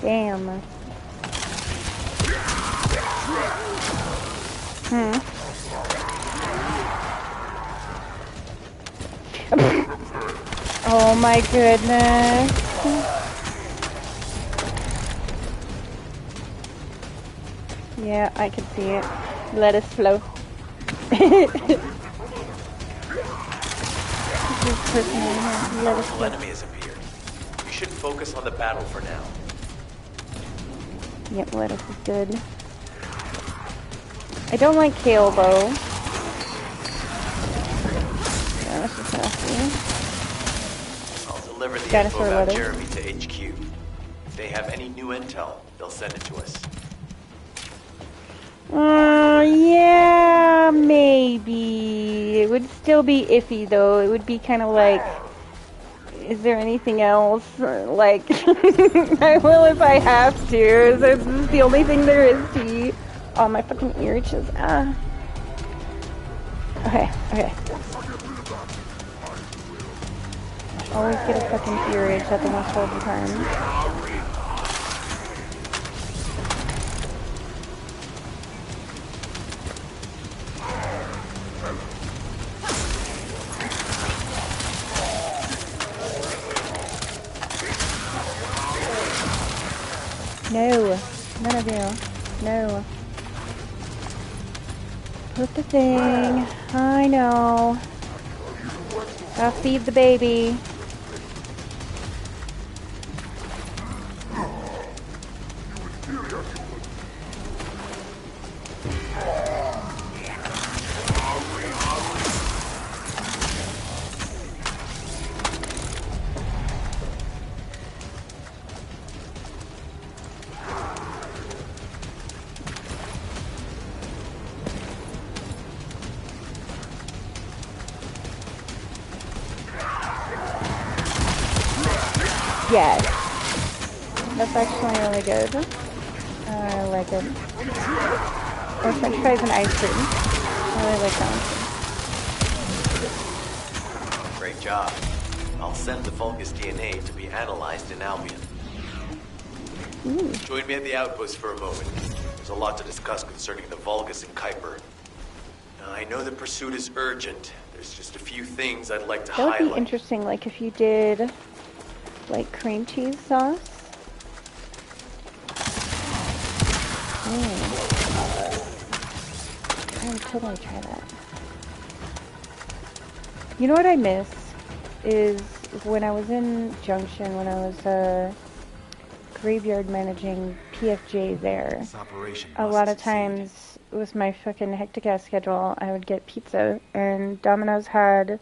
Damn. Oh my goodness. Yeah, I can see it. Let us flow. This person right here. Let us Powerful flow. enemy has appeared. We should focus on the battle for now. Yep, lettuce is good. I don't like kale though. Yeah, that's just nasty. I'll deliver the Dinosaur info about lettuce. Jeremy to HQ. If they have any new intel, they'll send it to us. Yeah, maybe. It would still be iffy, though. It would be kind of like, is there anything else? Like, I will if I have to. This is the only thing there is to eat. Oh, my fucking ear itches. Ah. Okay, okay. I always get a fucking ear itch at the most horrible time. No, none of you. No. Put the thing. I know. I'll feed the baby. Yes. That's actually really good. I like it. Or french fries and ice cream. I really like that one. Great job. I'll send the Vulgus DNA to be analyzed in Albion. Ooh. Join me at the outpost for a moment. There's a lot to discuss concerning the Vulgus and Kuiper. Now, I know the pursuit is urgent. There's just a few things I'd like to That would highlight. be interesting, like if you did like cream cheese sauce. I would totally try that. You know what I miss is when I was in Junction, when I was graveyard managing PFJ there. A lot of times with my fucking hectic ass schedule, I would get pizza, and Domino's had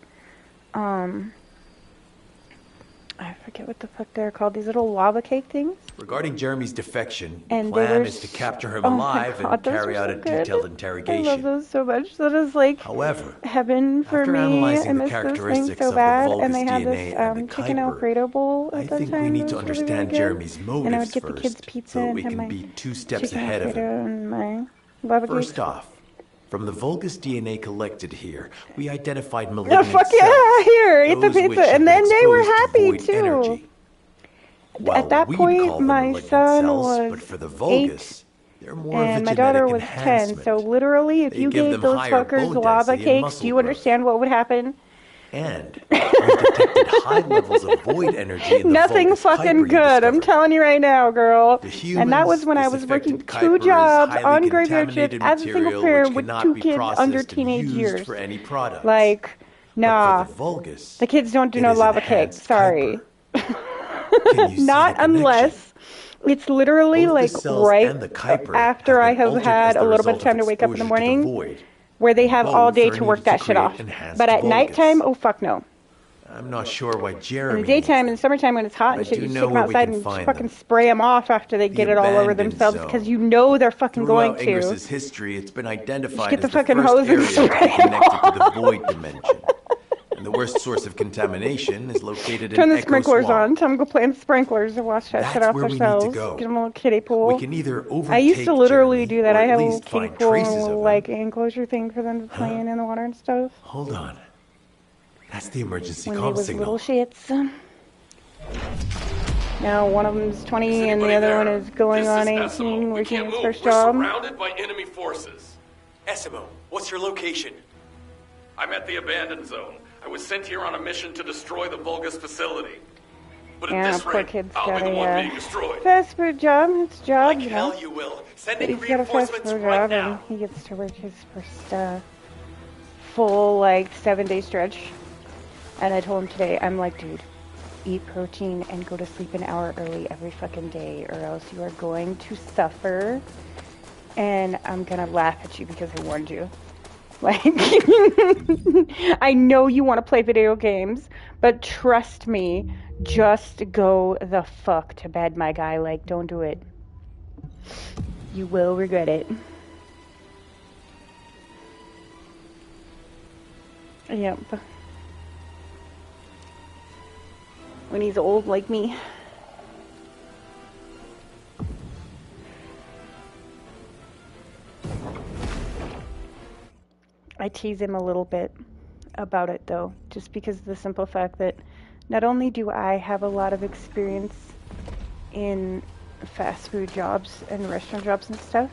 I forget what the fuck they're called, these little lava cake things. Regarding Jeremy's defection, the And plan is to capture him alive and carry out a detailed interrogation. I love those so much. That is like However, heaven for after me. analyzing I the miss those things characteristics so of the bad. Vulgus And they had DNA this and the chicken Kuiper, Alfredo bowl at I that think time. we need that to was really, understand really good. Jeremy's motives And I would get the first, kids pizza so that and we have can my be 2 steps chicken ahead of Alfredo him. and my lava First cake. off, from the Vulgus DNA collected here, we identified Oh, malignant fuck cells. yeah! Here, eat the Those which pizza. have And been then they were exposed to happy void too. energy. While At that we'd point, call them my malignant son cells, was but for the 8, Vulgus, they're more of a and my genetic daughter was 10. enhancement. So literally, if They you give gave them those higher fuckers bone lava density and cakes, muscle do you growth. understand what would happen? And we've detected high levels of void energy in the Nothing Vulgus fucking Kuiper you good. I'm discovered. telling you right now, girl. And that was humans, when I this was working affected 2 Kuiper is jobs highly on graveyard shift contaminated as a single material parent which with cannot 2 be kids processed under and teenage used years. for any products. Like, nah. But for the Vulgus, The kids don't do it no is lava cake. enhanced Sorry. Can you see Not the connection? unless it's literally Both the like cells right and the Kuiper after I have been have altered had as a the little bit of result time of to wake up in the exposure to the morning, void. where they have all Both day are to work needed to that shit create off. enhanced But at Vulgus. nighttime, oh fuck no. I'm not sure why In Jeremy. the daytime, in the summertime, when it's hot I and shit, do you know stick them where we outside can and find fucking them. spray them off after they get it all over abandoned themselves zone. because you know they're fucking going Throughout to. Ingris's history, it's been identified get as the the fucking first hose and area to be spray connected to the void dimension. And the worst source of contamination is located Turn in the Echo sprinklers Swamp. on. Tell them to go play in the sprinklers and wash that shit That's off where we need to themselves. go. Get them a little kiddie pool. We can either overtake I used to literally do that. or I at had a little least kiddie find pool and a traces of little him. like enclosure thing for them to play in the water and stuff. Hold on. That's the emergency When they comm was signal. little shits. Now one of them's 20 and the other one is going on 18, working his first job. Surrounded by enemy forces. Essimo, what's your location? I'm at the abandoned zone. I was sent here on a mission to destroy the Vulgus facility. But at Yeah, this poor rate, kid's I'll got be the one a being destroyed. fast food job. It's a job, you know. Hell you will. But Sending he's got a fast reinforcements food right job now. and he gets to work his first full like 7-day stretch. And I told him today, I'm like, dude, eat protein and go to sleep an hour early every fucking day or else you are going to suffer and I'm gonna laugh at you because I warned you. Like, I know you want to play video games, but trust me, just go the fuck to bed, my guy. Like, don't do it. You will regret it. Yep. When he's old like me. I tease him a little bit about it though, just because of the simple fact that not only do I have a lot of experience in fast food jobs and restaurant jobs and stuff,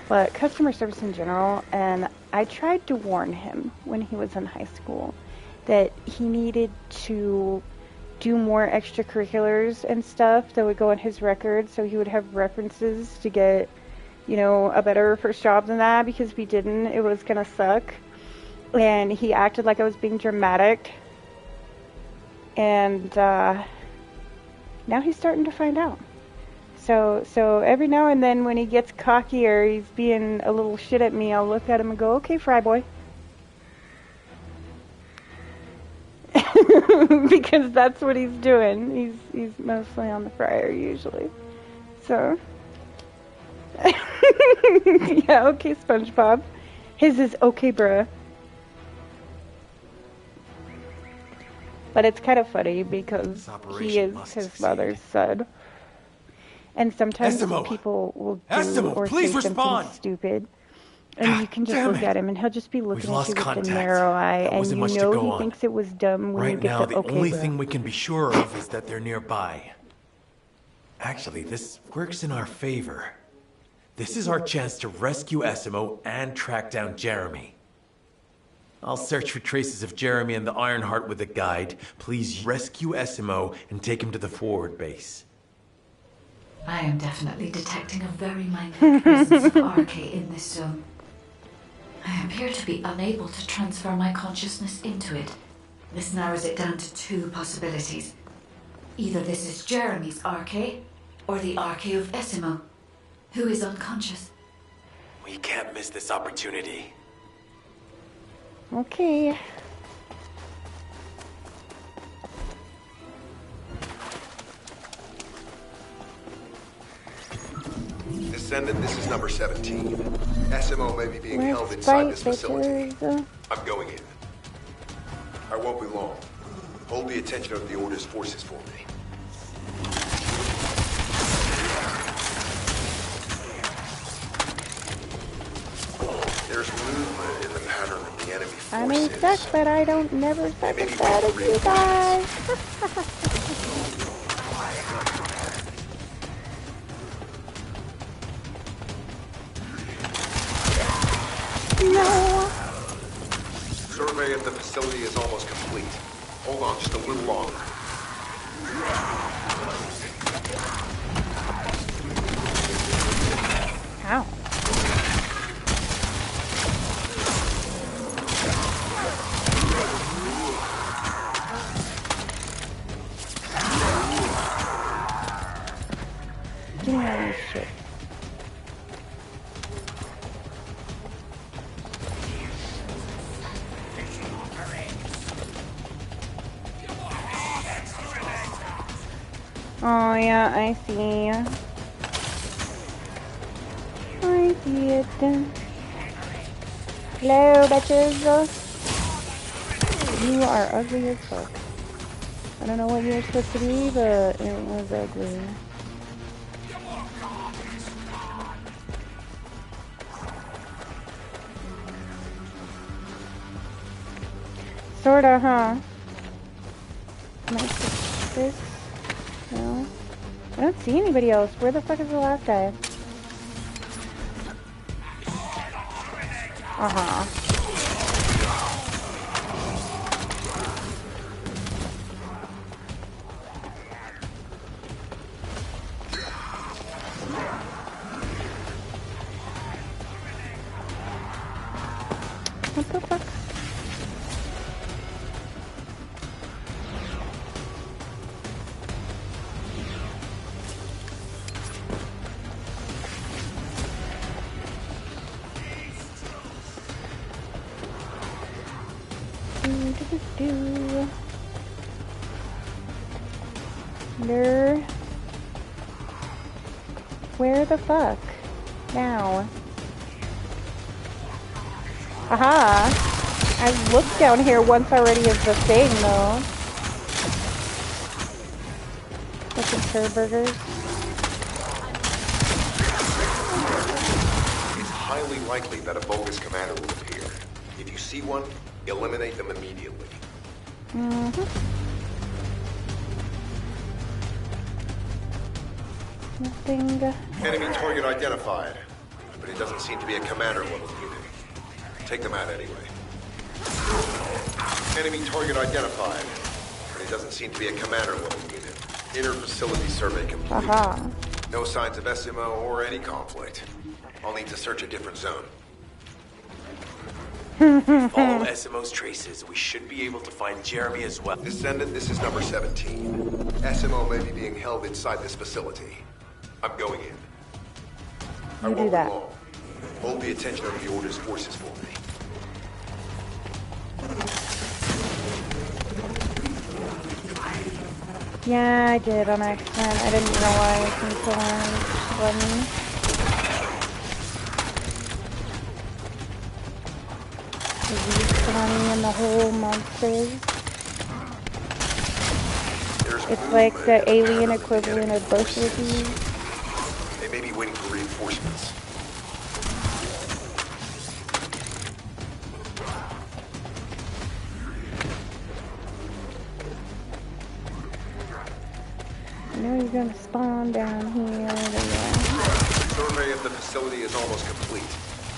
but customer service in general, and I tried to warn him when he was in high school that he needed to do more extracurriculars and stuff that would go on his record so he would have references to get, you know, a better first job than that, because if he didn't, it was gonna suck. And he acted like I was being dramatic. And now he's starting to find out. So every now and then when he gets cocky or he's being a little shit at me, I'll look at him and go, okay, fry boy. Because that's what he's doing. He's mostly on the fryer usually. So yeah, okay, SpongeBob. His is okay, bruh. But it's kind of funny because he is his mother's son. And sometimes people will do or say something stupid. And you can just look at him and he'll just be looking at you with a narrow eye. And you know he thinks it was dumb when you get the okay, the only thing we can be sure of is that they're nearby. Actually, this works in our favor. This is our chance to rescue Esimo and track down Jeremy. I'll search for traces of Jeremy and the Ironheart with a guide. Please rescue Esimo and take him to the forward base. I am definitely detecting a very minute presence of RK in this zone. I appear to be unable to transfer my consciousness into it. This narrows it down to two possibilities. Either this is Jeremy's RK, or the RK of Esimo, who is unconscious. We can't miss this opportunity. Okay. Descendant, this is number 17. SMO may be being held inside this facility. I'm going in. I won't be long. Hold the attention of the Order's forces for me. There's movement in the pattern of the enemy forces. I may suck, but I don't never suck as bad as you guys. No. Survey of the facility is almost complete. Hold on just a little longer. Ow. Give me all this shit. Oh yeah, I see. I see it. Hello, bitches. You are ugly as fuck. I don't know what you're supposed to be, but it was ugly. Sorta, huh? Can I fix this? No. I don't see anybody else. Where the fuck is the last guy? Uh-huh. What the fuck? Where the fuck? Now. Aha! I've looked down here once already as the thing, though. Looking for burgers. It's highly likely that a bogus commander will appear. If you see one, eliminate them immediately. Nothing. Enemy target identified, but it doesn't seem to be a commander level unit. Take them out anyway. Enemy target identified, but it doesn't seem to be a commander level unit. Inner facility survey complete. Aha. No signs of SMO or any conflict. I'll need to search a different zone. Follow SMO's traces, we should be able to find Jeremy as well. Descendant, this is number 17. SMO may be being held inside this facility. I'm going in. I won't be long. Hold the attention of the Order's forces for me. Yeah, I did on accident. I didn't realize until I was Bonnie and the whole monsters. It's like the alien equivalent of both of these. They may be waiting for reinforcements. I know you're gonna spawn down here. Survey of the facility is almost complete.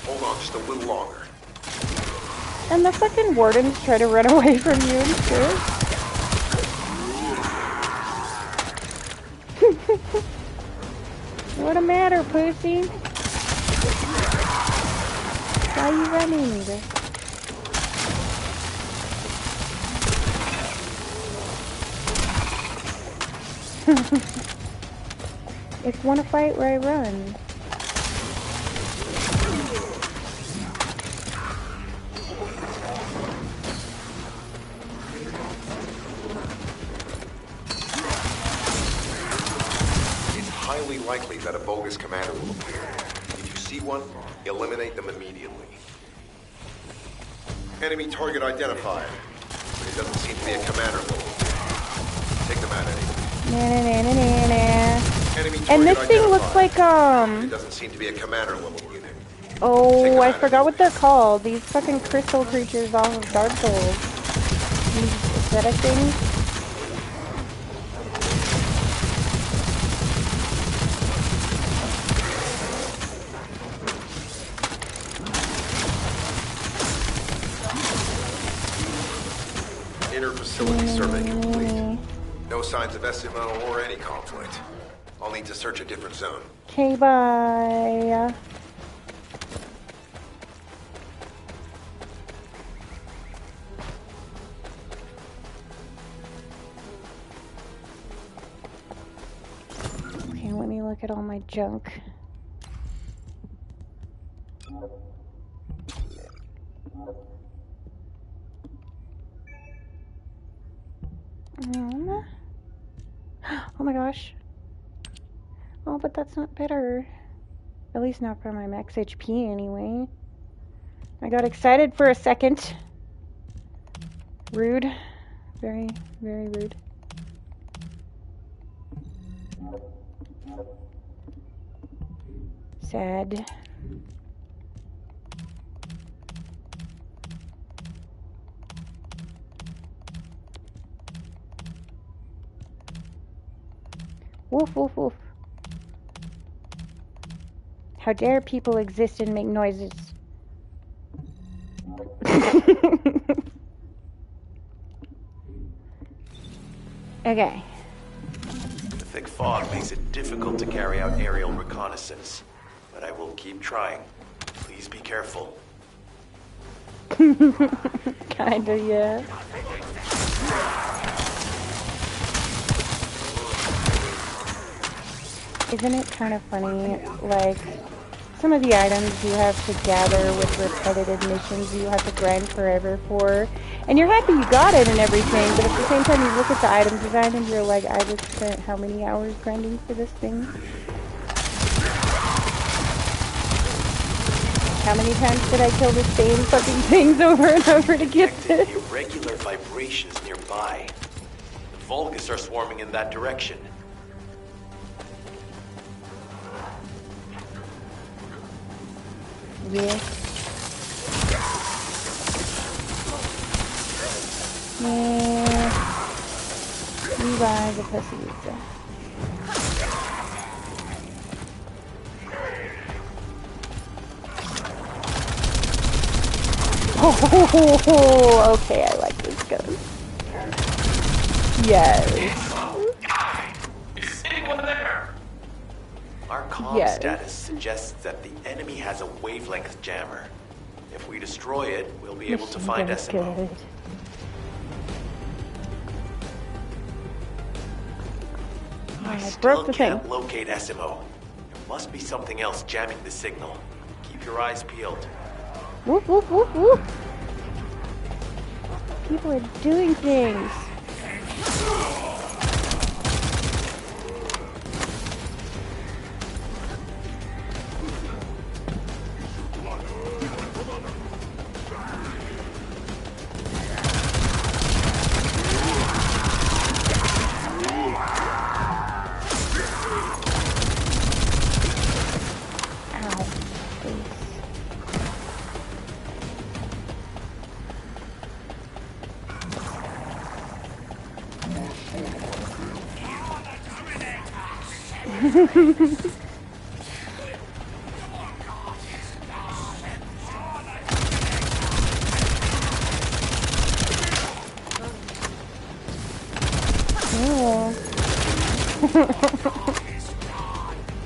Hold on just a little longer. And the fucking wardens try to run away from you and shit. What a matter, pussy? Why you running? If you want to fight, where I run. Highly likely that a bogus commander will appear. If you see one, eliminate them immediately. Enemy target identified, but it doesn't seem to be a commander level. Take them out anyway. And this thing looks like It doesn't seem to be a commander level unit. Oh, I forgot what they're called. These fucking crystal creatures off of Dark Souls. Is that a thing? Facility survey complete. No signs of SMO or any conflict. I'll need to search a different zone. Okay, bye. Okay, let me look at all my junk. Oh my gosh. Oh, but that's not better. At least not for my max HP anyway. I got excited for a second. Rude. Very, very rude. Sad. Woof, woof, woof. How dare people exist and make noises? Okay. The thick fog makes it difficult to carry out aerial reconnaissance, but I will keep trying. Please be careful. Kinda, yeah. Isn't it kind of funny, like, some of the items you have to gather with repetitive missions you have to grind forever for, and you're happy you got it and everything, but at the same time you look at the item design and you're like, I just spent how many hours grinding for this thing? How many times did I kill the same fucking things over and over to get this? Irregular vibrations nearby. The Vulgus are swarming in that direction. Yeah. Yeah. You guys are pussies. Oh, okay, I like this gun. Yes. Is anyone there? Our comm status suggests that the enemy has a wavelength jammer. If we destroy it, we'll be able to find SMO. Good. I still can't locate SMO. There must be something else jamming the signal. Keep your eyes peeled. Whoop, whoop, whoop, whoop. People are doing things.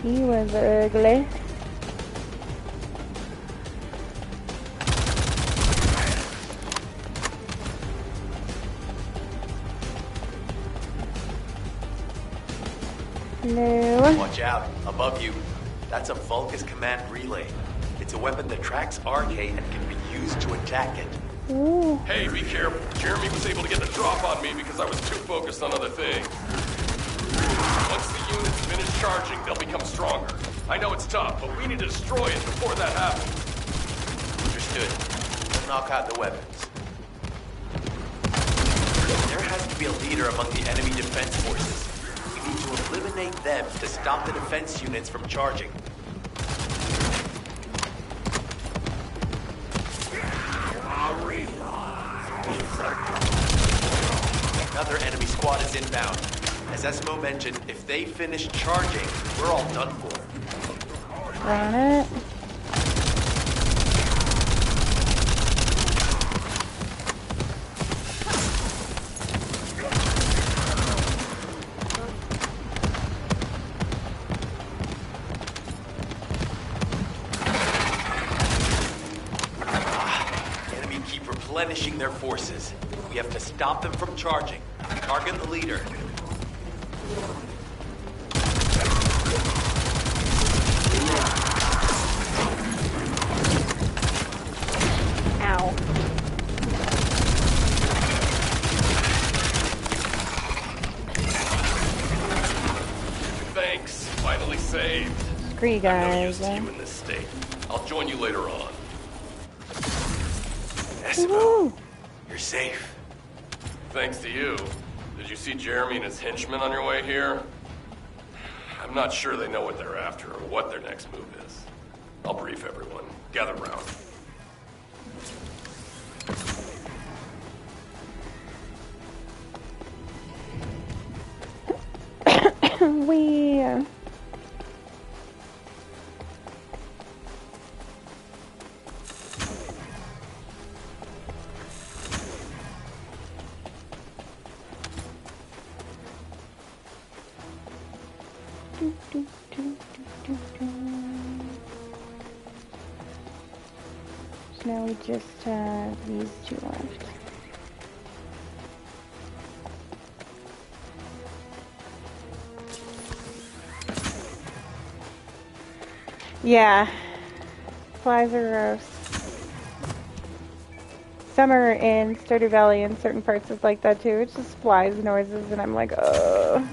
He was ugly. No. Watch out, above you. That's a Vulgus command relay. It's a weapon that tracks RK and can be used to attack it. Ooh. Hey, be careful. Jeremy was able to get the drop on me because I was too focused on other things. Once the units finish charging, they'll become stronger. I know it's tough, but we need to destroy it before that happens. Understood. We'll knock out the weapons. There has to be a leader among the enemy defense forces. We need to eliminate them to stop the defense units from charging. Another enemy squad is inbound. As SMO mentioned, if they finish charging, we're all done for. Run it. Enemy keep replenishing their forces. We have to stop them from charging. Target the leader. Ow. Thanks. Finally saved. Screw you guys. I'm no use to you in this state. I'll join you later on. SMO, you're safe. Thanks to you. Did you see Jeremy and his henchmen on your way here? I'm not sure they know what they're after or what their next move is. I'll brief everyone. Gather round. We... So now we just have these two left. Yeah, flies are gross. Some are in Stardew Valley and certain parts is like that too. It's just flies noises and I'm like, Oh,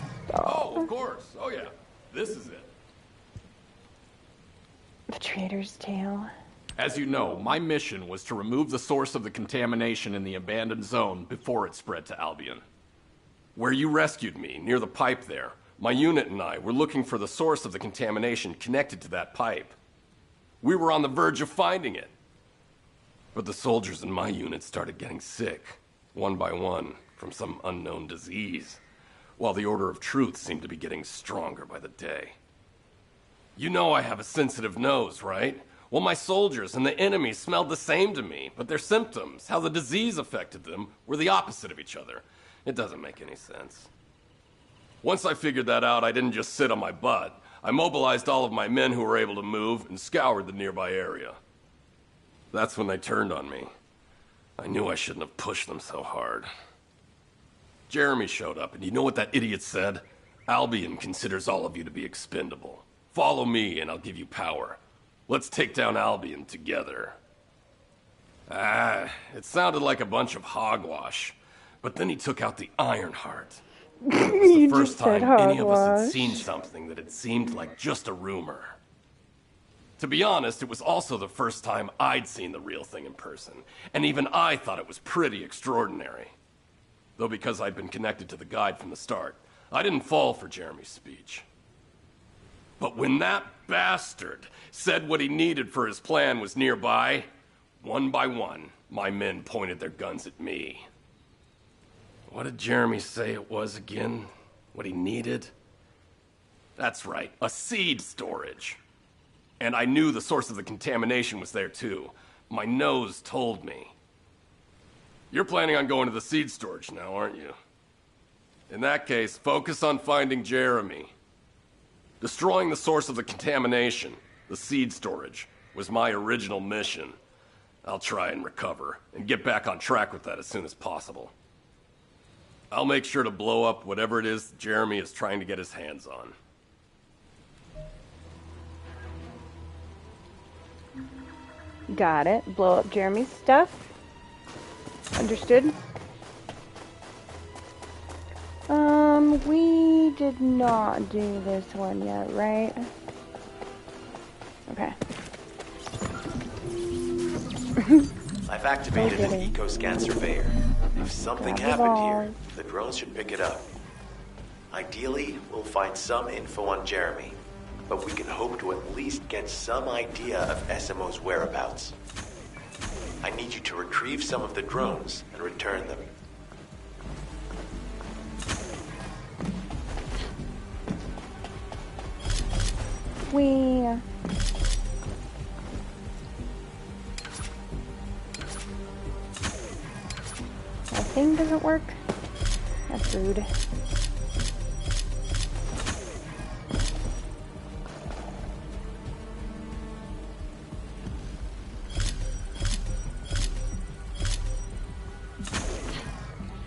of course. Oh yeah. This is it. The Traitor's Tale. As you know, my mission was to remove the source of the contamination in the abandoned zone before it spread to Albion. Where you rescued me, near the pipe there, my unit and I were looking for the source of the contamination connected to that pipe. We were on the verge of finding it. But the soldiers in my unit started getting sick, one by one, from some unknown disease, while the Order of Truth seemed to be getting stronger by the day. You know I have a sensitive nose, right? Well, my soldiers and the enemy smelled the same to me, but their symptoms, how the disease affected them, were the opposite of each other. It doesn't make any sense. Once I figured that out, I didn't just sit on my butt. I mobilized all of my men who were able to move and scoured the nearby area. That's when they turned on me. I knew I shouldn't have pushed them so hard. Jeremy showed up, and you know what that idiot said? Albion considers all of you to be expendable. Follow me, and I'll give you power. Let's take down Albion together. It sounded like a bunch of hogwash. But then he took out the Ironheart. It was the first time any of us had seen something that had seemed like just a rumor. To be honest, it was also the first time I'd seen the real thing in person. And even I thought it was pretty extraordinary. Though because I'd been connected to the guide from the start, I didn't fall for Jeremy's speech. But when that bastard said what he needed for his plan was nearby, one by one, my men pointed their guns at me. What did Jeremy say it was again? What he needed? That's right, a seed storage. And I knew the source of the contamination was there too. My nose told me. You're planning on going to the seed storage now, aren't you? In that case, focus on finding Jeremy. Destroying the source of the contamination, the seed storage, was my original mission. I'll try and recover, and get back on track with that as soon as possible. I'll make sure to blow up whatever it is Jeremy is trying to get his hands on. Got it. Blow up Jeremy's stuff. Understood. We did not do this one yet, right? Okay. I've activated an eco-scan surveyor. If something happened here, the drones should pick it up. Ideally, we'll find some info on Jeremy, but we can hope to at least get some idea of SMO's whereabouts. I need you to retrieve some of the drones and return them. My thing doesn't work? That's rude.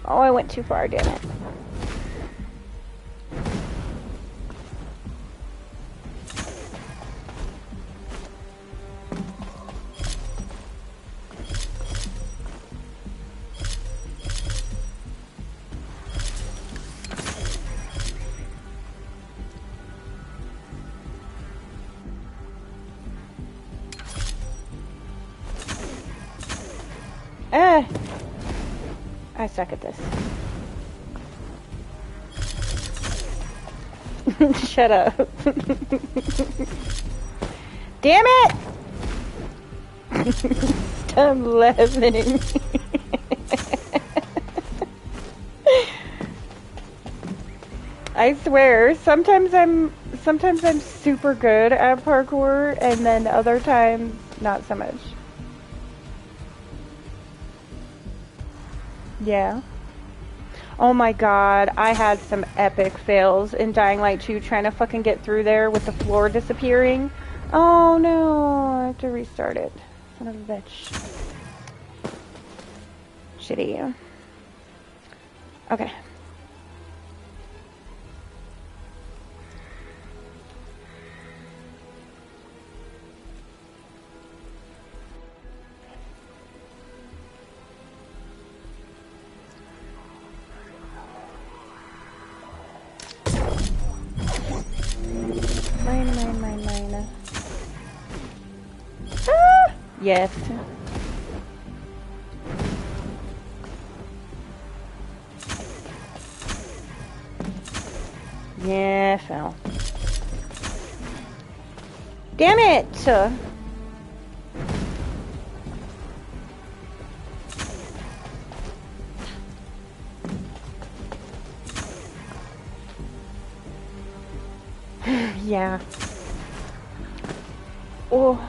Oh, I went too far, damn it. I suck at this. Shut up. Damn it! Stop laughing. I swear, sometimes I'm super good at parkour, and then other times not so much. Yeah. Oh my god, I had some epic fails in Dying Light 2 trying to fucking get through there with the floor disappearing. Oh no, I have to restart it. Son of a bitch. Shitty. Okay. Mine. Ah! Yes. Yeah, fell. Damn it! Yeah. Oh.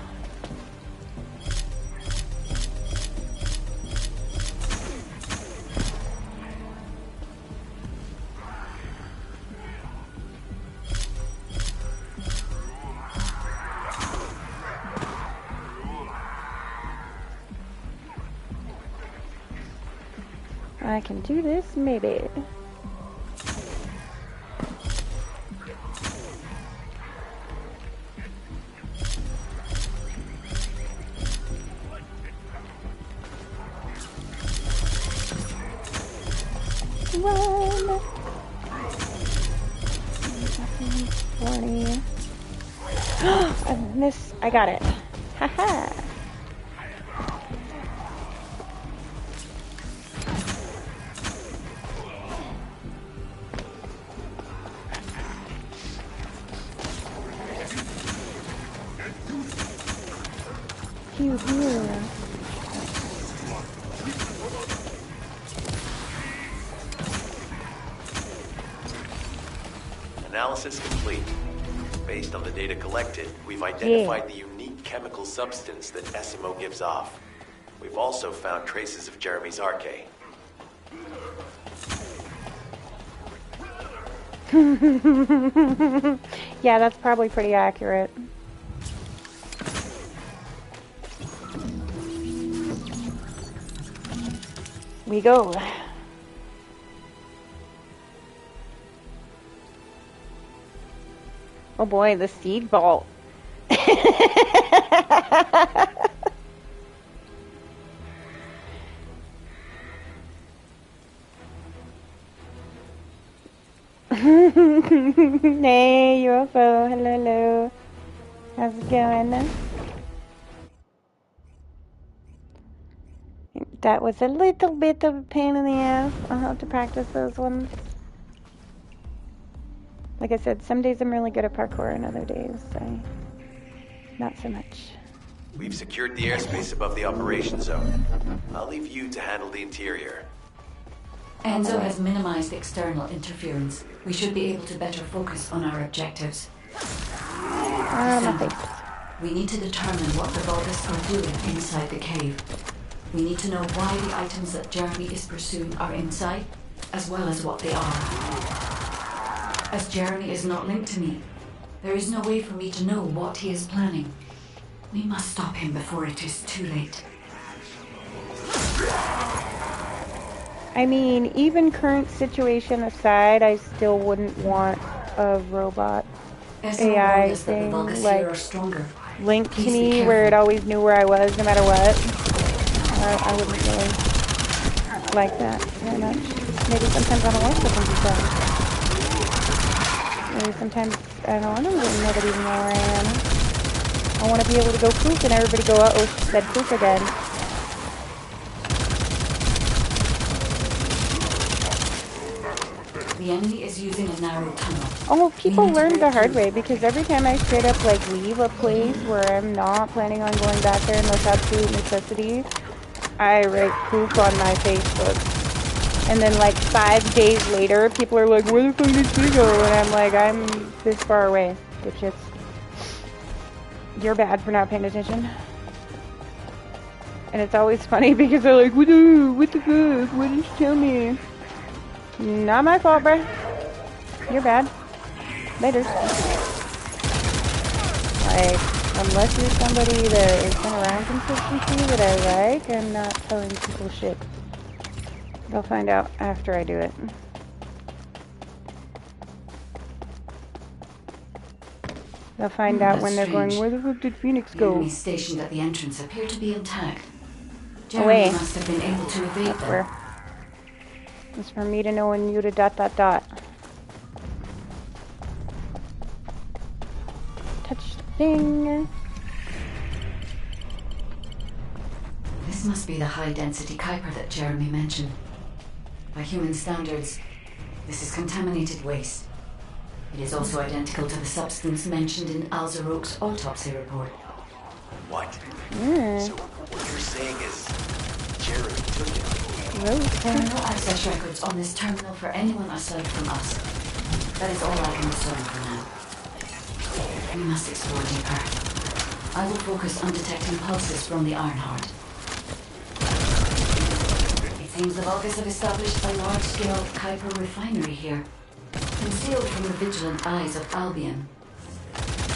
I can do this, maybe. Run! 40. I missed. I got it. Haha. Analysis complete. Based on the data collected, we've identified the unique chemical substance that SMO gives off. We've also found traces of Jeremy's arcade. Yeah, that's probably pretty accurate. We go. Oh boy, the seed vault. Hey, UFO. Hello, hello. How's it going? That was a little bit of a pain in the ass. I'll have to practice those ones. Like I said, some days I'm really good at parkour and other days not so much. We've secured the airspace above the operation zone. I'll leave you to handle the interior. Enzo has minimized external interference. We should be able to better focus on our objectives. We need to determine what the Vulgus are doing inside the cave. We need to know why the items that Jeremy is pursuing are inside, as well as what they are. As Jeremy is not linked to me, there is no way for me to know what he is planning. We must stop him before it is too late. I mean, even current situation aside, I still wouldn't want a robot AI thing like linked to me where it always knew where I was no matter what. I wouldn't really like that very much. Maybe sometimes I don't like the things he does. Maybe sometimes, I don't know, I don't really nobody even know where I am. I want to be able to go poop and everybody go, uh-oh, she said poop again. The enemy is using a narrow tunnel. Oh, people learned the hard way because every time I straight up like leave a place where I'm not planning on going back there unless absolute necessity, I write poop on my Facebook. And then like 5 days later, people are like, where the fuck did she go? And I'm like, I'm this far away, dipshits. You're bad for not paying attention. And it's always funny because they're like, what the fuck? What did you tell me? Not my fault, bruh. You're bad. Later. Like, unless you're somebody that is been around consistency that I like, I'm not telling people shit. They'll find out after I do it. They'll find out when they're going, where the fuck did Phoenix go? Enemies stationed at the entrance appear to be intact. Jeremy must have been able to evade them. Where? It's for me to know and you to ... Touch the thing. must be the high-density Kuiper that Jeremy mentioned. By human standards, this is contaminated waste. It is also identical to the substance mentioned in Alzaroke's autopsy report. What? So what you're saying is Jeremy took it? There are no access records on this terminal for anyone aside from us. That is all I can discern for now. We must explore deeper. I will focus on detecting pulses from the Ironheart. It seems the Vulgus have established a large-scale Kuiper refinery here, concealed from the vigilant eyes of Albion.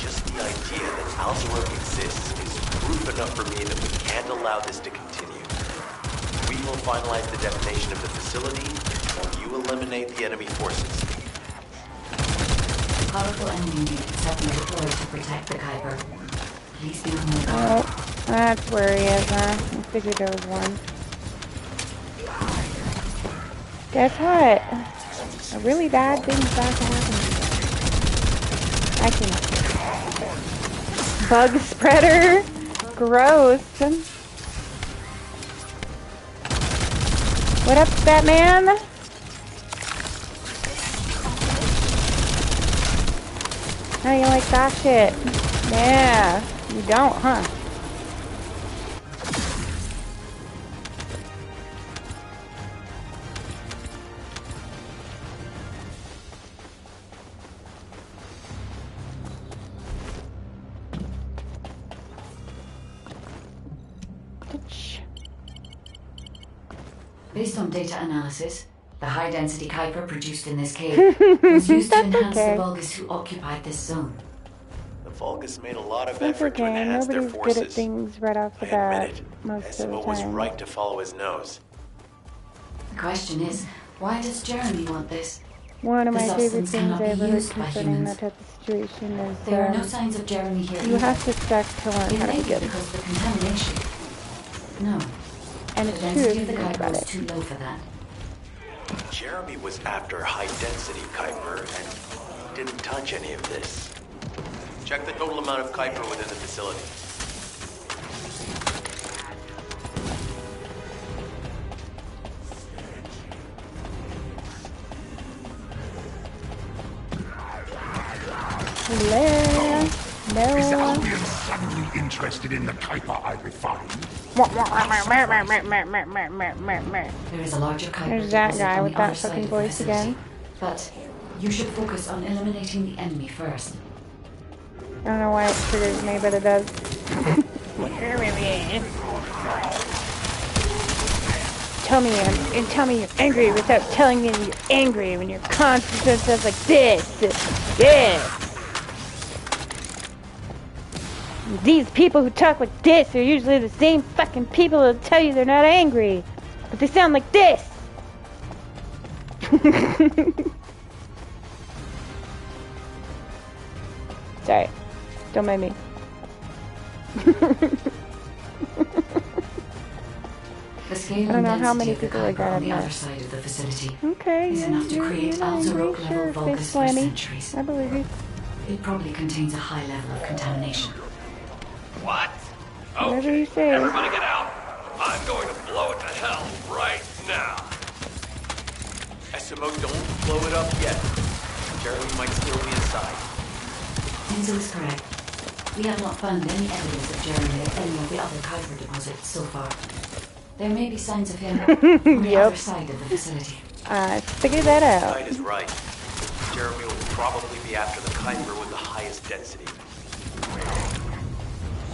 Just the idea that Alzaroke exists is proof enough for me that we can't allow this to continue. We will finalize the detonation of the facility while you eliminate the enemy forces. Powerful enemy units have been deployed to protect the Kuiper. Please be on the guard. Oh, that's where he is, huh? I figured there was one. Guess what? A really bad thing's about to happen. Actually, not. Bug spreader? Gross. What up, Batman? How you like that shit? Yeah, you don't, huh? Based on data analysis, the high-density Kuiper produced in this cave was used to enhance the Vulgus who occupied this zone. The Vulgus made a lot of That's effort to okay. enhance their Nobody's good at forces. things right off the I bat. admit it. Most of the Esimo was time. right to follow his nose. The question is, why does Jeremy want this? One of The my favorite substance things cannot I be ever heard used by concerning humans. that type of situation is There are no signs of Jeremy here you either. have to suck to learn It how to may be be good. because of the contamination. No. And The it's true density if of you the think Kuiper about was it. too low for that. Jeremy was after high-density Kuiper and didn't touch any of this. Check the total amount of Kuiper within the facility. Hello? No. Is Albion suddenly interested in the Kuiper I refined? There is a larger Kuiper There's that deposit guy on with the other that side fucking of the voice facility. again. But you should focus on eliminating the enemy first. I don't know why it triggers me, but it does. Tell me you're angry without telling me you're angry when you're constant stuff like this. These people who talk like this are usually the same fucking people that tell you they're not angry, but they sound like this. Sorry, don't mind me. The scale I don't know and how density many of the people are Kuiper gonna on the know. other side of the facility Okay, is enough to create Alzaroke sure level if Vulgus it's for plenty. centuries. I believe you. It probably contains a high level of contamination. What? Whatever you say. Everybody get out. I'm going to blow it to hell right now. Esimo, don't blow it up yet. Jeremy might still be inside. Enzo is correct. We have not found any evidence of Jeremy at any of the other Kuiper deposits so far. There may be signs of him on the other side of the facility. I figured that out. Knight is right. Jeremy will probably be after the Kuiper with the highest density.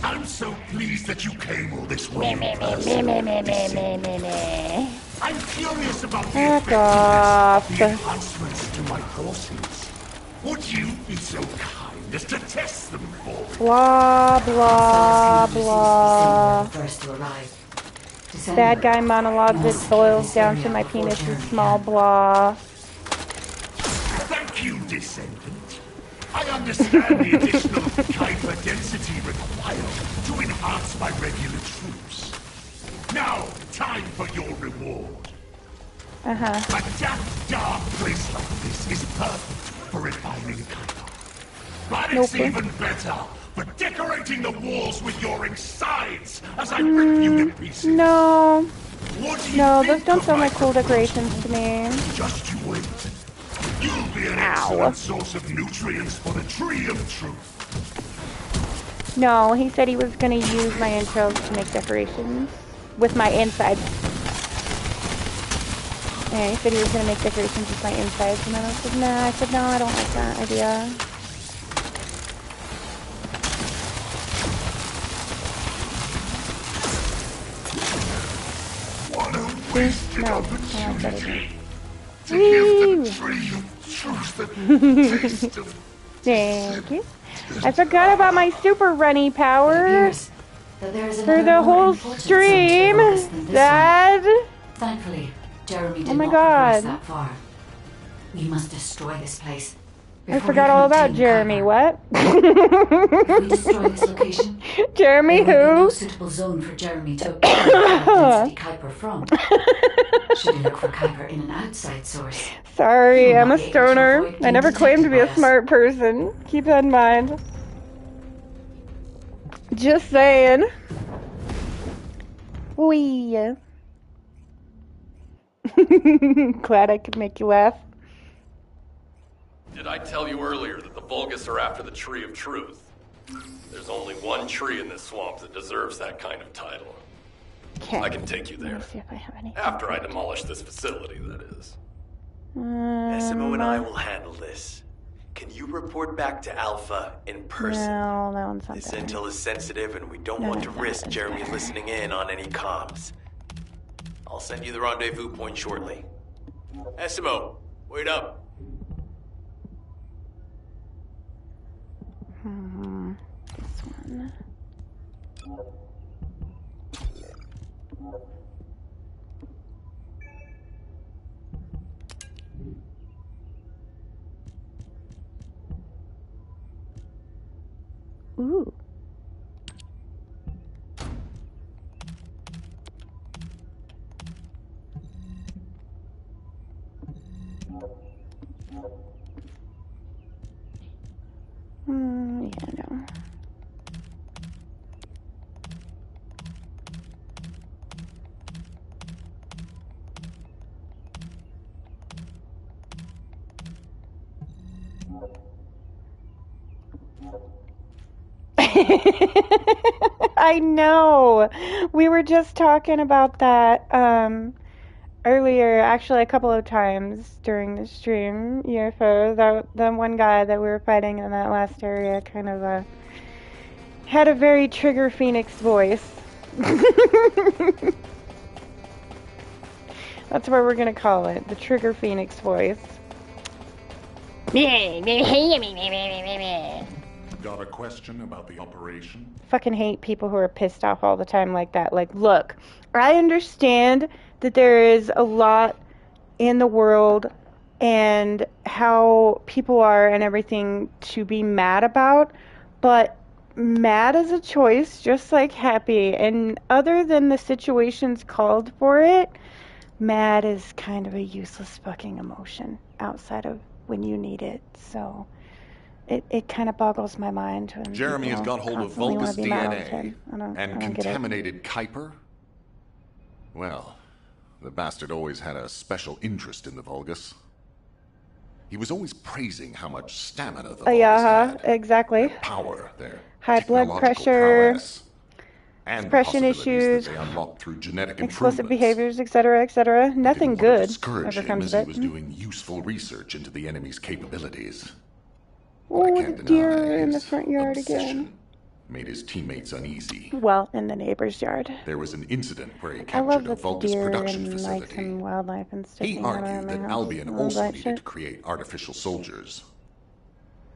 I'm so pleased that you came all this way. I'm curious about the Back off. the enhancements to my forces. Would you be so kind as to test them for me? Blah, blah, blah. First to arrive. Bad guy monologue that boils down to my penis is small, blah. Thank you, Descendant. I understand the additional Kuiper density required to enhance my regular troops. Now, time for your reward. A damp, dark place like this is perfect for refining Kuiper. But it's even better but decorating the walls with your insides as I rip you to pieces. No. No, those don't sound like my cool decorations to me. Just you wait. You'll be an excellent source of nutrients for the Tree of Truth. No, he said he was going to use my entrails to make decorations with my insides. Yeah, he said he was going to make decorations with my insides, and then I said, nah. I said, no, I don't like that idea. What a wasted opportunity to give the Tree of Truth the taste of... Thank you. I forgot about my super runny power for the whole stream. Dad. Thankfully, Jeremy did Oh my not progress God. that far. We must destroy this place. I forgot all about Jeremy. What? If we destroy this location, Jeremy there will be who? no suitable zone for Jeremy to obtain density Kuiper from. Should we look for Kuiper in an outside source? Sorry, I'm a stoner. I never claimed to be a smart person. Keep that in mind. Just saying. Wee. Glad I could make you laugh. Did I tell you earlier that the Vulgus are after the Tree of Truth? There's only one tree in this swamp that deserves that kind of title. Okay. I can take you there. Let me see if I have any. After I demolish this facility, that is. SMO and I will handle this. Can you report back to Alpha in person? No, that one's not This there. intel is sensitive and we don't No, want no, to that risk is Jeremy there. listening in on any comms. I'll send you the rendezvous point shortly. SMO, wait up. This one. Ooh. Yeah, no. I know. We were just talking about that earlier, actually a couple of times during the stream. UFO, that one guy that we were fighting in that last area kind of had a very Trigger Phoenix voice. That's what we're gonna call it, the Trigger Phoenix voice. Got a question about the operation? Fucking hate people who are pissed off all the time like that. Like, look, I understand that there is a lot in the world and how people are and everything to be mad about, but mad is a choice just like happy, and other than the situations called for it, mad is kind of a useless fucking emotion outside of when you need it. So it kind of boggles my mind when Jeremy has got hold of constantly wanna Vulgus be mad all the DNA time. I don't get it. contaminated Kuiper? Well, the bastard always had a special interest in the Vulgus. He was always praising how much stamina the Vulgus had, exactly. power, their High blood technological pressure, prowess, and the suppression possibilities issues, that they unlocked through genetic explosive improvements. behaviors, etc., etc. Nothing good Discourage ever him comes as of he it. was doing useful research into the enemy's capabilities. Oh, can't the deny deer in the his front yard again. Made his teammates uneasy. Well, in the neighbor's yard. There was an incident where he I captured love a the Vulgus deer production and like facility. some wildlife and stuff. He hanging out argued around my that house Albion and all also that needed shit. to create artificial soldiers.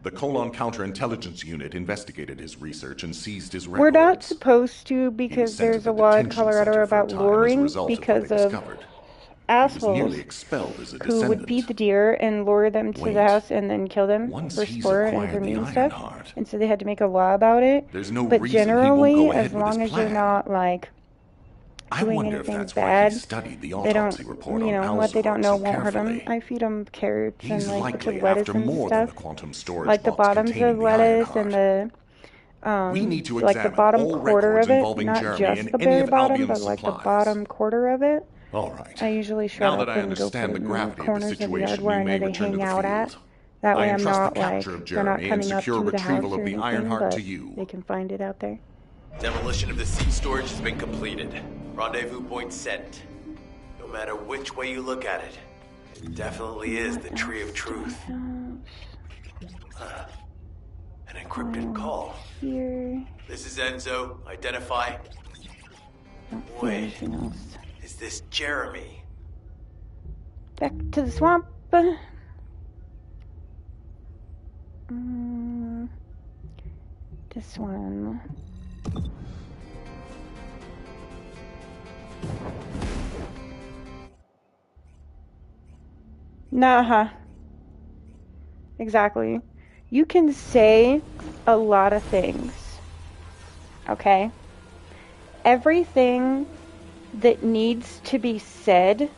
The Colon Counterintelligence Unit investigated his research and seized his records. We're not supposed to because sent to there's the a law in detention Colorado center for a about time as a luring result of what because they of discovered. He was assholes nearly expelled as a who would descendant. feed the deer and lure them to the house and then kill them Once for he's sport and acquired for the meat and Iron stuff. Heart, And so they had to make a law about it. there's no But reason he won't generally, go ahead as with long his as you're plan. not like I doing wonder if anything that's why bad, he studied the they don't, autopsy report you on know, what they don't Alzarok know so won't hurt them. carefully. I feed them carrots He's and like likely lettuce after and more than stuff. the quantum storage Like the box bottoms containing of the Iron lettuce and Heart. We need to like the examine bottom all quarter records of it, involving not Jeremy just and the any very of bottom, Albion's but like the supplies. bottom quarter of it. All right. I usually Now shred that up I and go put understand it the in the gravity of the corners of the yard situation, where you I know may they return to hang the out at. field. That way I I'm entrust not the capture like of they're not Jeremy and coming up secure to the house retrieval or of the anything, Ironheart but to you. they can find it out there. Demolition of the seed storage has been completed. Rendezvous point set. No matter which way you look at it, it definitely is the Tree of Truth. An encrypted call. Here. This is Enzo. Identify. Don't see Wait, anything else. is this Jeremy? Back to the swamp. This one. Nah. Exactly. You can say a lot of things. Okay? Everything that needs to be said,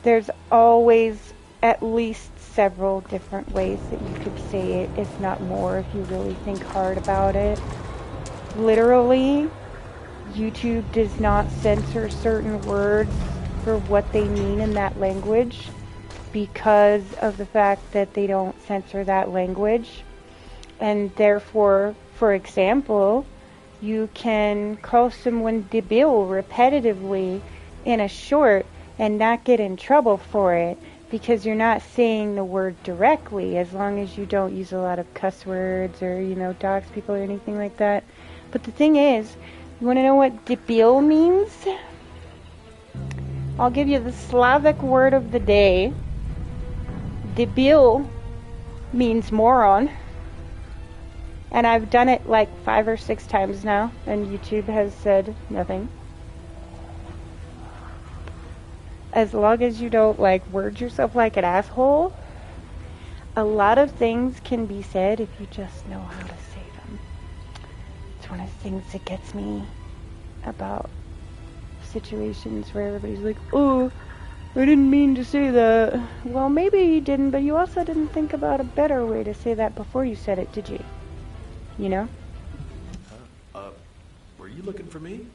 there's always at least several different ways that you could say it, if not more, if you really think hard about it. Literally, YouTube does not censor certain words for what they mean in that language because of the fact that they don't censor that language. And therefore, for example, you can call someone debil repetitively in a short and not get in trouble for it because you're not saying the word directly, as long as you don't use a lot of cuss words or, dox people or anything like that. But the thing is, you want to know what debil means? I'll give you the Slavic word of the day. Debil means moron. And I've done it like 5 or 6 times now, and YouTube has said nothing. As long as you don't word yourself like an asshole, a lot of things can be said if you just know how to say them. It's one of the things that gets me about situations where everybody's like, oh, I didn't mean to say that. Well, maybe you didn't, but you also didn't think about a better way to say that before you said it, did you? You know? Were you looking for me?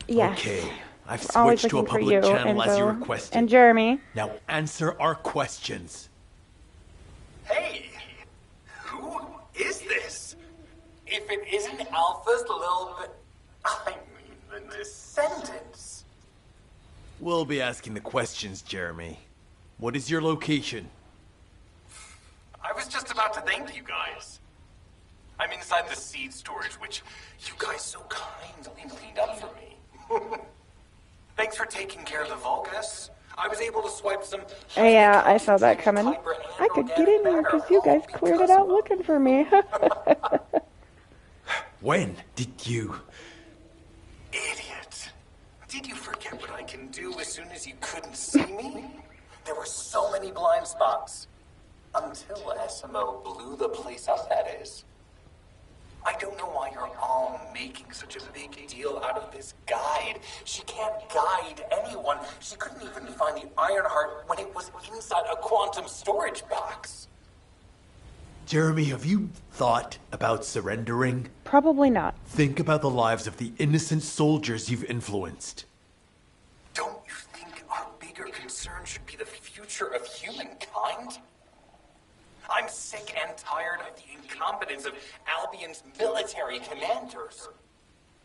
Yes. Okay, I've Always switched to a looking for public you, channel as you Enzo. requested. And Jeremy. Now answer our questions. Hey, who is this? If it isn't Alpha's little bit... I mean, the Descendants. We'll be asking the questions, Jeremy. What is your location? I was just about to thank you guys. I'm inside the seed storage, which you guys so kindly cleaned up for me. Thanks for taking care of the Vulgus. I was able to swipe some... Yeah, I saw that coming. I could get in here because you guys cleared it out looking for me. When did you... Idiot. Did you forget what I can do as soon as you couldn't see me? There were so many blind spots. Until SMO blew the place up, that is. I don't know why you're all making such a big deal out of this guide. She can't guide anyone. She couldn't even find the Ironheart when it was inside a quantum storage box. Jeremy, have you thought about surrendering? Probably not. Think about the lives of the innocent soldiers you've influenced. Don't you think our bigger concern should be the future of humankind? I'm sick and tired of the incompetence of Albion's military commanders.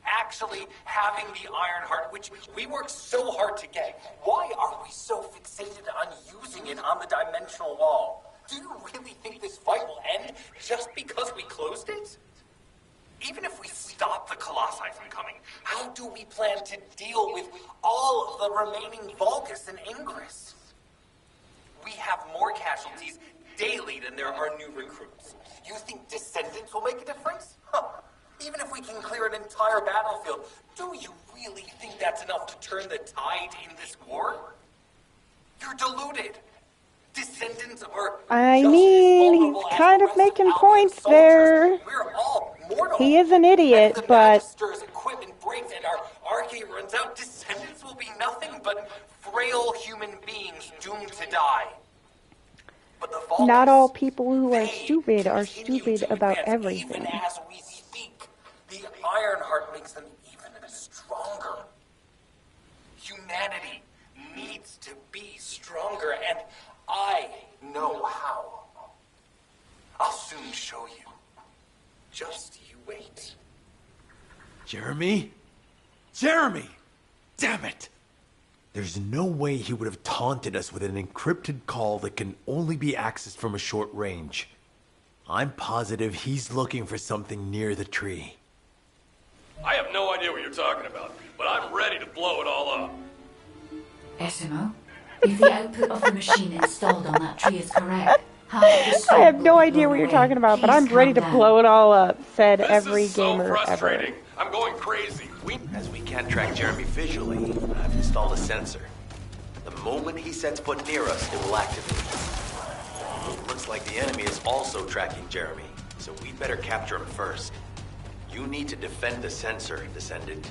Actually having the Ironheart, which we worked so hard to get, why are we so fixated on using it on the dimensional wall? Do you really think this fight will end just because we closed it? Even if we stop the Colossi from coming, how do we plan to deal with all of the remaining Vulgus and Ingress? We have more casualties daily than there are new recruits. You think Descendants will make a difference? Huh. Even if we can clear an entire battlefield, do you really think that's enough to turn the tide in this war? You're deluded. Descendants are he's kind of making points there. He is an idiot, but... Magister's equipment breaks and our arcade runs out. Descendants will be nothing but frail human beings doomed to die. Not all people who are stupid about everything. Even as we speak, the Ironheart makes them even stronger. Humanity needs to be stronger, and I know how. I'll soon show you. Just you wait. Jeremy? Jeremy! Damn it! There's no way he would have taunted us with an encrypted call that can only be accessed from a short range. I'm positive he's looking for something near the tree. I have no idea what you're talking about, but I'm ready to blow it all up. SMO, if the output of the machine installed on that tree is correct, I have no idea what you're talking about, but I'm ready to blow it all up, said every gamer ever. I'm going crazy. As we can't track Jeremy visually, I've installed a sensor. The moment he sets foot near us, it will activate. Looks like the enemy is also tracking Jeremy, so we'd better capture him first. You need to defend the sensor, Descendant.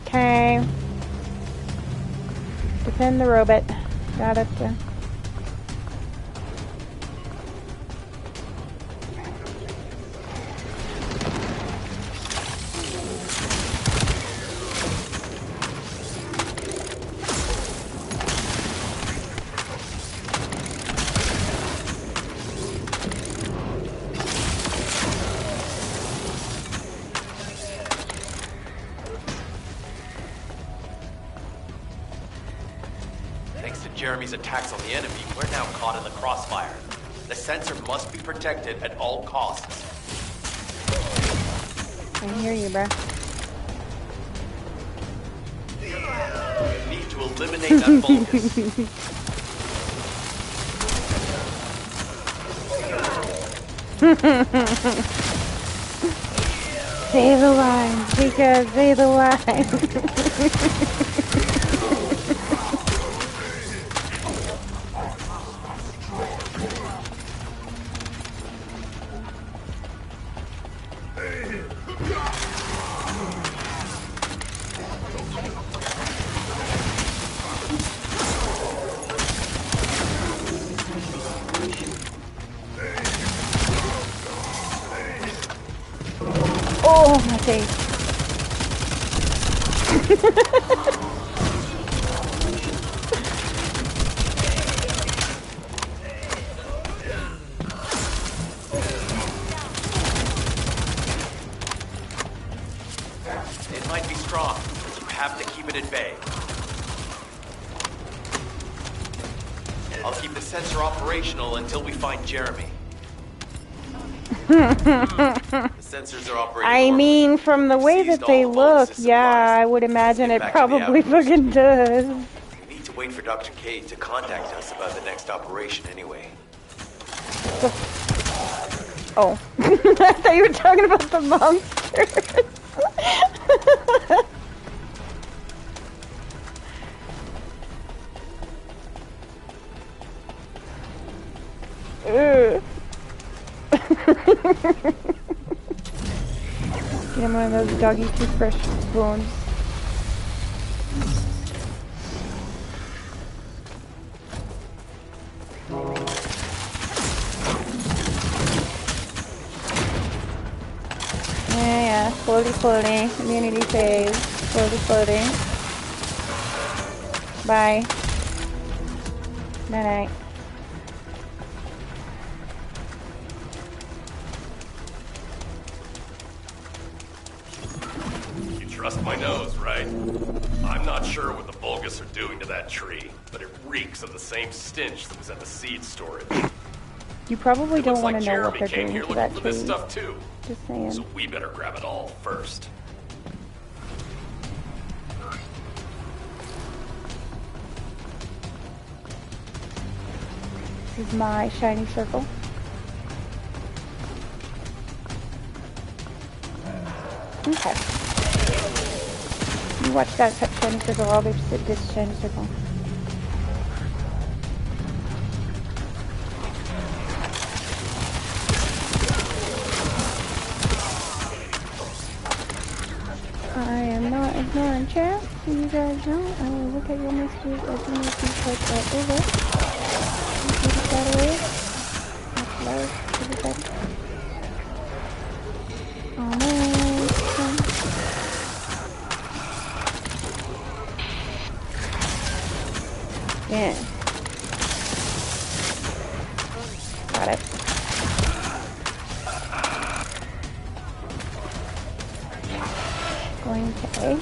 Okay. Defend the robot. Got it. Jeremy's attacks on the enemy, we're now caught in the crossfire. The sensor must be protected at all costs. I hear you, bruh. We need to eliminate that Vulgus. Say the line, Shika, say the line. Oh, my face. It might be strong, but you have to keep it at bay. I'll keep the sensor operational until we find Jeremy. The sensors are operating. I mean, from the way that they look, yeah, I would imagine it probably fucking does. We need to wait for Dr. K to contact us about the next operation anyway. Oh. I thought you were talking about the monsters. Ugh. Get him one of those doggy toothbrush spoons. Yeah, floaty floaty. Immunity phase. Floaty floaty. Bye. Night night. Trust my nose, right? I'm not sure what the Vulgus are doing to that tree, but it reeks of the same stench that was at the seed storage. You probably don't want to know Jeremy what they're came doing here to looking that for tree. this stuff too. Just saying. So we better grab it all first. This is my shiny circle. Okay. You watch that shiny circle, I'll be just at this shiny circle. I am not ignoring chat, so you guys know I will look at your messages as soon as these parts are over. Take that away. Much love to the bed. Almost done. Yeah. Got it. Going to A.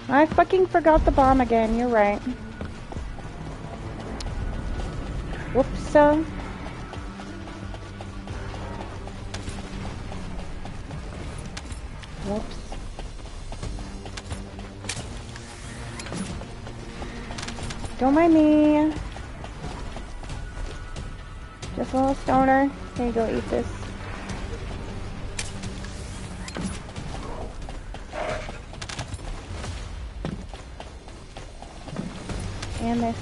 I fucking forgot the bomb again, you're right. Whoops. Whoops. Don't mind me. Just a little stoner. There you go, eat this. And this.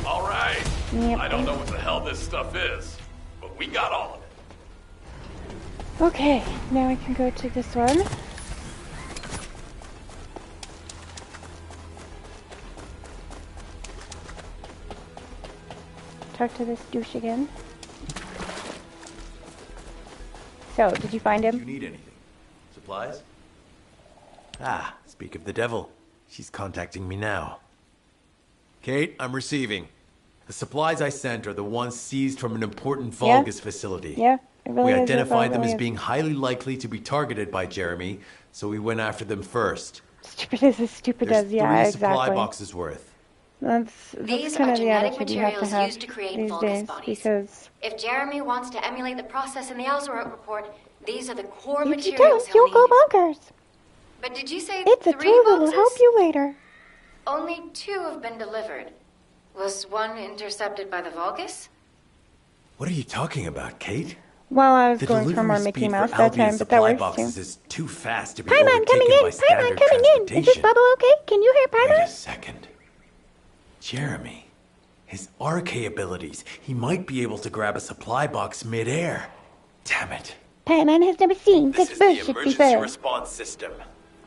All right. Yep. I don't know what the hell this stuff is, but we got all of it. Okay, now we can go to this one. Talk to this douche again. So, did you find him? Do you need anything? Supplies? Ah, speak of the devil. She's contacting me now. Kate, I'm receiving. The supplies I sent are the ones seized from an important Vulgus facility. Yeah, it really We is. identified them as being highly likely to be targeted by Jeremy, so we went after them first. Stupid as stupid There's as, yeah, 3 exactly. supply boxes worth. That's These kind are of the genetic attitude you have to materials have used to create these Vulgus days, bodies. because If Jeremy wants to emulate the process in the Alzarok report, these are the core if you materials don't, you'll he'll go need. bonkers. But did you say It's a 3 tool that'll boxes? help you later. Only 2 have been delivered. Was one intercepted by the Vulgus? What are you talking about, Kate? While I was The going for more delivery Mickey speed Mouse for that Albion's time, but that supply works boxes too. is too fast to be Paimon overtaken coming in! by Paimon standard coming in! Is this transportation. bubble okay? Can you hear Wait Paimon? a second. Jeremy. His RK abilities. He might be able to grab a supply box mid-air. Damn it. Paimon has never seen This such is the bullshit emergency before. response system.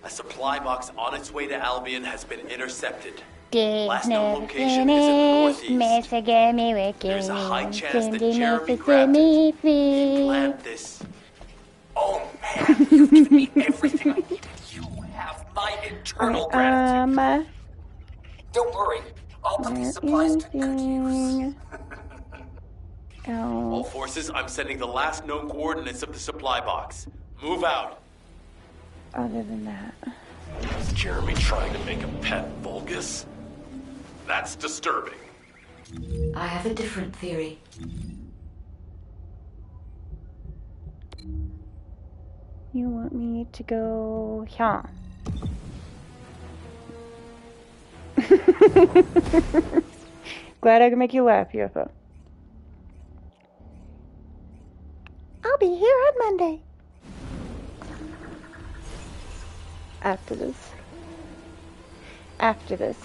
A supply box on its way to Albion has been intercepted. Did Last known never location is in the finish, northeast. message me wicked. There's a high chance that Cindy Jeremy message grabbed me it. free. He planned this. Oh man, you've given me everything I needed. You have my eternal gratitude. Don't worry, I'll put these supplies to good use. All forces, I'm sending the last known coordinates of the supply box. Move out. Other than that. Is Jeremy trying to make a pet Vulgus? That's disturbing. I have a different theory. You want me to go here? Glad I can make you laugh, UFO. I'll be here on Monday. After this,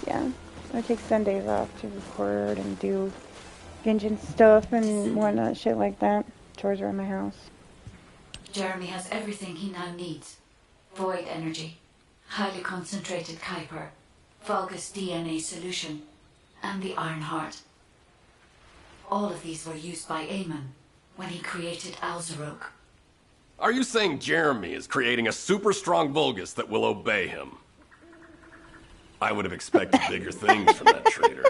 yeah. I take Sundays off to record and do vengeance stuff and whatnot, shit like that. Chores around my house. Jeremy has everything he now needs. Void energy, highly concentrated Kuiper, Vulgus DNA solution, and the Iron Heart. All of these were used by Aemon when he created Alzarok. Are you saying Jeremy is creating a super strong Vulgus that will obey him? I would have expected bigger things from that traitor.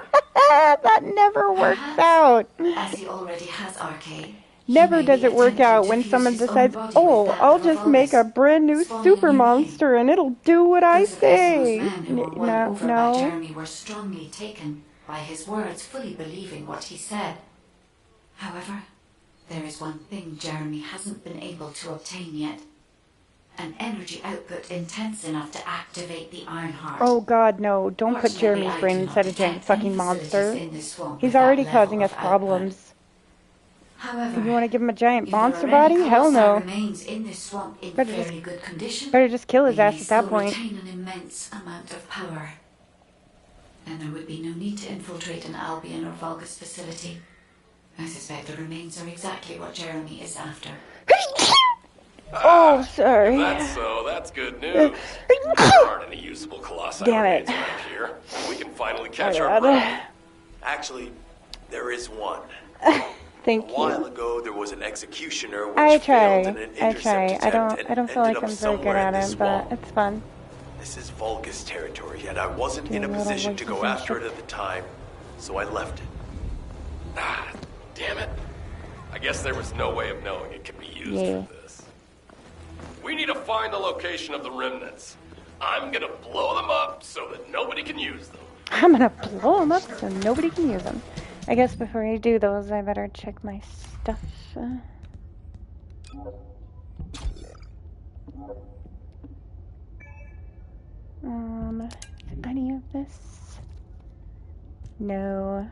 That never works out. As he already has RK. Never does it work out when someone decides, oh, I'll just make a brand new super monster and it'll do what I say. No. Jeremy were strongly taken by his words, fully believing what he said. However, there is one thing Jeremy hasn't been able to obtain yet. An energy output intense enough to activate the Iron Heart. Oh god, no. Don't put Jeremy's brain inside a giant fucking monster. He's already causing us problems. However, You want to give him a giant if there monster are any body? Hell colossi no. remains in this swamp in Better very good condition, better just kill his they ass may at that still point. retain an immense amount of power. And there would be no need to infiltrate an Albion or Vulgus facility. I suspect the remains are exactly what Jeremy is after. Oh, sorry. If that's so, that's good news. There aren't any usable colossi Damn it. remains around here. We can finally catch our breath. Actually, there is one. Thank A while you. ago, there was an executioner which I failed try. in an I intercept try. attempt I don't feel ended like up I'm very good somewhere in at this it, but swamp. it's fun. This is Vulgus territory, and I wasn't in a Doing little position to go voices and after shit. it at the time, so I left it. Ah, damn it. I guess there was no way of knowing it could be used Yeah. for this. We need to find the location of the remnants. I'm gonna blow them up so that nobody can use them. I'm gonna blow them up so nobody can use them. I guess before I do those, I better check my stuff. Any of this? No.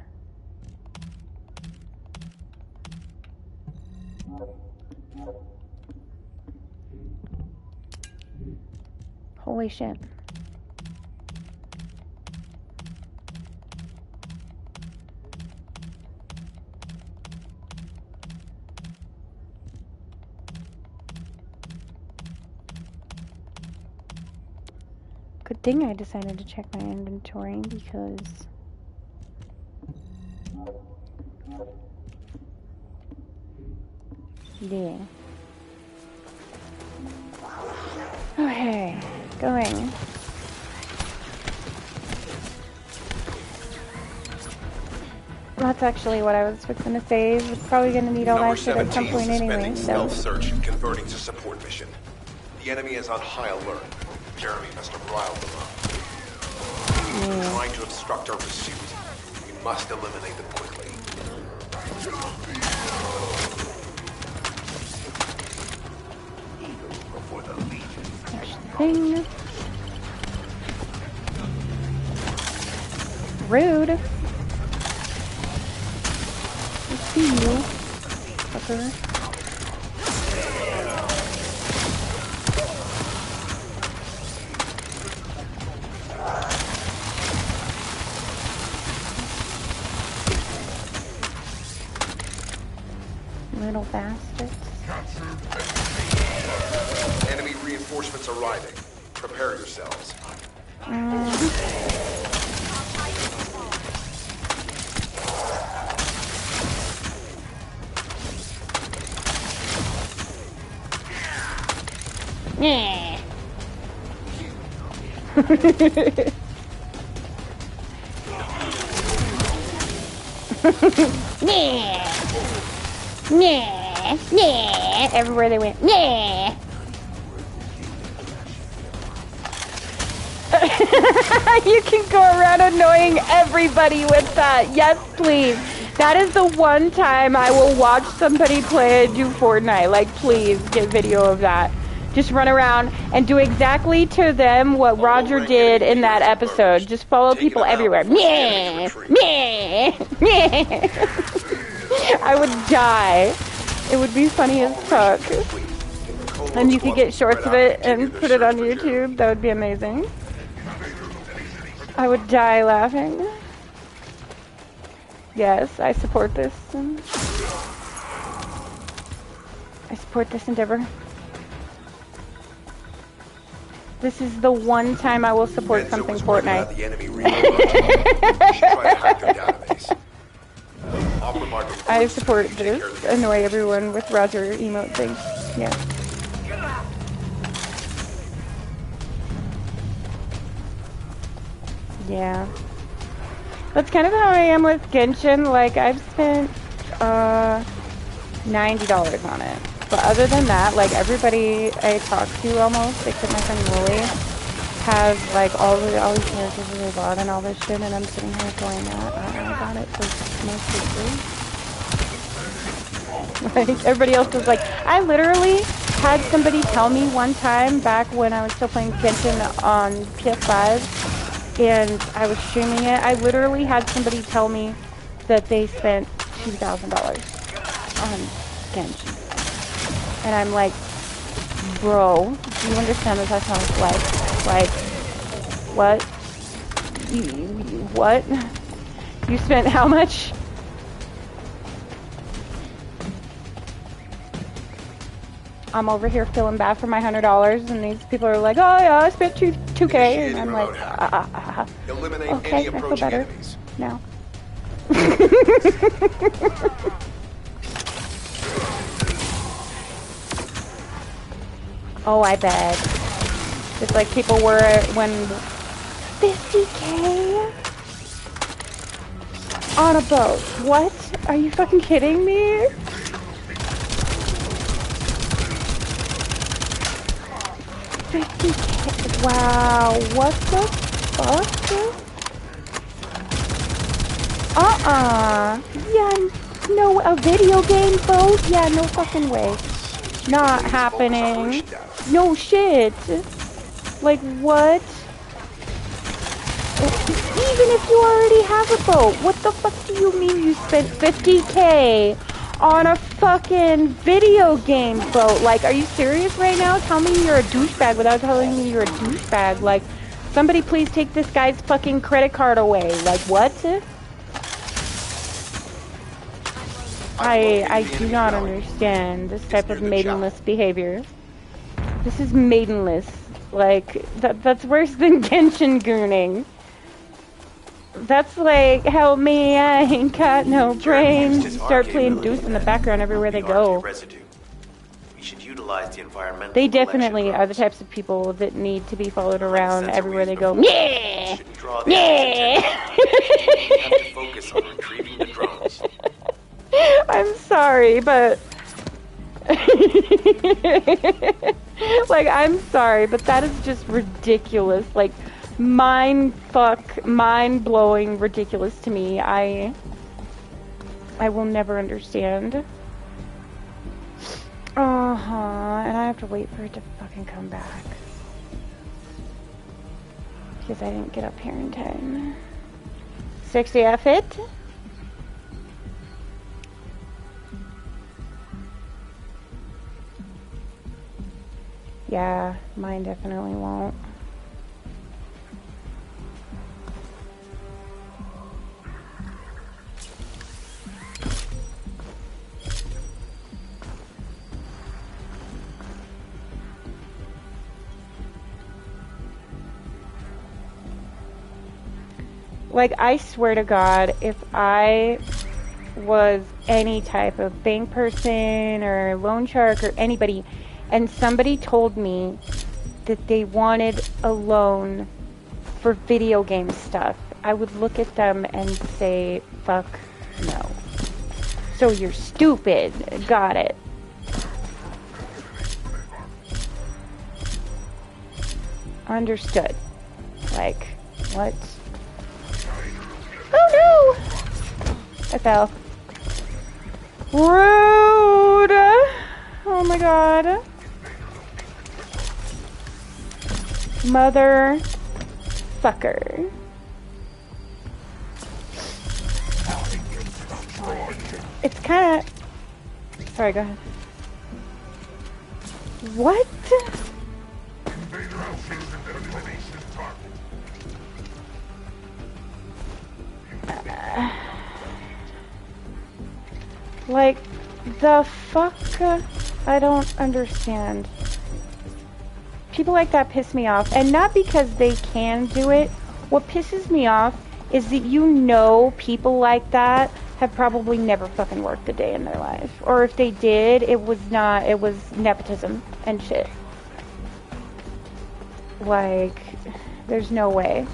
Holy shit. Good thing I decided to check my inventory because yeah. Okay, going. That's actually what I was fixing to say. We're probably gonna need all Number that shit at some 17 point anyway, suspending so. stealth search and converting to support mission. The enemy is on high alert. Jeremy must have riled them up. They're trying to obstruct our pursuit. We must eliminate them quickly. Thing. Rude. I see you, fucker. Little bastards. Enemy reinforcements arriving. Prepare yourselves. Yeah. Yeah. Yeah. Yeah. Everywhere they went. Yeah. You can go around annoying everybody with that. Yes, please. That is the one time I will watch somebody play and do Fortnite. Like, please get video of that. Just run around and do exactly to them what Roger did in that episode. Just follow people everywhere. Meh, meh, meh. I would die. It would be funny as fuck. And you could get shorts of it and put it on YouTube. That would be amazing. I would die laughing. Yes, I support this. I support this endeavor. This is the one time I will support something Fortnite. I support this. Annoy everyone with Roger emote things. Yeah. Yeah. That's kind of how I am with Genshin. Like, I've spent $90 on it. But other than that, like, everybody I talk to almost, except my friend Lily, has like all these characters that they bought and all this shit, and I'm sitting here going, I got it for mostly free. Like, everybody else is like, I literally had somebody tell me one time back when I was still playing Genshin on PS5 and I was streaming it, I literally had somebody tell me that they spent $2,000 on Genshin. And I'm like, bro, do you understand what that sounds like? Like, what? What? You spent how much? I'm over here feeling bad for my $100, and these people are like, oh yeah, I spent $2K, and I'm like, Eliminate okay, any I feel approaching better enemies. now. Oh, I bet. Just like people were when 50K on a boat. What? Are you fucking kidding me? $50K. Wow. What the fuck? Yeah, no, a video game boat? Yeah, no fucking way. Not happening. No shit. Like, what? Even if you already have a boat, what the fuck do you mean you spent 50K on a fucking video game boat? Like, are you serious right now? Tell me you're a douchebag without telling me you're a douchebag. Like, somebody please take this guy's fucking credit card away. Like, what? I do not understand this type of maidenless behavior. This is maidenless. Like, that's worse than Genshin gooning. That's like, help me, I ain't got no brains. Start playing Deuce in the background everywhere they go. We should utilize the environmental They definitely are the types of people that need to be followed around everywhere they go. Yeah! Yeah! have to focus on retrieving the drones. I'm sorry, but... like, I'm sorry, but that is just ridiculous. Like, mind-blowing ridiculous to me. I will never understand. And I have to wait for it to fucking come back. Because I didn't get up here in time. 60 F it? Yeah, mine definitely won't. Like, I swear to God, if I was any type of bank person or loan shark or anybody, and somebody told me that they wanted a loan for video game stuff, I would look at them and say, fuck no. So you're stupid. Got it. Understood. Like, what? Oh no! I fell. Rude! Oh my god. Motherfucker. It's kinda... Sorry, go ahead. What? Like, the fuck? I don't understand. People like that piss me off, and not because they can do it. What pisses me off is that you know people like that have probably never fucking worked a day in their life. Or if they did, it was nepotism and shit. Like, there's no way.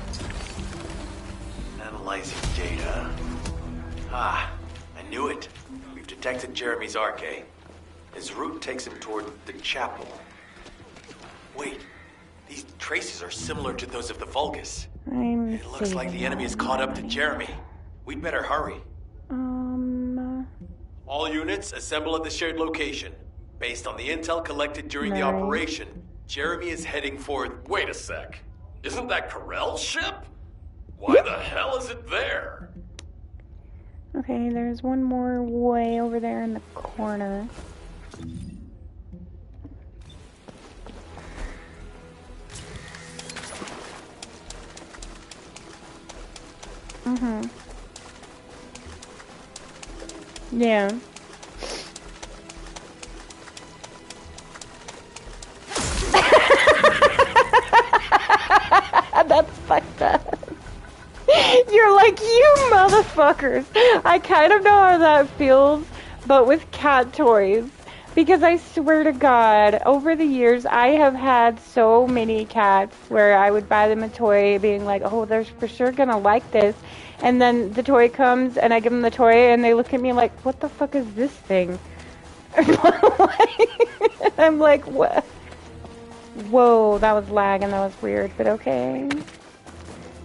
Analyzing data. Ah, I knew it. We've detected Jeremy's arcade. His route takes him toward the chapel. Wait, these traces are similar to those of the Vulgus. It looks like the enemy is caught up to Jeremy. We'd better hurry. All units, assemble at the shared location. Based on the intel collected during the operation, Jeremy is heading for... Wait a sec. Isn't that Corell's ship? Why the hell is it there? Okay, there's one more way over there in the corner. Yeah. That's fucked up. You're like, you motherfuckers. I kind of know how that feels, but with cat toys. Because I swear to God, over the years, I have had so many cats where I would buy them a toy being like, oh, they're for sure gonna like this. And then the toy comes and I give them the toy and they look at me like, what the fuck is this thing? I'm like, what? Whoa, that was lag and that was weird, but okay.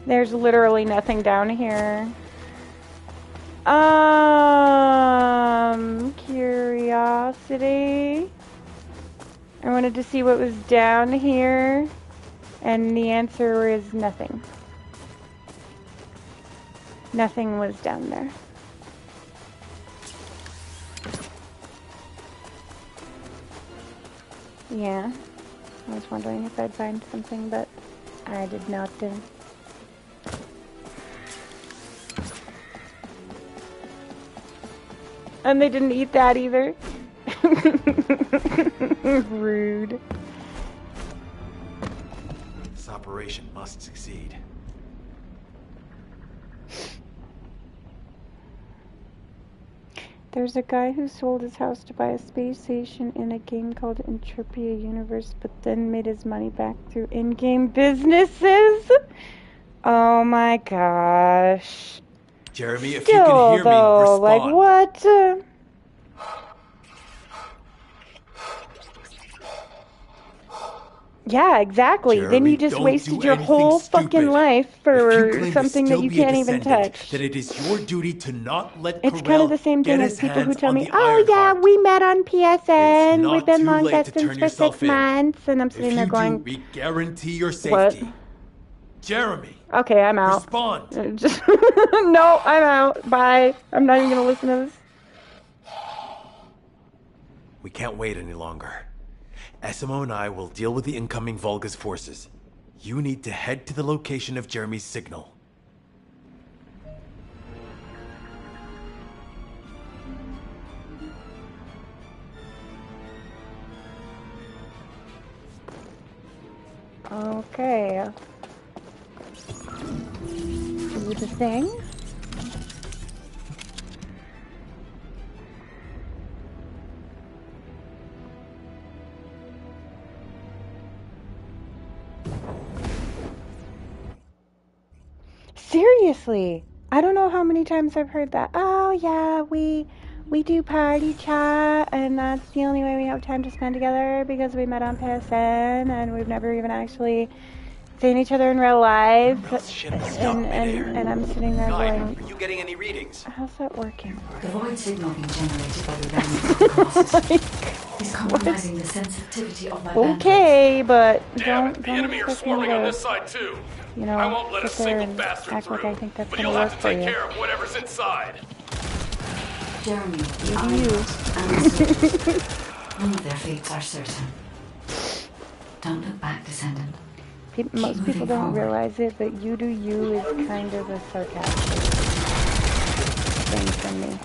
There's literally nothing down here. Curiosity. I wanted to see what was down here, and the answer is nothing. Nothing was down there. Yeah, I was wondering if I'd find something, but I did not. And they didn't eat that either. Rude. This operation must succeed. There's a guy who sold his house to buy a space station in a game called Entropia Universe, but then made his money back through in-game businesses. Oh my gosh. Jeremy, if Still, you can hear though, me, respond. like what? Yeah, exactly. Jeremy, then you just don't wasted do your anything whole stupid. fucking life If for you claim to something that still you be a can't even descendant, touch. then it is your duty to not let It's kind Corell of the same get thing his as people who hands tell on me, the oh yeah, Ironheart. we met on PSN, It's not we've been too long late to distance turn for yourself 6 in. months, and I'm If sitting you there do, going, we guarantee your what? safety. Jeremy, Okay, I'm out. respond. Just no, I'm out. Bye. I'm not even gonna listen to this. We can't wait any longer. SMO and I will deal with the incoming Vulgus forces. You need to head to the location of Jeremy's signal. Okay. Do the thing. Seriously, I don't know how many times I've heard that. Oh yeah, we do party chat, and that's the only way we have time to spend together because we met on PSN and we've never even actually seen each other in real life. And I'm sitting there going, Are you getting any readings? how's that working? The void signal being generated by the remnant colossus is compromising the sensitivity of my bandwidth. Okay, but don't The enemy are expect me swarming on to, this side too. you know, I won't let a sit there single and bastard act like through. I think that's But gonna you'll work have to for take you. care of whatever's inside. Jeremy, the You. Ironheart, and the Soldiers. None of their fates are certain. Don't look back, Descendant. Most people don't realize it, but you do you is kind of a sarcastic thing from me.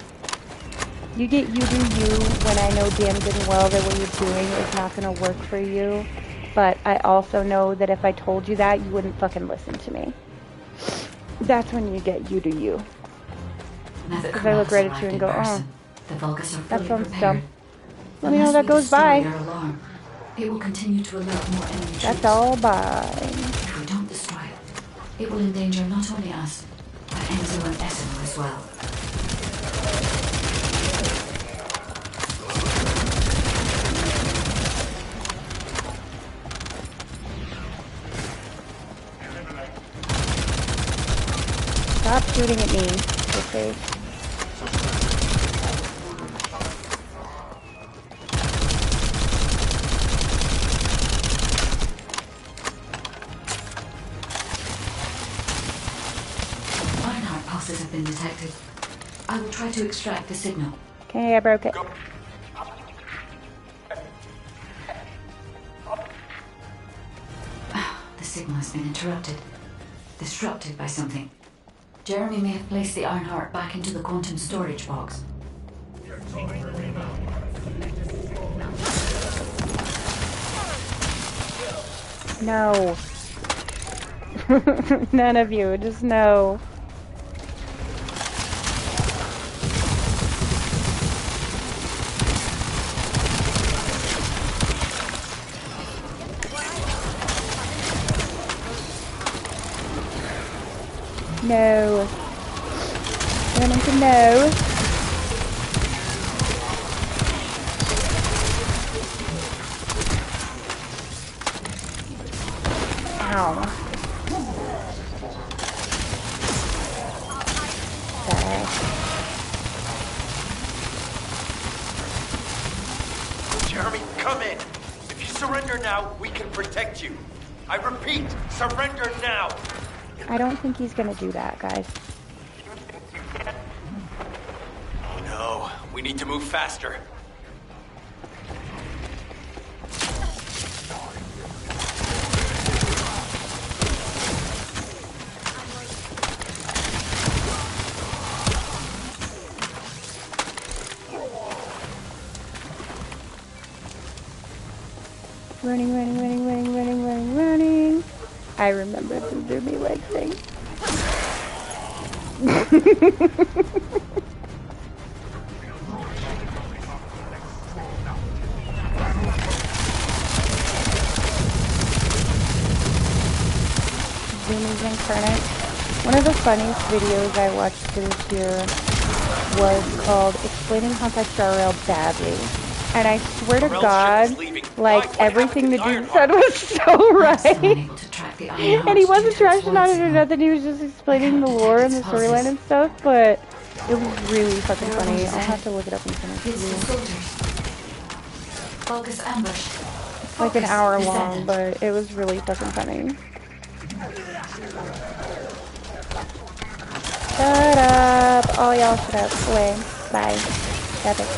You get you do you when I know damn good and well that what you're doing is not going to work for you, but I also know that if I told you that, you wouldn't fucking listen to me. That's when you get you do you. Because I look right at you and go, oh, that sounds dumb. Let me know that goes by. It will continue to alert more enemy troops. That's all bye. If we don't destroy it, it will endanger not only us, but Enzo and Esseno as well. Stop shooting at me, okay? Have been detected. I will try to extract the signal. Okay, I broke it. The signal has been interrupted. Disrupted by something. Jeremy may have placed the Ironheart back into the quantum storage box. No. None of you, just no. No. I want to know. Ow. Jeremy, come in. If you surrender now, we can protect you. I repeat, surrender now. I don't think he's gonna do that, guys. Oh no, we need to move faster. Running. I remember the zoomy leg thing. Zoomies incarnate. One of the funniest videos I watched this year was called Explaining Honkai Star Rail Badly. And I swear to God, like, everything the dude said was so right. And he wasn't trashing on it or nothing, he was just explaining the lore and the storyline and stuff, but it was really fucking funny. I'll have to look it up and send it to you. It's like an hour long, but it was really fucking funny. Shut up! All y'all shut up. Away. Bye. Epic.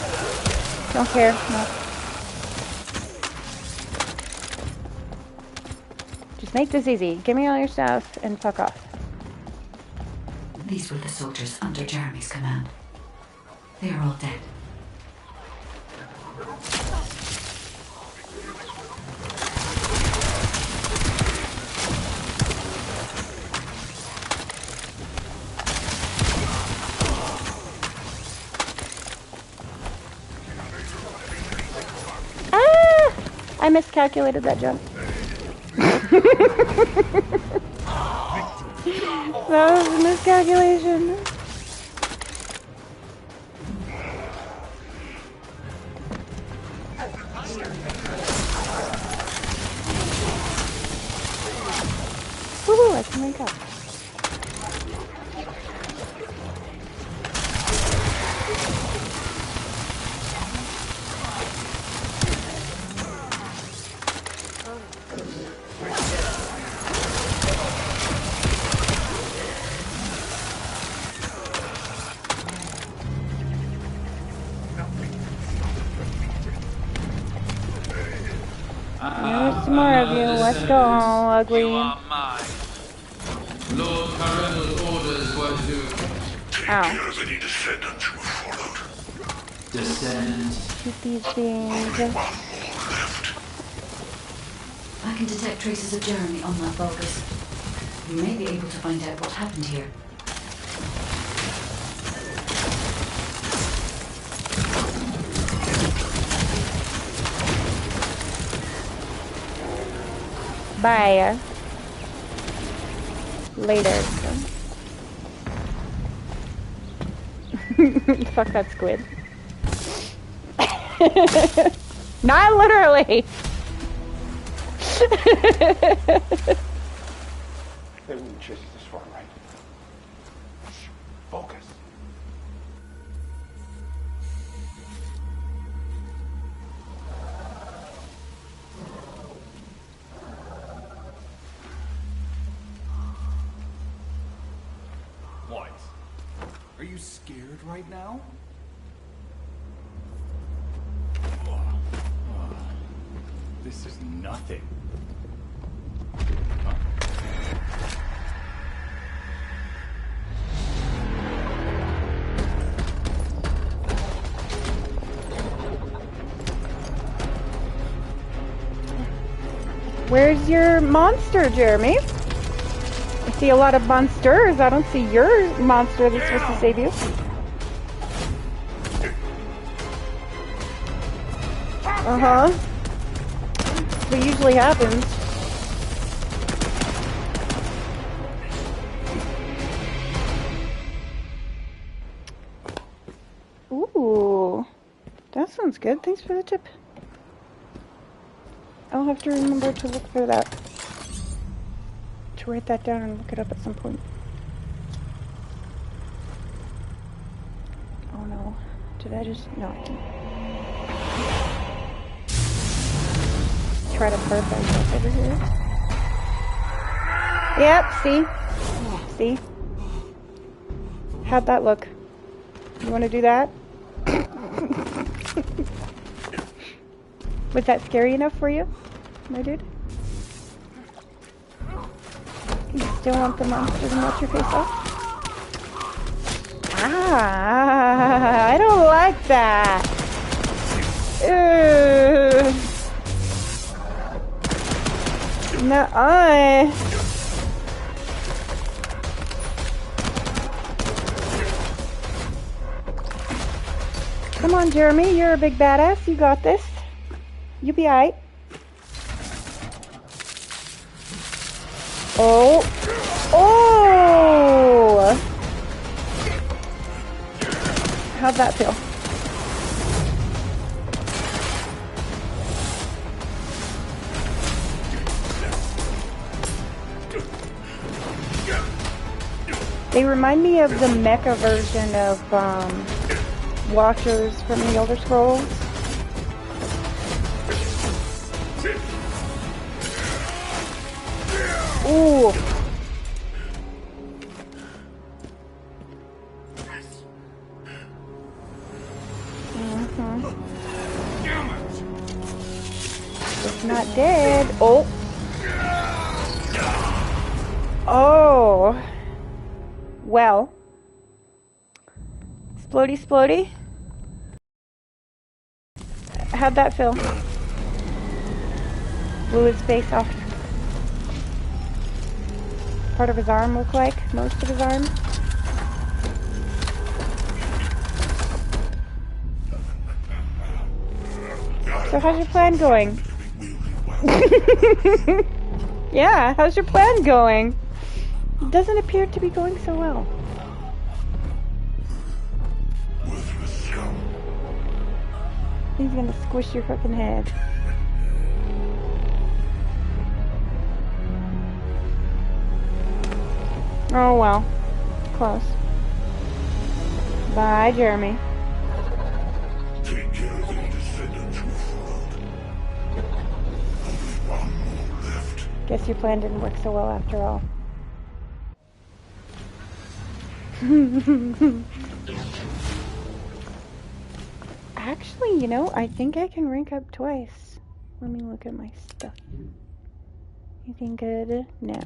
Don't care. No. Just make this easy. Give me all your stuff and fuck off. These were the soldiers under Jeremy's command. They are all dead. I miscalculated that jump. That was a miscalculation. Woohoo, I can wake up. There's some more of you. Let's go, ugly. Lord Cardinal's orders were to Ow. Care of any descendants who have followed. Descendant. Keep these things. I can detect traces of Jeremy on that Vulgus. We may be able to find out what happened here. Bye. Later. Fuck that squid. Not literally. They wouldn't chase this far, right? Focus. What? Are you scared right now? This is nothing. Where's your monster, Jeremy? I see a lot of monsters. I don't see your monster that's supposed to save you. Uh-huh. What usually happens. Ooh. That sounds good. Thanks for the tip. I'll have to remember to look for that. To write that down and look it up at some point. Oh no. Did I just... No, I didn't. Try to bird myself over here. Yep, see? See? How'd that look? You want to do that? Was that scary enough for you, my dude? You still want the monster to melt your face off? Ah, I don't like that. Nuh-uh. Come on, Jeremy, you're a big badass. You got this. You be alright. Oh. Oh! How'd that feel? They remind me of the mecha version of Watchers from the Elder Scrolls. Ooh. It's not dead. Oh. Oh. Well. Splody, splody. How'd that feel? Blew his face off. Part of his arm look like? Most of his arm? So how's your plan going? Yeah, how's your plan going? It doesn't appear to be going so well. He's gonna squish your fucking head. Oh well. Close. Bye, Jeremy. Take care of the Descendant you followed. Only one more left. Guess your plan didn't work so well after all. Actually, you know, I think I can rank up twice. Let me look at my stuff. Anything good? No.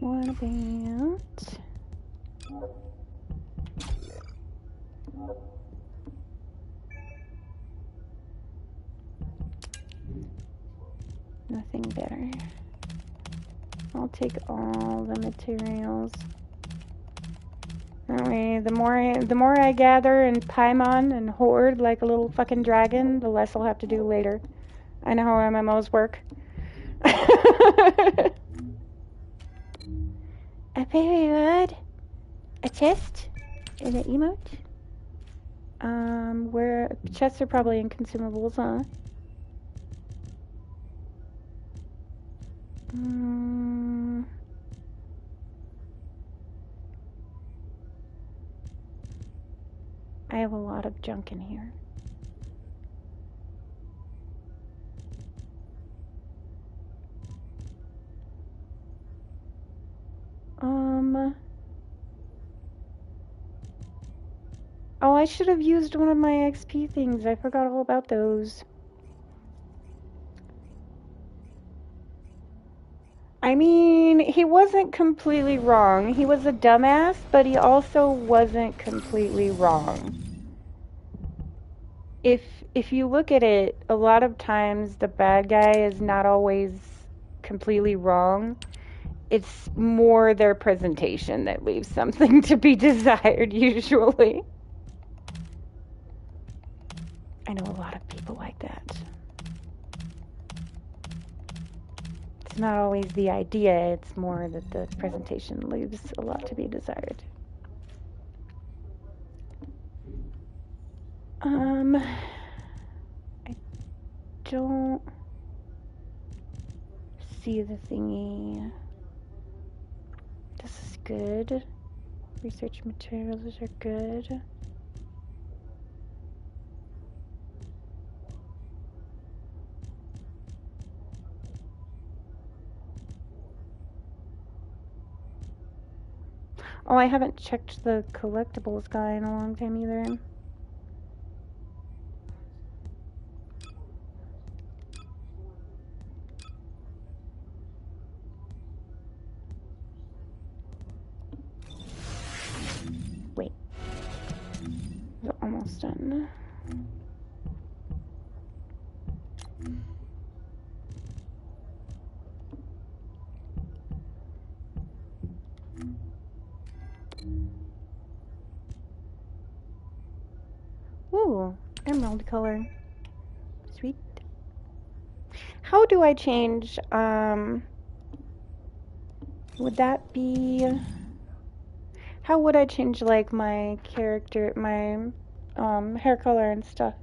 What about... Nothing better. I'll take all the materials. That way, the more I gather and paimon and hoard like a little fucking dragon, the less I'll have to do later. I know how MMOs work. A fairy wood, a chest, and an emote. Where chests are probably in consumables, huh? I have a lot of junk in here. Oh, I should have used one of my XP things. I forgot all about those. I mean, he wasn't completely wrong. He was a dumbass, but he also wasn't completely wrong. If you look at it, a lot of times the bad guy is not always completely wrong. It's more their presentation that leaves something to be desired, usually. I know a lot of people like that. It's not always the idea, it's more that the presentation leaves a lot to be desired. I don't see the thingy. This is good. Research materials are good. Oh, I haven't checked the collectibles guy in a long time either. Wait. We're almost done. Ooh, emerald color. Sweet. How do I change, would that be, how would I change, like, my character, my, hair color and stuff?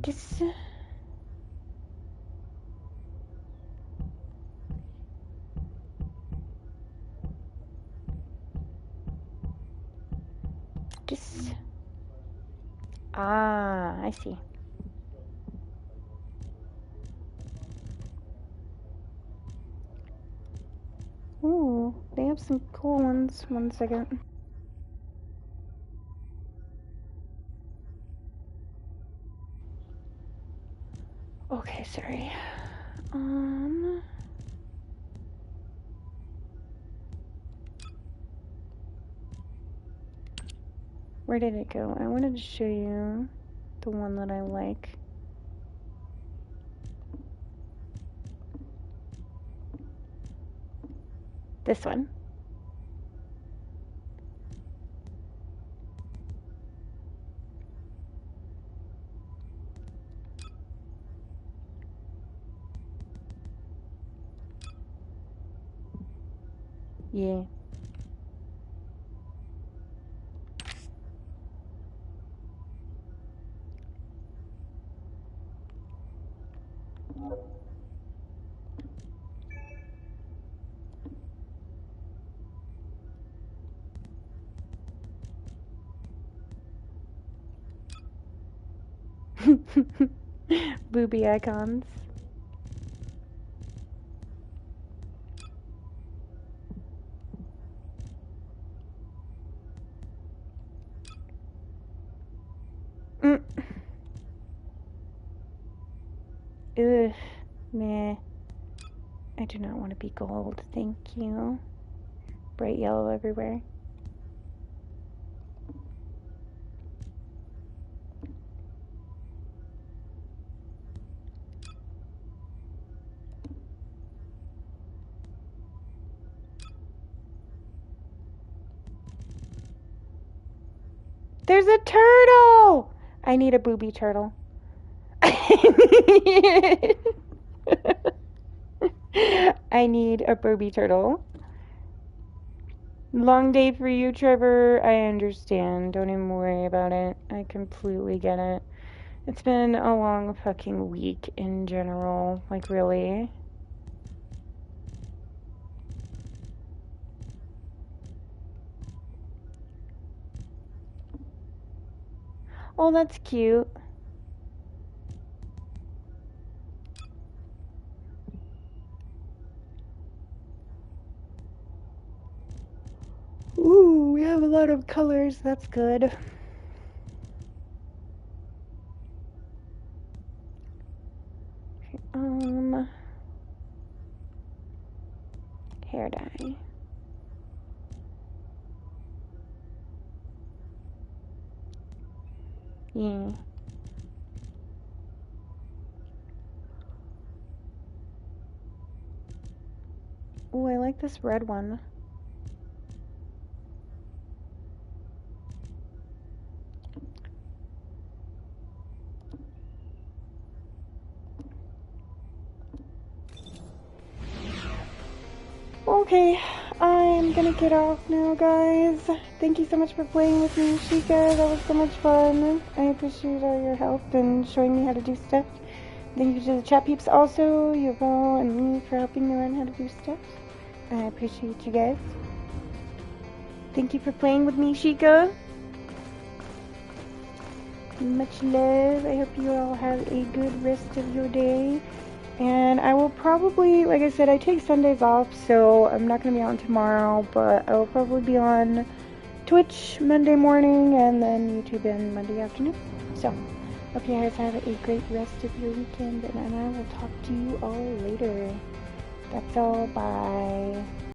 Just... Ah, I see. Ooh, they have some cool ones. 1 second. Okay, sorry. Where did it go? I wanted to show you the one that I like. This one. Yeah. Booby icons. Ugh, meh. I do not want to be gold, thank you. Bright yellow everywhere. There's a turtle! I need a booby turtle. I need a booby turtle. Long day for you, Trevor. I understand. Don't even worry about it. I completely get it. It's been a long fucking week in general. Like, really. Oh, that's cute. Ooh, we have a lot of colors. That's good. Hair dye. Yeah. Ooh, I like this red one. Okay, I'm gonna get off now, guys. Thank you so much for playing with me, Shika. That was so much fun. I appreciate all your help and showing me how to do stuff. Thank you to the chat peeps also, Yuval and me, for helping me learn how to do stuff. I appreciate you guys. Thank you for playing with me, Shika. Much love. I hope you all have a good rest of your day. And I will probably, like I said, I take Sundays off, so I'm not going to be on tomorrow, but I will probably be on Twitch Monday morning and then YouTube on Monday afternoon. So, hope you guys have a great rest of your weekend, and I will talk to you all later. That's all. Bye.